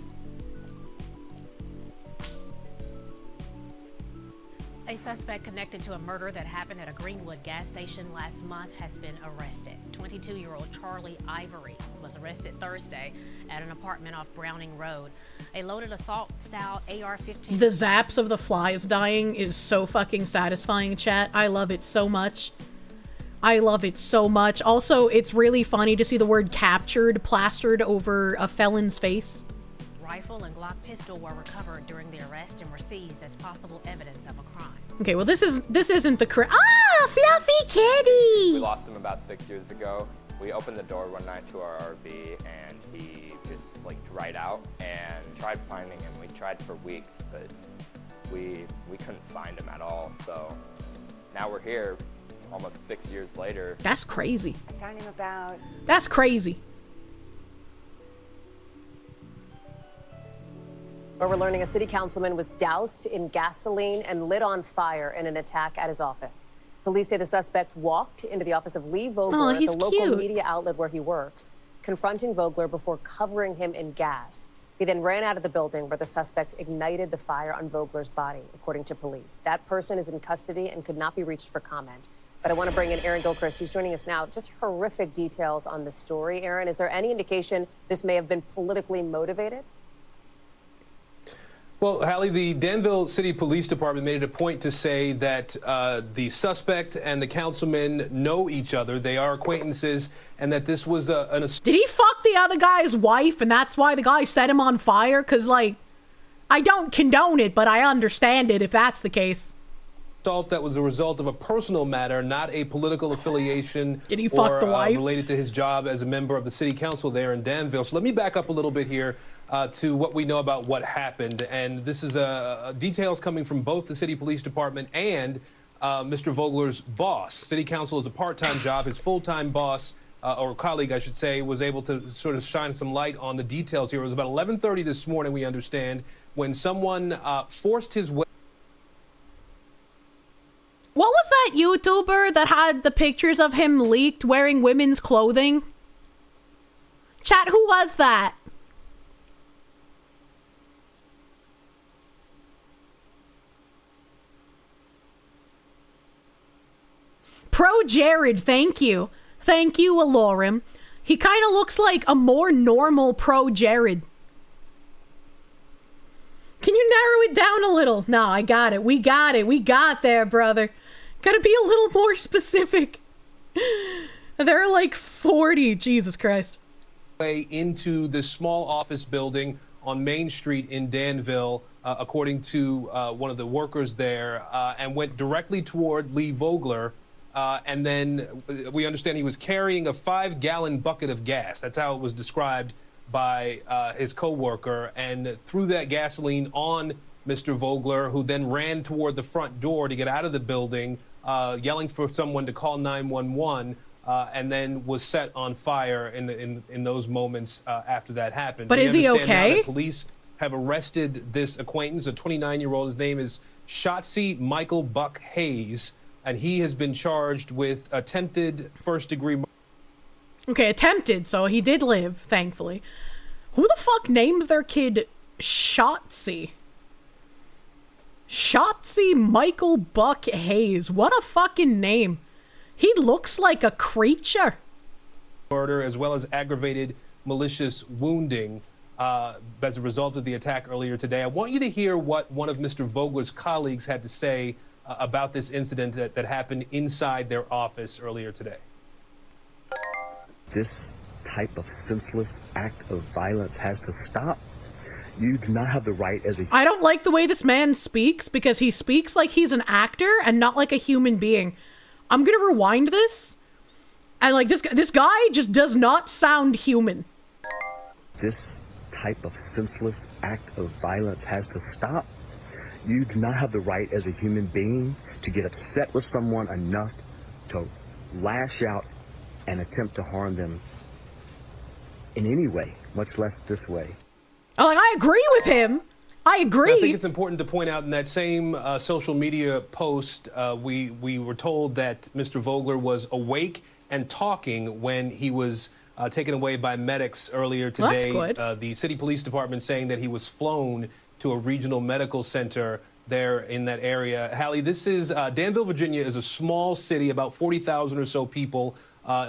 A suspect connected to a murder that happened at a Greenwood gas station last month has been arrested. 22-year-old Charlie Ivory was arrested Thursday at an apartment off Browning Road. A loaded assault-style AR-15... The zaps of the flies dying is so fucking satisfying, chat. I love it so much. I love it so much. Also, it's really funny to see the word captured plastered over a felon's face. Rifle and Glock pistol were recovered during the arrest and were seized as possible evidence of a crime. Okay, well this isn't the correct. Ah, fluffy kitty! We lost him about 6 years ago. We opened the door one night to our RV and he just like dried out, and tried finding him. We tried for weeks, but we couldn't find him at all. So now we're here almost 6 years later. That's crazy. I found him about... That's crazy. Where we're learning a city councilman was doused in gasoline and lit on fire in an attack at his office. Police say the suspect walked into the office of Lee Vogler at the local media outlet where he works, confronting Vogler before covering him in gas. He then ran out of the building where the suspect ignited the fire on Vogler's body, according to police. That person is in custody and could not be reached for comment. But I want to bring in Aaron Gilchrist, who's joining us now. Just horrific details on the story. Aaron, is there any indication this may have been politically motivated? Well, Hallie, the Danville City Police Department made it a point to say that the suspect and the councilman know each other. They are acquaintances, and that this was an... Did he fuck the other guy's wife, and that's why the guy set him on fire? Because, like, I don't condone it, but I understand it if that's the case. Assault that was a result of a personal matter, not a political affiliation. Did he fuck the wife? Related to his job as a member of the city council there in Danville. So let me back up a little bit here to what we know about what happened. And this is details coming from both the city police department and Mr. Vogler's boss. City council is a part-time job. His full-time boss, or colleague, I should say, was able to sort of shine some light on the details here. It was about 11:30 this morning, we understand, when someone forced his way. What was that YouTuber that had the pictures of him leaked wearing women's clothing? Chat, who was that? Pro Jared, thank you. Thank you, Alorim. He kind of looks like a more normal Pro Jared. Can you narrow it down a little? No, I got it. We got it. We got there, brother. Gotta be a little more specific. There are like 40. Jesus Christ. Way into this small office building on Main Street in Danville, according to one of the workers there, and went directly toward Lee Vogler. And then we understand he was carrying a 5-gallon bucket of gas. That's how it was described by his co-worker, and threw that gasoline on Mr. Vogler, who then ran toward the front door to get out of the building, yelling for someone to call 911, and then was set on fire in those moments after that happened. But is he okay? Police have arrested this acquaintance, a 29-year-old. His name is Shotzi Michael Buck Hayes, and he has been charged with attempted first-degree murder. Okay, attempted, so he did live, thankfully. Who the fuck names their kid Shotzi? Shotzi Michael Buck Hayes. What a fucking name. He looks like a creature. Murder, as well as aggravated malicious wounding as a result of the attack earlier today. I want you to hear what one of Mr. Vogler's colleagues had to say about this incident that happened inside their office earlier today. This type of senseless act of violence has to stop. You do not have the right as a... I don't like the way this man speaks, because he speaks like he's an actor and not like a human being. I'm gonna rewind this, and like this guy just does not sound human. This type of senseless act of violence has to stop. You do not have the right as a human being to get upset with someone enough to lash out and attempt to harm them in any way, much less this way. Oh, like, I agree with him. I agree. I think it's important to point out in that same social media post, we were told that Mr. Vogler was awake and talking when he was taken away by medics earlier Well, that's today. good. The city police department saying that he was flown to a regional medical center there in that area. Hallie, this is Danville, Virginia is a small city, about 40,000 or so people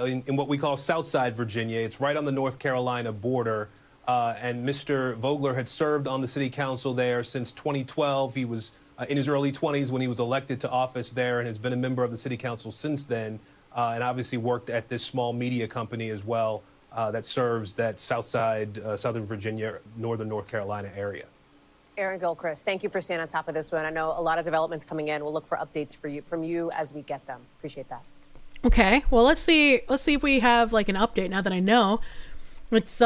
in what we call Southside Virginia. It's right on the North Carolina border. And Mr. Vogler had served on the city council there since 2012. He was in his early 20s when he was elected to office there and has been a member of the city council since then. And obviously worked at this small media company as well that serves that Southside, Southern Virginia, Northern North Carolina area. Aaron Gilchrist, thank you for staying on top of this one. I know a lot of developments coming in. We'll look for updates from you as we get them. Appreciate that. Okay, well, let's see if we have like an update now that I know. It's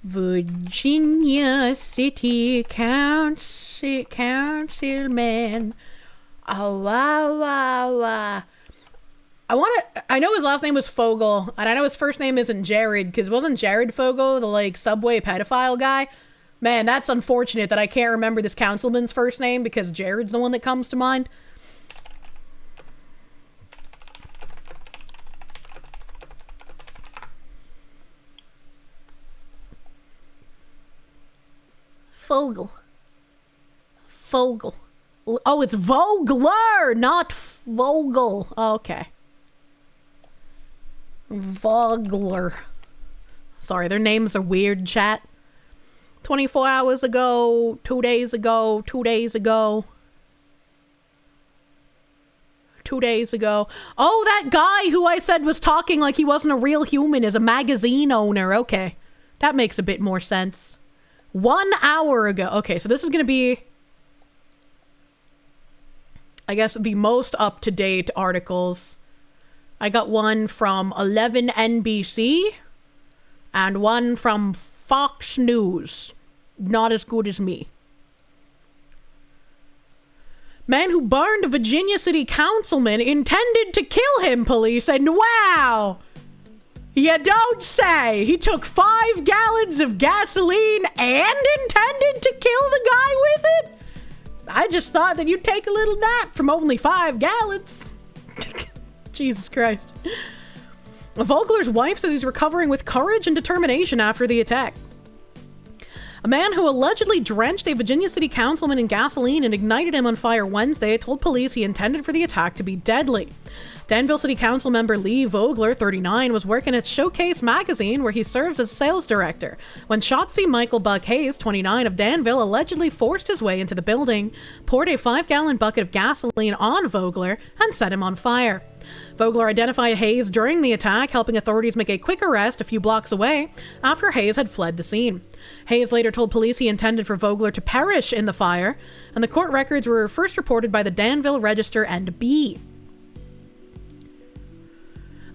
Virginia City Councilman. I know his last name was Fogel, and I know his first name isn't Jared, because wasn't Jared Fogel the like subway pedophile guy? Man, that's unfortunate that I can't remember this councilman's first name, because Jared's the one that comes to mind. Fogel. Oh, it's Vogler, not Vogel. Okay. Vogler. Sorry, their names are weird, chat. 24 hours ago, 2 days ago, 2 days ago. 2 days ago. Oh, that guy who I said was talking like he wasn't a real human is a magazine owner. Okay. That makes a bit more sense. 1 hour ago. Okay, so this is going to be, I guess, the most up-to-date articles. I got one from 11 NBC and one from Fox News. Not as good as me. Man who burned a Virginia City councilman intended to kill him, police said. Wow! You don't say! He took 5 gallons of gasoline and intended to kill the guy with it? I just thought that you'd take a little nap from only 5 gallons. Jesus Christ. Vogler's wife says he's recovering with courage and determination after the attack. A man who allegedly drenched a Virginia City councilman in gasoline and ignited him on fire Wednesday told police he intended for the attack to be deadly. Danville City Council member Lee Vogler, 39, was working at Showcase magazine where he serves as sales director when Shotzi Michael Buck Hayes, 29, of Danville allegedly forced his way into the building, poured a 5-gallon bucket of gasoline on Vogler, and set him on fire. Vogler identified Hayes during the attack, helping authorities make a quick arrest a few blocks away after Hayes had fled the scene. Hayes later told police he intended for Vogler to perish in the fire, and the court records were first reported by the Danville Register and Bee.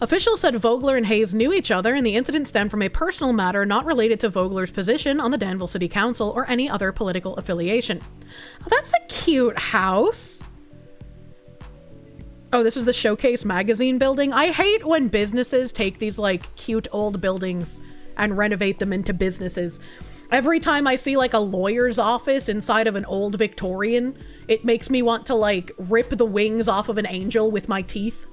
Officials said Vogler and Hayes knew each other, and the incident stemmed from a personal matter not related to Vogler's position on the Danville City Council or any other political affiliation. Oh, that's a cute house. Oh, this is the Showcase magazine building. I hate when businesses take these, like, cute old buildings and renovate them into businesses. Every time I see, like, a lawyer's office inside of an old Victorian, it makes me want to, like, rip the wings off of an angel with my teeth.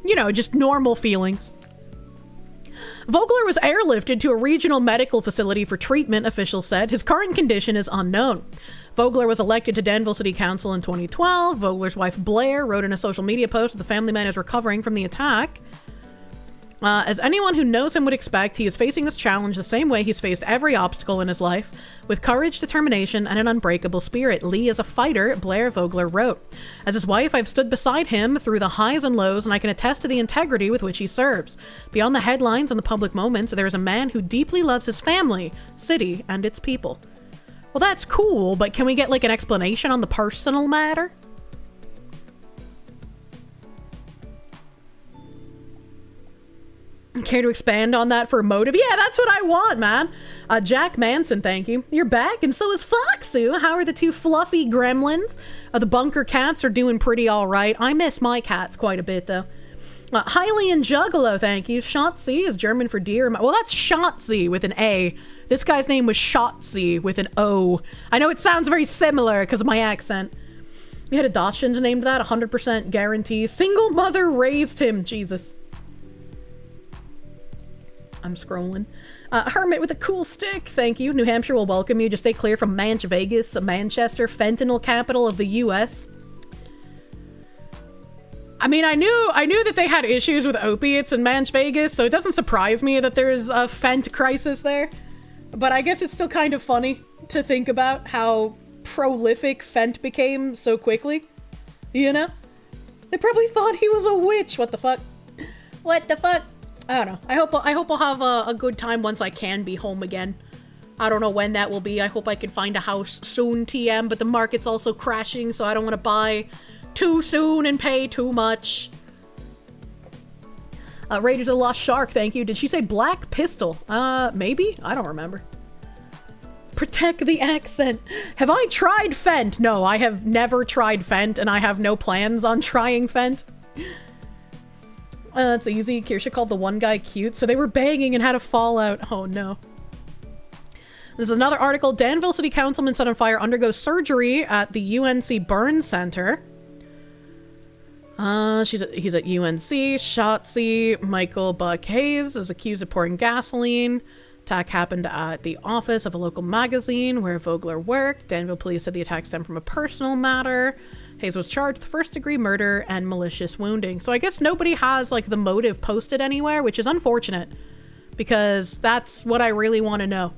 You know, just normal feelings. Vogler was airlifted to a regional medical facility for treatment, officials said. His current condition is unknown. Vogler was elected to Danville City Council in 2012. Vogler's wife, Blair, wrote in a social media post that the family man is recovering from the attack. As anyone who knows him would expect, he is facing this challenge the same way he's faced every obstacle in his life, with courage, determination, and an unbreakable spirit. Lee is a fighter, Blair Vogler wrote. As his wife, I've stood beside him through the highs and lows, and I can attest to the integrity with which he serves. Beyond the headlines and the public moments, there is a man who deeply loves his family, city, and its people. Well, that's cool, but can we get, like, an explanation on the personal matter? Care to expand on that for a motive? Yeah, that's what I want, man. Jack Manson, thank you. You're back, and so is Foxu. How are the two fluffy gremlins? The bunker cats are doing pretty all right. I miss my cats quite a bit, though. Hailey and Juggalo, thank you. Shotzi is German for deer. Well, that's Shotzi with an A. This guy's name was Shotzi with an O. I know it sounds very similar because of my accent. You had a Dachshund named that, 100% guarantee. Single mother raised him. Jesus. I'm scrolling. Hermit with a cool stick, thank you. New Hampshire will welcome you. Just stay clear from Vegas, Manchester, fentanyl capital of the U.S. I mean, I knew that they had issues with opiates in Vegas, so it doesn't surprise me that there's a fent crisis there. But I guess it's still kind of funny to think about how prolific fent became so quickly. You know? They probably thought he was a witch. What the fuck? What the fuck? I don't know. I hope I'll have a good time once I can be home again. I don't know when that will be. I hope I can find a house soon, TM, but the market's also crashing, so I don't want to buy too soon and pay too much. Raider the Lost Shark, thank you. Did she say Black Pistol? Maybe? I don't remember. Protect the accent. Have I tried Fent? No, I have never tried Fent, and I have no plans on trying Fent. That's easy. Kirsche called the one guy cute, so they were banging and had a fallout. Oh no. There's another article. Danville City Councilman set on fire undergoes surgery at the UNC Burn Center. He's at UNC. Shotzi Michael Buck Hayes is accused of pouring gasoline. Attack happened at the office of a local magazine where Vogler worked. Danville police said the attack stemmed from a personal matter. Hayes was charged with first-degree murder and malicious wounding. So I guess nobody has, like, the motive posted anywhere, which is unfortunate. Because that's what I really want to know.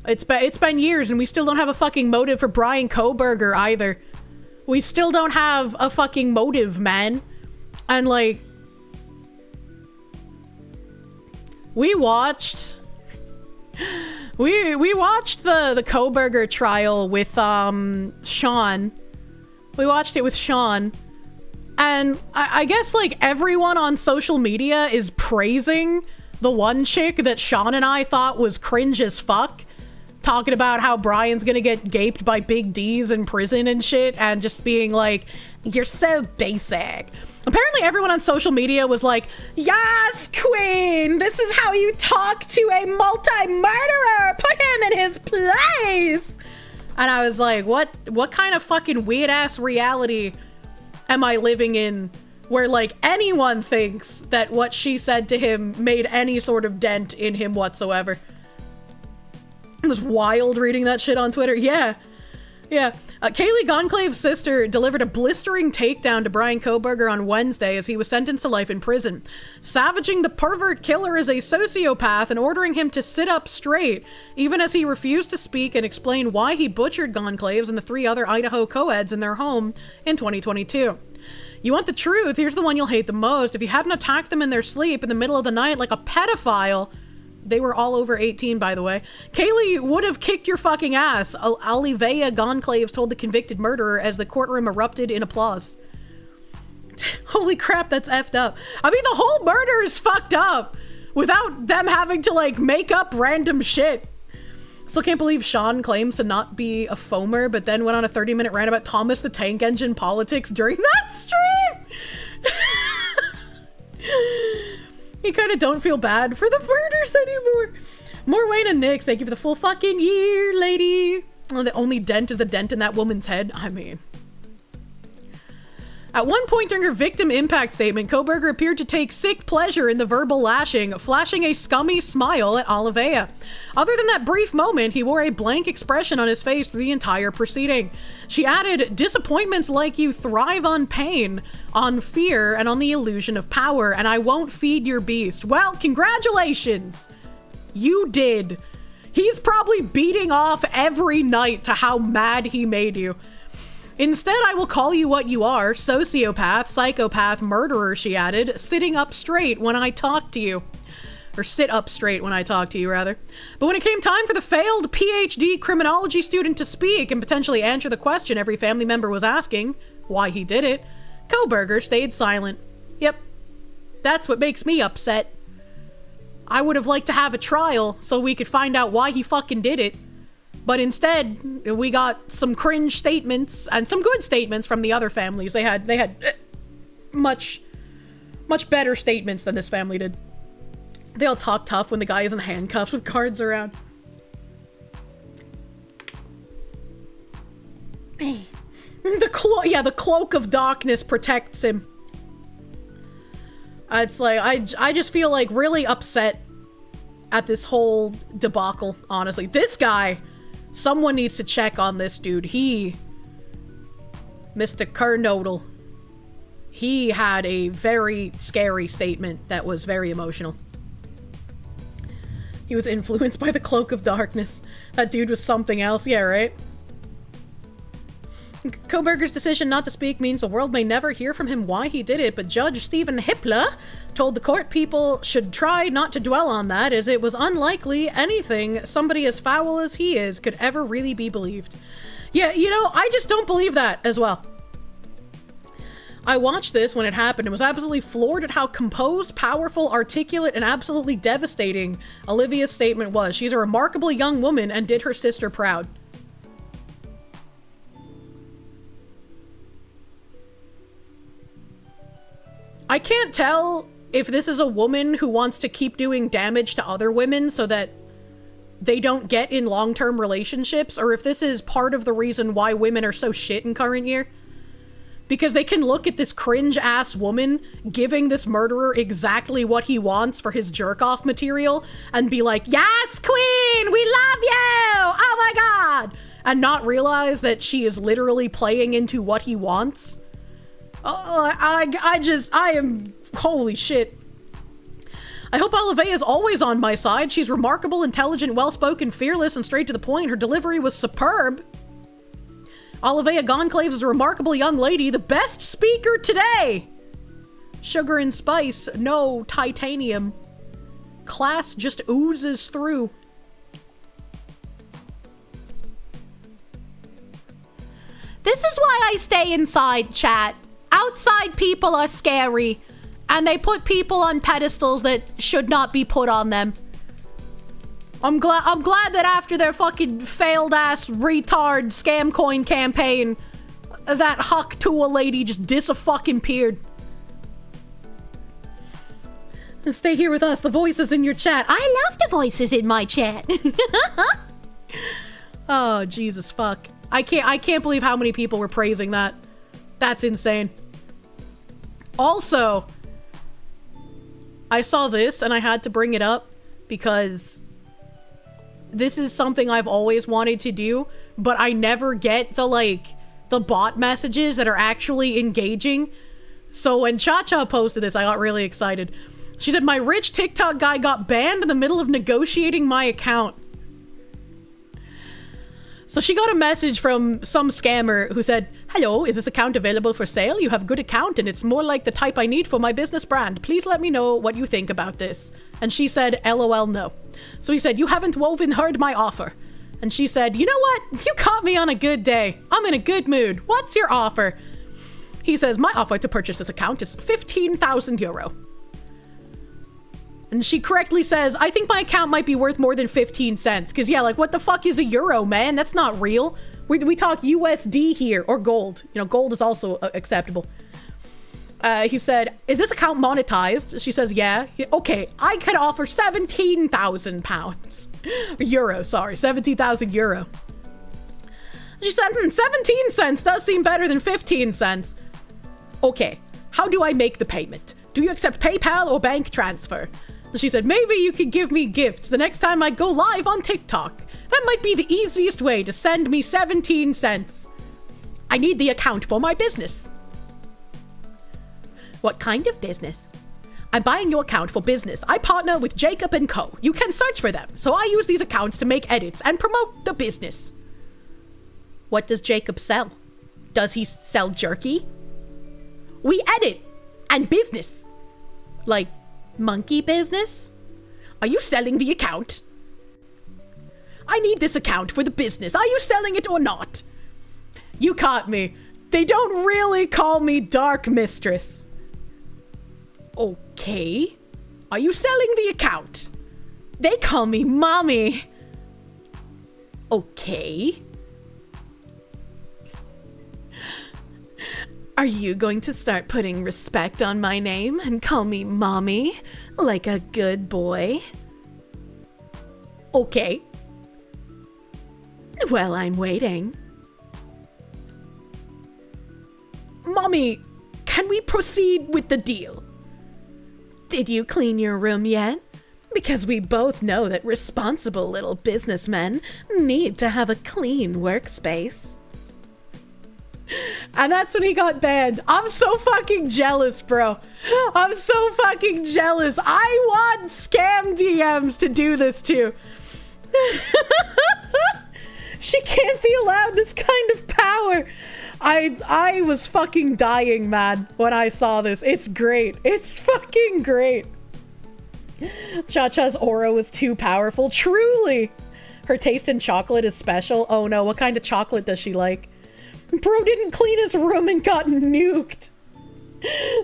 It's been years and we still don't have a fucking motive for Brian Kohberger either. We still don't have a fucking motive, man. And, like... We watched the Kohberger trial with, Sean. We watched it with Sean. And I guess, like, everyone on social media is praising the one chick that Sean and I thought was cringe as fuck. Talking about how Brian's gonna get gaped by big D's in prison and shit, and just being like, you're so basic. Apparently everyone on social media was like, yes, queen, this is how you talk to a multi-murderer, put him in his place. And I was like, what kind of fucking weird ass reality am I living in where, like, anyone thinks that what she said to him made any sort of dent in him whatsoever? It was wild reading that shit on Twitter. Yeah. Kaylee Gonclave's sister delivered a blistering takedown to Brian Kohberger on Wednesday as he was sentenced to life in prison, savaging the pervert killer as a sociopath and ordering him to sit up straight, even as he refused to speak and explain why he butchered Gonclaves and the 3 other Idaho co-eds in their home in 2022. You want the truth? Here's the one you'll hate the most. If you hadn't attacked them in their sleep in the middle of the night like a pedophile... They were all over 18, by the way. Kaylee would have kicked your fucking ass, Olivia Gonclaves told the convicted murderer as the courtroom erupted in applause. Holy crap, that's effed up. I mean, the whole murder is fucked up without them having to, like, make up random shit. Still can't believe Sean claims to not be a foamer, but then went on a 30-minute rant about Thomas the Tank Engine politics during that stream. You kind of don't feel bad for the murders anymore. More Wayne and Nix, thank you for the full fucking year, lady. Oh, the only dent is the dent in that woman's head. I mean... At one point during her victim impact statement, Kohberger appeared to take sick pleasure in the verbal lashing, flashing a scummy smile at Olivia. Other than that brief moment, he wore a blank expression on his face through the entire proceeding. She added, disappointments like you thrive on pain, on fear, and on the illusion of power, and I won't feed your beast. Well, congratulations! You did. He's probably beating off every night to how mad he made you. Instead, I will call you what you are, sociopath, psychopath, murderer, she added, sitting up straight when I talk to you. Or sit up straight when I talk to you, rather. But when it came time for the failed PhD criminology student to speak and potentially answer the question every family member was asking, why he did it, Kohberger stayed silent. Yep, that's what makes me upset. I would have liked to have a trial so we could find out why he fucking did it. But instead, we got some cringe statements and some good statements from the other families. They had much better statements than this family did. They all talk tough when the guy is in handcuffs with guards around. The cloak of darkness protects him. It's like, I just feel like really upset at this whole debacle, honestly. This guy, someone needs to check on this dude. Mr. Kernodle, he had a very scary statement that was very emotional. He was influenced by the cloak of darkness. That dude was something else. Yeah, right? Koberger's decision not to speak means the world may never hear from him why he did it, but Judge Stephen Hippler told the court people should try not to dwell on that, as it was unlikely anything somebody as foul as he is could ever really be believed. Yeah, you know, I just don't believe that as well. I watched this when it happened and was absolutely floored at how composed, powerful, articulate, and absolutely devastating Olivia's statement was. She's a remarkable young woman and did her sister proud. I can't tell if this is a woman who wants to keep doing damage to other women so that they don't get in long-term relationships, or if this is part of the reason why women are so shit in current year. Because they can look at this cringe-ass woman giving this murderer exactly what he wants for his jerk-off material and be like, yes, queen, we love you! Oh my god! And not realize that she is literally playing into what he wants. Oh, I am, holy shit. I hope Olivia is always on my side. She's remarkable, intelligent, well-spoken, fearless, and straight to the point. Her delivery was superb. Olivia Gonclaves is a remarkable young lady, the best speaker today. Sugar and spice, no titanium. Class just oozes through. This is why I stay inside, chat. Outside people are scary, and they put people on pedestals that should not be put on them. I'm glad that after their fucking failed ass retard scam coin campaign, that Huck Tool lady just dis-a-fucking-peared. Stay here with us. The voices in your chat. I love the voices in my chat. Oh, Jesus fuck. I can't believe how many people were praising that. That's insane. Also, I saw this and I had to bring it up because this is something I've always wanted to do, but I never get the bot messages that are actually engaging. So when Cha-Cha posted this, I got really excited. She said, my rich TikTok guy got banned in the middle of negotiating my account. So she got a message from some scammer who said, hello, is this account available for sale? You have a good account and it's more like the type I need for my business brand. Please let me know what you think about this. And she said, LOL, no. So he said, you haven't heard my offer. And she said, you know what? You caught me on a good day. I'm in a good mood. What's your offer? He says, my offer to purchase this account is 15,000 euro. And she correctly says, I think my account might be worth more than 15 cents. Because, yeah, like, what the fuck is a euro, man? That's not real. We talk USD here, or gold. You know, gold is also acceptable. He said, is this account monetized? She says, yeah. Okay, I could offer 17,000 pounds. Euro, sorry. 17,000 euro. She said, 17 cents does seem better than 15 cents. Okay, how do I make the payment? Do you accept PayPal or bank transfer? She said, maybe you could give me gifts the next time I go live on TikTok. That might be the easiest way to send me 17 cents. I need the account for my business. What kind of business? I'm buying your account for business. I partner with Jacob & Co. You can search for them. So I use these accounts to make edits and promote the business. What does Jacob sell? Does he sell jerky? We edit and business. Like, monkey business? Are you selling the account? I need this account for the business. Are you selling it or not? You caught me. They don't really call me Dark Mistress. Okay. Are you selling the account? They call me Mommy. Okay. Are you going to start putting respect on my name and call me Mommy, like a good boy? Okay. Well, I'm waiting. Mommy, can we proceed with the deal? Did you clean your room yet? Because we both know that responsible little businessmen need to have a clean workspace. And that's when he got banned. I'm so fucking jealous, bro. I'm so fucking jealous. I want scam DMs to do this too. She can't be allowed this kind of power. I was fucking dying, man, when I saw this. It's great. It's fucking great. Cha-Cha's aura was too powerful. Truly. Her taste in chocolate is special. Oh no, what kind of chocolate does she like? Bro didn't clean his room and got nuked.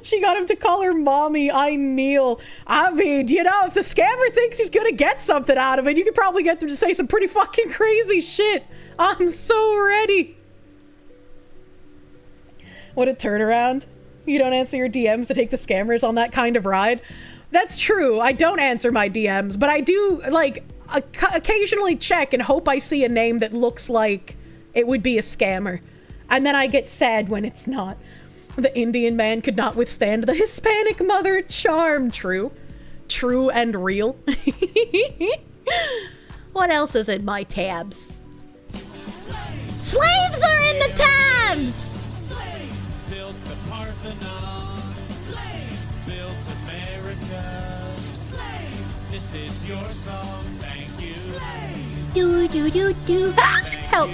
She got him to call her mommy. I kneel. I mean, you know, if the scammer thinks he's gonna get something out of it, you could probably get them to say some pretty fucking crazy shit. I'm so ready. What a turnaround. You don't answer your DMs to take the scammers on that kind of ride? That's true. I don't answer my DMs, but I do, like, occasionally check and hope I see a name that looks like it would be a scammer. And then I get sad when it's not. The Indian man could not withstand the Hispanic mother charm. True. True and real. What else is in my tabs? Slaves are in the tabs! Slaves built the Parthenon. Slaves built America. Slaves, this is your song. Thank you. Slaves. Do do do do. Help.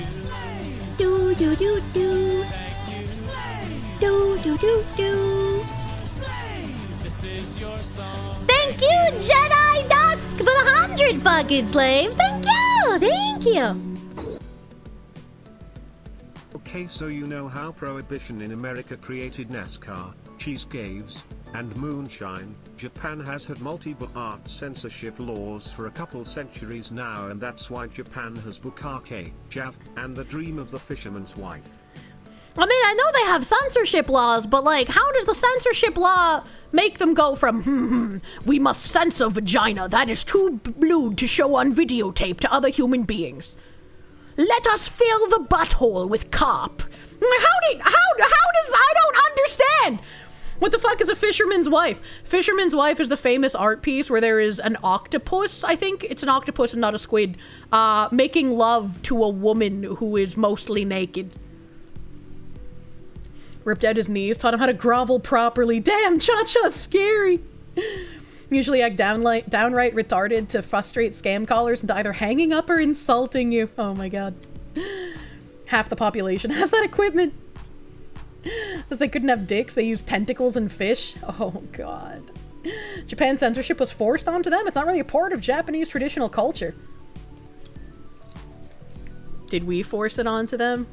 Do do do do. Do do do do. This is your song. Thank you, Jedi Dusk, for the 100 fucking slaves. Thank you. Thank you. Okay, so you know how Prohibition in America created NASCAR, cheese caves, and moonshine. Japan has had multiple art censorship laws for a couple centuries now, and that's why Japan has Bukake, Jav, and The Dream of the Fisherman's Wife. I mean, I know they have censorship laws, but like, how does the censorship law make them go from, we must censor vagina, that is too lewd to show on videotape to other human beings. Let us fill the butthole with carp. How does, I don't understand. What the fuck is a fisherman's wife? Fisherman's wife is the famous art piece where there is an octopus, I think it's an octopus and not a squid, making love to a woman who is mostly naked. Ripped out his knees, taught him how to grovel properly. Damn, Cha-Cha's scary. Usually act downright retarded to frustrate scam callers into either hanging up or insulting you. Oh my god. Half the population has that equipment. Says they couldn't have dicks, they used tentacles and fish. Oh god. Japan censorship was forced onto them? It's not really a part of Japanese traditional culture. Did we force it onto them?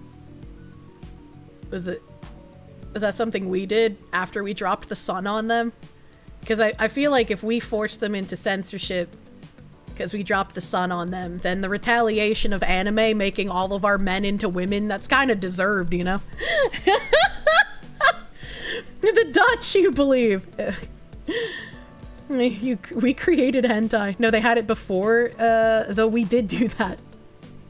Was that something we did after we dropped the sun on them? Because I feel like if we forced them into censorship because we dropped the sun on them, then the retaliation of anime making all of our men into women, that's kind of deserved, you know? The Dutch, you believe. We created hentai. No, they had it before, though we did do that.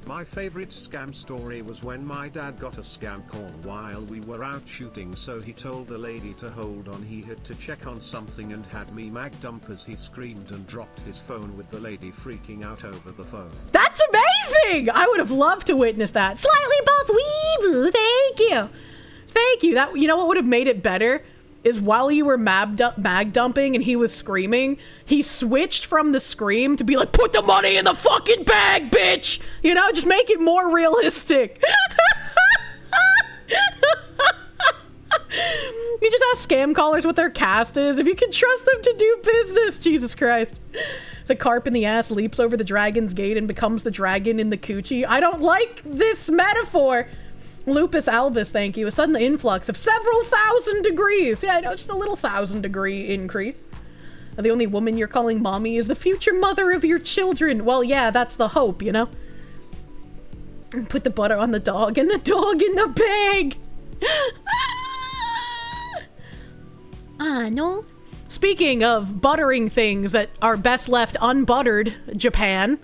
My favorite scam story was when my dad got a scam call while we were out shooting, so he told the lady to hold on. He had to check on something and had me mag dump as he screamed and dropped his phone with the lady freaking out over the phone. That's amazing! I would have loved to witness that. Slightly buff weeboo, thank you. Thank you. That, you know what would have made it better? Is while you were mag dumping and he was screaming, he switched from the scream to be like, put the money in the fucking bag, bitch! You know, just make it more realistic. You just ask scam callers what their caste is, if you can trust them to do business. Jesus Christ. The carp in the ass leaps over the dragon's gate and becomes the dragon in the coochie. I don't like this metaphor. Lupus albus, thank you. A sudden influx of several thousand degrees. Yeah, I know, just a little 1,000-degree increase. The only woman you're calling mommy is the future mother of your children. Well, yeah, that's the hope, you know? Put the butter on the dog and the dog in the bag. No. Speaking of buttering things that are best left unbuttered, Japan.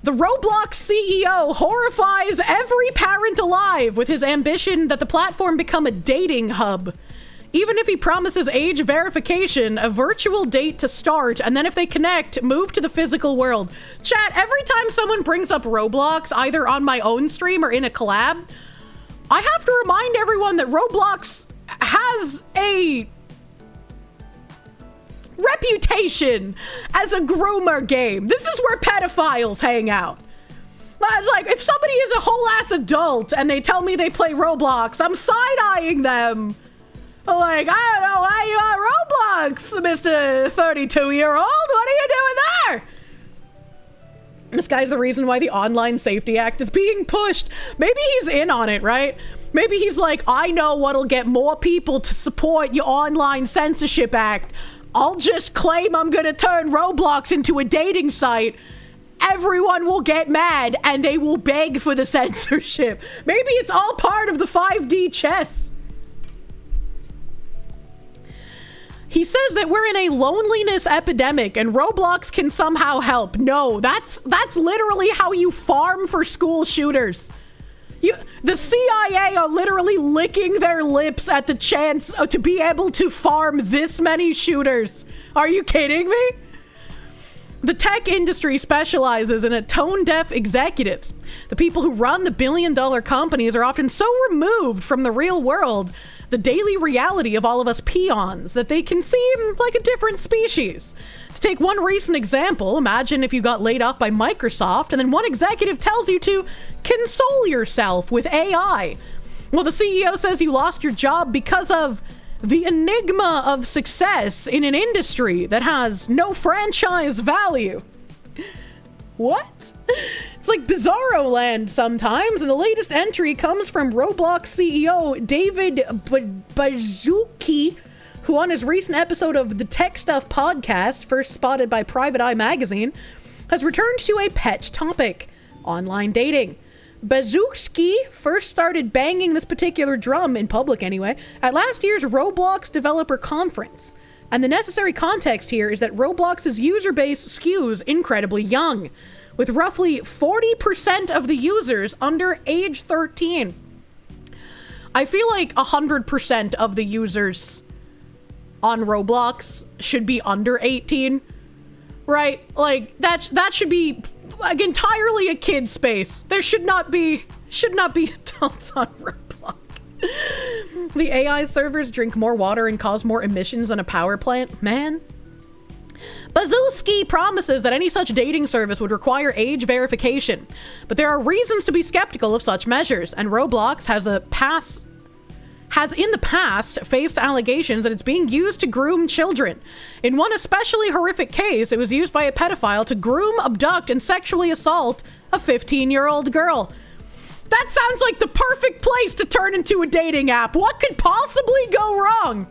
The Roblox CEO horrifies every parent alive with his ambition that the platform become a dating hub. Even if he promises age verification, a virtual date to start, and then if they connect, move to the physical world. Chat, every time someone brings up Roblox, either on my own stream or in a collab, I have to remind everyone that Roblox has a reputation as a groomer game. This is where pedophiles hang out. It's like, if somebody is a whole ass adult and they tell me they play Roblox, I'm side-eyeing them. Like, I don't know why you on Roblox, Mr. 32-year-old. What are you doing there? This guy's the reason why the Online Safety Act is being pushed. Maybe he's in on it, right? Maybe he's like, I know what'll get more people to support your Online Censorship Act. I'll just claim I'm gonna turn Roblox into a dating site. Everyone will get mad and they will beg for the censorship. Maybe it's all part of the 5D chess. He says that we're in a loneliness epidemic and Roblox can somehow help. No, that's literally how you farm for school shooters. The CIA are literally licking their lips at the chance to be able to farm this many shooters. Are you kidding me? The tech industry specializes in tone-deaf executives. The people who run the billion-dollar companies are often so removed from the real world, the daily reality of all of us peons, that they can seem like a different species. To take one recent example, imagine if you got laid off by Microsoft and then one executive tells you to console yourself with AI. Well, the CEO says you lost your job because of the enigma of success in an industry that has no franchise value. What? It's like Bizarro Land sometimes, and the latest entry comes from Roblox CEO David Baszucki, who on his recent episode of the Tech Stuff podcast, first spotted by Private Eye magazine, has returned to a pet topic: online dating. Bazooski first started banging this particular drum, in public anyway, at last year's Roblox Developer Conference. And the necessary context here is that Roblox's user base skews incredibly young, with roughly 40% of the users under age 13. I feel like 100% of the users on Roblox should be under 18, right? Like, that should be like entirely a kid space. There should not be adults on Roblox. The AI servers drink more water and cause more emissions than a power plant. Man. Bazooski promises that any such dating service would require age verification, but there are reasons to be skeptical of such measures, and Roblox has in the past faced allegations that it's being used to groom children. In one especially horrific case, it was used by a pedophile to groom, abduct, and sexually assault a 15-year-old girl. That sounds like the perfect place to turn into a dating app. What could possibly go wrong?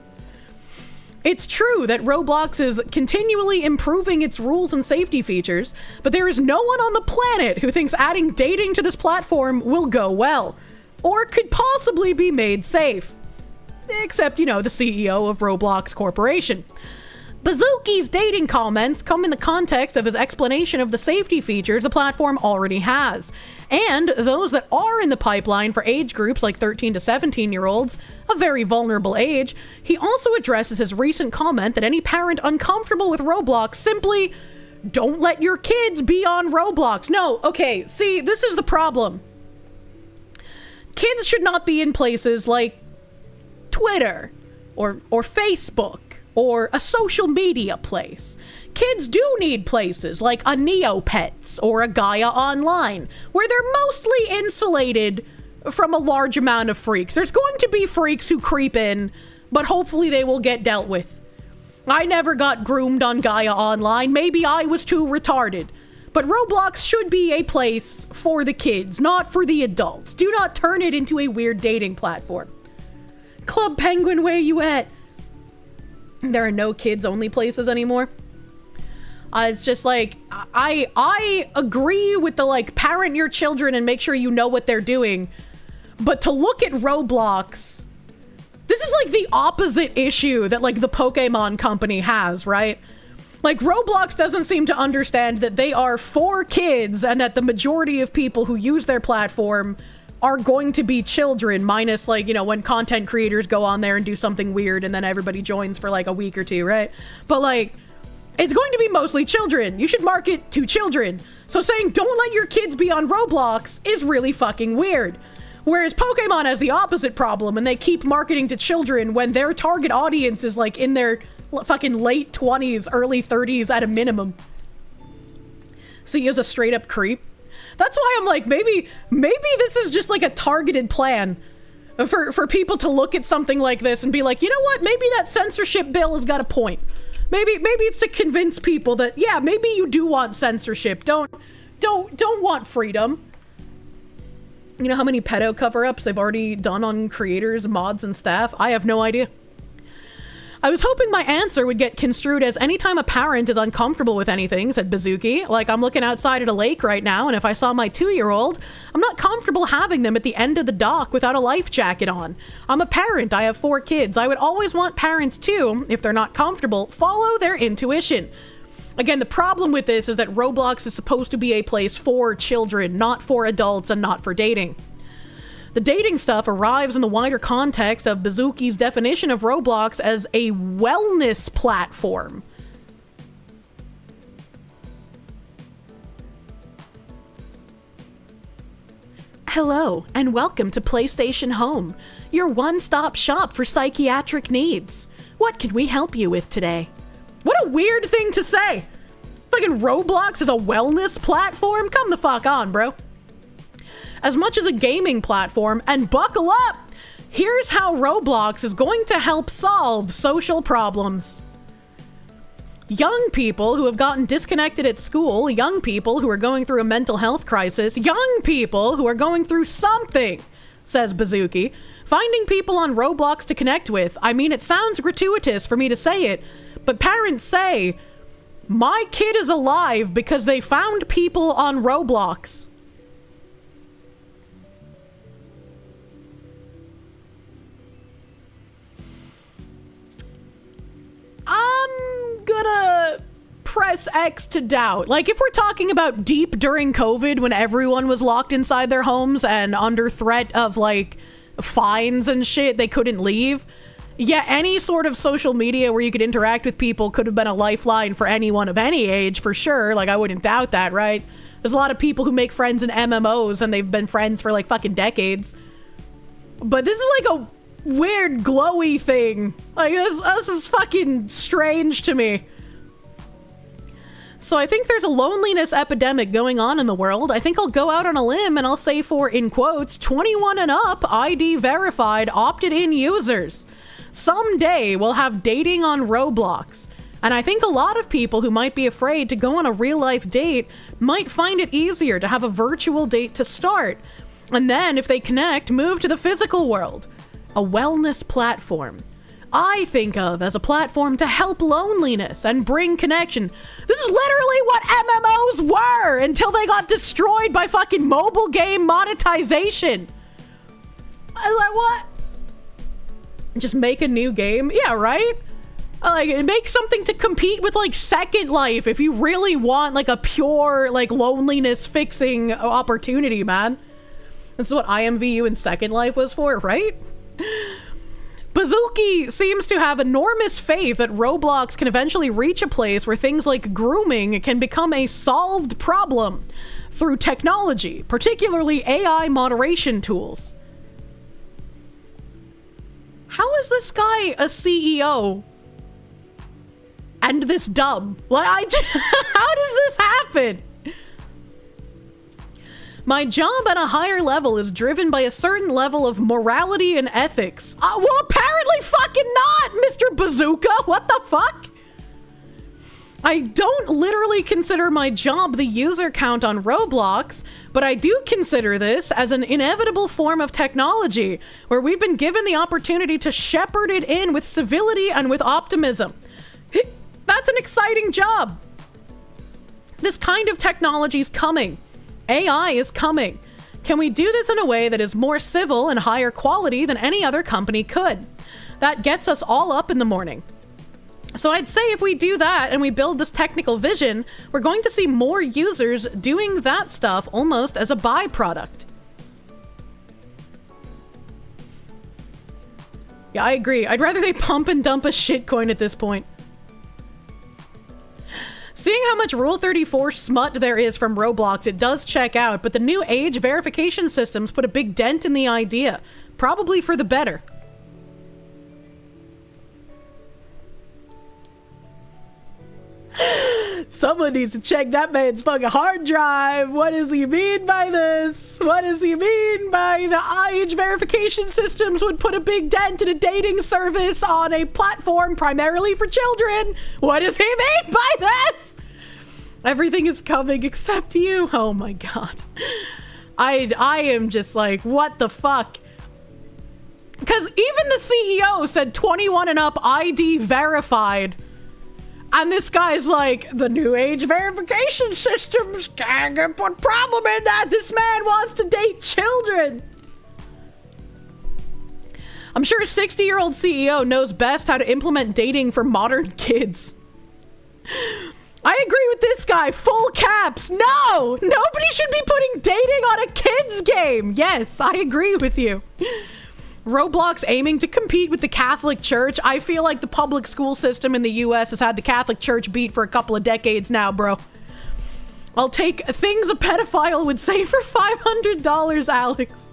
It's true that Roblox is continually improving its rules and safety features, but there is no one on the planet who thinks adding dating to this platform will go well, or could possibly be made safe. Except, the CEO of Roblox Corporation. Bazooki's dating comments come in the context of his explanation of the safety features the platform already has, and those that are in the pipeline for age groups like 13 to 17-year-olds, a very vulnerable age. He also addresses his recent comment that any parent uncomfortable with Roblox simply don't let your kids be on Roblox. No, okay, see, this is the problem. Kids should not be in places like Twitter or Facebook or a social media place. Kids do need places like a Neopets or a Gaia Online, where they're mostly insulated from a large amount of freaks. There's going to be freaks who creep in, but hopefully they will get dealt with. I never got groomed on Gaia Online. Maybe I was too retarded. But Roblox should be a place for the kids, not for the adults. Do not turn it into a weird dating platform. Club Penguin, where you at? There are no kids-only places anymore. It's just like, I agree with the, parent your children and make sure you know what they're doing. But to look at Roblox, this is, the opposite issue that, the Pokemon company has, right? Roblox doesn't seem to understand that they are for kids and that the majority of people who use their platform are going to be children, minus like, you know, when content creators go on there and do something weird and then everybody joins for like a week or two, right? But like, it's going to be mostly children. You should market to children. So saying don't let your kids be on Roblox is really fucking weird. Whereas Pokemon has the opposite problem, and they keep marketing to children when their target audience is like in their fucking late 20s, early 30s at a minimum. So he is a straight up creep. That's why I'm like, maybe this is just like a targeted plan for people to look at something like this and be like, you know what? Maybe that censorship bill has got a point. Maybe it's to convince people that, yeah, maybe you do want censorship. Don't want freedom. You know how many pedo cover-ups they've already done on creators, mods, and staff? I have no idea. I was hoping my answer would get construed as anytime a parent is uncomfortable with anything, said Bazooki. Like, I'm looking outside at a lake right now, and if I saw my 2-year-old, I'm not comfortable having them at the end of the dock without a life jacket on. I'm a parent. I have 4 kids. I would always want parents to, if they're not comfortable, follow their intuition. Again, the problem with this is that Roblox is supposed to be a place for children, not for adults and not for dating. The dating stuff arrives in the wider context of Bazooki's definition of Roblox as a wellness platform. Hello, and welcome to PlayStation Home, your one-stop shop for psychiatric needs. What can we help you with today? What a weird thing to say! Fucking Roblox is a wellness platform? Come the fuck on, bro. As much as a gaming platform, and buckle up! Here's how Roblox is going to help solve social problems. Young people who have gotten disconnected at school, young people who are going through a mental health crisis, young people who are going through something, says Bazooki. Finding people on Roblox to connect with. I mean, it sounds gratuitous for me to say it, but parents say, my kid is alive because they found people on Roblox. I'm gonna press X to doubt. Like, if we're talking about deep during COVID when everyone was locked inside their homes and under threat of, like, fines and shit, they couldn't leave. Yeah, any sort of social media where you could interact with people could have been a lifeline for anyone of any age, for sure. Like, I wouldn't doubt that, right? There's a lot of people who make friends in MMOs and they've been friends for, like, fucking decades. But this is, like, a weird glowy thing. Like, this is fucking strange to me. So I think there's a loneliness epidemic going on in the world. I think I'll go out on a limb and I'll say for, in quotes, 21 and up, ID verified, opted-in users. Someday we'll have dating on Roblox. And I think a lot of people who might be afraid to go on a real-life date might find it easier to have a virtual date to start. And then, if they connect, move to the physical world. A wellness platform. I think of as a platform to help loneliness and bring connection. This is literally what MMOs were until they got destroyed by fucking mobile game monetization. Like, what? Just make a new game? Yeah, right? Like, make something to compete with, like, Second Life if you really want, like, a pure, like, loneliness fixing opportunity, man. This is what IMVU and Second Life was for, right? Bazooki seems to have enormous faith that Roblox can eventually reach a place where things like grooming can become a solved problem through technology, particularly AI moderation tools. How is this guy a CEO and this dumb? Like, how does this happen? My job at a higher level is driven by a certain level of morality and ethics. Well, apparently fucking not, Mr. Bazooka. What the fuck? I don't literally consider my job the user count on Roblox, but I do consider this as an inevitable form of technology where we've been given the opportunity to shepherd it in with civility and with optimism. That's an exciting job. This kind of technology is coming. AI is coming. Can we do this in a way that is more civil and higher quality than any other company could? That gets us all up in the morning. So I'd say if we do that and we build this technical vision, we're going to see more users doing that stuff almost as a byproduct. Yeah, I agree. I'd rather they pump and dump a shitcoin at this point. Seeing how much Rule 34 smut there is from Roblox, it does check out, but the new age verification systems put a big dent in the idea. Probably for the better. Someone needs to check that man's fucking hard drive. What does he mean by this? What does he mean by the age verification systems would put a big dent in a dating service on a platform primarily for children? What does he mean by this? Everything is coming except you. Oh my god. I am just like, what the fuck? Because even the CEO said 21 and up ID verified. And this guy's like, the new age verification systems can't put problem in that. This man wants to date children. I'm sure a 60-year-old CEO knows best how to implement dating for modern kids. I agree with this guy. Full caps. No! Nobody should be putting dating on a kid's game. Yes, I agree with you. Roblox aiming to compete with the Catholic Church. I feel like the public school system in the US has had the Catholic Church beat for a couple of decades now, bro. I'll take things a pedophile would say for $500, Alex.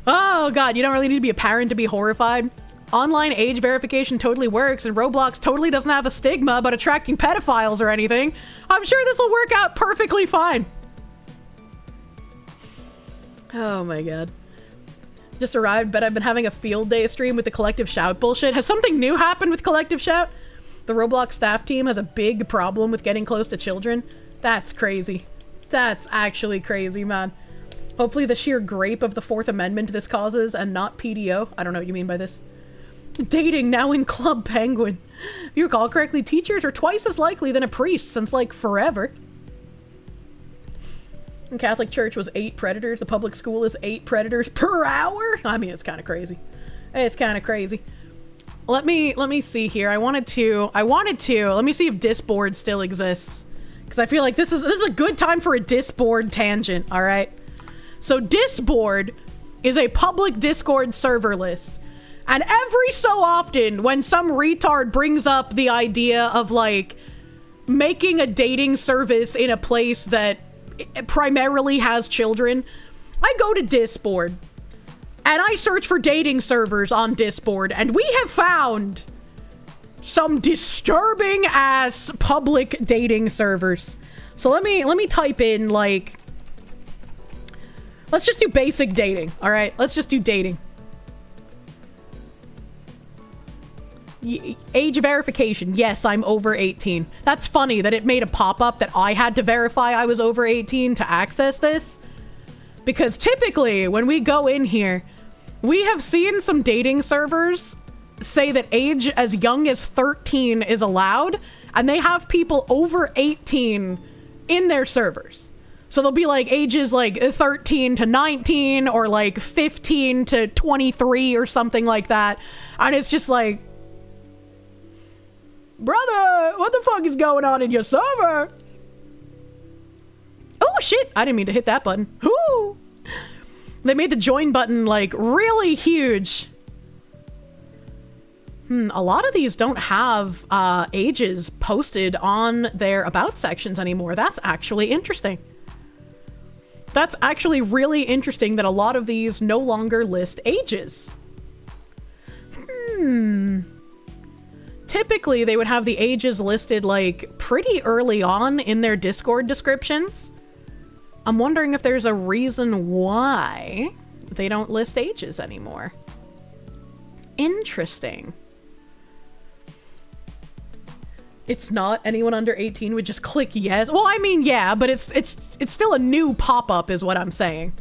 Oh god, you don't really need to be a parent to be horrified. Online age verification totally works, and Roblox totally doesn't have a stigma about attracting pedophiles or anything. I'm sure this will work out perfectly fine. Oh my god. Just arrived, but I've been having a field day stream with the Collective Shout bullshit. Has something new happened with Collective Shout? The Roblox staff team has a big problem with getting close to children. That's crazy. That's actually crazy, man. Hopefully the sheer grape of the Fourth Amendment this causes and not PDO. I don't know what you mean by this. Dating now in Club Penguin. If you recall correctly, teachers are twice as likely than a priest since, like, forever. The Catholic Church was 8 predators. The public school is 8 predators per hour. I mean, it's kind of crazy. It's kind of crazy. Let me see here. I wanted to. Let me see if Disboard still exists, because I feel like this is a good time for a Disboard tangent. All right. So Disboard is a public Discord server list, and every so often, when some retard brings up the idea of like making a dating service in a place that it primarily has children, I go to Disboard and I search for dating servers on Disboard, and we have found some disturbing ass public dating servers. So let me type in, like, let's just do basic dating. All right, let's just do dating. Age verification. Yes, I'm over 18. That's funny that it made a pop-up that I had to verify I was over 18 to access this. Because typically, when we go in here, we have seen some dating servers say that age as young as 13 is allowed, and they have people over 18 in their servers. So they'll be like ages like 13 to 19 or like 15 to 23 or something like that. And it's just like, brother, what the fuck is going on in your server? Oh shit, I didn't mean to hit that button. Whoo! They made the join button like really huge. A lot of these don't have ages posted on their about sections anymore. That's actually interesting. That's actually really interesting that a lot of these no longer list ages. Typically, they would have the ages listed, like, pretty early on in their Discord descriptions. I'm wondering if there's a reason why they don't list ages anymore. Interesting. It's not anyone under 18 would just click yes. Well, I mean, yeah, but it's still a new pop-up is what I'm saying.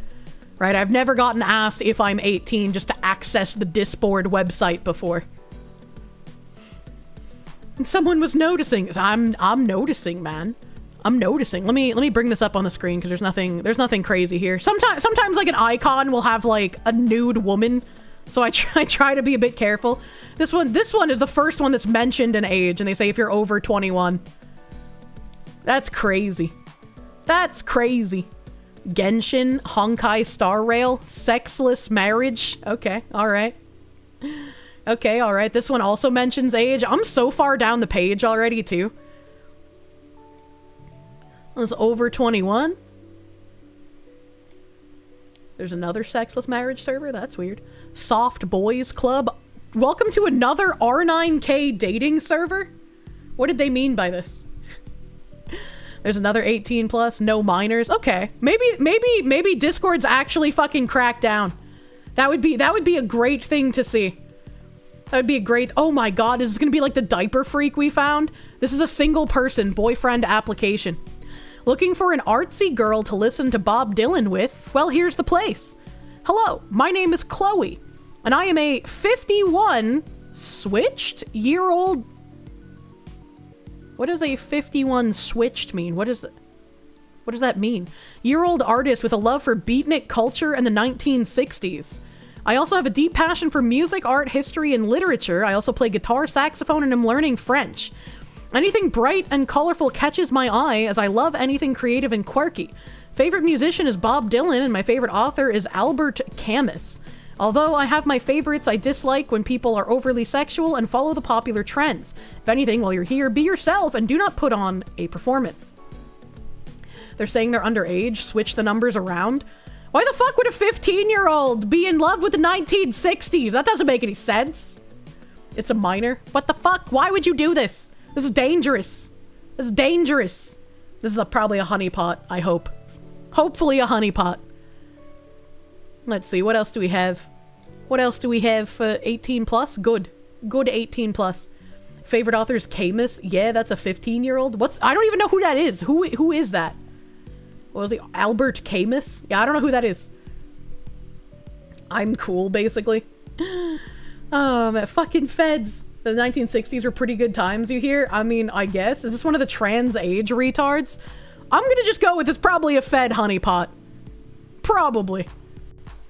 Right? I've never gotten asked if I'm 18 just to access the Disboard website before. And someone was noticing. I'm noticing, man. I'm noticing. Let me bring this up on the screen because there's nothing crazy here. Sometimes like an icon will have like a nude woman, so I try to be a bit careful. This one is the first one that's mentioned an age, and they say if you're over 21. That's crazy. That's crazy. Genshin, Honkai Star Rail, sexless marriage. Okay, all right. Okay, alright. This one also mentions age. I'm so far down the page already, too. It was over 21. There's another sexless marriage server. That's weird. Soft Boys Club. Welcome to another R9K dating server? What did they mean by this? There's another 18 plus, no minors. Okay. Maybe Discord's actually fucking cracked down. That would be a great thing to see. That would be a great... Oh my god, is this gonna be like the diaper freak we found? This is a single person boyfriend application. Looking for an artsy girl to listen to Bob Dylan with? Well, here's the place. Hello, my name is Chloe, and I am a 51 switched-year-old... What does a 51 switched mean? What does that mean? Year-old artist with a love for beatnik culture and the 1960s. I also have a deep passion for music, art, history, and literature. I also play guitar, saxophone, and am learning French. Anything bright and colorful catches my eye, as I love anything creative and quirky. Favorite musician is Bob Dylan, and my favorite author is Albert Camus. Although I have my favorites, I dislike when people are overly sexual and follow the popular trends. If anything, while you're here, be yourself and do not put on a performance. They're saying they're underage, switch the numbers around. Why the fuck would a 15-year-old be in love with the 1960s? That doesn't make any sense. It's a minor. What the fuck? Why would you do this? This is dangerous. This is dangerous. This is probably a honeypot, I hope. Hopefully a honeypot. Let's see, what else do we have? What else do we have for 18 plus? Good. Good 18 plus. Favorite author is Camus. Yeah, that's a 15-year-old. I don't even know who that is. Who is that? What was the Albert Camus? Yeah, I don't know who that is. I'm cool, basically. Oh, man, fucking feds. The 1960s were pretty good times, you hear? I mean, I guess. Is this one of the trans age retards? I'm gonna just go with it's probably a fed honeypot. Probably.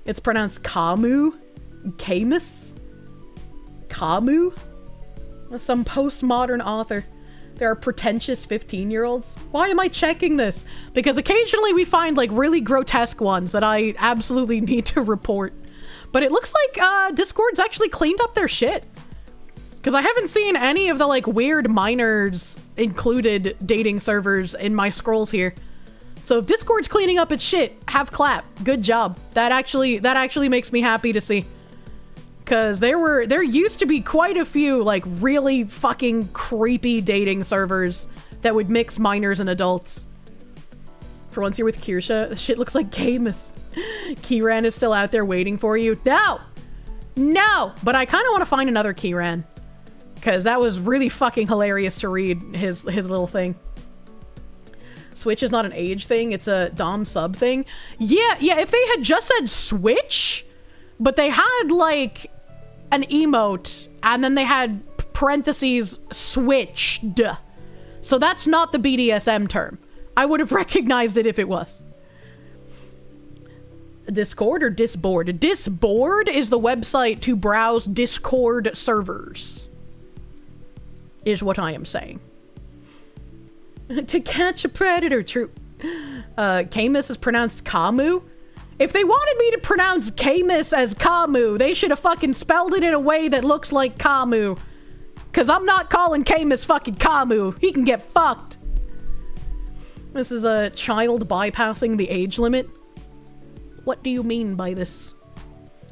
It's pronounced Camus? Camus? Camus? Some postmodern author. There are pretentious 15-year-olds. Why am I checking this? Because occasionally we find like really grotesque ones that I absolutely need to report. But it looks like Discord's actually cleaned up their shit. Because I haven't seen any of the like weird minors included dating servers in my scrolls here. So if Discord's cleaning up its shit, have clap. Good job. That actually makes me happy to see. Because there used to be quite a few like really fucking creepy dating servers that would mix minors and adults. For once you're with Kirsche, shit looks like Camus. Kieran is still out there waiting for you. No! No! But I kind of want to find another Kieran. Because that was really fucking hilarious to read his little thing. Switch is not an age thing, it's a dom sub thing. Yeah, if they had just said switch, but they had like an emote, and then they had parentheses switched. So that's not the BDSM term. I would have recognized it if it was. Discord or Disboard? Disboard is the website to browse Discord servers. Is what I am saying. To catch a predator, true. Camus is pronounced Camus. If they wanted me to pronounce Camus as Camus, they should have fucking spelled it in a way that looks like Camus. Cause I'm not calling Camus fucking Camus. He can get fucked. This is a child bypassing the age limit. What do you mean by this?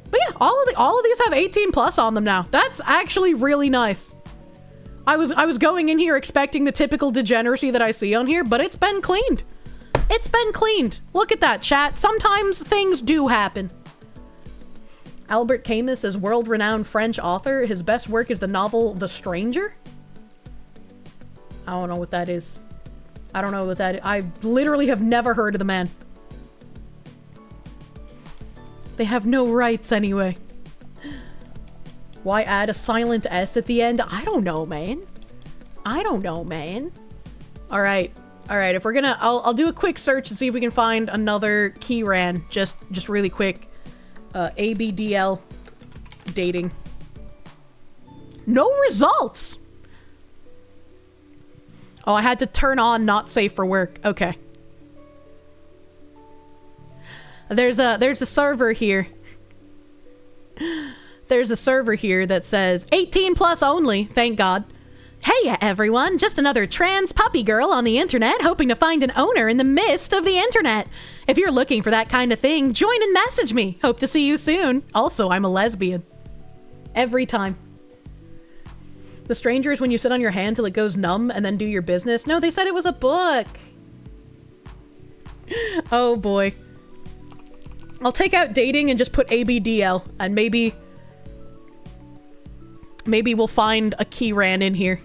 But yeah, all of these have 18 plus on them now. That's actually really nice. I was going in here expecting the typical degeneracy that I see on here, but it's been cleaned. It's been cleaned. Look at that, chat. Sometimes things do happen. Albert Camus is world-renowned French author. His best work is the novel The Stranger. I don't know what that is. I don't know what that is. I literally have never heard of the man. They have no rights anyway. Why add a silent S at the end? I don't know, man. I don't know, man. All right. If we're gonna... I'll do a quick search and see if we can find another Kieran. Just really quick. ABDL dating. No results! Oh, I had to turn on not safe for work. Okay. There's a server here. there's a server here that says 18 plus only, thank God. Hey everyone, just another trans puppy girl on the internet hoping to find an owner in the midst of the internet. If you're looking for that kind of thing, join and message me. Hope to see you soon. Also, I'm a lesbian. Every time. The stranger is when you sit on your hand till it goes numb and then do your business. No, they said it was a book. Oh boy. I'll take out dating and just put ABDL and maybe we'll find a key ran in here.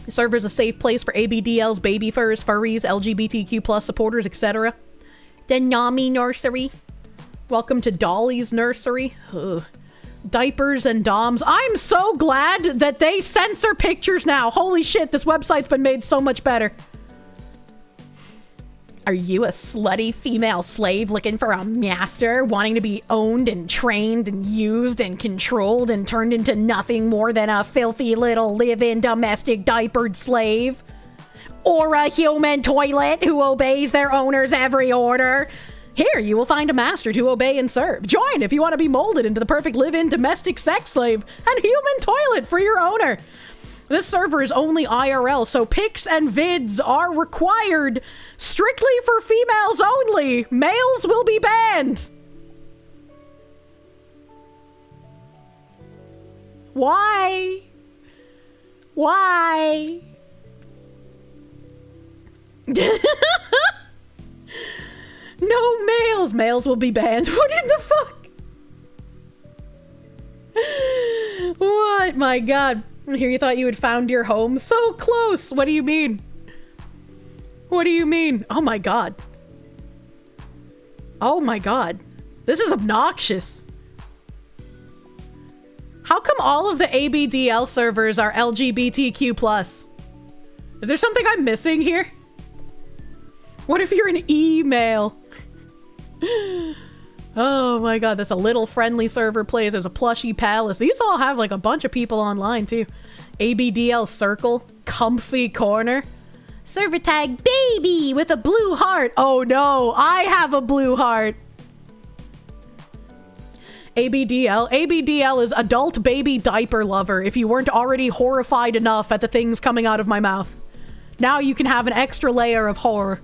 The server's a safe place for ABDLs, baby furs, furries, LGBTQ plus supporters, etc. The Nami Nursery. Welcome to Dolly's Nursery. Ugh. Diapers and doms. I'm so glad that they censor pictures now. Holy shit, this website's been made so much better. Are you a slutty female slave looking for a master, wanting to be owned and trained and used and controlled and turned into nothing more than a filthy little live-in domestic diapered slave? Or a human toilet who obeys their owner's every order? Here you will find a master to obey and serve. Join if you want to be molded into the perfect live-in domestic sex slave and human toilet for your owner. This server is only IRL, so pics and vids are required. Strictly for females only. Males will be banned. Why? Why? No males. Males will be banned. What in the fuck? What? My God. Here you thought you had found your home? So close! What do you mean? What do you mean? Oh my God. Oh my God. This is obnoxious. How come all of the ABDL servers are LGBTQ+? Is there something I'm missing here? What if you're an email? Oh my God, that's a little friendly server place. There's a plushy palace. These all have like a bunch of people online too. ABDL circle, comfy corner. Server tag baby with a blue heart. Oh no, I have a blue heart. ABDL is adult baby diaper lover if you weren't already horrified enough at the things coming out of my mouth. Now you can have an extra layer of horror.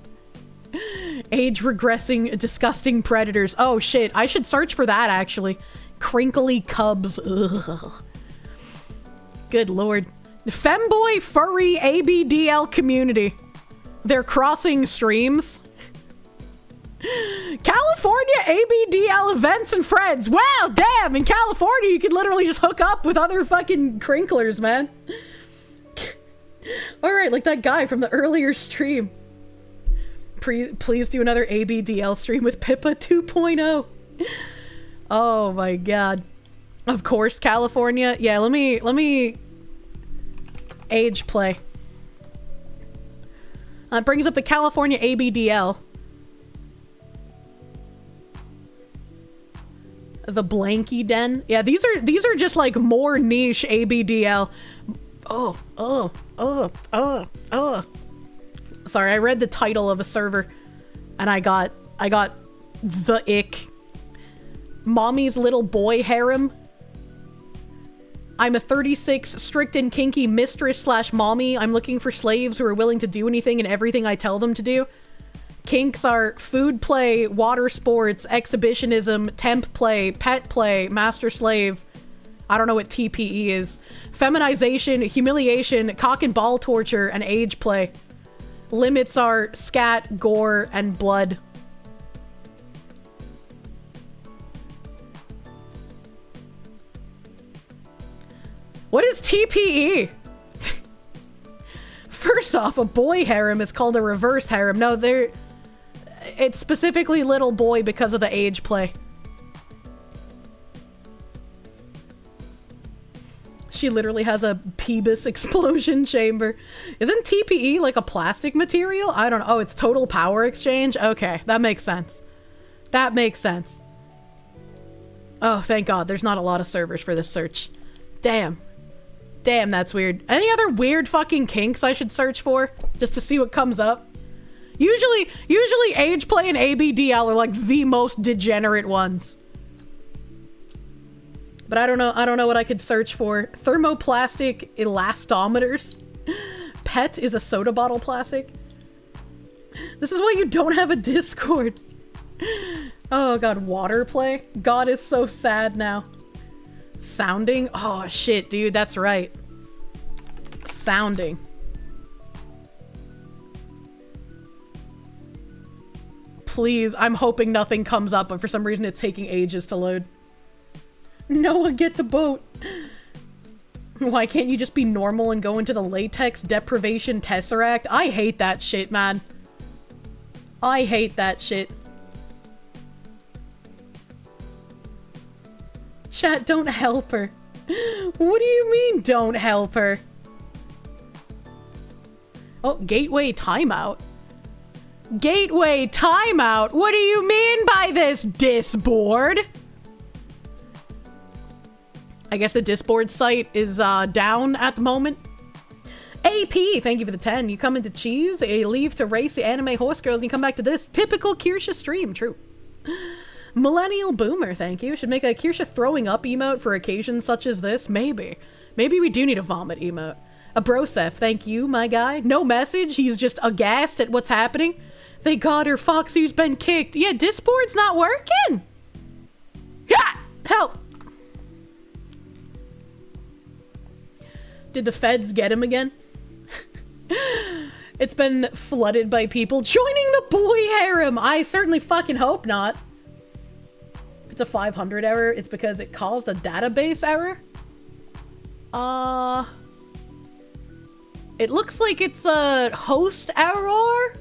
Age regressing disgusting predators. Oh shit, I should search for that actually. Crinkly cubs. Ugh. Good lord. Femboy furry ABDL community. They're crossing streams. California ABDL events and friends. Wow, damn, in California you could literally just hook up with other fucking crinklers, man. Alright, like that guy from the earlier stream. Please do another ABDL stream with Pippa 2.0. Oh my God. Of course, California. Yeah, let me age play. That brings up the California ABDL. The Blanky Den. Yeah, these are just like more niche ABDL. Sorry, I read the title of a server and I got the ick. Mommy's little boy harem. I'm a 36 strict and kinky mistress / mommy. I'm looking for slaves who are willing to do anything and everything I tell them to do. Kinks are food play, water sports, exhibitionism, temp play, pet play, master slave. I don't know what TPE is. Feminization, humiliation, cock and ball torture, and age play. Limits are scat, gore, and blood. What is TPE? First off, a boy harem is called a reverse harem. No, it's specifically little boy because of the age play. She literally has a Pebis explosion chamber. Isn't TPE like a plastic material? I don't know. Oh, it's total power exchange? Okay, that makes sense. That makes sense. Oh, thank God. There's not a lot of servers for this search. Damn. Damn, that's weird. Any other weird fucking kinks I should search for? Just to see what comes up? Usually age play and ABDL are like the most degenerate ones. But I don't know what I could search for. Thermoplastic elastometers. PET is a soda bottle plastic. This is why you don't have a Discord. Oh god, water play? God is so sad now. Sounding? Oh shit, dude, that's right. Sounding. Please, I'm hoping nothing comes up, but for some reason it's taking ages to load. Noah, get the boat. Why can't you just be normal and go into the latex deprivation tesseract? I hate that shit, man. I hate that shit. Chat, don't help her. What do you mean, don't help her? Oh, gateway timeout. Gateway timeout? What do you mean by this, Disboard? I guess the Disboard site is down at the moment. AP, thank you for the 10. You come into cheese, you leave to race the anime horse girls, and you come back to this. Typical Kirsche stream, true. Millennial Boomer, thank you. Should make a Kirsche throwing up emote for occasions such as this? Maybe. Maybe we do need a vomit emote. A Broseph, thank you, my guy. No message, he's just aghast at what's happening. Thank God her Foxy's been kicked. Yeah, Disboard's not working! Yeah! Help! Did the feds get him again? It's been flooded by people joining the boy harem! I certainly fucking hope not. If it's a 500 error, it's because it caused a database error? It looks like it's a host error?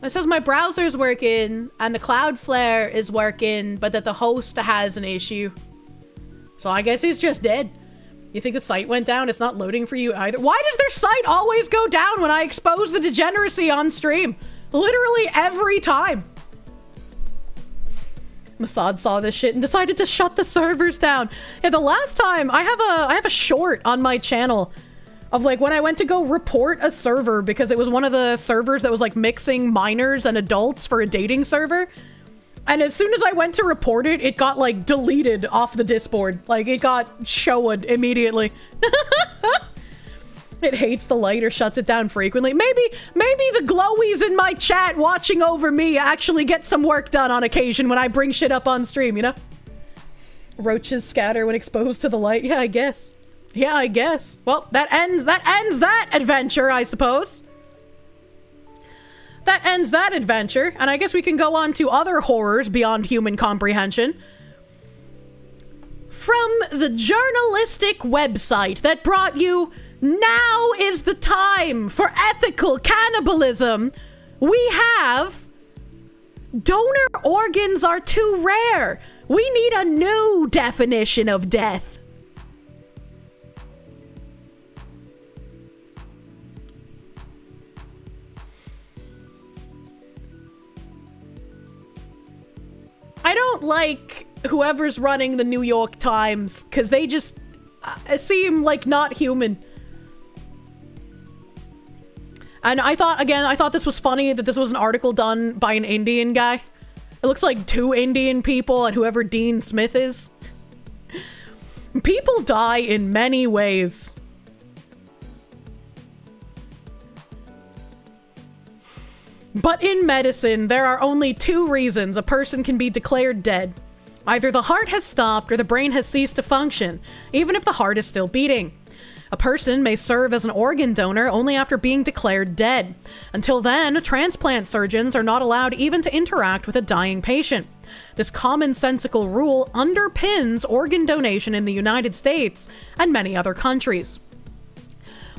It says my browser's working, and the Cloudflare is working, but that the host has an issue. So I guess he's just dead. You think the site went down? It's not loading for you either. Why does their site always go down when I expose the degeneracy on stream? Literally every time. Mossad saw this shit and decided to shut the servers down. Yeah, the last time, I have a short on my channel of like when I went to go report a server because it was one of the servers that was like mixing minors and adults for a dating server. And as soon as I went to report it, it got like deleted off the Disboard. Like it got showed immediately. It hates the light or shuts it down frequently. Maybe the glowies in my chat watching over me actually get some work done on occasion when I bring shit up on stream, you know? Roaches scatter when exposed to the light. Yeah, I guess. Yeah, I guess. Well, that ends that adventure, I suppose. That ends that adventure, and I guess we can go on to other horrors beyond human comprehension. From the journalistic website that brought you Now is the Time for Ethical Cannibalism, we have donor organs are too rare. We need a new definition of death. I don't like whoever's running the New York Times, because they just seem like not human. And I thought this was funny that this was an article done by an Indian guy. It looks like 2 Indian people and whoever Dean Smith is. People die in many ways. But in medicine, there are only 2 reasons a person can be declared dead. Either the heart has stopped or the brain has ceased to function, even if the heart is still beating. A person may serve as an organ donor only after being declared dead. Until then, transplant surgeons are not allowed even to interact with a dying patient. This commonsensical rule underpins organ donation in the United States and many other countries.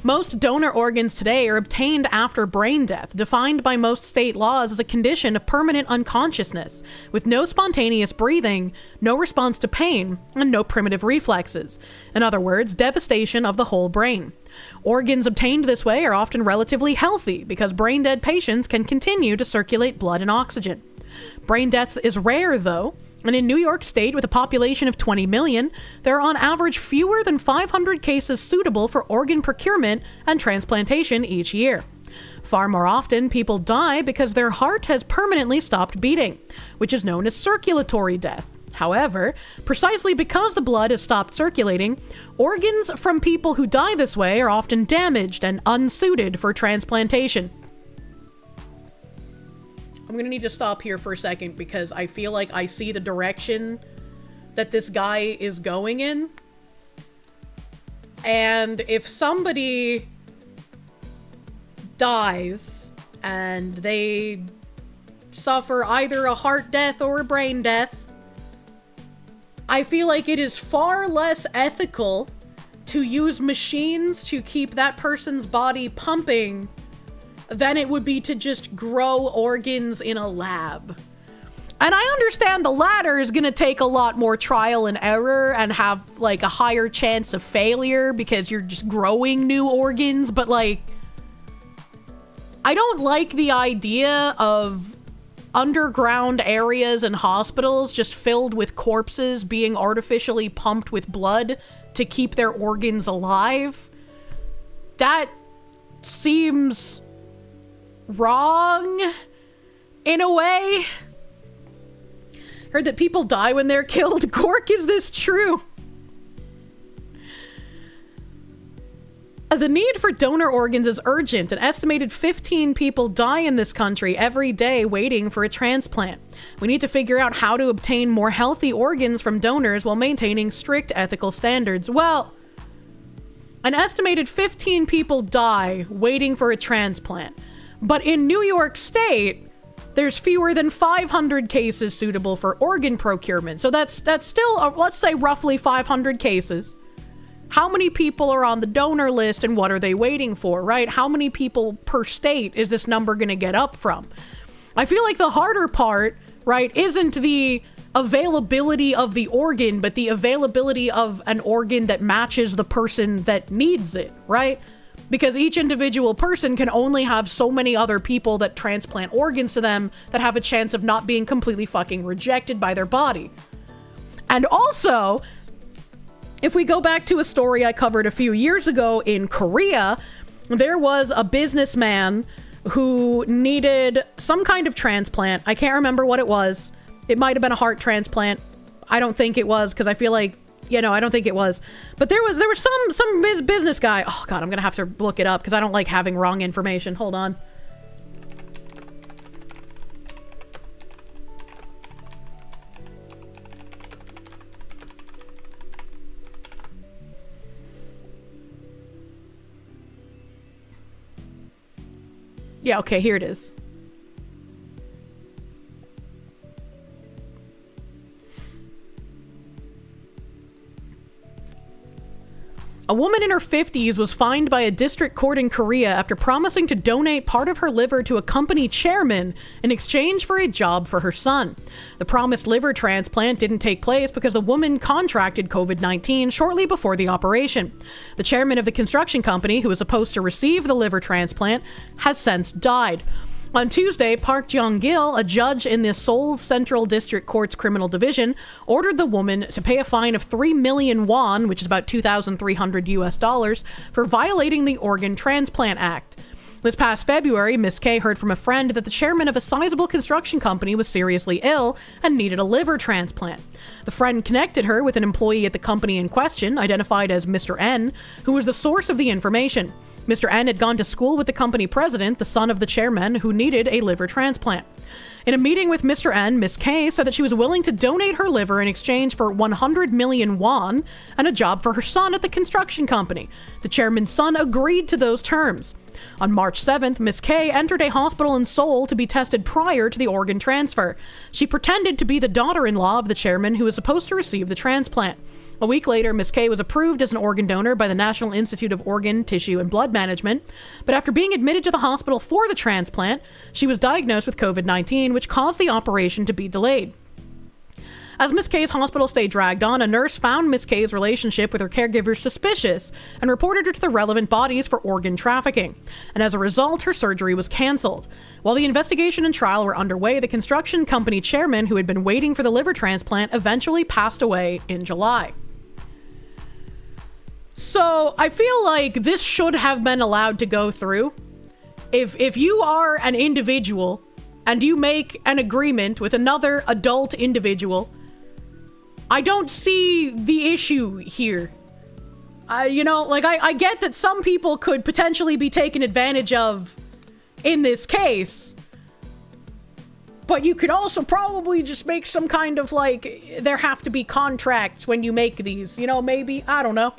Most donor organs today are obtained after brain death, defined by most state laws as a condition of permanent unconsciousness, with no spontaneous breathing, no response to pain, and no primitive reflexes. In other words, devastation of the whole brain. Organs obtained this way are often relatively healthy because brain-dead patients can continue to circulate blood and oxygen. Brain death is rare, though, and in New York State, with a population of 20 million, there are on average fewer than 500 cases suitable for organ procurement and transplantation each year. Far more often, people die because their heart has permanently stopped beating, which is known as circulatory death. However, precisely because the blood has stopped circulating, organs from people who die this way are often damaged and unsuited for transplantation. I'm gonna need to stop here for a second because I feel like I see the direction that this guy is going in. And if somebody dies and they suffer either a heart death or a brain death, I feel like it is far less ethical to use machines to keep that person's body pumping than it would be to just grow organs in a lab. And I understand the latter is going to take a lot more trial and error and have like a higher chance of failure because you're just growing new organs, but like, I don't like the idea of underground areas and hospitals just filled with corpses being artificially pumped with blood to keep their organs alive. That seems wrong in a way. Heard that people die when they're killed. Gork, is this true? The need for donor organs is urgent. An estimated 15 people die in this country every day waiting for a transplant. We need to figure out how to obtain more healthy organs from donors while maintaining strict ethical standards. Well, an estimated 15 people die waiting for a transplant. But in New York State, there's fewer than 500 cases suitable for organ procurement. So that's still, let's say, roughly 500 cases. How many people are on the donor list and what are they waiting for, right? How many people per state is this number going to get up from? I feel like the harder part, right, isn't the availability of the organ, but the availability of an organ that matches the person that needs it, right? Because each individual person can only have so many other people that transplant organs to them that have a chance of not being completely fucking rejected by their body. And also, if we go back to a story I covered a few years ago in Korea, there was a businessman who needed some kind of transplant. I can't remember what it was. It might have been a heart transplant. I don't think it was, because I feel like, I don't think it was. But there was some business guy. Oh god, I'm gonna have to look it up because I don't like having wrong information. Hold on. Yeah, okay, here it is. A woman in her 50s was fined by a district court in Korea after promising to donate part of her liver to a company chairman in exchange for a job for her son. The promised liver transplant didn't take place because the woman contracted COVID-19 shortly before the operation. The chairman of the construction company, who was supposed to receive the liver transplant, has since died. On Tuesday, Park Jong-gil, a judge in the Seoul Central District Court's Criminal Division, ordered the woman to pay a fine of 3 million won, which is about $2,300 US, for violating the Organ Transplant Act. This past February, Ms. K heard from a friend that the chairman of a sizable construction company was seriously ill and needed a liver transplant. The friend connected her with an employee at the company in question, identified as Mr. N, who was the source of the information. Mr. N had gone to school with the company president, the son of the chairman, who needed a liver transplant. In a meeting with Mr. N, Ms. K said that she was willing to donate her liver in exchange for 100 million won and a job for her son at the construction company. The chairman's son agreed to those terms. On March 7th, Ms. K entered a hospital in Seoul to be tested prior to the organ transfer. She pretended to be the daughter-in-law of the chairman who was supposed to receive the transplant. A week later, Ms. K was approved as an organ donor by the National Institute of Organ, Tissue, and Blood Management, but after being admitted to the hospital for the transplant, she was diagnosed with COVID-19, which caused the operation to be delayed. As Ms. K's hospital stay dragged on, a nurse found Ms. K's relationship with her caregivers suspicious and reported her to the relevant bodies for organ trafficking. And as a result, her surgery was canceled. While the investigation and trial were underway, the construction company chairman, who had been waiting for the liver transplant, eventually passed away in July. So I feel like this should have been allowed to go through. If you are an individual and you make an agreement with another adult individual I don't see the issue here. You know, like, I get that some people could potentially be taken advantage of in this case, but you could also probably just make some kind of, like, there have to be contracts when you make these, you know, maybe, I don't know.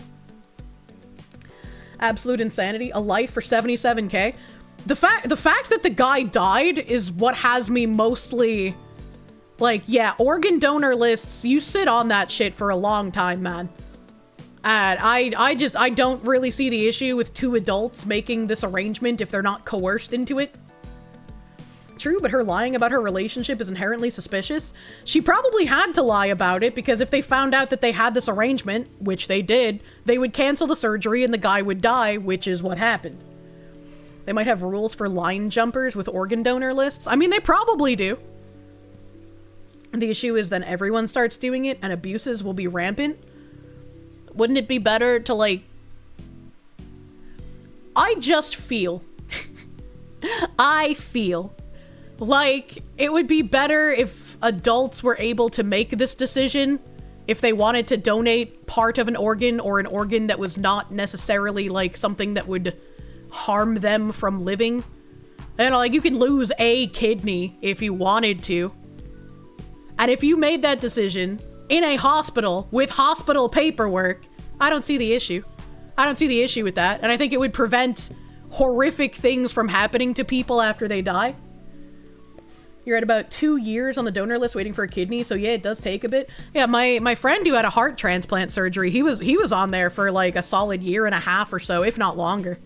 Absolute insanity, a life for 77K. The fact that the guy died is what has me mostly, like, yeah, organ donor lists, you sit on that shit for a long time, man. And I don't really see the issue with two adults making this arrangement if they're not coerced into it. True, but her lying about her relationship is inherently suspicious. She probably had to lie about it because if they found out that they had this arrangement, which they did, they would cancel the surgery and the guy would die, which is what happened. They might have rules for line jumpers with organ donor lists. I mean, they probably do. The issue is then everyone starts doing it and abuses will be rampant. Wouldn't it be better to, like... I just feel... I feel like it would be better if adults were able to make this decision if they wanted to donate part of an organ or an organ that was not necessarily, like, something that would harm them from living. And, like, you can lose a kidney if you wanted to. And if you made that decision in a hospital with hospital paperwork, I don't see the issue. I don't see the issue with that. And I think it would prevent horrific things from happening to people after they die. You're at about 2 years on the donor list waiting for a kidney, so yeah, it does take a bit. Yeah, my friend who had a heart transplant surgery, he was on there for like a solid 1.5 years or so, if not longer.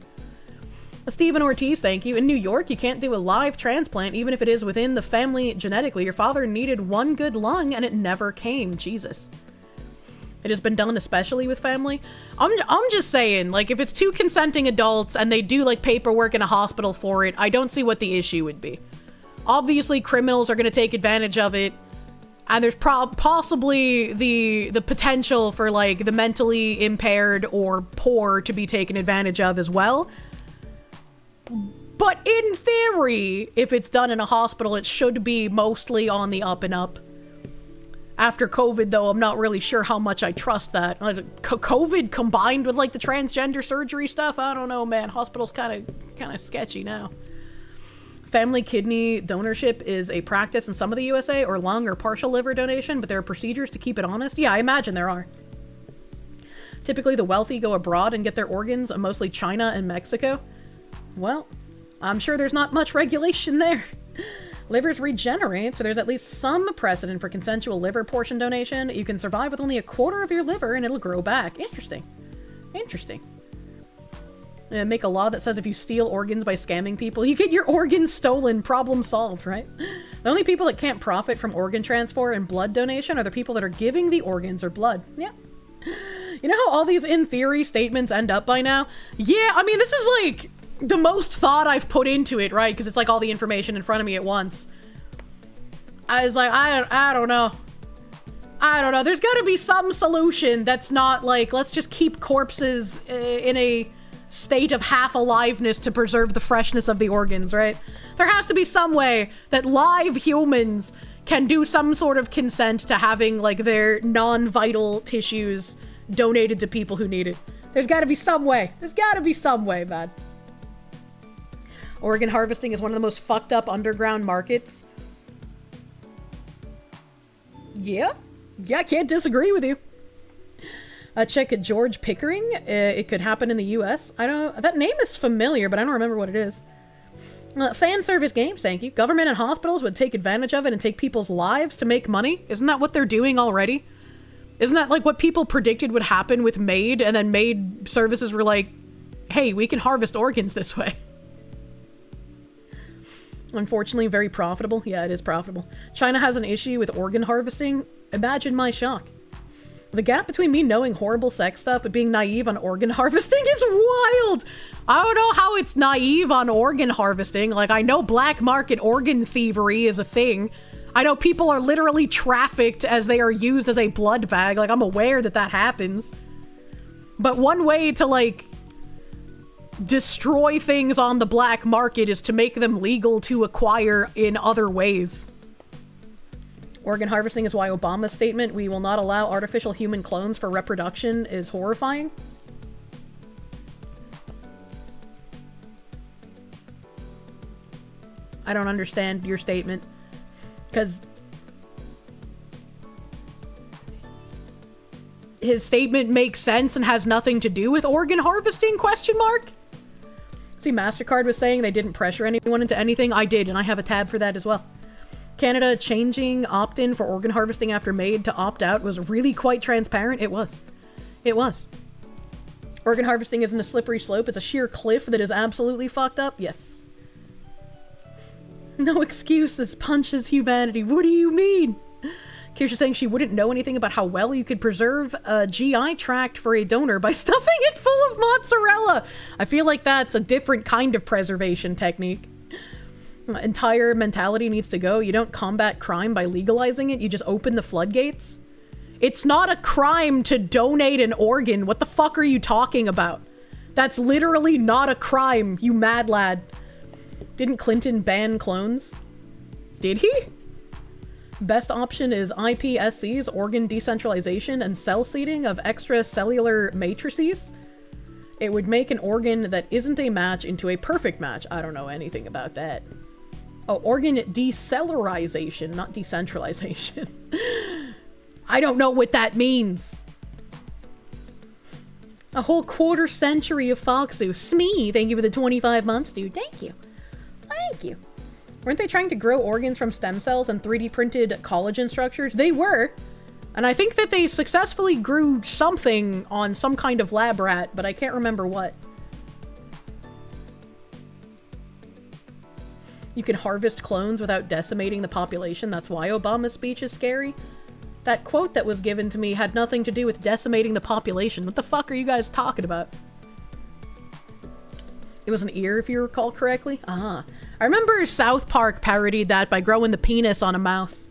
Stephen Ortiz, thank you. In New York, you can't do a live transplant, even if it is within the family genetically. Your father needed one good lung, and it never came. Jesus. It has been done especially with family. I'm just saying, like, if it's two consenting adults and they do, like, paperwork in a hospital for it, I don't see what the issue would be. Obviously, criminals are going to take advantage of it, and there's possibly the potential for, like, the mentally impaired or poor to be taken advantage of as well. But in theory, if it's done in a hospital, it should be mostly on the up and up. After COVID, though, I'm not really sure how much I trust that. COVID combined with, like, the transgender surgery stuff? I don't know, man. Hospital's kind of sketchy now. Family kidney donorship is a practice in some of the USA, or lung or partial liver donation, but there are procedures to keep it honest. Yeah, I imagine there are. Typically, the wealthy go abroad and get their organs, mostly China and Mexico. Well, I'm sure there's not much regulation there. Livers regenerate, so there's at least some precedent for consensual liver portion donation. You can survive with only 1/4 of your liver and it'll grow back. Interesting. Interesting. Make a law that says if you steal organs by scamming people, you get your organs stolen. Problem solved, right? The only people that can't profit from organ transfer and blood donation are the people that are giving the organs or blood. Yeah. You know how all these in theory statements end up by now? Yeah, I mean, this is like the most thought I've put into it, right? Because it's like all the information in front of me at once. I was like, I don't know. I don't know. There's got to be some solution that's not like, let's just keep corpses in a state of half aliveness to preserve the freshness of the organs, right? There has to be some way that live humans can do some sort of consent to having like their non-vital tissues donated to people who need it. There's got to be some way. There's got to be some way, man. Organ harvesting is one of the most fucked up underground markets. Yeah, I can't disagree with you. Check George Pickering. It could happen in the US. That name is familiar, but I don't remember what it is. Fan service games, thank you. Government and hospitals would take advantage of it and take people's lives to make money. Isn't that what they're doing already? Isn't that like what people predicted would happen with MAID, and then MAID services were like, hey, we can harvest organs this way. Unfortunately, very profitable. Yeah, it is profitable. China has an issue with organ harvesting. Imagine my shock. The gap between me knowing horrible sex stuff but being naive on organ harvesting is wild. I don't know how it's naive on organ harvesting. Like, I know black market organ thievery is a thing. I know people are literally trafficked as they are used as a blood bag. Like, I'm aware that that happens. But one way to, like, destroy things on the black market is to make them legal to acquire in other ways. Organ harvesting is why Obama's statement, "We will not allow artificial human clones for reproduction," is horrifying. I don't understand your statement. Because his statement makes sense and has nothing to do with organ harvesting, question mark? See, MasterCard was saying they didn't pressure anyone into anything. I did, and I have a tab for that as well. Canada changing opt-in for organ harvesting after MAID to opt-out was really quite transparent. It was. It was. Organ harvesting isn't a slippery slope. It's a sheer cliff that is absolutely fucked up. Yes. No excuses. Punches humanity. What do you mean? Kirsche saying she wouldn't know anything about how well you could preserve a GI tract for a donor by stuffing it full of mozzarella. I feel like that's a different kind of preservation technique. Entire mentality needs to go. You don't combat crime by legalizing it. You just open the floodgates. It's not a crime to donate an organ. What the fuck are you talking about? That's literally not a crime, you mad lad. Didn't Clinton ban clones? Did he? Best option is iPSCs, organ decentralization, and cell seeding of extracellular matrices. It would make an organ that isn't a match into a perfect match. I don't know anything about that. Oh, organ decellularization, not decentralization. I don't know what that means. A whole quarter century of Foxu. Smee, thank you for the 25 months, dude. Thank you. Thank you. Weren't they trying to grow organs from stem cells and 3D printed collagen structures? They were. And I think that they successfully grew something on some kind of lab rat, but I can't remember what. You can harvest clones without decimating the population. That's why Obama's speech is scary. That quote that was given to me had nothing to do with decimating the population. What the fuck are you guys talking about? It was an ear, if you recall correctly. Ah. I remember South Park parodied that by growing the penis on a mouse.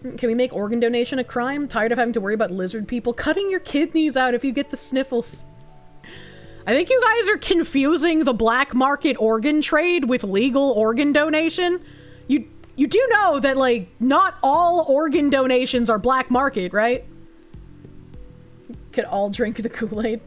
Can we make organ donation a crime? Tired of having to worry about lizard people cutting your kidneys out if you get the sniffles. I think you guys are confusing the black market organ trade with legal organ donation. You do know that, like, not all organ donations are black market, right? Could all drink the Kool-Aid.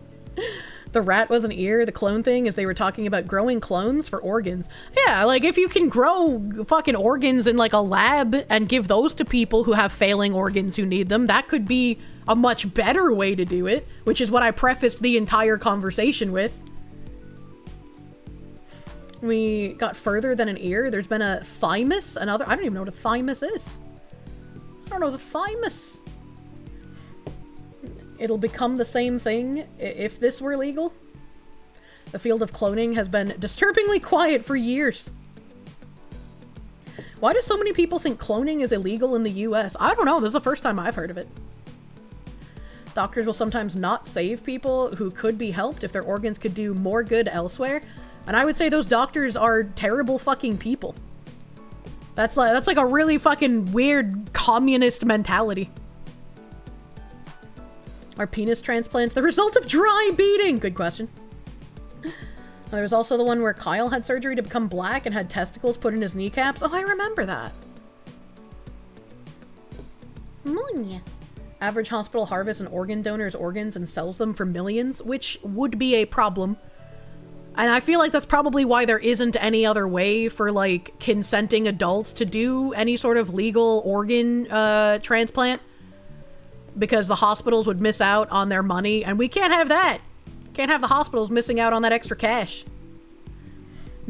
The rat was an ear. The clone thing is they were talking about growing clones for organs. Yeah, like, if you can grow fucking organs in, like, a lab and give those to people who have failing organs who need them, that could be a much better way to do it, which is what I prefaced the entire conversation with. We got further than an ear. There's been a thymus, another... I don't even know what a thymus is. I don't know the thymus. It'll become the same thing if this were legal. The field of cloning has been disturbingly quiet for years. Why do so many people think cloning is illegal in the US? I don't know. This is the first time I've heard of it. Doctors will sometimes not save people who could be helped if their organs could do more good elsewhere. And I would say those doctors are terrible fucking people. That's like a really fucking weird communist mentality. Are penis transplants the result of dry beating? Good question. There was also the one where Kyle had surgery to become black and had testicles put in his kneecaps. Oh, I remember that. Average hospital harvests an organ donor's organs and sells them for millions, which would be a problem. And I feel like that's probably why there isn't any other way for, like, consenting adults to do any sort of legal organ transplant. Because the hospitals would miss out on their money, and we can't have that. Can't have the hospitals missing out on that extra cash.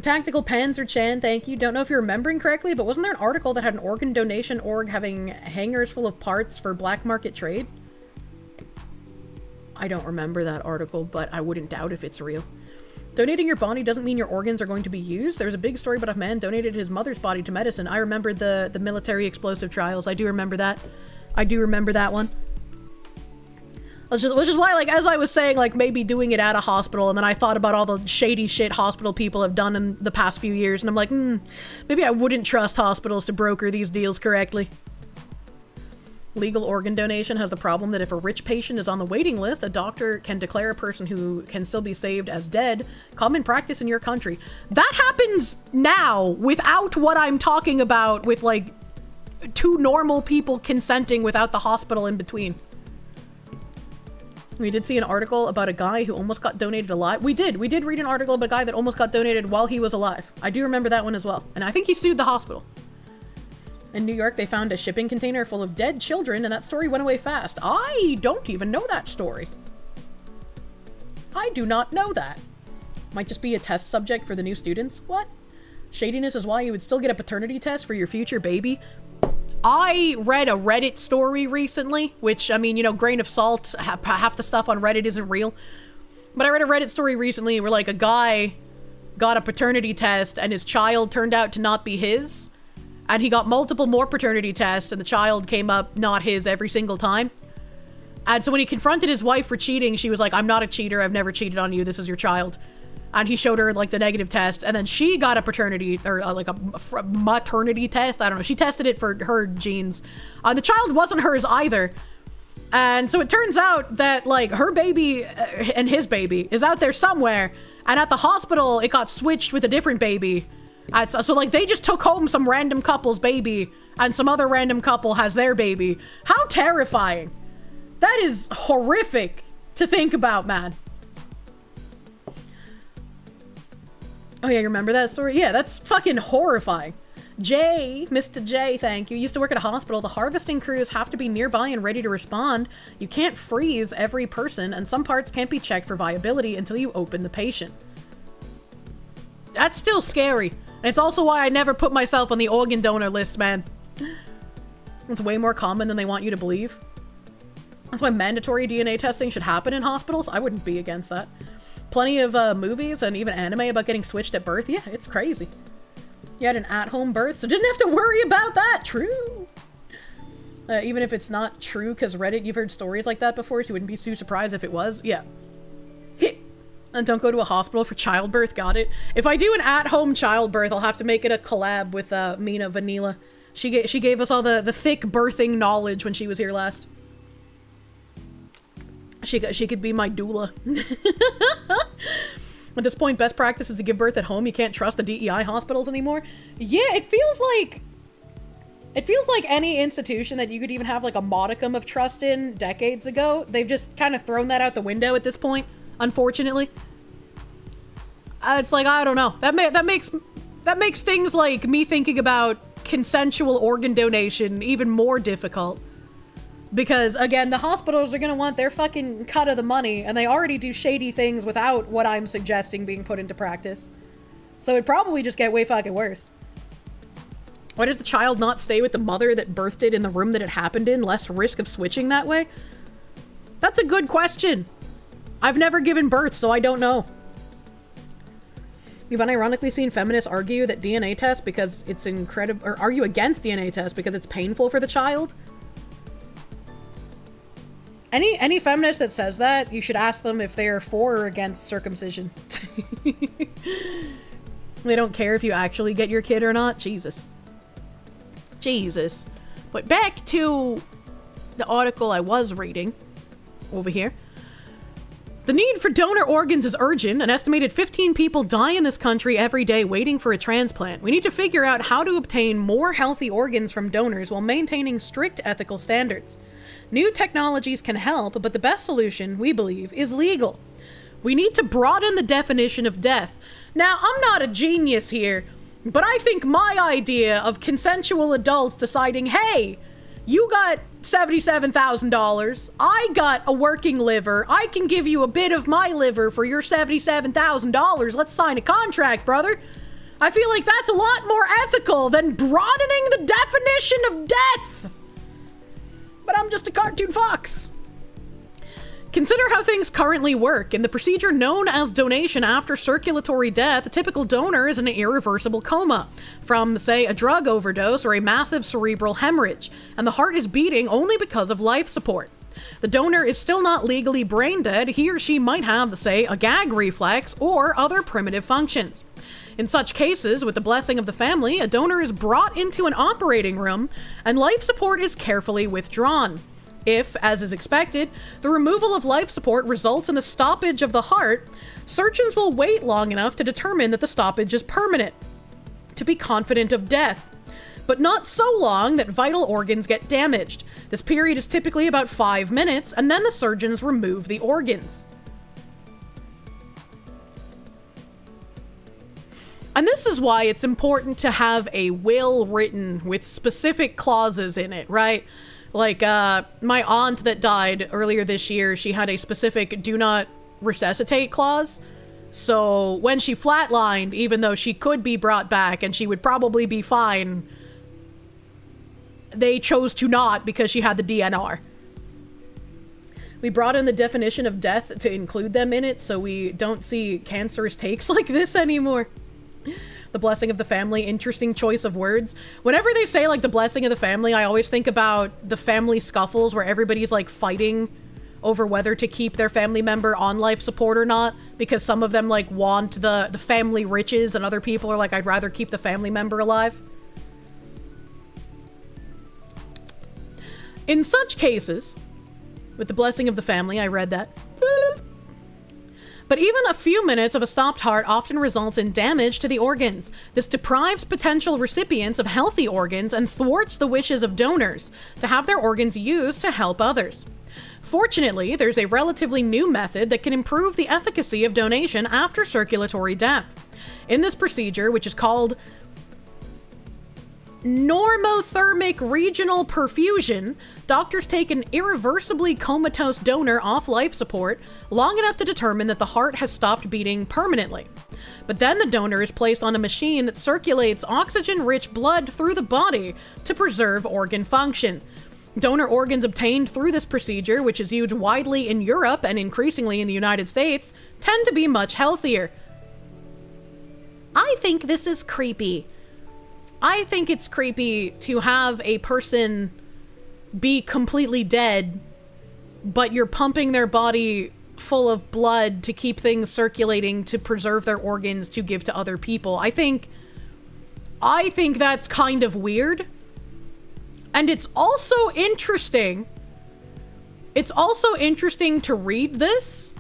Tactical Panzer Chan, thank you. Don't know if you're remembering correctly, but wasn't there an article that had an organ donation org having hangars full of parts for black market trade? I don't remember that article, but I wouldn't doubt if it's real. Donating your body doesn't mean your organs are going to be used. There was a big story about a man donated his mother's body to medicine. I remember the military explosive trials. I do remember that. I do remember that one. Which is why, like, as I was saying, like, maybe doing it at a hospital, and then I thought about all the shady shit hospital people have done in the past few years, and I'm like, maybe I wouldn't trust hospitals to broker these deals correctly. Legal organ donation has the problem that if a rich patient is on the waiting list, a doctor can declare a person who can still be saved as dead. Common practice in your country. That happens now without what I'm talking about with, like, two normal people consenting without the hospital in between. We did see an article about a guy who almost got donated alive. We did read an article about a guy that almost got donated while he was alive. I do remember that one as well. And I think he sued the hospital. In New York, they found a shipping container full of dead children, and that story went away fast. I don't even know that story. I do not know that. Might just be a test subject for the new students. What? Shadiness is why you would still get a paternity test for your future baby. I read a Reddit story recently, which, I mean, you know, grain of salt, half the stuff on Reddit isn't real. But I read a Reddit story recently where, like, a guy got a paternity test and his child turned out to not be his. And he got multiple more paternity tests and the child came up not his every single time. And so when he confronted his wife for cheating, she was like, I'm not a cheater. I've never cheated on you. This is your child. And he showed her, like, the negative test. And then she got a paternity, or like a maternity test. I don't know. She tested it for her genes. The child wasn't hers either. And so it turns out that, like, her baby and his baby is out there somewhere. And at the hospital, it got switched with a different baby. So, like, they just took home some random couple's baby. And some other random couple has their baby. How terrifying. That is horrific to think about, man. Oh yeah, you remember that story? Yeah, that's fucking horrifying. Jay, Mr. J, thank you. Used to work at a hospital. The harvesting crews have to be nearby and ready to respond. You can't freeze every person, and some parts can't be checked for viability until you open the patient. That's still scary. And it's also why I never put myself on the organ donor list, man. It's way more common than they want you to believe. That's why mandatory DNA testing should happen in hospitals. I wouldn't be against that. Plenty of movies and even anime about getting switched at birth. Yeah, it's crazy. You had an at-home birth, so didn't have to worry about that. True. Even if it's not true, because Reddit, you've heard stories like that before, so you wouldn't be too surprised if it was. Yeah. And don't go to a hospital for childbirth. Got it. If I do an at-home childbirth, I'll have to make it a collab with Mina Vanilla. She gave us all the thick birthing knowledge when she was here last. She could be my doula. At this point, best practice is to give birth at home. You can't trust the DEI hospitals anymore. Yeah, it feels like any institution that you could even have like a modicum of trust in decades ago. They've just kind of thrown that out the window at this point, unfortunately. It's like, I don't know. That makes things like me thinking about consensual organ donation even more difficult. Because, again, the hospitals are going to want their fucking cut of the money, and they already do shady things without what I'm suggesting being put into practice. So it'd probably just get way fucking worse. Why does the child not stay with the mother that birthed it in the room that it happened in? Less risk of switching that way? That's a good question. I've never given birth, so I don't know. You've unironically seen feminists argue that DNA tests because it's incredible, or argue against DNA tests because it's painful for the child? Any feminist that says that, you should ask them if they're for or against circumcision. They don't care if you actually get your kid or not. Jesus. Jesus. But back to the article I was reading over here. The need for donor organs is urgent. An estimated 15 people die in this country every day waiting for a transplant. We need to figure out how to obtain more healthy organs from donors while maintaining strict ethical standards. New technologies can help, but the best solution, we believe, is legal. We need to broaden the definition of death. Now, I'm not a genius here, but I think my idea of consensual adults deciding, hey, you got $77,000, I got a working liver, I can give you a bit of my liver for your $77,000, let's sign a contract, brother. I feel like that's a lot more ethical than broadening the definition of death. But I'm just a cartoon fox. Consider how things currently work. In the procedure known as donation after circulatory death, a typical donor is in an irreversible coma from, say, a drug overdose or a massive cerebral hemorrhage, and the heart is beating only because of life support. The donor is still not legally brain dead. He or she might have, say, a gag reflex or other primitive functions. In such cases, with the blessing of the family, a donor is brought into an operating room and life support is carefully withdrawn. If, as is expected, the removal of life support results in the stoppage of the heart, surgeons will wait long enough to determine that the stoppage is permanent, to be confident of death. but not so long that vital organs get damaged. This period is typically about 5 minutes, and then the surgeons remove the organs. And this is why it's important to have a will written with specific clauses in it, right? Like, my aunt that died earlier this year, she had a specific do not resuscitate clause. So when she flatlined, even though she could be brought back and she would probably be fine, they chose to not because she had the DNR. We brought in the definition of death to include them in it, so we don't see cancerous takes like this anymore. The blessing of the family, interesting choice of words. Whenever they say, like, the blessing of the family, I always think about the family scuffles where everybody's, like, fighting over whether to keep their family member on life support or not, because some of them, like, want the family riches, and other people are like, I'd rather keep the family member alive. In such cases, with the blessing of the family, I read that. But even a few minutes of a stopped heart often results in damage to the organs. This deprives potential recipients of healthy organs and thwarts the wishes of donors to have their organs used to help others. Fortunately, there's a relatively new method that can improve the efficacy of donation after circulatory death. In this procedure, which is called normothermic regional perfusion, doctors take an irreversibly comatose donor off life support long enough to determine that the heart has stopped beating permanently. But then the donor is placed on a machine that circulates oxygen-rich blood through the body to preserve organ function. Donor organs obtained through this procedure, which is used widely in Europe and increasingly in the United States, tend to be much healthier. I think this is creepy. I think it's creepy to have a person be completely dead, but you're pumping their body full of blood to keep things circulating, to preserve their organs, to give to other people. I think that's kind of weird. And it's also interesting. It's also interesting to read this.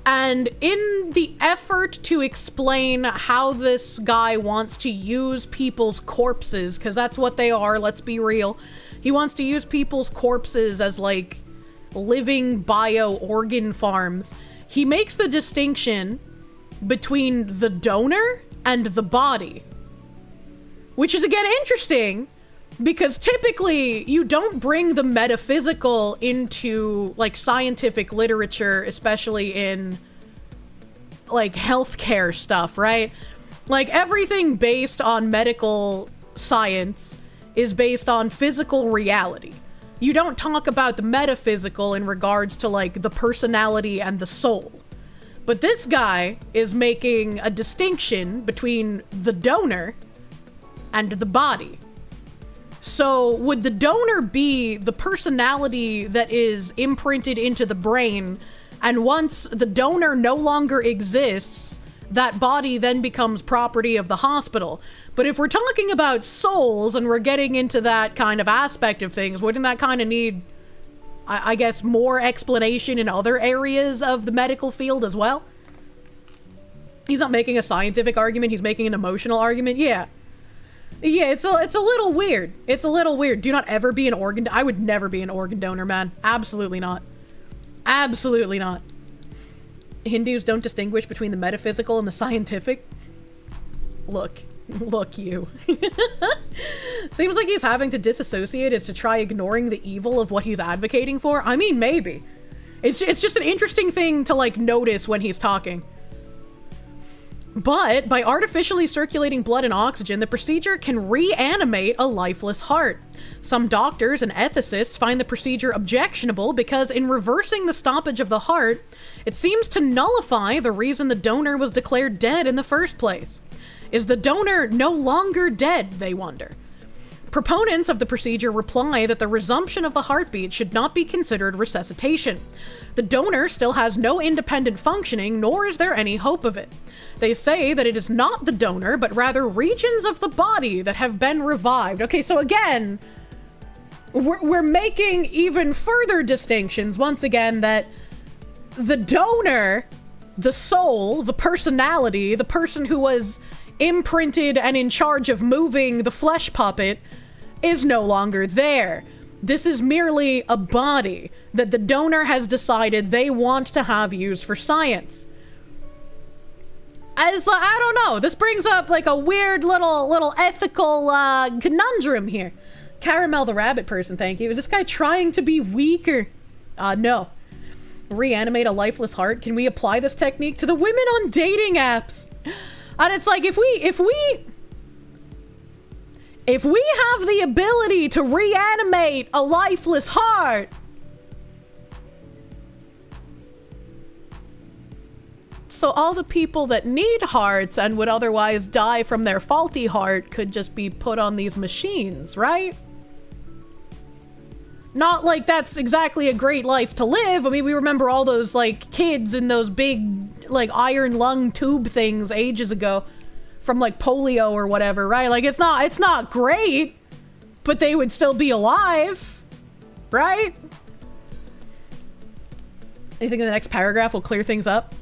And in the effort to explain how this guy wants to use people's corpses, because that's what they are, let's be real. He wants to use people's corpses as, like, living bio-organ farms. He makes the distinction between the donor and the body. Which is, again, interesting, because typically you don't bring the metaphysical into, like, scientific literature, especially in, like, healthcare stuff, right? Like, everything based on medical science is based on physical reality. You don't talk about the metaphysical in regards to, like, the personality and the soul. But this guy is making a distinction between the donor and the body. So would the donor be the personality that is imprinted into the brain, and once the donor no longer exists, that body then becomes property of the hospital? But if we're talking about souls and we're getting into that kind of aspect of things, wouldn't that kind of need, I guess, more explanation in other areas of the medical field as well? He's not making a scientific argument, he's making an emotional argument. Yeah, it's a little weird. It's a little weird. Do not ever be an organ. I would never be an organ donor, man. Absolutely not. Absolutely not. Hindus don't distinguish between the metaphysical and the scientific. Look you. Seems like he's having to disassociate it to try ignoring the evil of what he's advocating for. I mean, maybe. It's just an interesting thing to, like, notice when he's talking. But by artificially circulating blood and oxygen, the procedure can reanimate a lifeless heart. Some doctors and ethicists find the procedure objectionable because in reversing the stoppage of the heart, it seems to nullify the reason the donor was declared dead in the first place. Is the donor no longer dead, they wonder? Proponents of the procedure reply that the resumption of the heartbeat should not be considered resuscitation. The donor still has no independent functioning, nor is there any hope of it. They say that it is not the donor, but rather regions of the body that have been revived. Okay, so again, we're making even further distinctions, once again, that the donor, the soul, the personality, the person who was imprinted and in charge of moving the flesh puppet is no longer there. This is merely a body that the donor has decided they want to have used for science. I don't know, this brings up like a weird little ethical conundrum here. Caramel the rabbit person, thank you. Is this guy trying to be weaker? No. Reanimate a lifeless heart? Can we apply this technique to the women on dating apps? And it's like, if we have the ability to reanimate a lifeless heart, so all the people that need hearts and would otherwise die from their faulty heart could just be put on these machines, right? Not like that's exactly a great life to live. I mean, we remember all those, like, kids in those big, like, iron lung tube things ages ago from, like, polio or whatever, right? Like, it's not great, but they would still be alive, right? You think the next paragraph will clear things up?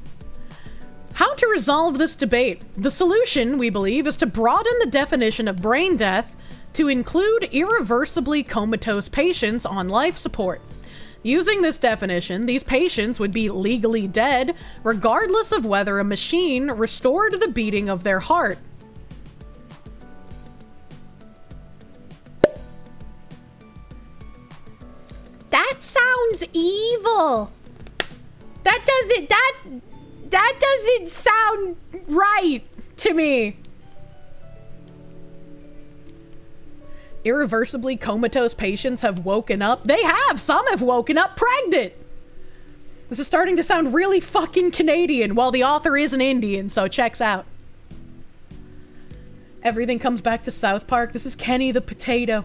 How to resolve this debate? The solution, we believe, is to broaden the definition of brain death to include irreversibly comatose patients on life support. Using this definition, these patients would be legally dead, regardless of whether a machine restored the beating of their heart. That sounds evil. That doesn't sound right to me. Irreversibly comatose patients have woken up. They have! Some have woken up pregnant! This is starting to sound really fucking Canadian, while the author is an Indian, so checks out. Everything comes back to South Park. This is Kenny the Potato.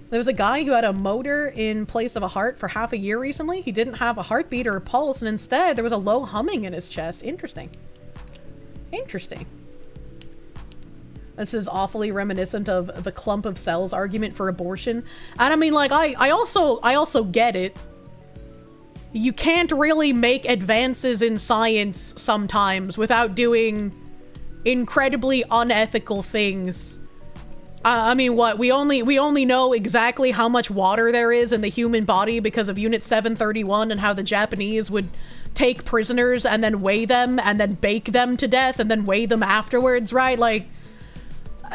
There was a guy who had a motor in place of a heart for half a year recently. He didn't have a heartbeat or a pulse, and instead there was a low humming in his chest. Interesting. Interesting. This is awfully reminiscent of the clump of cells argument for abortion. And I mean, like, I also get it. You can't really make advances in science sometimes without doing incredibly unethical things. I mean, what? We only know exactly how much water there is in the human body because of Unit 731 and how the Japanese would take prisoners and then weigh them and then bake them to death and then weigh them afterwards, right? Like,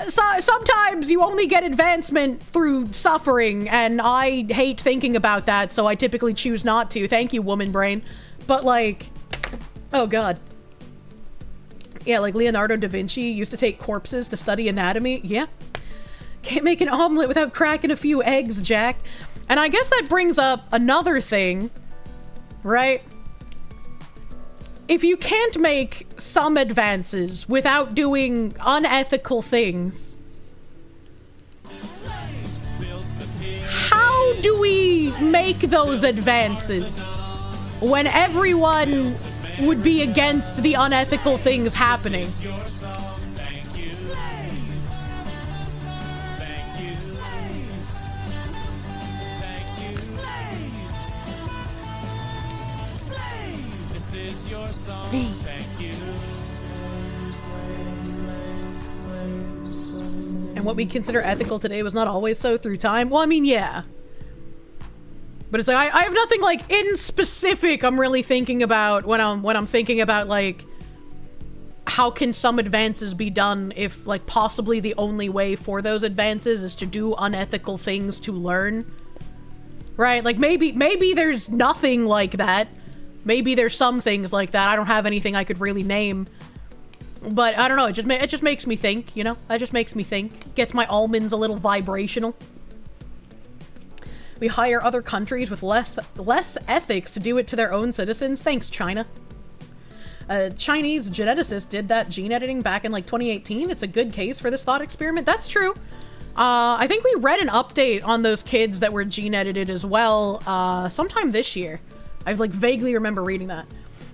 so sometimes you only get advancement through suffering, and I hate thinking about that, so I typically choose not to. Thank you, woman brain. But, like, oh god. Yeah, like Leonardo da Vinci used to take corpses to study anatomy. Yeah. Can't make an omelet without cracking a few eggs, Jack. And I guess that brings up another thing, right? If you can't make some advances without doing unethical things, how do we make those advances when everyone would be against the unethical things happening? And what we consider ethical today was not always so through time. Well, I mean, yeah. But it's like, I have nothing, like, in specific I'm really thinking about when I'm thinking about, like, how can some advances be done if, like, possibly the only way for those advances is to do unethical things to learn. Right? Like, maybe there's nothing like that. Maybe there's some things like that. I don't have anything I could really name. But I don't know, it just makes me think, you know? That just makes me think. Gets my almonds a little vibrational. We hire other countries with less ethics to do it to their own citizens. Thanks, China. A Chinese geneticist did that gene editing back in, like, 2018. It's a good case for this thought experiment. That's true. I think we read an update on those kids that were gene edited as well, sometime this year. I've, like, vaguely remember reading that.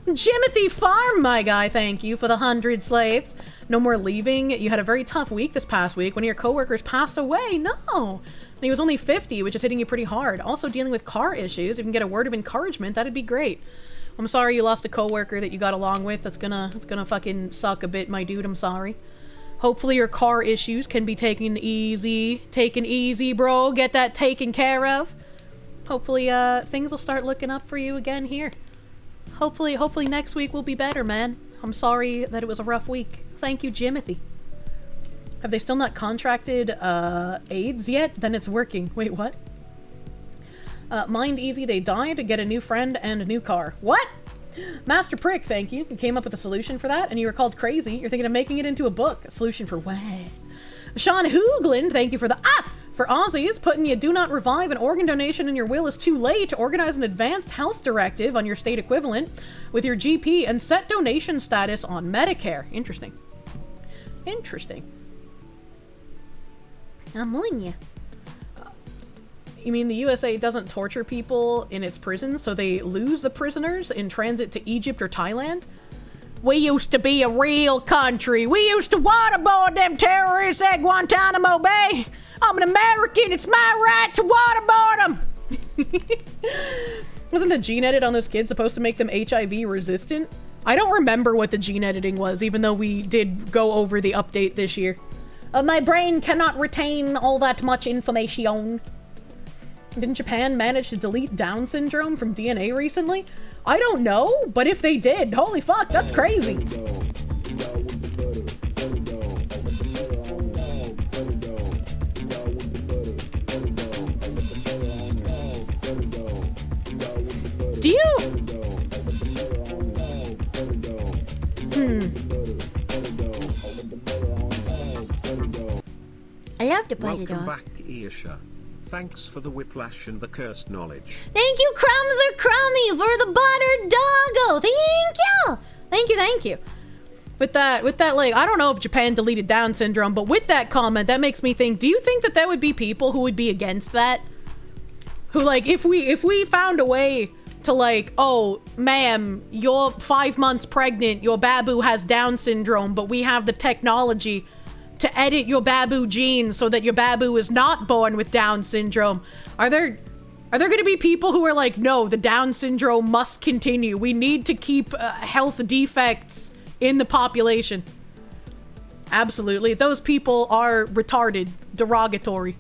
Jimothy Farm, my guy, thank you for the 100 slaves. No more leaving. You had a very tough week this past week. One of your coworkers passed away. No. And he was only 50, which is hitting you pretty hard. Also dealing with car issues. If you can get a word of encouragement, that'd be great. I'm sorry you lost a coworker that you got along with. It's gonna fucking suck a bit, my dude. I'm sorry. Hopefully your car issues can be taken easy. Taken easy, bro. Get that taken care of. Hopefully, things will start looking up for you again here. Hopefully next week will be better, man. I'm sorry that it was a rough week. Thank you, Jimothy. Have they still not contracted, AIDS yet? Then it's working. Wait, what? Mind easy, they died to get a new friend and a new car. What? Master Prick, thank you. You came up with a solution for that, and you were called crazy. You're thinking of making it into a book. A solution for what? Sean Hoogland, thank you for the... For Aussies, putting you do not revive an organ donation in your will is too late. Organize an advanced health directive on your state equivalent with your GP and set donation status on Medicare. Interesting. Interesting. I'm on you. You mean the USA doesn't torture people in its prisons, so they lose the prisoners in transit to Egypt or Thailand? We used to be a real country. We used to waterboard them terrorists at Guantanamo Bay. I'm an American. It's my right to waterboard them. Wasn't the gene edit on those kids supposed to make them HIV resistant? I don't remember what the gene editing was, even though we did go over the update this year. My brain cannot retain all that much information. Didn't Japan manage to delete Down syndrome from DNA recently? I don't know, but if they did, holy fuck, that's crazy. Do you? I have to put it on. Welcome back, Iesha. Thanks for the whiplash and the cursed knowledge. Thank you, Crumbs or Crummy, for the buttered doggo. Thank you. Thank you. With that, like, I don't know if Japan deleted Down syndrome, but with that comment, that makes me think, do you think that there would be people who would be against that? Who, like, if we found a way to, like, oh, ma'am, you're 5 months pregnant, your babu has Down syndrome, but we have the technology to edit your babu genes so that your babu is not born with Down syndrome. Are there going to be people who are like, no, the Down syndrome must continue. We need to keep health defects in the population. Absolutely. Those people are retarded, derogatory.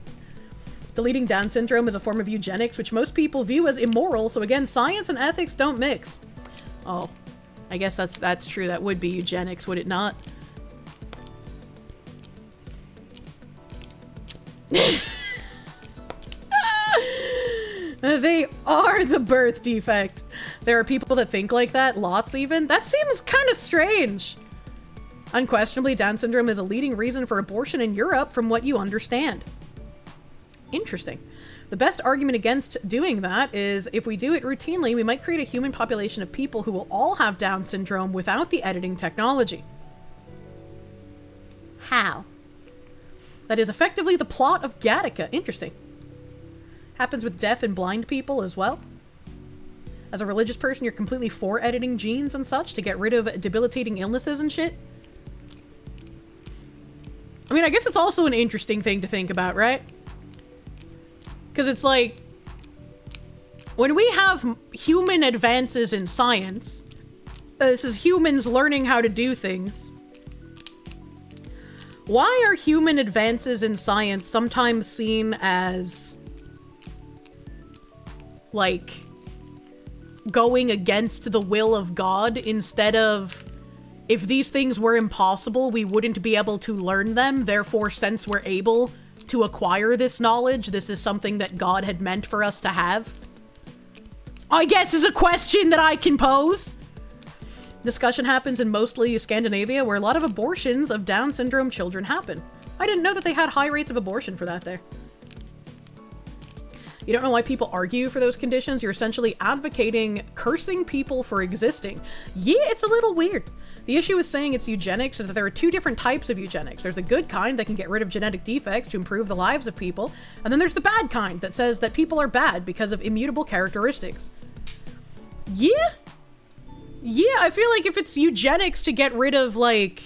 Deleting Down syndrome is a form of eugenics, which most people view as immoral. So again, science and ethics don't mix. Oh, I guess that's true. That would be eugenics, would it not? They are the birth defect. There are people that think like that, lots even. That seems kind of strange. Unquestionably, Down syndrome is a leading reason for abortion in Europe from what you understand. Interesting. The best argument against doing that is if we do it routinely, we might create a human population of people who will all have Down syndrome without the editing technology. How? That is effectively the plot of Gattaca. Interesting. Happens with deaf and blind people as well. As a religious person, you're completely for editing genes and such to get rid of debilitating illnesses and shit. I mean, I guess it's also an interesting thing to think about, right? Because it's like, when we have human advances in science, this is humans learning how to do things. Why are human advances in science sometimes seen as, like, going against the will of God instead of, if these things were impossible, we wouldn't be able to learn them. Therefore, since we're able to acquire this knowledge, this is something that God had meant for us to have? I guess is a question that I can pose. Discussion happens in mostly Scandinavia, where a lot of abortions of Down syndrome children happen. I didn't know that they had high rates of abortion for that there. You don't know why people argue for those conditions. You're essentially advocating cursing people for existing. Yeah, it's a little weird. The issue with saying it's eugenics is that there are two different types of eugenics. There's the good kind that can get rid of genetic defects to improve the lives of people, and then there's the bad kind that says that people are bad because of immutable characteristics. Yeah, I feel like if it's eugenics to get rid of, like,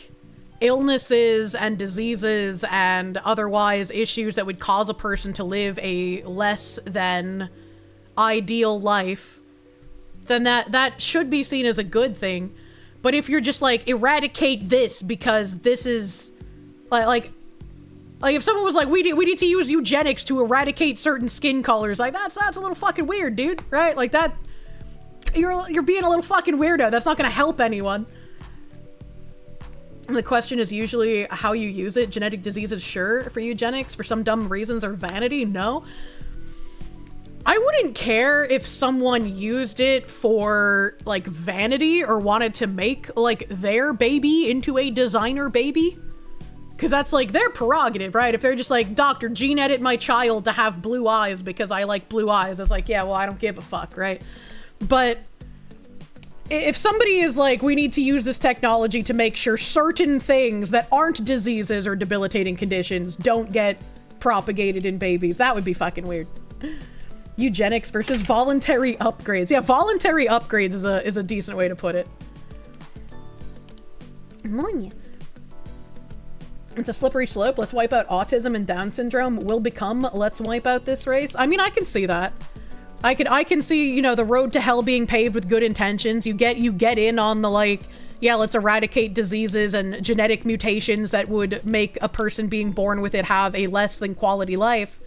illnesses and diseases and otherwise issues that would cause a person to live a less than ideal life, then that should be seen as a good thing. But if you're just like, eradicate this because this is like if someone was like, we need to use eugenics to eradicate certain skin colors, like that's a little fucking weird, dude, right? Like that, you're being a little fucking weirdo. That's not gonna help anyone. The question is usually how you use it. Genetic diseases, sure, for eugenics. For some dumb reasons or vanity, no. I wouldn't care if someone used it for, like, vanity or wanted to make, like, their baby into a designer baby. Because that's, like, their prerogative, right? If they're just like, doctor, gene edit my child to have blue eyes because I like blue eyes. It's like, yeah, well, I don't give a fuck, right? But if somebody is like, we need to use this technology to make sure certain things that aren't diseases or debilitating conditions don't get propagated in babies, that would be fucking weird. Eugenics versus voluntary upgrades. Yeah, voluntary upgrades is a decent way to put it. It's a slippery slope. Let's wipe out autism and Down syndrome will become let's wipe out this race. I mean, I can see that. I can see, you know, the road to hell being paved with good intentions. You get in on the, like, yeah, let's eradicate diseases and genetic mutations that would make a person being born with it have a less than quality life.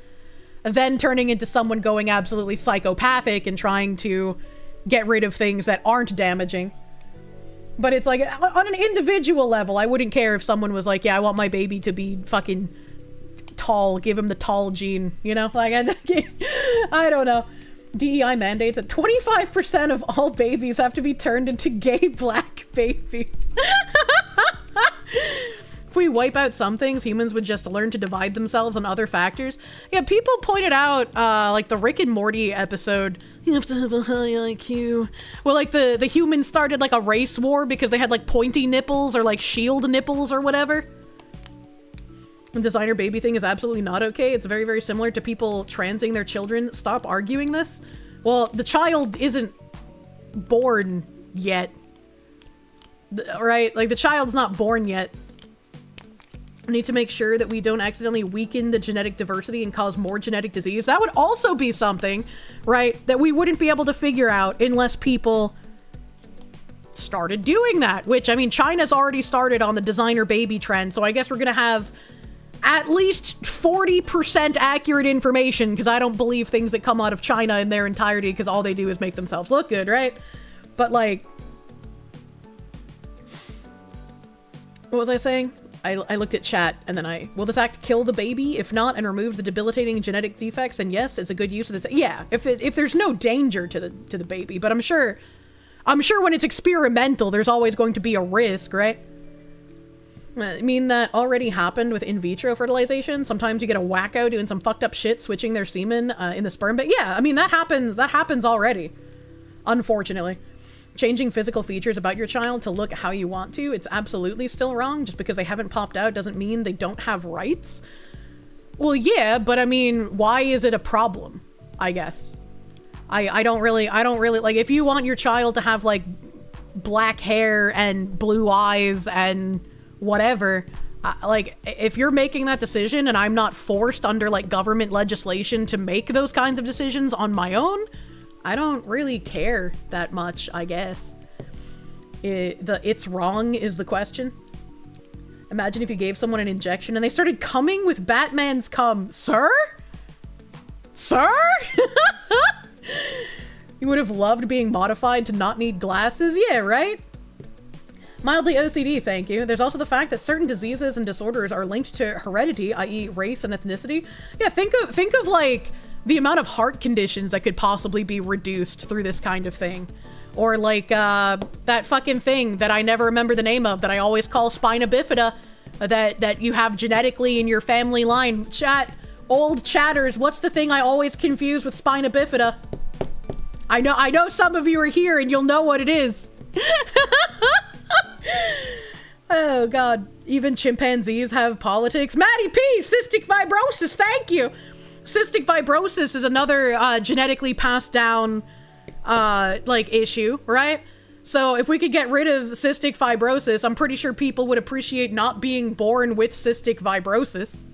Then turning into someone going absolutely psychopathic and trying to get rid of things that aren't damaging. But it's like, on an individual level, I wouldn't care if someone was like, yeah, I want my baby to be fucking tall, give him the tall gene, you know? Like, I don't know. DEI mandates that 25% of all babies have to be turned into gay black babies. If we wipe out some things, humans would just learn to divide themselves on other factors. Yeah, people pointed out, like the Rick and Morty episode, you have to have a high IQ. Well, like the humans started like a race war because they had like pointy nipples or like shield nipples or whatever. The designer baby thing is absolutely not okay. It's very, very similar to people transing their children. Stop arguing this. Well, the child isn't born yet. Right? Like the child's not born yet. We need to make sure that we don't accidentally weaken the genetic diversity and cause more genetic disease. That would also be something, right, that we wouldn't be able to figure out unless people started doing that. Which, I mean, China's already started on the designer baby trend, so I guess we're gonna have at least 40% accurate information, because I don't believe things that come out of China in their entirety, because all they do is make themselves look good, right? But, like, what was I saying? I looked at chat, and then will this act kill the baby? If not, and remove the debilitating genetic defects, then yes, it's a good use of the yeah, if there's no danger to the baby, but I'm sure when it's experimental, there's always going to be a risk, right? I mean, that already happened with in vitro fertilization. Sometimes you get a wacko doing some fucked up shit, switching their semen in the sperm bank. Yeah, I mean, that happens already, unfortunately. Changing physical features about your child to look how you want to, it's absolutely still wrong. Just because they haven't popped out doesn't mean they don't have rights. Well, yeah, but I mean, why is it a problem? I guess. I don't really, like, if you want your child to have, like, black hair and blue eyes and whatever, like, if you're making that decision and I'm not forced under, like, government legislation to make those kinds of decisions on my own, I don't really care that much, I guess. It's wrong is the question. Imagine if you gave someone an injection and they started coming with Batman's cum. Sir? Sir? You would have loved being modified to not need glasses? Yeah, right? Mildly OCD, thank you. There's also the fact that certain diseases and disorders are linked to heredity, i.e. race and ethnicity. Yeah, think of like the amount of heart conditions that could possibly be reduced through this kind of thing. Or like that fucking thing that I never remember the name of that I always call spina bifida, that you have genetically in your family line. Chat, old chatters, what's the thing I always confuse with spina bifida? I know some of you are here and you'll know what it is. Oh god, even chimpanzees have politics. Maddie P, cystic fibrosis, thank you. Cystic fibrosis is another genetically passed down like issue, right? So if we could get rid of cystic fibrosis, I'm pretty sure people would appreciate not being born with cystic fibrosis.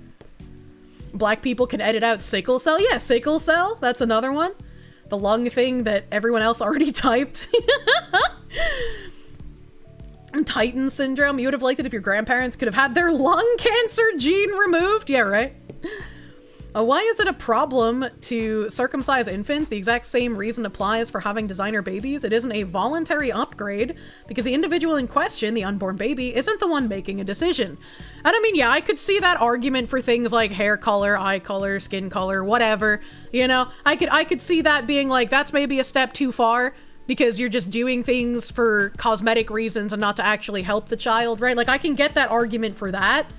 Black people can edit out sickle cell. Yeah, sickle cell, that's another one. The lung thing that everyone else already typed. Titan syndrome. You would have liked it if your grandparents could have had their lung cancer gene removed. Yeah, right? Why is it a problem to circumcise infants? The exact same reason applies for having designer babies. It isn't a voluntary upgrade because the individual in question, the unborn baby, isn't the one making a decision. And I mean, yeah, I could see that argument for things like hair color, eye color, skin color, whatever. You know, I could see that being like, that's maybe a step too far because you're just doing things for cosmetic reasons and not to actually help the child, right? Like, I can get that argument for that.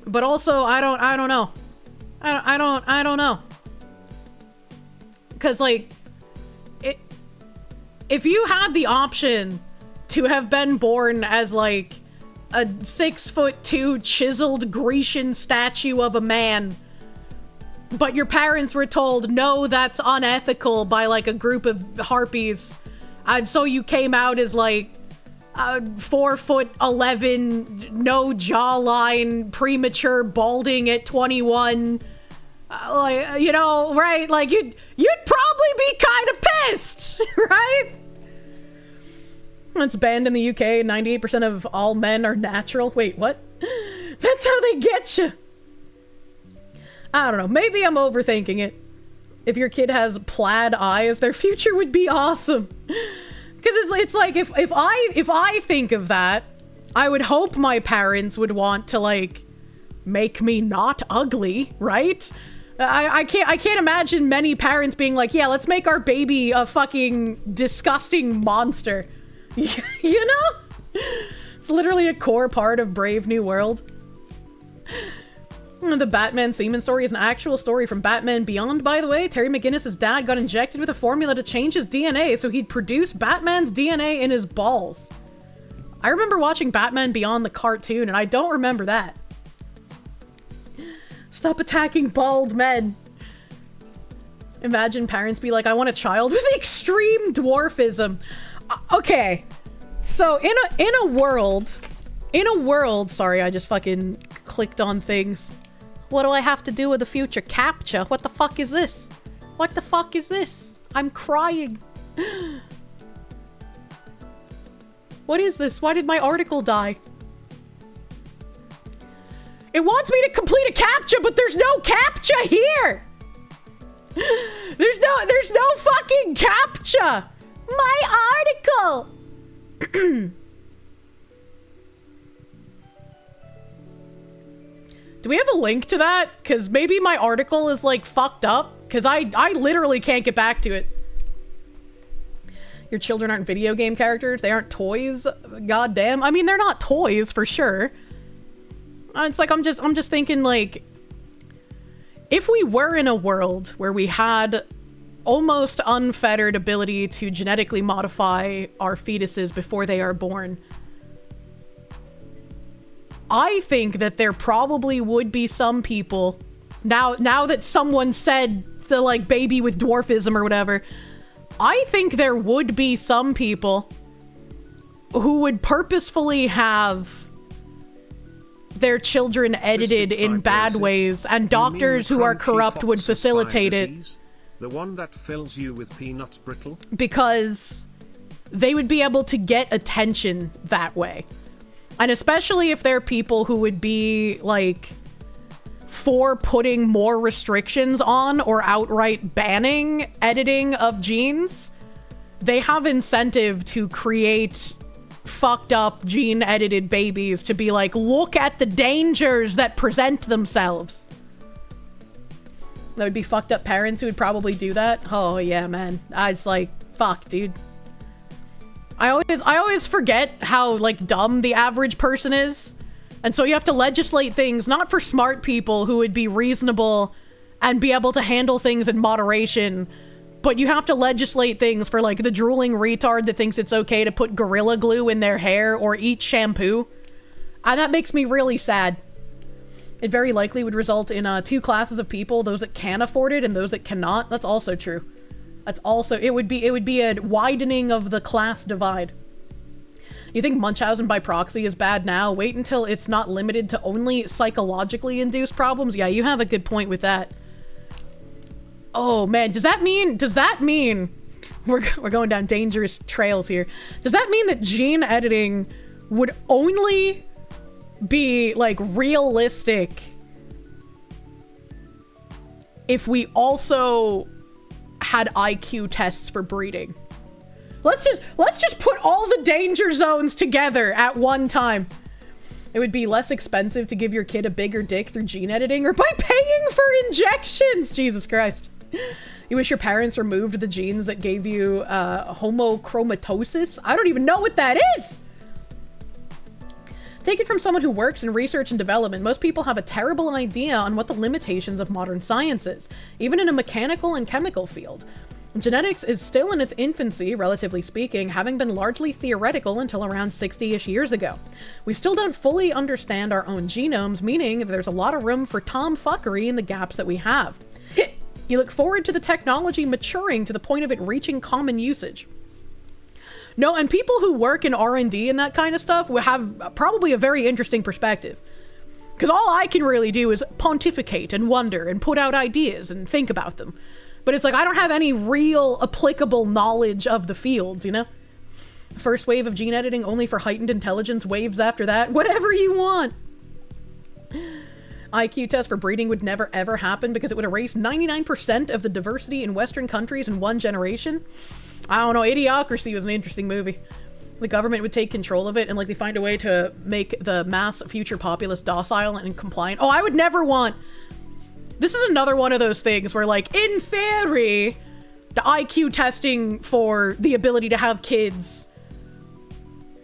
But also, I don't know. I don't know. Cause like, if you had the option to have been born as like a 6'2" chiseled Grecian statue of a man, but your parents were told, no, that's unethical by like a group of harpies, and so you came out as like 4'11", no jawline, premature balding at 21, like, you know, right? Like, you'd probably be kind of pissed, right? It's banned in the UK. 98% of all men are natural. Wait, what? That's how they get you. I don't know. Maybe I'm overthinking it. If your kid has plaid eyes, their future would be awesome. Because it's like, if I think of that, I would hope my parents would want to, like, make me not ugly, right? I can't imagine many parents being like, yeah, let's make our baby a fucking disgusting monster. You know? It's literally a core part of Brave New World. The Batman semen story is an actual story from Batman Beyond, by the way. Terry McGinnis' dad got injected with a formula to change his DNA so he'd produce Batman's DNA in his balls. I remember watching Batman Beyond the cartoon, and I don't remember that. Stop attacking bald men. Imagine parents be like, I want a child with extreme dwarfism. Okay. So in a world, sorry, I just fucking clicked on things. What do I have to do with the future? CAPTCHA? What the fuck is this? What the fuck is this? I'm crying. What is this? Why did my article die? It wants me to complete a CAPTCHA, but there's no CAPTCHA here! There's no fucking CAPTCHA! My article! Do we have a link to that? Because maybe my article is, like, fucked up. Because I literally can't get back to it. Your children aren't video game characters. They aren't toys. God damn. I mean, they're not toys, for sure. It's like, I'm just thinking, like, if we were in a world where we had almost unfettered ability to genetically modify our fetuses before they are born, I think that there probably would be some people, now that someone said the, like, baby with dwarfism or whatever, I think there would be some people who would purposefully have their children edited in bad ways, and doctors who are corrupt would facilitate it. The one that fills you with peanut brittle? Because they would be able to get attention that way. And especially if they're people who would be, like, for putting more restrictions on or outright banning editing of genes, they have incentive to create fucked up gene edited babies to be like, look at the dangers that present themselves. That would be fucked up parents who would probably do that. Oh yeah, man. I was like, fuck, dude. I always forget how, like, dumb the average person is. And so you have to legislate things not for smart people who would be reasonable and be able to handle things in moderation, but you have to legislate things for, like, the drooling retard that thinks it's okay to put Gorilla Glue in their hair or eat shampoo. And that makes me really sad. It very likely would result in two classes of people, those that can afford it and those that cannot. That's also true. That's also, it would be a widening of the class divide. You think Munchausen by proxy is bad now? Wait until it's not limited to only psychologically induced problems. Yeah, you have a good point with that. Oh man, does that mean we're going down dangerous trails here? Does that mean that gene editing would only be like realistic if we also had IQ tests for breeding? Let's just put all the danger zones together at one time. It would be less expensive to give your kid a bigger dick through gene editing or by paying for injections. Jesus Christ. You wish your parents removed the genes that gave you homochromatosis? I don't even know what that is. Take it from someone who works in research and development. Most people have a terrible idea on what the limitations of modern science is, even in a mechanical and chemical field. Genetics is still in its infancy, relatively speaking, having been largely theoretical until around 60-ish years ago. We still don't fully understand our own genomes, meaning there's a lot of room for tomfuckery in the gaps that we have. You look forward to the technology maturing to the point of it reaching common usage. No, and people who work in R&D and that kind of stuff will have probably a very interesting perspective. Because all I can really do is pontificate and wonder and put out ideas and think about them. But it's like, I don't have any real applicable knowledge of the fields, you know? First wave of gene editing only for heightened intelligence, waves after that, whatever you want. IQ test for breeding would never ever happen because it would erase 99% of the diversity in Western countries in one generation. I don't know, Idiocracy was an interesting movie. The government would take control of it and like they find a way to make the mass future populace docile and compliant. Oh, I would never want... This is another one of those things where, like, in theory, the IQ testing for the ability to have kids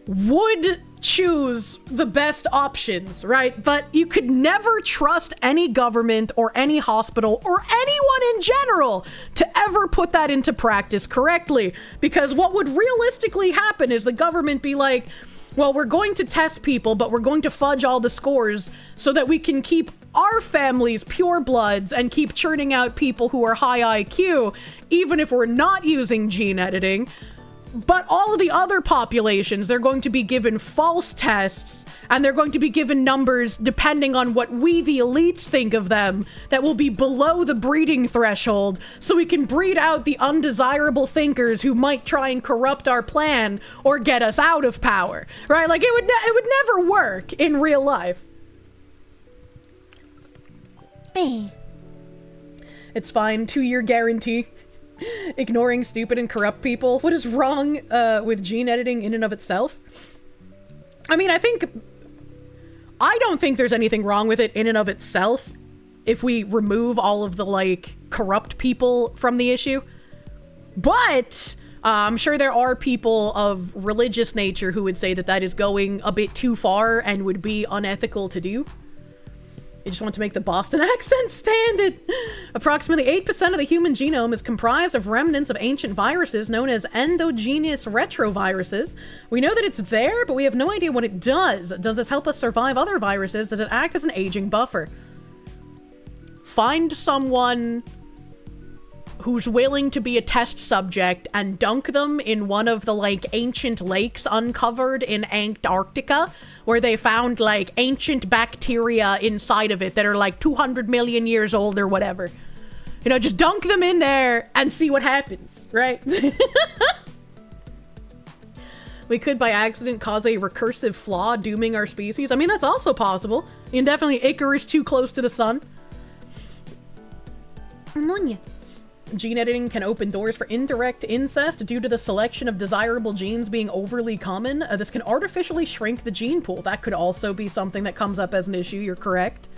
would choose the best options, right? But you could never trust any government or any hospital or anyone in general to ever put that into practice correctly. Because what would realistically happen is the government be like, well, we're going to test people, but we're going to fudge all the scores so that we can keep our families pure bloods and keep churning out people who are high IQ, even if we're not using gene editing. But all of the other populations, they're going to be given false tests, and they're going to be given numbers depending on what we, the elites, think of them, that will be below the breeding threshold, so we can breed out the undesirable thinkers who might try and corrupt our plan or get us out of power, right? Like, it would never work in real life. It's fine, 2-year guarantee. Ignoring stupid and corrupt people. What is wrong with gene editing in and of itself? I mean, I don't think there's anything wrong with it in and of itself if we remove all of the, like, corrupt people from the issue. But I'm sure there are people of religious nature who would say that that is going a bit too far and would be unethical to do. You just want to make the Boston accent standard. Approximately 8% of the human genome is comprised of remnants of ancient viruses known as endogenous retroviruses. We know that it's there, but we have no idea what it does. Does this help us survive other viruses? Does it act as an aging buffer? Find someone who's willing to be a test subject and dunk them in one of the, like, ancient lakes uncovered in Antarctica, where they found, like, ancient bacteria inside of it that are, like, 200 million years old or whatever. You know, just dunk them in there and see what happens, right? We could, by accident, cause a recursive flaw, dooming our species. I mean, that's also possible. You can definitely Icarus too close to the sun. Ammonia. Gene editing can open doors for indirect incest due to the selection of desirable genes being overly common. This can artificially shrink the gene pool. That could also be something that comes up as an issue. You're correct.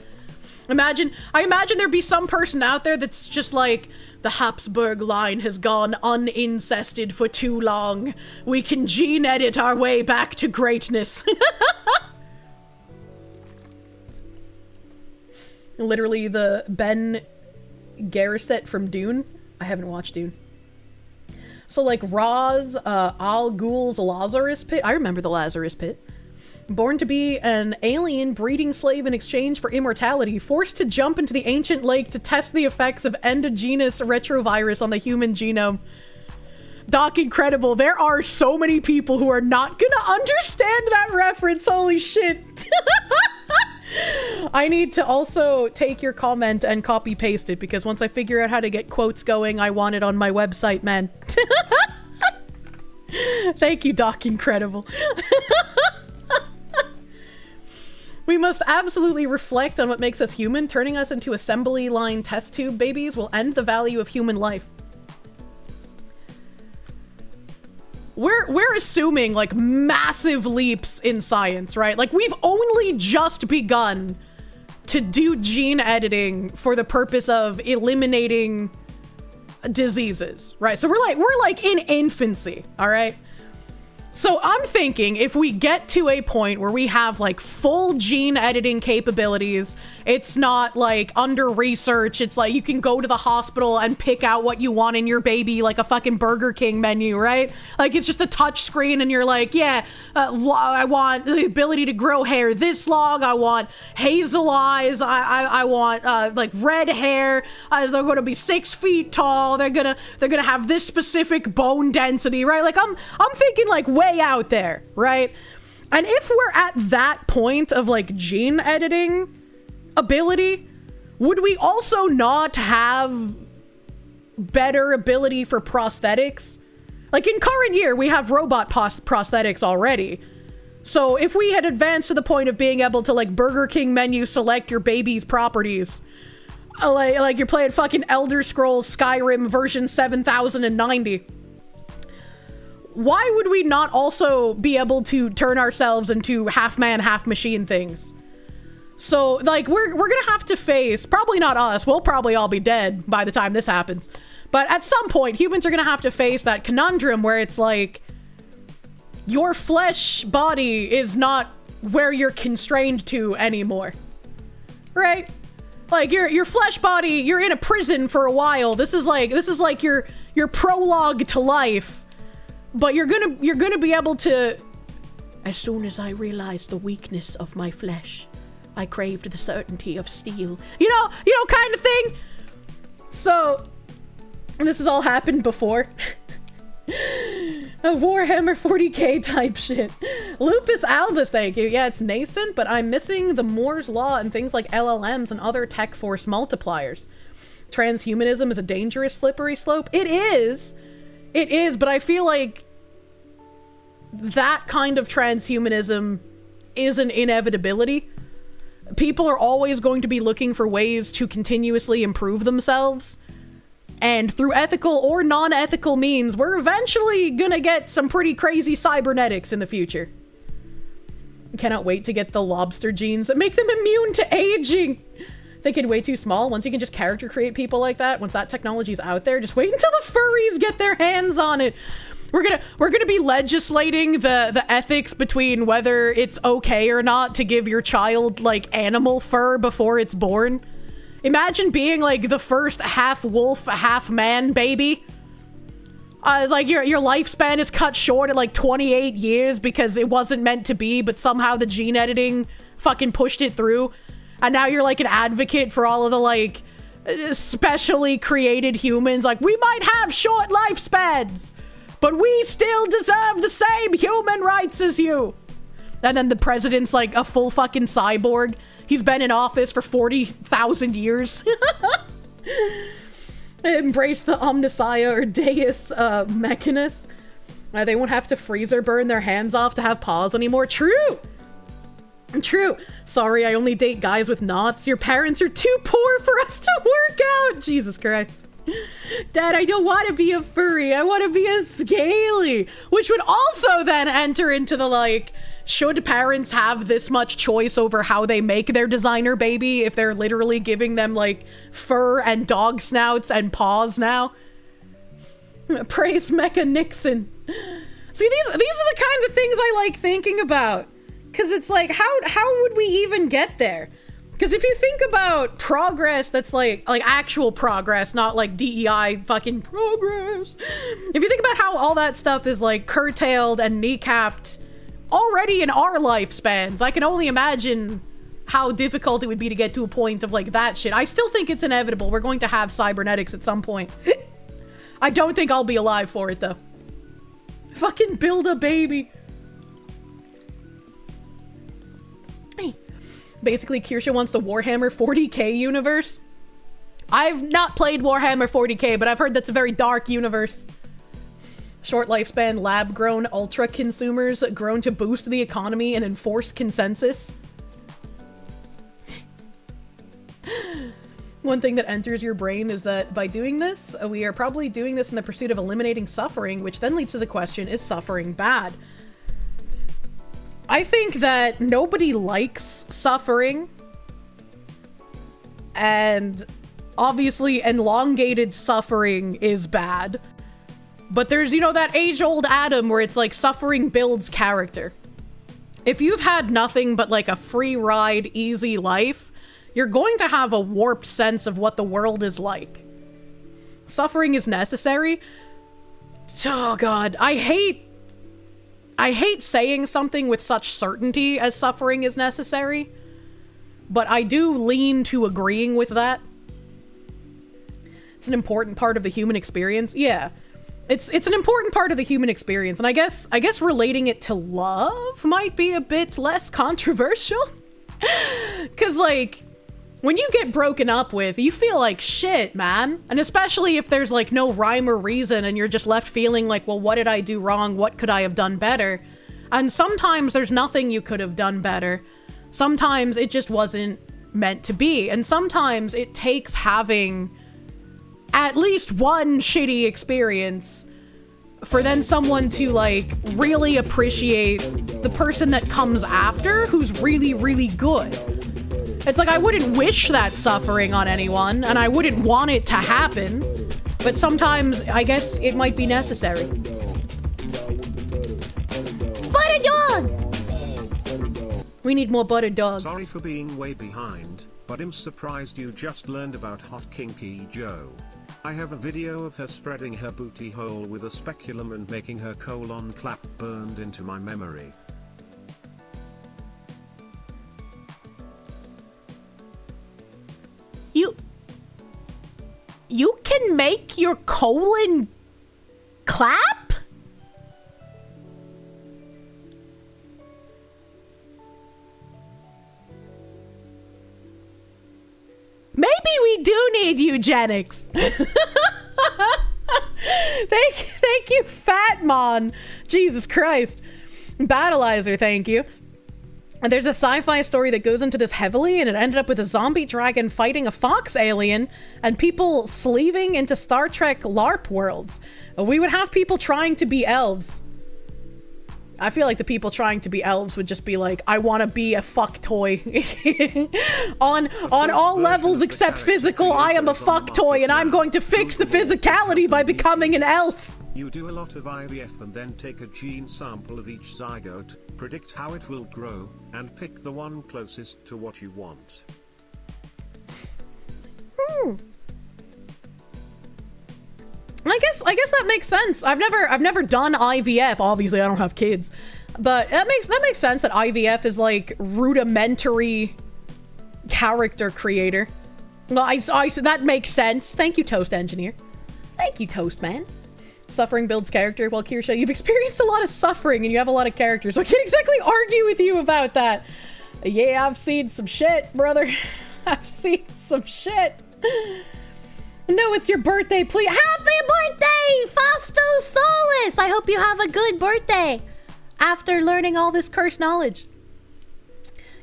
I imagine there'd be some person out there that's just like, the Habsburg line has gone unincested for too long. We can gene edit our way back to greatness. Literally the Ben Garrett from Dune. I haven't watched Dune. So, like, Roz Al Ghul's Lazarus Pit. I remember the Lazarus Pit. Born to be an alien breeding slave in exchange for immortality, forced to jump into the ancient lake to test the effects of endogenous retrovirus on the human genome. Doc, incredible. There are so many people who are not gonna understand that reference. Holy shit. I need to also take your comment and copy paste it, because once I figure out how to get quotes going, I want it on my website, man. Thank you, Doc Incredible. We must absolutely reflect on what makes us human. Turning us into assembly line test tube babies will end the value of human life. We're assuming like massive leaps in science, right? Like we've only just begun to do gene editing for the purpose of eliminating diseases, right? So we're like in infancy, all right? So I'm thinking if we get to a point where we have like full gene editing capabilities, it's not like under research, it's like you can go to the hospital and pick out what you want in your baby, like a fucking Burger King menu, right? Like it's just a touch screen and you're like, yeah, I want the ability to grow hair this long, I want hazel eyes, I want like red hair, they're gonna be 6 feet tall, they're gonna have this specific bone density, right? Like I'm thinking like way out there, right? And if we're at that point of like gene editing ability, would we also not have better ability for prosthetics? Like in current year, we have robot prosthetics already. So if we had advanced to the point of being able to like Burger King menu select your baby's properties, like you're playing fucking Elder Scrolls Skyrim version 7090, why would we not also be able to turn ourselves into half man, half machine things? So like we're gonna have to face, probably not us, we'll probably all be dead by the time this happens, but at some point humans are gonna have to face that conundrum where it's like your flesh body is not where you're constrained to anymore, right? Like your flesh body, you're in a prison for a while. This is like your prologue to life. But you're gonna be able to, as soon as I realized the weakness of my flesh, I craved the certainty of steel. You know, kind of thing. So, this has all happened before. A Warhammer 40k type shit. Lupus Albus, thank you. Yeah, it's nascent, but I'm missing the Moore's Law and things like LLMs and other tech force multipliers. Transhumanism is a dangerous slippery slope. It is, but I feel like that kind of transhumanism is an inevitability. People are always going to be looking for ways to continuously improve themselves. And through ethical or non-ethical means, we're eventually gonna get some pretty crazy cybernetics in the future. Cannot wait to get the lobster genes that make them immune to aging. Thinking way too small. Once you can just character create people like that, once that technology's out there, just wait until the furries get their hands on it. We're gonna be legislating the ethics between whether it's okay or not to give your child like animal fur before it's born. Imagine being like the first half wolf, half man baby. It's like your lifespan is cut short at like 28 years because it wasn't meant to be, but somehow the gene editing fucking pushed it through. And now you're like an advocate for all of the like specially created humans. Like, we might have short lifespans, but we still deserve the same human rights as you. And then the president's like a full fucking cyborg. He's been in office for 40,000 years. Embrace the Omnissiah or Deus Mechanus. They won't have to freezer burn their hands off to have paws anymore. True. Sorry, I only date guys with knots. Your parents are too poor for us to work out. Jesus Christ. Dad, I don't want to be a furry. I want to be a scaly. Which would also then enter into the like, should parents have this much choice over how they make their designer baby if they're literally giving them like fur and dog snouts and paws now? Praise Mecha Nixon. See, these are the kinds of things I like thinking about. Because it's like, how would we even get there? Because if you think about progress that's like actual progress, not like DEI fucking progress. If you think about how all that stuff is like curtailed and kneecapped already in our lifespans, I can only imagine how difficult it would be to get to a point of like that shit. I still think it's inevitable. We're going to have cybernetics at some point. I don't think I'll be alive for it though. Fucking build a baby. Basically, Kirsche wants the Warhammer 40k universe. I've not played Warhammer 40k, but I've heard that's a very dark universe. Short lifespan, lab-grown ultra consumers grown to boost the economy and enforce consensus. One thing that enters your brain is that by doing this, we are probably doing this in the pursuit of eliminating suffering, which then leads to the question, is suffering bad? I think that nobody likes suffering, and obviously elongated suffering is bad. But there's, you know, that age-old Adam where it's like suffering builds character. If you've had nothing but like a free ride, easy life, you're going to have a warped sense of what the world is like. Suffering is necessary. Oh god, I hate saying something with such certainty as suffering is necessary, but I do lean to agreeing with that. It's an important part of the human experience. Yeah. It's an important part of the human experience, and I guess relating it to love might be a bit less controversial. 'Cause like, when you get broken up with, you feel like shit, man. And especially if there's like no rhyme or reason and you're just left feeling like, well, what did I do wrong? What could I have done better? And sometimes there's nothing you could have done better. Sometimes it just wasn't meant to be. And sometimes it takes having at least one shitty experience for then someone to like really appreciate the person that comes after who's really, really good. It's like, I wouldn't wish that suffering on anyone, and I wouldn't want it to happen, but sometimes I guess it might be necessary. Butter dog! We need more butter dogs. Sorry for being way behind, but I'm surprised you just learned about Hot Kinky Joe. I have a video of her spreading her booty hole with a speculum and making her colon clap burned into my memory. You can make your colon clap? Maybe we do need eugenics. Thank you, Fatmon. Jesus Christ. Battleizer, thank you. There's a sci-fi story that goes into this heavily, and it ended up with a zombie dragon fighting a fox alien and people sleeving into Star Trek LARP worlds. We would have people trying to be elves. I feel like the people trying to be elves would just be like, I want to be a fuck toy. on all levels except physical, I am a fuck toy, and I'm going to fix the physicality by becoming an elf. You do a lot of IVF and then take a gene sample of each zygote, predict how it will grow, and pick the one closest to what you want. I guess that makes sense. I've never done IVF. Obviously, I don't have kids, but that makes sense that IVF is like rudimentary character creator. No, that makes sense. Thank you, Toast Engineer. Thank you, Toast Man. Suffering builds character. Well, Kirsche, you've experienced a lot of suffering and you have a lot of characters, so I can't exactly argue with you about that. Yeah, I've seen some shit, brother. I've seen some shit. No, it's your birthday, please. Happy birthday, Fausto Solis! I hope you have a good birthday after learning all this cursed knowledge.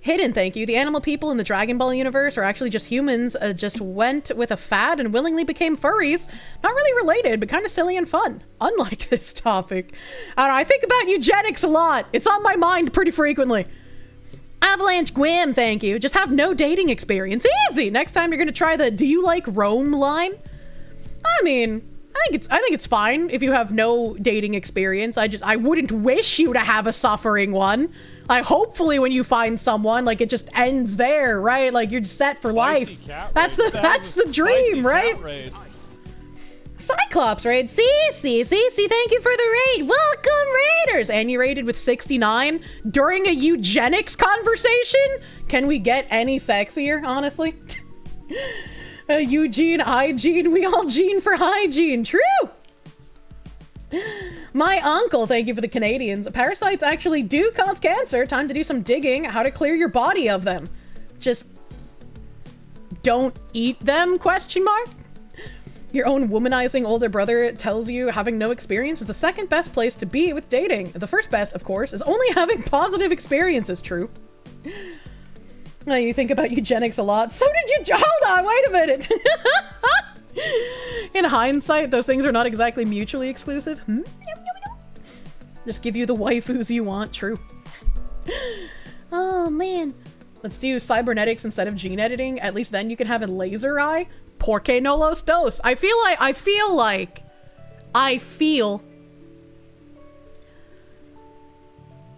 Hidden, thank you. The animal people in the Dragon Ball universe are actually just humans, just went with a fad and willingly became furries. Not really related, but kind of silly and fun. Unlike this topic. I don't know, I think about eugenics a lot. It's on my mind pretty frequently. Avalanche Gwam, thank you. Just have no dating experience. Easy! Next time you're gonna try the do you like Rome line? I mean, I think it's fine if you have no dating experience. I wouldn't wish you to have a suffering one. Like, hopefully when you find someone, like, it just ends there, right? Like, you're set for life. That's the dream, right? Cyclops raid. Cece, thank you for the raid. Welcome, Raiders. And you raided with 69 during a eugenics conversation? Can we get any sexier, honestly? Eugene, hygiene, we all gene for hygiene. True. My uncle, thank you for the Canadians. Parasites actually do cause cancer. Time to do some digging. How to clear your body of them. Just don't eat them, question mark? Your own womanizing older brother tells you having no experience is the second best place to be with dating. The first best, of course, is only having positive experiences, true. You think about eugenics a lot. So did you. Hold on, wait a minute. In hindsight, those things are not exactly mutually exclusive. Just give you the waifus you want, true. Oh, man. Let's do cybernetics instead of gene editing. At least then you can have a laser eye. Porque no los dos. I feel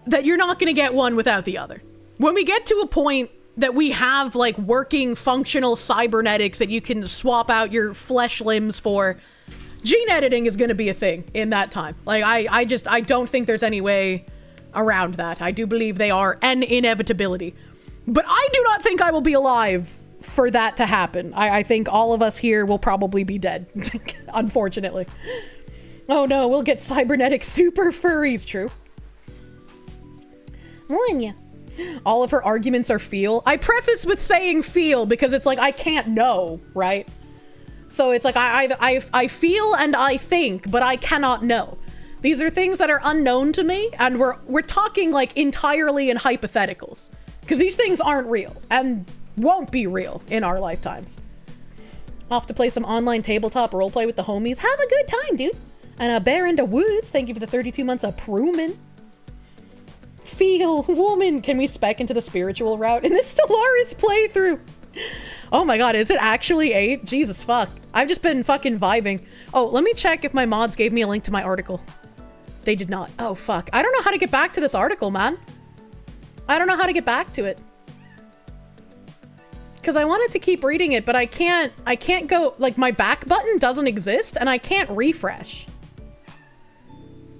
that you're not going to get one without the other. When we get to a point that we have like working functional cybernetics that you can swap out your flesh limbs for, gene editing is going to be a thing in that time. Like I don't think there's any way around that. I do believe they are an inevitability. But I do not think I will be alive for that to happen. I think all of us here will probably be dead, unfortunately. Oh no, we'll get cybernetic super furries, true. Millennia. All of her arguments are feel. I preface with saying feel because it's like I can't know, right? So it's like I feel and I think, but I cannot know. These are things that are unknown to me, and we're talking like entirely in hypotheticals. Because these things aren't real, and won't be real in our lifetimes. Off to play some online tabletop roleplay with the homies. Have a good time, dude. And a bear into woods. Thank you for the 32 months of prumin. Feel, woman. Can we spec into the spiritual route in this Stellaris playthrough? Oh my god, is it actually 8? Jesus fuck. I've just been fucking vibing. Oh, let me check if my mods gave me a link to my article. They did not. Oh fuck. I don't know how to get back to this article, man. I don't know how to get back to it. Because I wanted to keep reading it, but I can't go, like my back button doesn't exist and I can't refresh.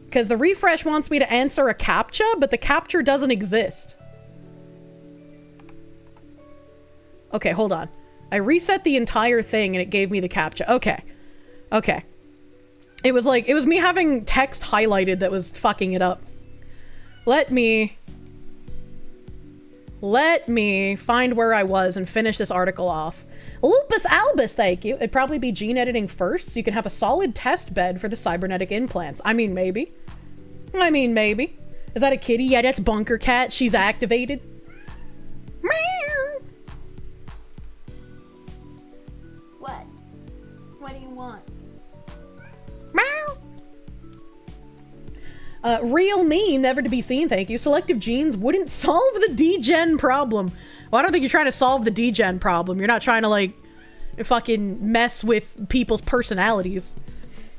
Because the refresh wants me to answer a CAPTCHA, but the CAPTCHA doesn't exist. Okay, hold on. I reset the entire thing and it gave me the CAPTCHA. Okay. Okay. It was me having text highlighted that was fucking it up. Let me find where I was and finish this article off. Lupus albus, thank you. It'd probably be gene editing first, so you can have a solid test bed for the cybernetic implants. I mean, maybe. Is that a kitty? Yeah, that's Bunker Cat. She's activated. Meow. What? What do you want? Meow. Real me, never to be seen, thank you. Selective genes wouldn't solve the degen problem. Well, I don't think you're trying to solve the degen problem. You're not trying to, like, fucking mess with people's personalities.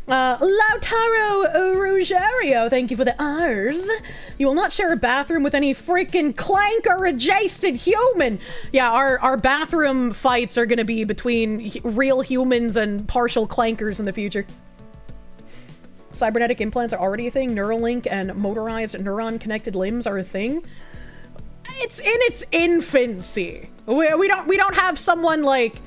Lautaro Rogerio, thank you for the R's. You will not share a bathroom with any freaking clanker-adjacent human. Yeah, our bathroom fights are gonna be between real humans and partial clankers in the future. Cybernetic implants are already a thing. Neuralink and motorized neuron-connected limbs are a thing. It's in its infancy. We don't have someone like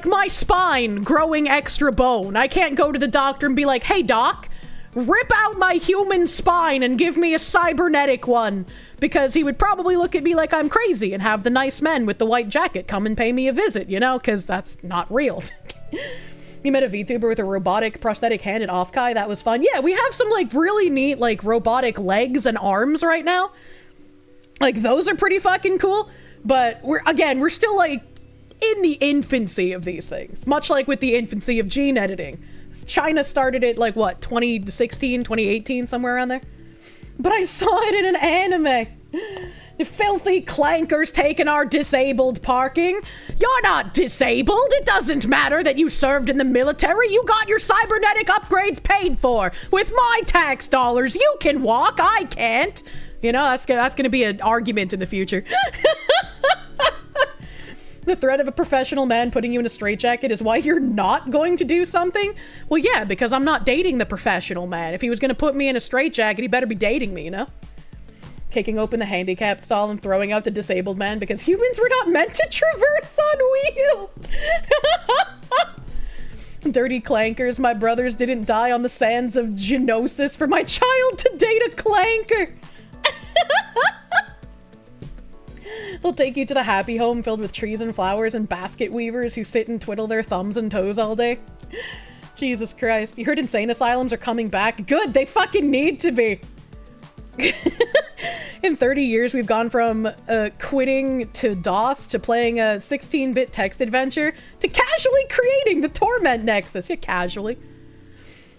my spine growing extra bone. I can't go to the doctor and be like, hey doc, rip out my human spine and give me a cybernetic one. Because he would probably look at me like I'm crazy and have the nice men with the white jacket come and pay me a visit, you know? Because that's not real. You met a VTuber with a robotic prosthetic hand at Offkai. That was fun. Yeah, we have some like really neat like robotic legs and arms right now. Like those are pretty fucking cool. But we're still like in the infancy of these things. Much like with the infancy of gene editing. China started it like what, 2016, 2018, somewhere around there. But I saw it in an anime. The filthy clankers taking our disabled parking. You're not disabled. It doesn't matter that you served in the military. You got your cybernetic upgrades paid for. With my tax dollars, you can walk. I can't. You know, that's gonna be an argument in the future. The threat of a professional man putting you in a straitjacket is why you're not going to do something? Well, yeah, because I'm not dating the professional man. If he was gonna put me in a straitjacket, he better be dating me, you know? Kicking open the handicap stall and throwing out the disabled man because humans were not meant to traverse on wheels. Dirty clankers, my brothers didn't die on the sands of Genosis for my child to date a clanker. They'll take you to the happy home filled with trees and flowers and basket weavers who sit and twiddle their thumbs and toes all day. Jesus Christ. You heard insane asylums are coming back? Good, they fucking need to be. In 30 years, we've gone from quitting to DOS to playing a 16-bit text adventure to casually creating the Torment Nexus. Yeah, casually.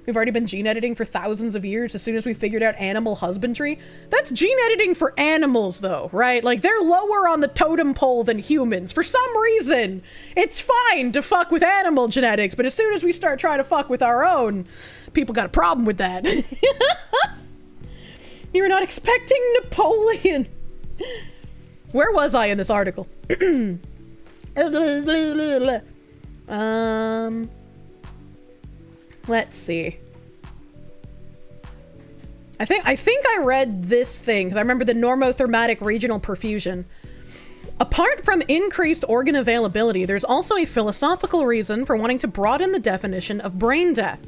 We've already been gene editing for thousands of years as soon as we figured out animal husbandry. That's gene editing for animals, though, right? Like, they're lower on the totem pole than humans. For some reason, it's fine to fuck with animal genetics, but as soon as we start trying to fuck with our own, people got a problem with that. You were not expecting Napoleon. Where was I in this article? Let's see. I think I read this thing, because I remember the normothermatic regional perfusion. Apart from increased organ availability, there's also a philosophical reason for wanting to broaden the definition of brain death.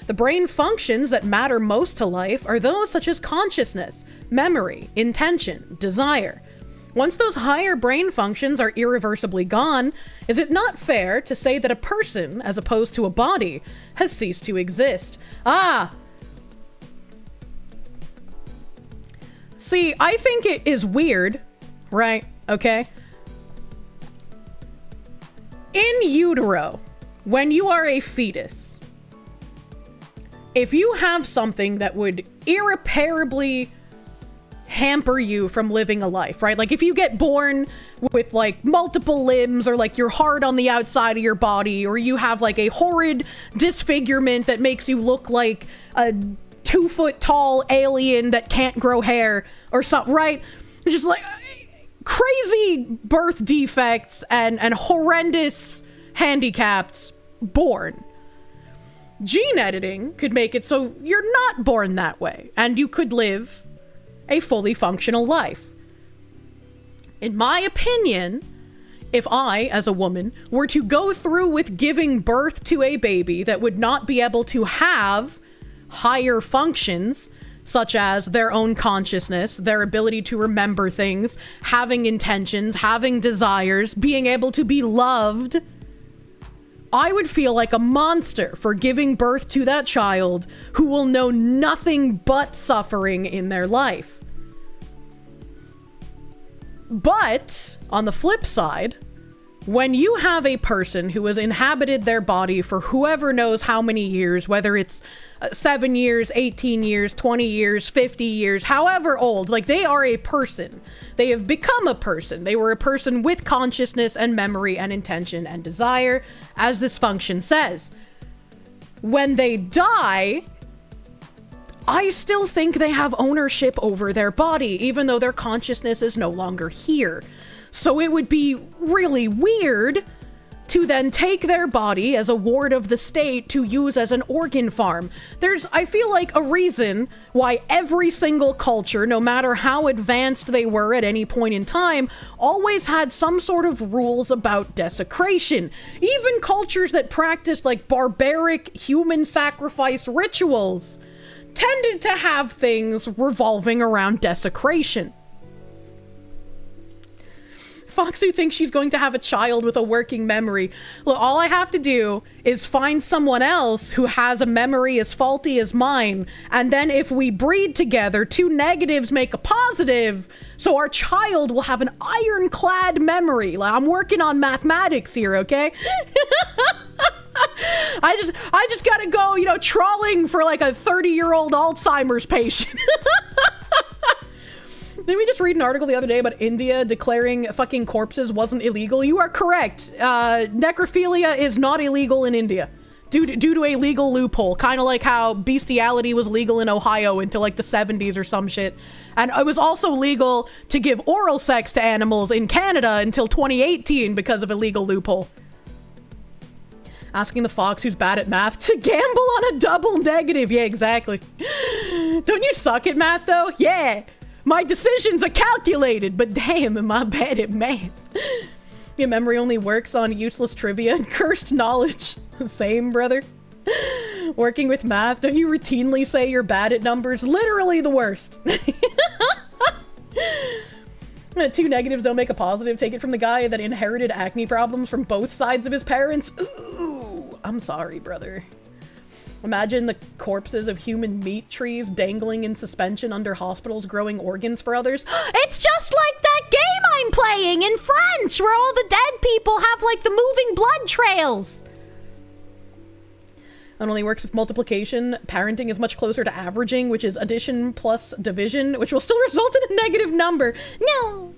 The brain functions that matter most to life are those such as consciousness, memory, intention, desire. Once those higher brain functions are irreversibly gone, is it not fair to say that a person, as opposed to a body, has ceased to exist? Ah! See, I think it is weird, right? Okay? In utero, when you are a fetus, if you have something that would irreparably hamper you from living a life, right? Like if you get born with like multiple limbs, or like you're hard on the outside of your body, or you have like a horrid disfigurement that makes you look like a 2-foot tall alien that can't grow hair or something, right? Just like crazy birth defects and horrendous handicaps born. Gene editing could make it so you're not born that way, and you could live a fully functional life. In my opinion, if I, as a woman, were to go through with giving birth to a baby that would not be able to have higher functions, such as their own consciousness, their ability to remember things, having intentions, having desires, being able to be loved, I would feel like a monster for giving birth to that child who will know nothing but suffering in their life. But, on the flip side, when you have a person who has inhabited their body for whoever knows how many years, whether it's 7 years, 18 years, 20 years, 50 years, however old, like they are a person. They have become a person. They were a person with consciousness and memory and intention and desire, as this function says. When they die, I still think they have ownership over their body, even though their consciousness is no longer here. So it would be really weird to then take their body as a ward of the state to use as an organ farm. There's, I feel like, a reason why every single culture, no matter how advanced they were at any point in time, always had some sort of rules about desecration. Even cultures that practiced like barbaric human sacrifice rituals tended to have things revolving around desecration. Foxu thinks she's going to have a child with a working memory. Well, all I have to do is find someone else who has a memory as faulty as mine, and then if we breed together, 2 negatives make a positive, so our child will have an ironclad memory. Like, I'm working on mathematics here, okay? I just gotta go, you know, trawling for like a 30-year-old Alzheimer's patient. Didn't we just read an article the other day about India declaring fucking corpses wasn't illegal? You are correct. Necrophilia is not illegal in India due to a legal loophole. Kind of like how bestiality was legal in Ohio until like the 70s or some shit. And it was also legal to give oral sex to animals in Canada until 2018 because of a legal loophole. Asking the fox who's bad at math to gamble on a double negative. Yeah, exactly. Don't you suck at math though? Yeah. My decisions are calculated, but damn, am I bad at math. Your memory only works on useless trivia and cursed knowledge. Same, brother. Working with math, don't you routinely say you're bad at numbers? Literally the worst. Two negatives don't make a positive. Take it from the guy that inherited acne problems from both sides of his parents. Ooh, I'm sorry, brother. Imagine the corpses of human meat trees dangling in suspension under hospitals growing organs for others. It's just like that game I'm playing in French, where all the dead people have, like, the moving blood trails. Not only works with multiplication, parenting is much closer to averaging, which is addition plus division, which will still result in a negative number. No!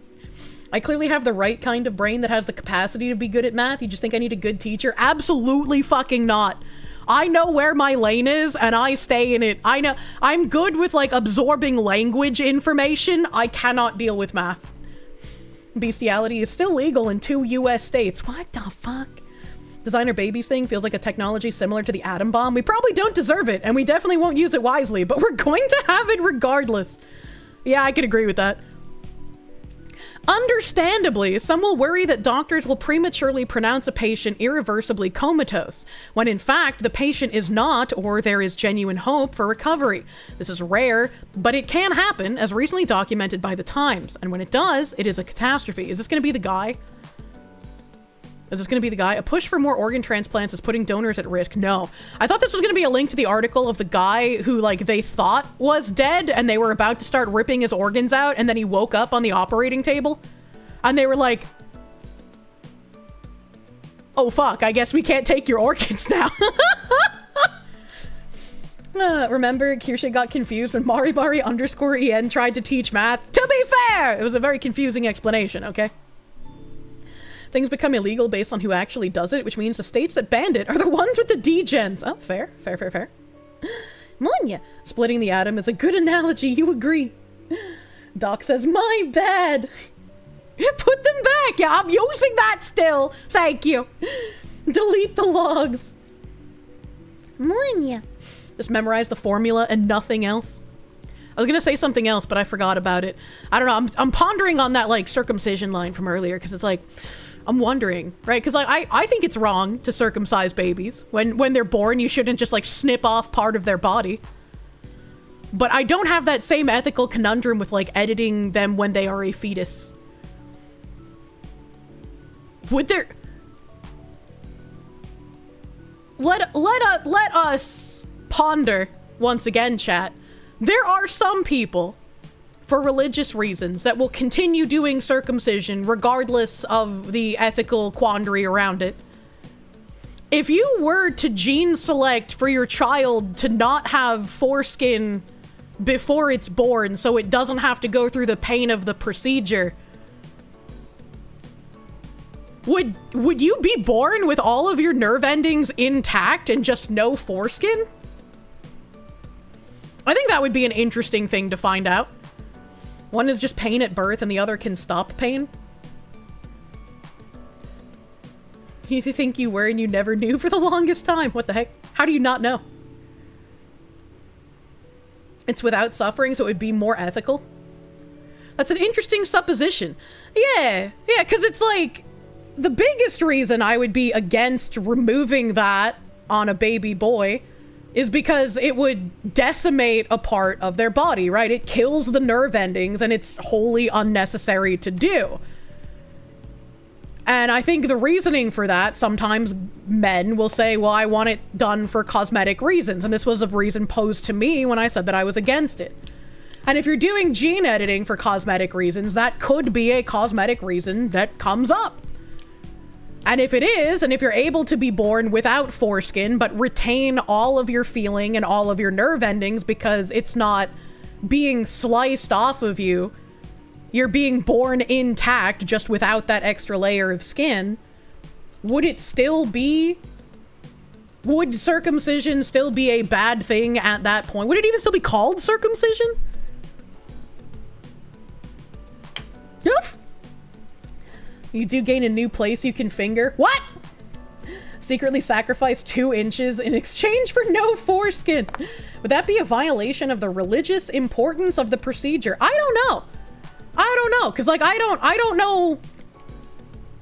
I clearly have the right kind of brain that has the capacity to be good at math. You just think I need a good teacher? Absolutely fucking not. I know where my lane is, and I stay in it. I know. I'm good with, like, absorbing language information. I cannot deal with math. Bestiality is still legal in 2 US states. What the fuck? Designer babies thing feels like a technology similar to the atom bomb. We probably don't deserve it, and we definitely won't use it wisely, but we're going to have it regardless. Yeah, I could agree with that. Understandably, some will worry that doctors will prematurely pronounce a patient irreversibly comatose, when in fact the patient is not, or there is genuine hope for recovery. This is rare, but it can happen, as recently documented by the Times, and when it does, it is a catastrophe. Is this going to be the guy? Is this going to be the guy? A push for more organ transplants is putting donors at risk. No. I thought this was going to be a link to the article of the guy who, like, they thought was dead and they were about to start ripping his organs out, and then he woke up on the operating table. And they were like, oh fuck, I guess we can't take your organs now. Remember, Kirsche got confused when Mari_en tried to teach math? To be fair! It was a very confusing explanation, okay? Things become illegal based on who actually does it, which means the states that banned it are the ones with the degens. Oh, fair. Munya. Splitting the atom is a good analogy, you agree. Doc says, my bad. Put them back. Yeah, I'm using that still. Thank you. Delete the logs. Munya. Just memorize the formula and nothing else. I was gonna say something else, but I forgot about it. I don't know. I'm pondering on that, like, circumcision line from earlier, because it's like, I'm wondering, right? Because like, I think it's wrong to circumcise babies. When they're born, you shouldn't just, like, snip off part of their body. But I don't have that same ethical conundrum with, like, editing them when they are a fetus. Would there... Let us ponder, once again, chat. There are some people, for religious reasons, that will continue doing circumcision regardless of the ethical quandary around it. If you were to gene select for your child to not have foreskin before it's born so it doesn't have to go through the pain of the procedure, would you be born with all of your nerve endings intact and just no foreskin? I think that would be an interesting thing to find out. One is just pain at birth and the other can stop pain. You think you were and you never knew for the longest time. What the heck? How do you not know? It's without suffering, so it would be more ethical. That's an interesting supposition. Yeah, because it's like, the biggest reason I would be against removing that on a baby boy is because it would decimate a part of their body, right? It kills the nerve endings and it's wholly unnecessary to do. And I think the reasoning for that, sometimes men will say, well, I want it done for cosmetic reasons. And this was a reason posed to me when I said that I was against it. And if you're doing gene editing for cosmetic reasons, that could be a cosmetic reason that comes up. And if it is, and if you're able to be born without foreskin, but retain all of your feeling and all of your nerve endings because it's not being sliced off of you, you're being born intact just without that extra layer of skin, would circumcision still be a bad thing at that point? Would it even still be called circumcision? Yes. You do gain a new place you can finger. What? Secretly sacrifice 2 inches in exchange for no foreskin. Would that be a violation of the religious importance of the procedure? I don't know. Because, like, I don't know.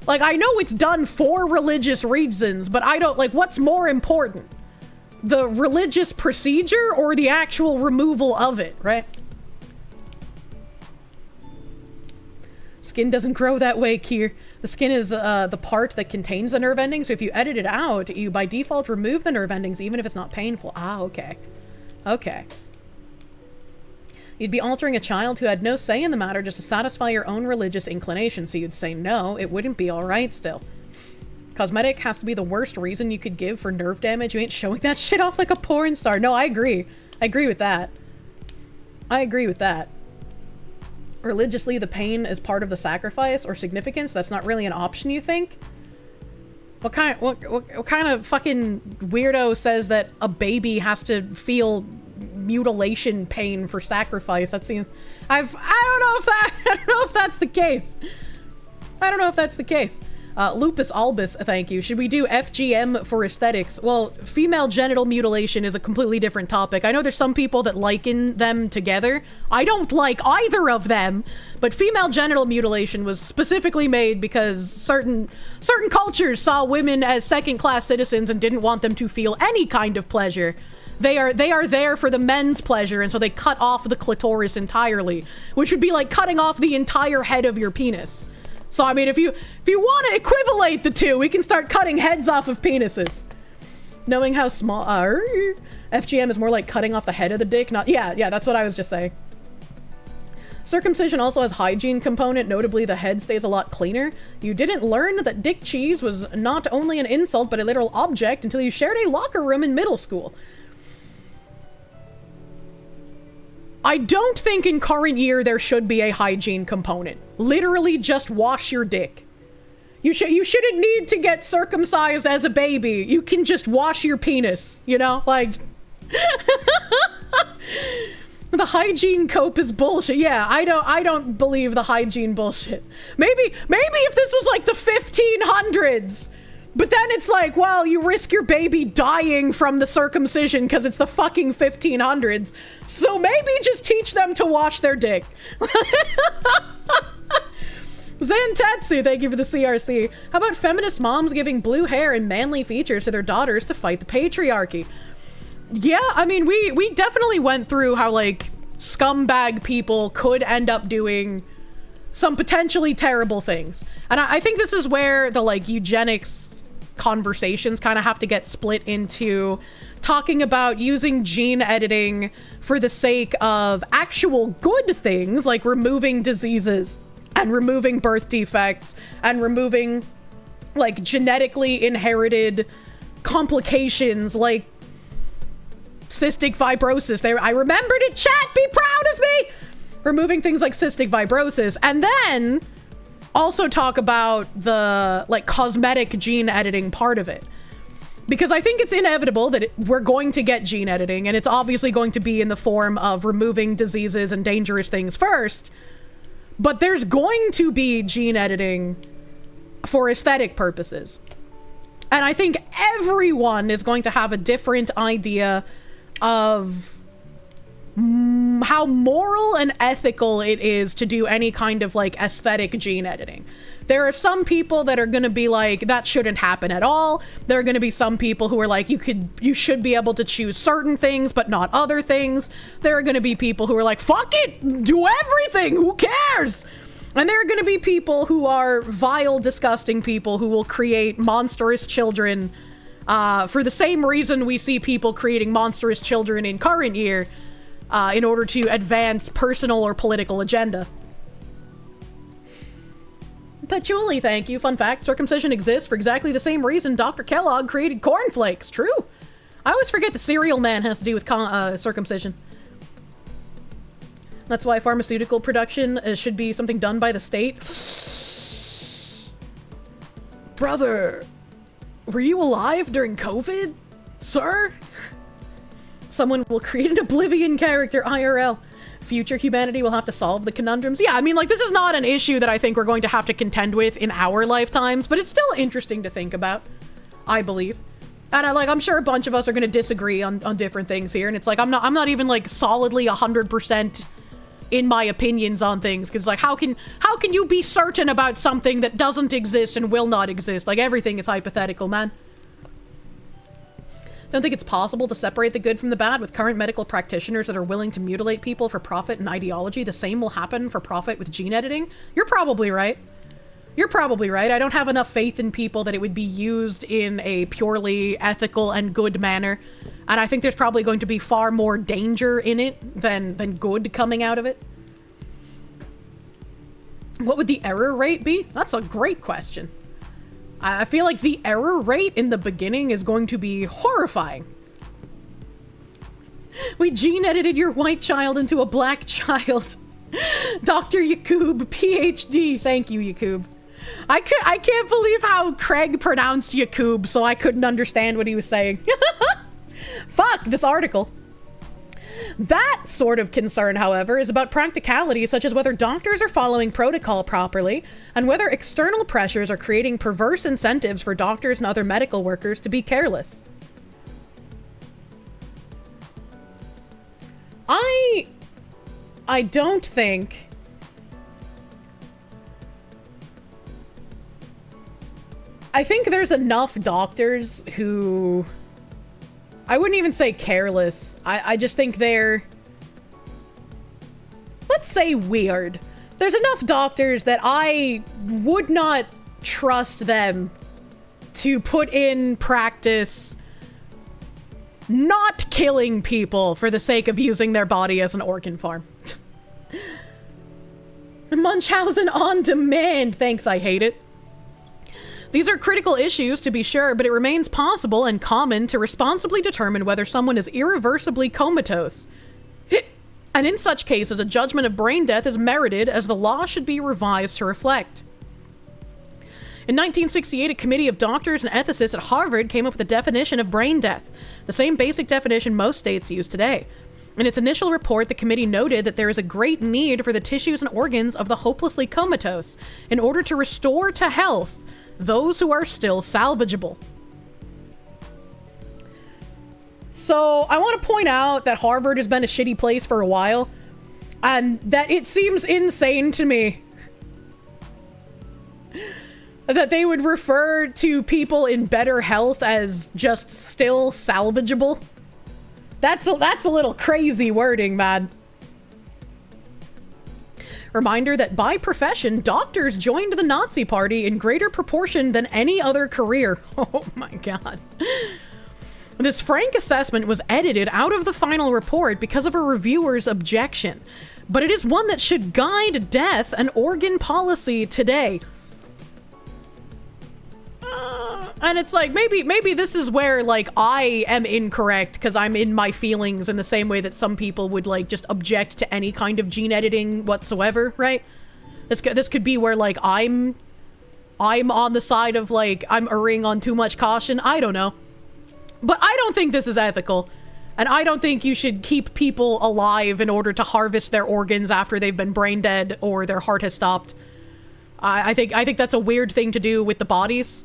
Like, I know it's done for religious reasons, but I don't, like, what's more important? The religious procedure or the actual removal of it, right? skin doesn't grow that way, Kier. The skin is the part that contains the nerve endings, so if you edit it out, you by default remove the nerve endings even if it's not painful. Ah, okay. Okay. You'd be altering a child who had no say in the matter just to satisfy your own religious inclination, so you'd say no, it wouldn't be alright still. Cosmetic has to be the worst reason you could give for nerve damage. You ain't showing that shit off like a porn star. No, I agree. I agree with that. I agree with that. Religiously, the pain is part of the sacrifice or significance. That's not really an option, you think? What kind of fucking weirdo says that a baby has to feel mutilation pain for sacrifice? That seems... I don't know if that's the case. I don't know if that's the case. Lupus albus, thank you. Should we do FGM for aesthetics? Well, female genital mutilation is a completely different topic. I know there's some people that liken them together. I don't like either of them, but female genital mutilation was specifically made because certain cultures saw women as second-class citizens and didn't want them to feel any kind of pleasure. They are there for the men's pleasure, and so they cut off the clitoris entirely, which would be like cutting off the entire head of your penis. So, I mean, if you want to equivalate the two, we can start cutting heads off of penises. Knowing how small... FGM is more like cutting off the head of the dick, not... Yeah, that's what I was just saying. Circumcision also has hygiene component, notably the head stays a lot cleaner. You didn't learn that dick cheese was not only an insult, but a literal object until you shared a locker room in middle school. I don't think in current year there should be a hygiene component. Literally just wash your dick. You shouldn't need to get circumcised as a baby. You can just wash your penis, you know? Like... The hygiene cope is bullshit. Yeah, I don't believe the hygiene bullshit. Maybe if this was like the 1500s, but then it's like, well, you risk your baby dying from the circumcision because it's the fucking 1500s. So maybe just teach them to wash their dick. Zantatsu, thank you for the CRC. How about feminist moms giving blue hair and manly features to their daughters to fight the patriarchy? Yeah, I mean, we definitely went through how, like, scumbag people could end up doing some potentially terrible things. And I think this is where the, like, eugenics conversations kind of have to get split into talking about using gene editing for the sake of actual good things, like removing diseases and removing birth defects and removing, like, genetically inherited complications like cystic fibrosis. I remembered it, chat, be proud of me! Removing things like cystic fibrosis, and then also talk about the, like, cosmetic gene editing part of it. Because I think it's inevitable that we're going to get gene editing, and it's obviously going to be in the form of removing diseases and dangerous things first, but there's going to be gene editing for aesthetic purposes. And I think everyone is going to have a different idea of how moral and ethical it is to do any kind of, like, aesthetic gene editing. There are some people that are gonna be like, that shouldn't happen at all. There are gonna be some people who are like, you should be able to choose certain things but not other things. There are gonna be people who are like, fuck it, do everything, who cares? And there are gonna be people who are vile, disgusting people who will create monstrous children for the same reason we see people creating monstrous children in current year, in order to advance personal or political agenda. Patchouli, thank you. Fun fact, circumcision exists for exactly the same reason Dr. Kellogg created cornflakes. True. I always forget the cereal man has to do with circumcision. That's why pharmaceutical production should be something done by the state. Brother, were you alive during COVID, sir? Someone will create an Oblivion character IRL. Future humanity will have to solve the conundrums. Yeah, I mean, like, this is not an issue that I think we're going to have to contend with in our lifetimes, but it's still interesting to think about, I believe. And I'm sure a bunch of us are going to disagree on different things here, and it's like, I'm not even, like, solidly 100% in my opinions on things, because, like, how can you be certain about something that doesn't exist and will not exist? Like, everything is hypothetical, man. Don't think it's possible to separate the good from the bad with current medical practitioners that are willing to mutilate people for profit and ideology. The same will happen for profit with gene editing. You're probably right. You're probably right. I don't have enough faith in people that it would be used in a purely ethical and good manner. And I think there's probably going to be far more danger in it than good coming out of it. What would the error rate be? That's a great question. I feel like the error rate in the beginning is going to be horrifying. We gene edited your white child into a black child. Dr. Yakub, PhD. Thank you, Yakub. I can't believe how Craig pronounced Yakub, so I couldn't understand what he was saying. Fuck this article. That sort of concern, however, is about practicality, such as whether doctors are following protocol properly, and whether external pressures are creating perverse incentives for doctors and other medical workers to be careless. I don't think... I think there's enough doctors who... I wouldn't even say careless. I just think they're... let's say weird. There's enough doctors that I would not trust them to put in practice not killing people for the sake of using their body as an organ farm. Munchausen on demand. Thanks, I hate it. These are critical issues, to be sure, but it remains possible and common to responsibly determine whether someone is irreversibly comatose. And in such cases, a judgment of brain death is merited, as the law should be revised to reflect. In 1968, a committee of doctors and ethicists at Harvard came up with a definition of brain death, the same basic definition most states use today. In its initial report, the committee noted that there is a great need for the tissues and organs of the hopelessly comatose in order to restore to health those who are still salvageable. So, I want to point out that Harvard has been a shitty place for a while, and that it seems insane to me that they would refer to people in better health as just still salvageable. That's a little crazy wording, man. Reminder that by profession, doctors joined the Nazi Party in greater proportion than any other career. Oh my god. This frank assessment was edited out of the final report because of a reviewer's objection, but it is one that should guide death and organ policy today. And it's like, maybe this is where, like, I am incorrect because I'm in my feelings in the same way that some people would, like, just object to any kind of gene editing whatsoever, right? This could be where, like, I'm on the side of, like, I'm erring on too much caution. I don't know. But I don't think this is ethical. And I don't think you should keep people alive in order to harvest their organs after they've been brain dead or their heart has stopped. I think that's a weird thing to do with the bodies.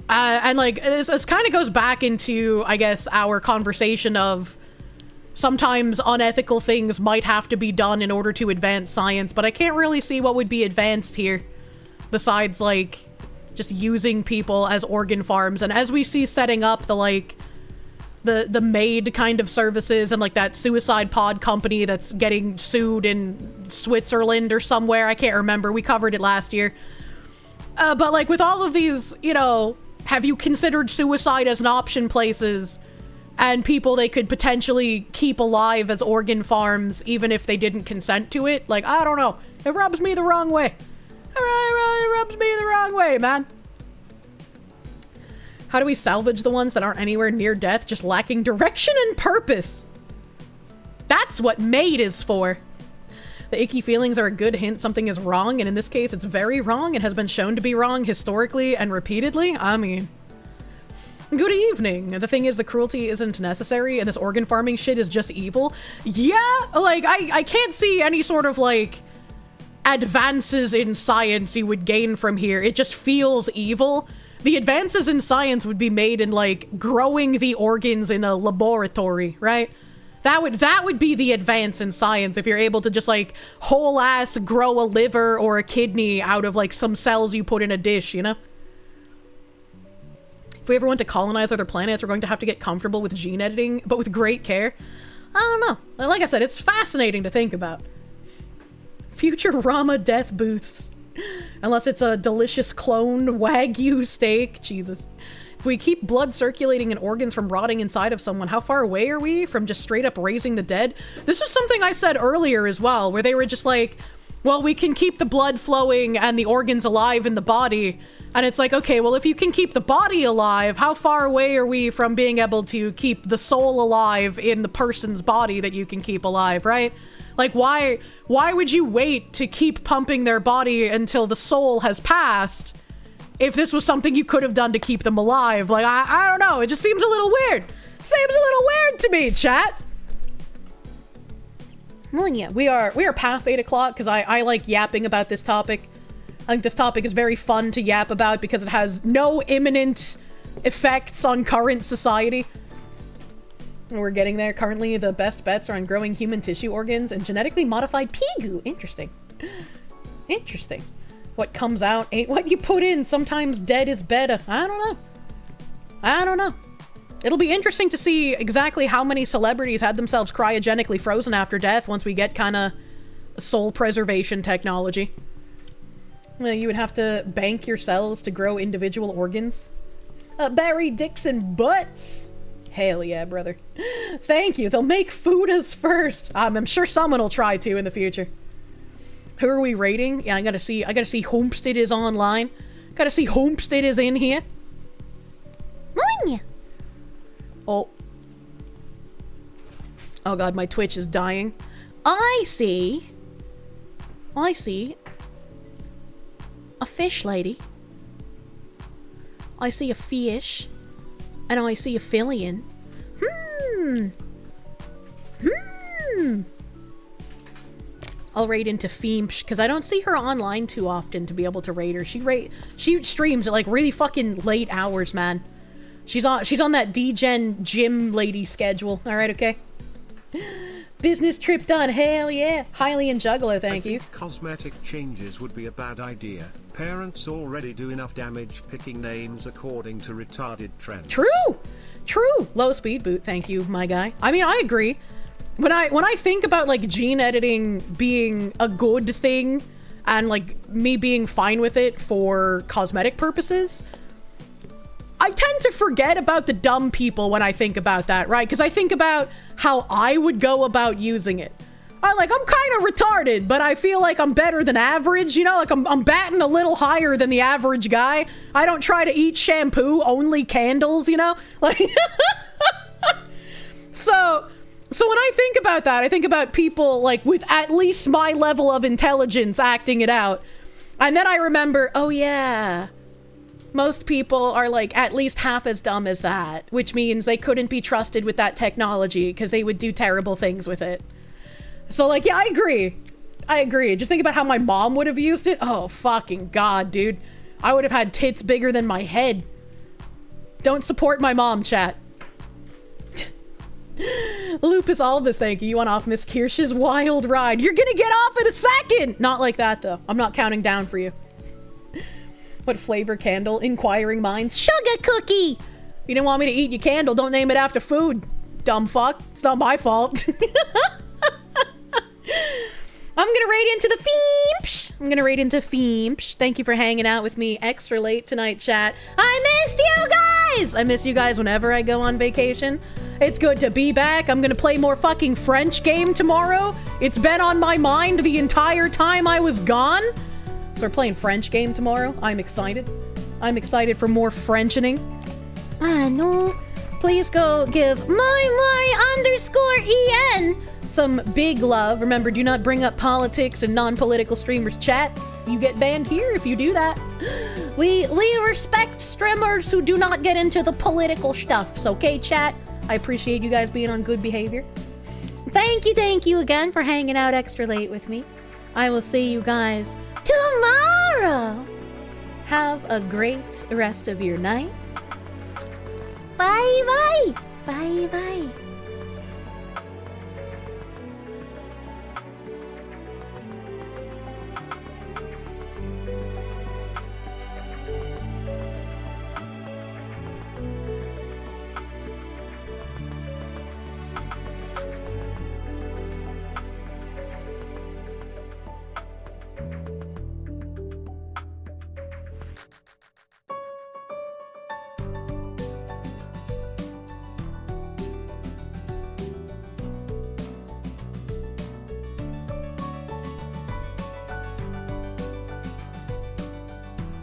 And like, this kind of goes back into, I guess, our conversation of sometimes unethical things might have to be done in order to advance science, but I can't really see what would be advanced here besides, like, just using people as organ farms. And as we see setting up the, like, the maid kind of services and, like, that suicide pod company that's getting sued in Switzerland or somewhere, I can't remember, we covered it last year. But, like, with all of these, you know, have you considered suicide as an option places and people they could potentially keep alive as organ farms even if they didn't consent to it? Like, I don't know. It rubs me the wrong way. It rubs me the wrong way, man. How do we salvage the ones that aren't anywhere near death, just lacking direction and purpose? That's what MAID is for. The icky feelings are a good hint something is wrong, and in this case, it's very wrong and has been shown to be wrong historically and repeatedly. I mean, good evening. The thing is, the cruelty isn't necessary, and this organ farming shit is just evil. Yeah, like, I can't see any sort of, like, advances in science you would gain from here. It just feels evil. The advances in science would be made in, like, growing the organs in a laboratory, right? That would be the advance in science, if you're able to just, like, whole ass grow a liver or a kidney out of, like, some cells you put in a dish, you know? If we ever want to colonize other planets, we're going to have to get comfortable with gene editing, but with great care. I don't know. Like I said, it's fascinating to think about. Futurama death booths. Unless it's a delicious cloned Wagyu steak. Jesus. If we keep blood circulating and organs from rotting inside of someone, how far away are we from just straight up raising the dead? This was something I said earlier as well, where they were just like, well, we can keep the blood flowing and the organs alive in the body. And it's like, okay, well, if you can keep the body alive, how far away are we from being able to keep the soul alive in the person's body that you can keep alive, right? Like, why would you wait to keep pumping their body until the soul has passed if this was something you could have done to keep them alive? Like, I don't know. It just seems a little weird. Seems a little weird to me, chat. Well, yeah, we are past 8 o'clock because I like yapping about this topic. I think this topic is very fun to yap about because it has no imminent effects on current society. We're getting there. Currently, the best bets are on growing human tissue organs and genetically modified pea goo. Interesting. Interesting. What comes out ain't what you put in. Sometimes dead is better. I don't know. I don't know. It'll be interesting to see exactly how many celebrities had themselves cryogenically frozen after death once we get kind of soul preservation technology. Well, you would have to bank your cells to grow individual organs. Barry Dixon butts. Hell yeah, brother. Thank you. They'll make food us first. I'm sure someone will try to in the future. Who are we rating? Yeah, I gotta see Homestead is online. Gotta see Homestead is in here. Oh. Oh god, my Twitch is dying. I see a fish lady. I see a fish. And I see a fillion. I'll raid into Feemsh, because I don't see her online too often to be able to raid her. She streams at like really fucking late hours, man. She's on that D-Gen gym lady schedule. Alright, okay. Business trip done, hell yeah. Hylian Juggler, thank you. Cosmetic changes would be a bad idea. Parents already do enough damage picking names according to retarded trends. True! True! Low speed boot, thank you, my guy. I mean, I agree. When I think about like gene editing being a good thing and like me being fine with it for cosmetic purposes, I tend to forget about the dumb people when I think about that, right? Because I think about how I would go about using it. I'm kind of retarded, but I feel like I'm better than average, you know? Like, I'm batting a little higher than the average guy. I don't try to eat shampoo, only candles, you know? Like, So when I think about that, I think about people, like, with at least my level of intelligence acting it out. And then I remember, oh yeah, most people are, like, at least half as dumb as that, which means they couldn't be trusted with that technology because they would do terrible things with it. So, like, yeah, I agree. I agree. Just think about how my mom would have used it. Oh, fucking God, dude. I would have had tits bigger than my head. Don't support my mom, chat. Lupus Albus, thank you. You want off Miss Kirsch's wild ride. You're gonna get off in a second! Not like that, though. I'm not counting down for you. What flavor candle? Inquiring minds. Sugar cookie! If you didn't want me to eat your candle, don't name it after food. Dumb fuck. It's not my fault. I'm gonna raid into the Feemsh. Thank you for hanging out with me extra late tonight, chat. I missed you guys! I miss you guys whenever I go on vacation. It's good to be back. I'm gonna play more fucking French game tomorrow. It's been on my mind the entire time I was gone. So we're playing French game tomorrow. I'm excited. I'm excited for more Frenchening. I know. Please go give _EN some big love. Remember, do not bring up politics and non-political streamers' chats. You get banned here if you do that. We respect streamers who do not get into the political stuff. Okay, chat? I appreciate you guys being on good behavior. Thank you again for hanging out extra late with me. I will see you guys tomorrow. Have a great rest of your night. Bye bye. Bye bye.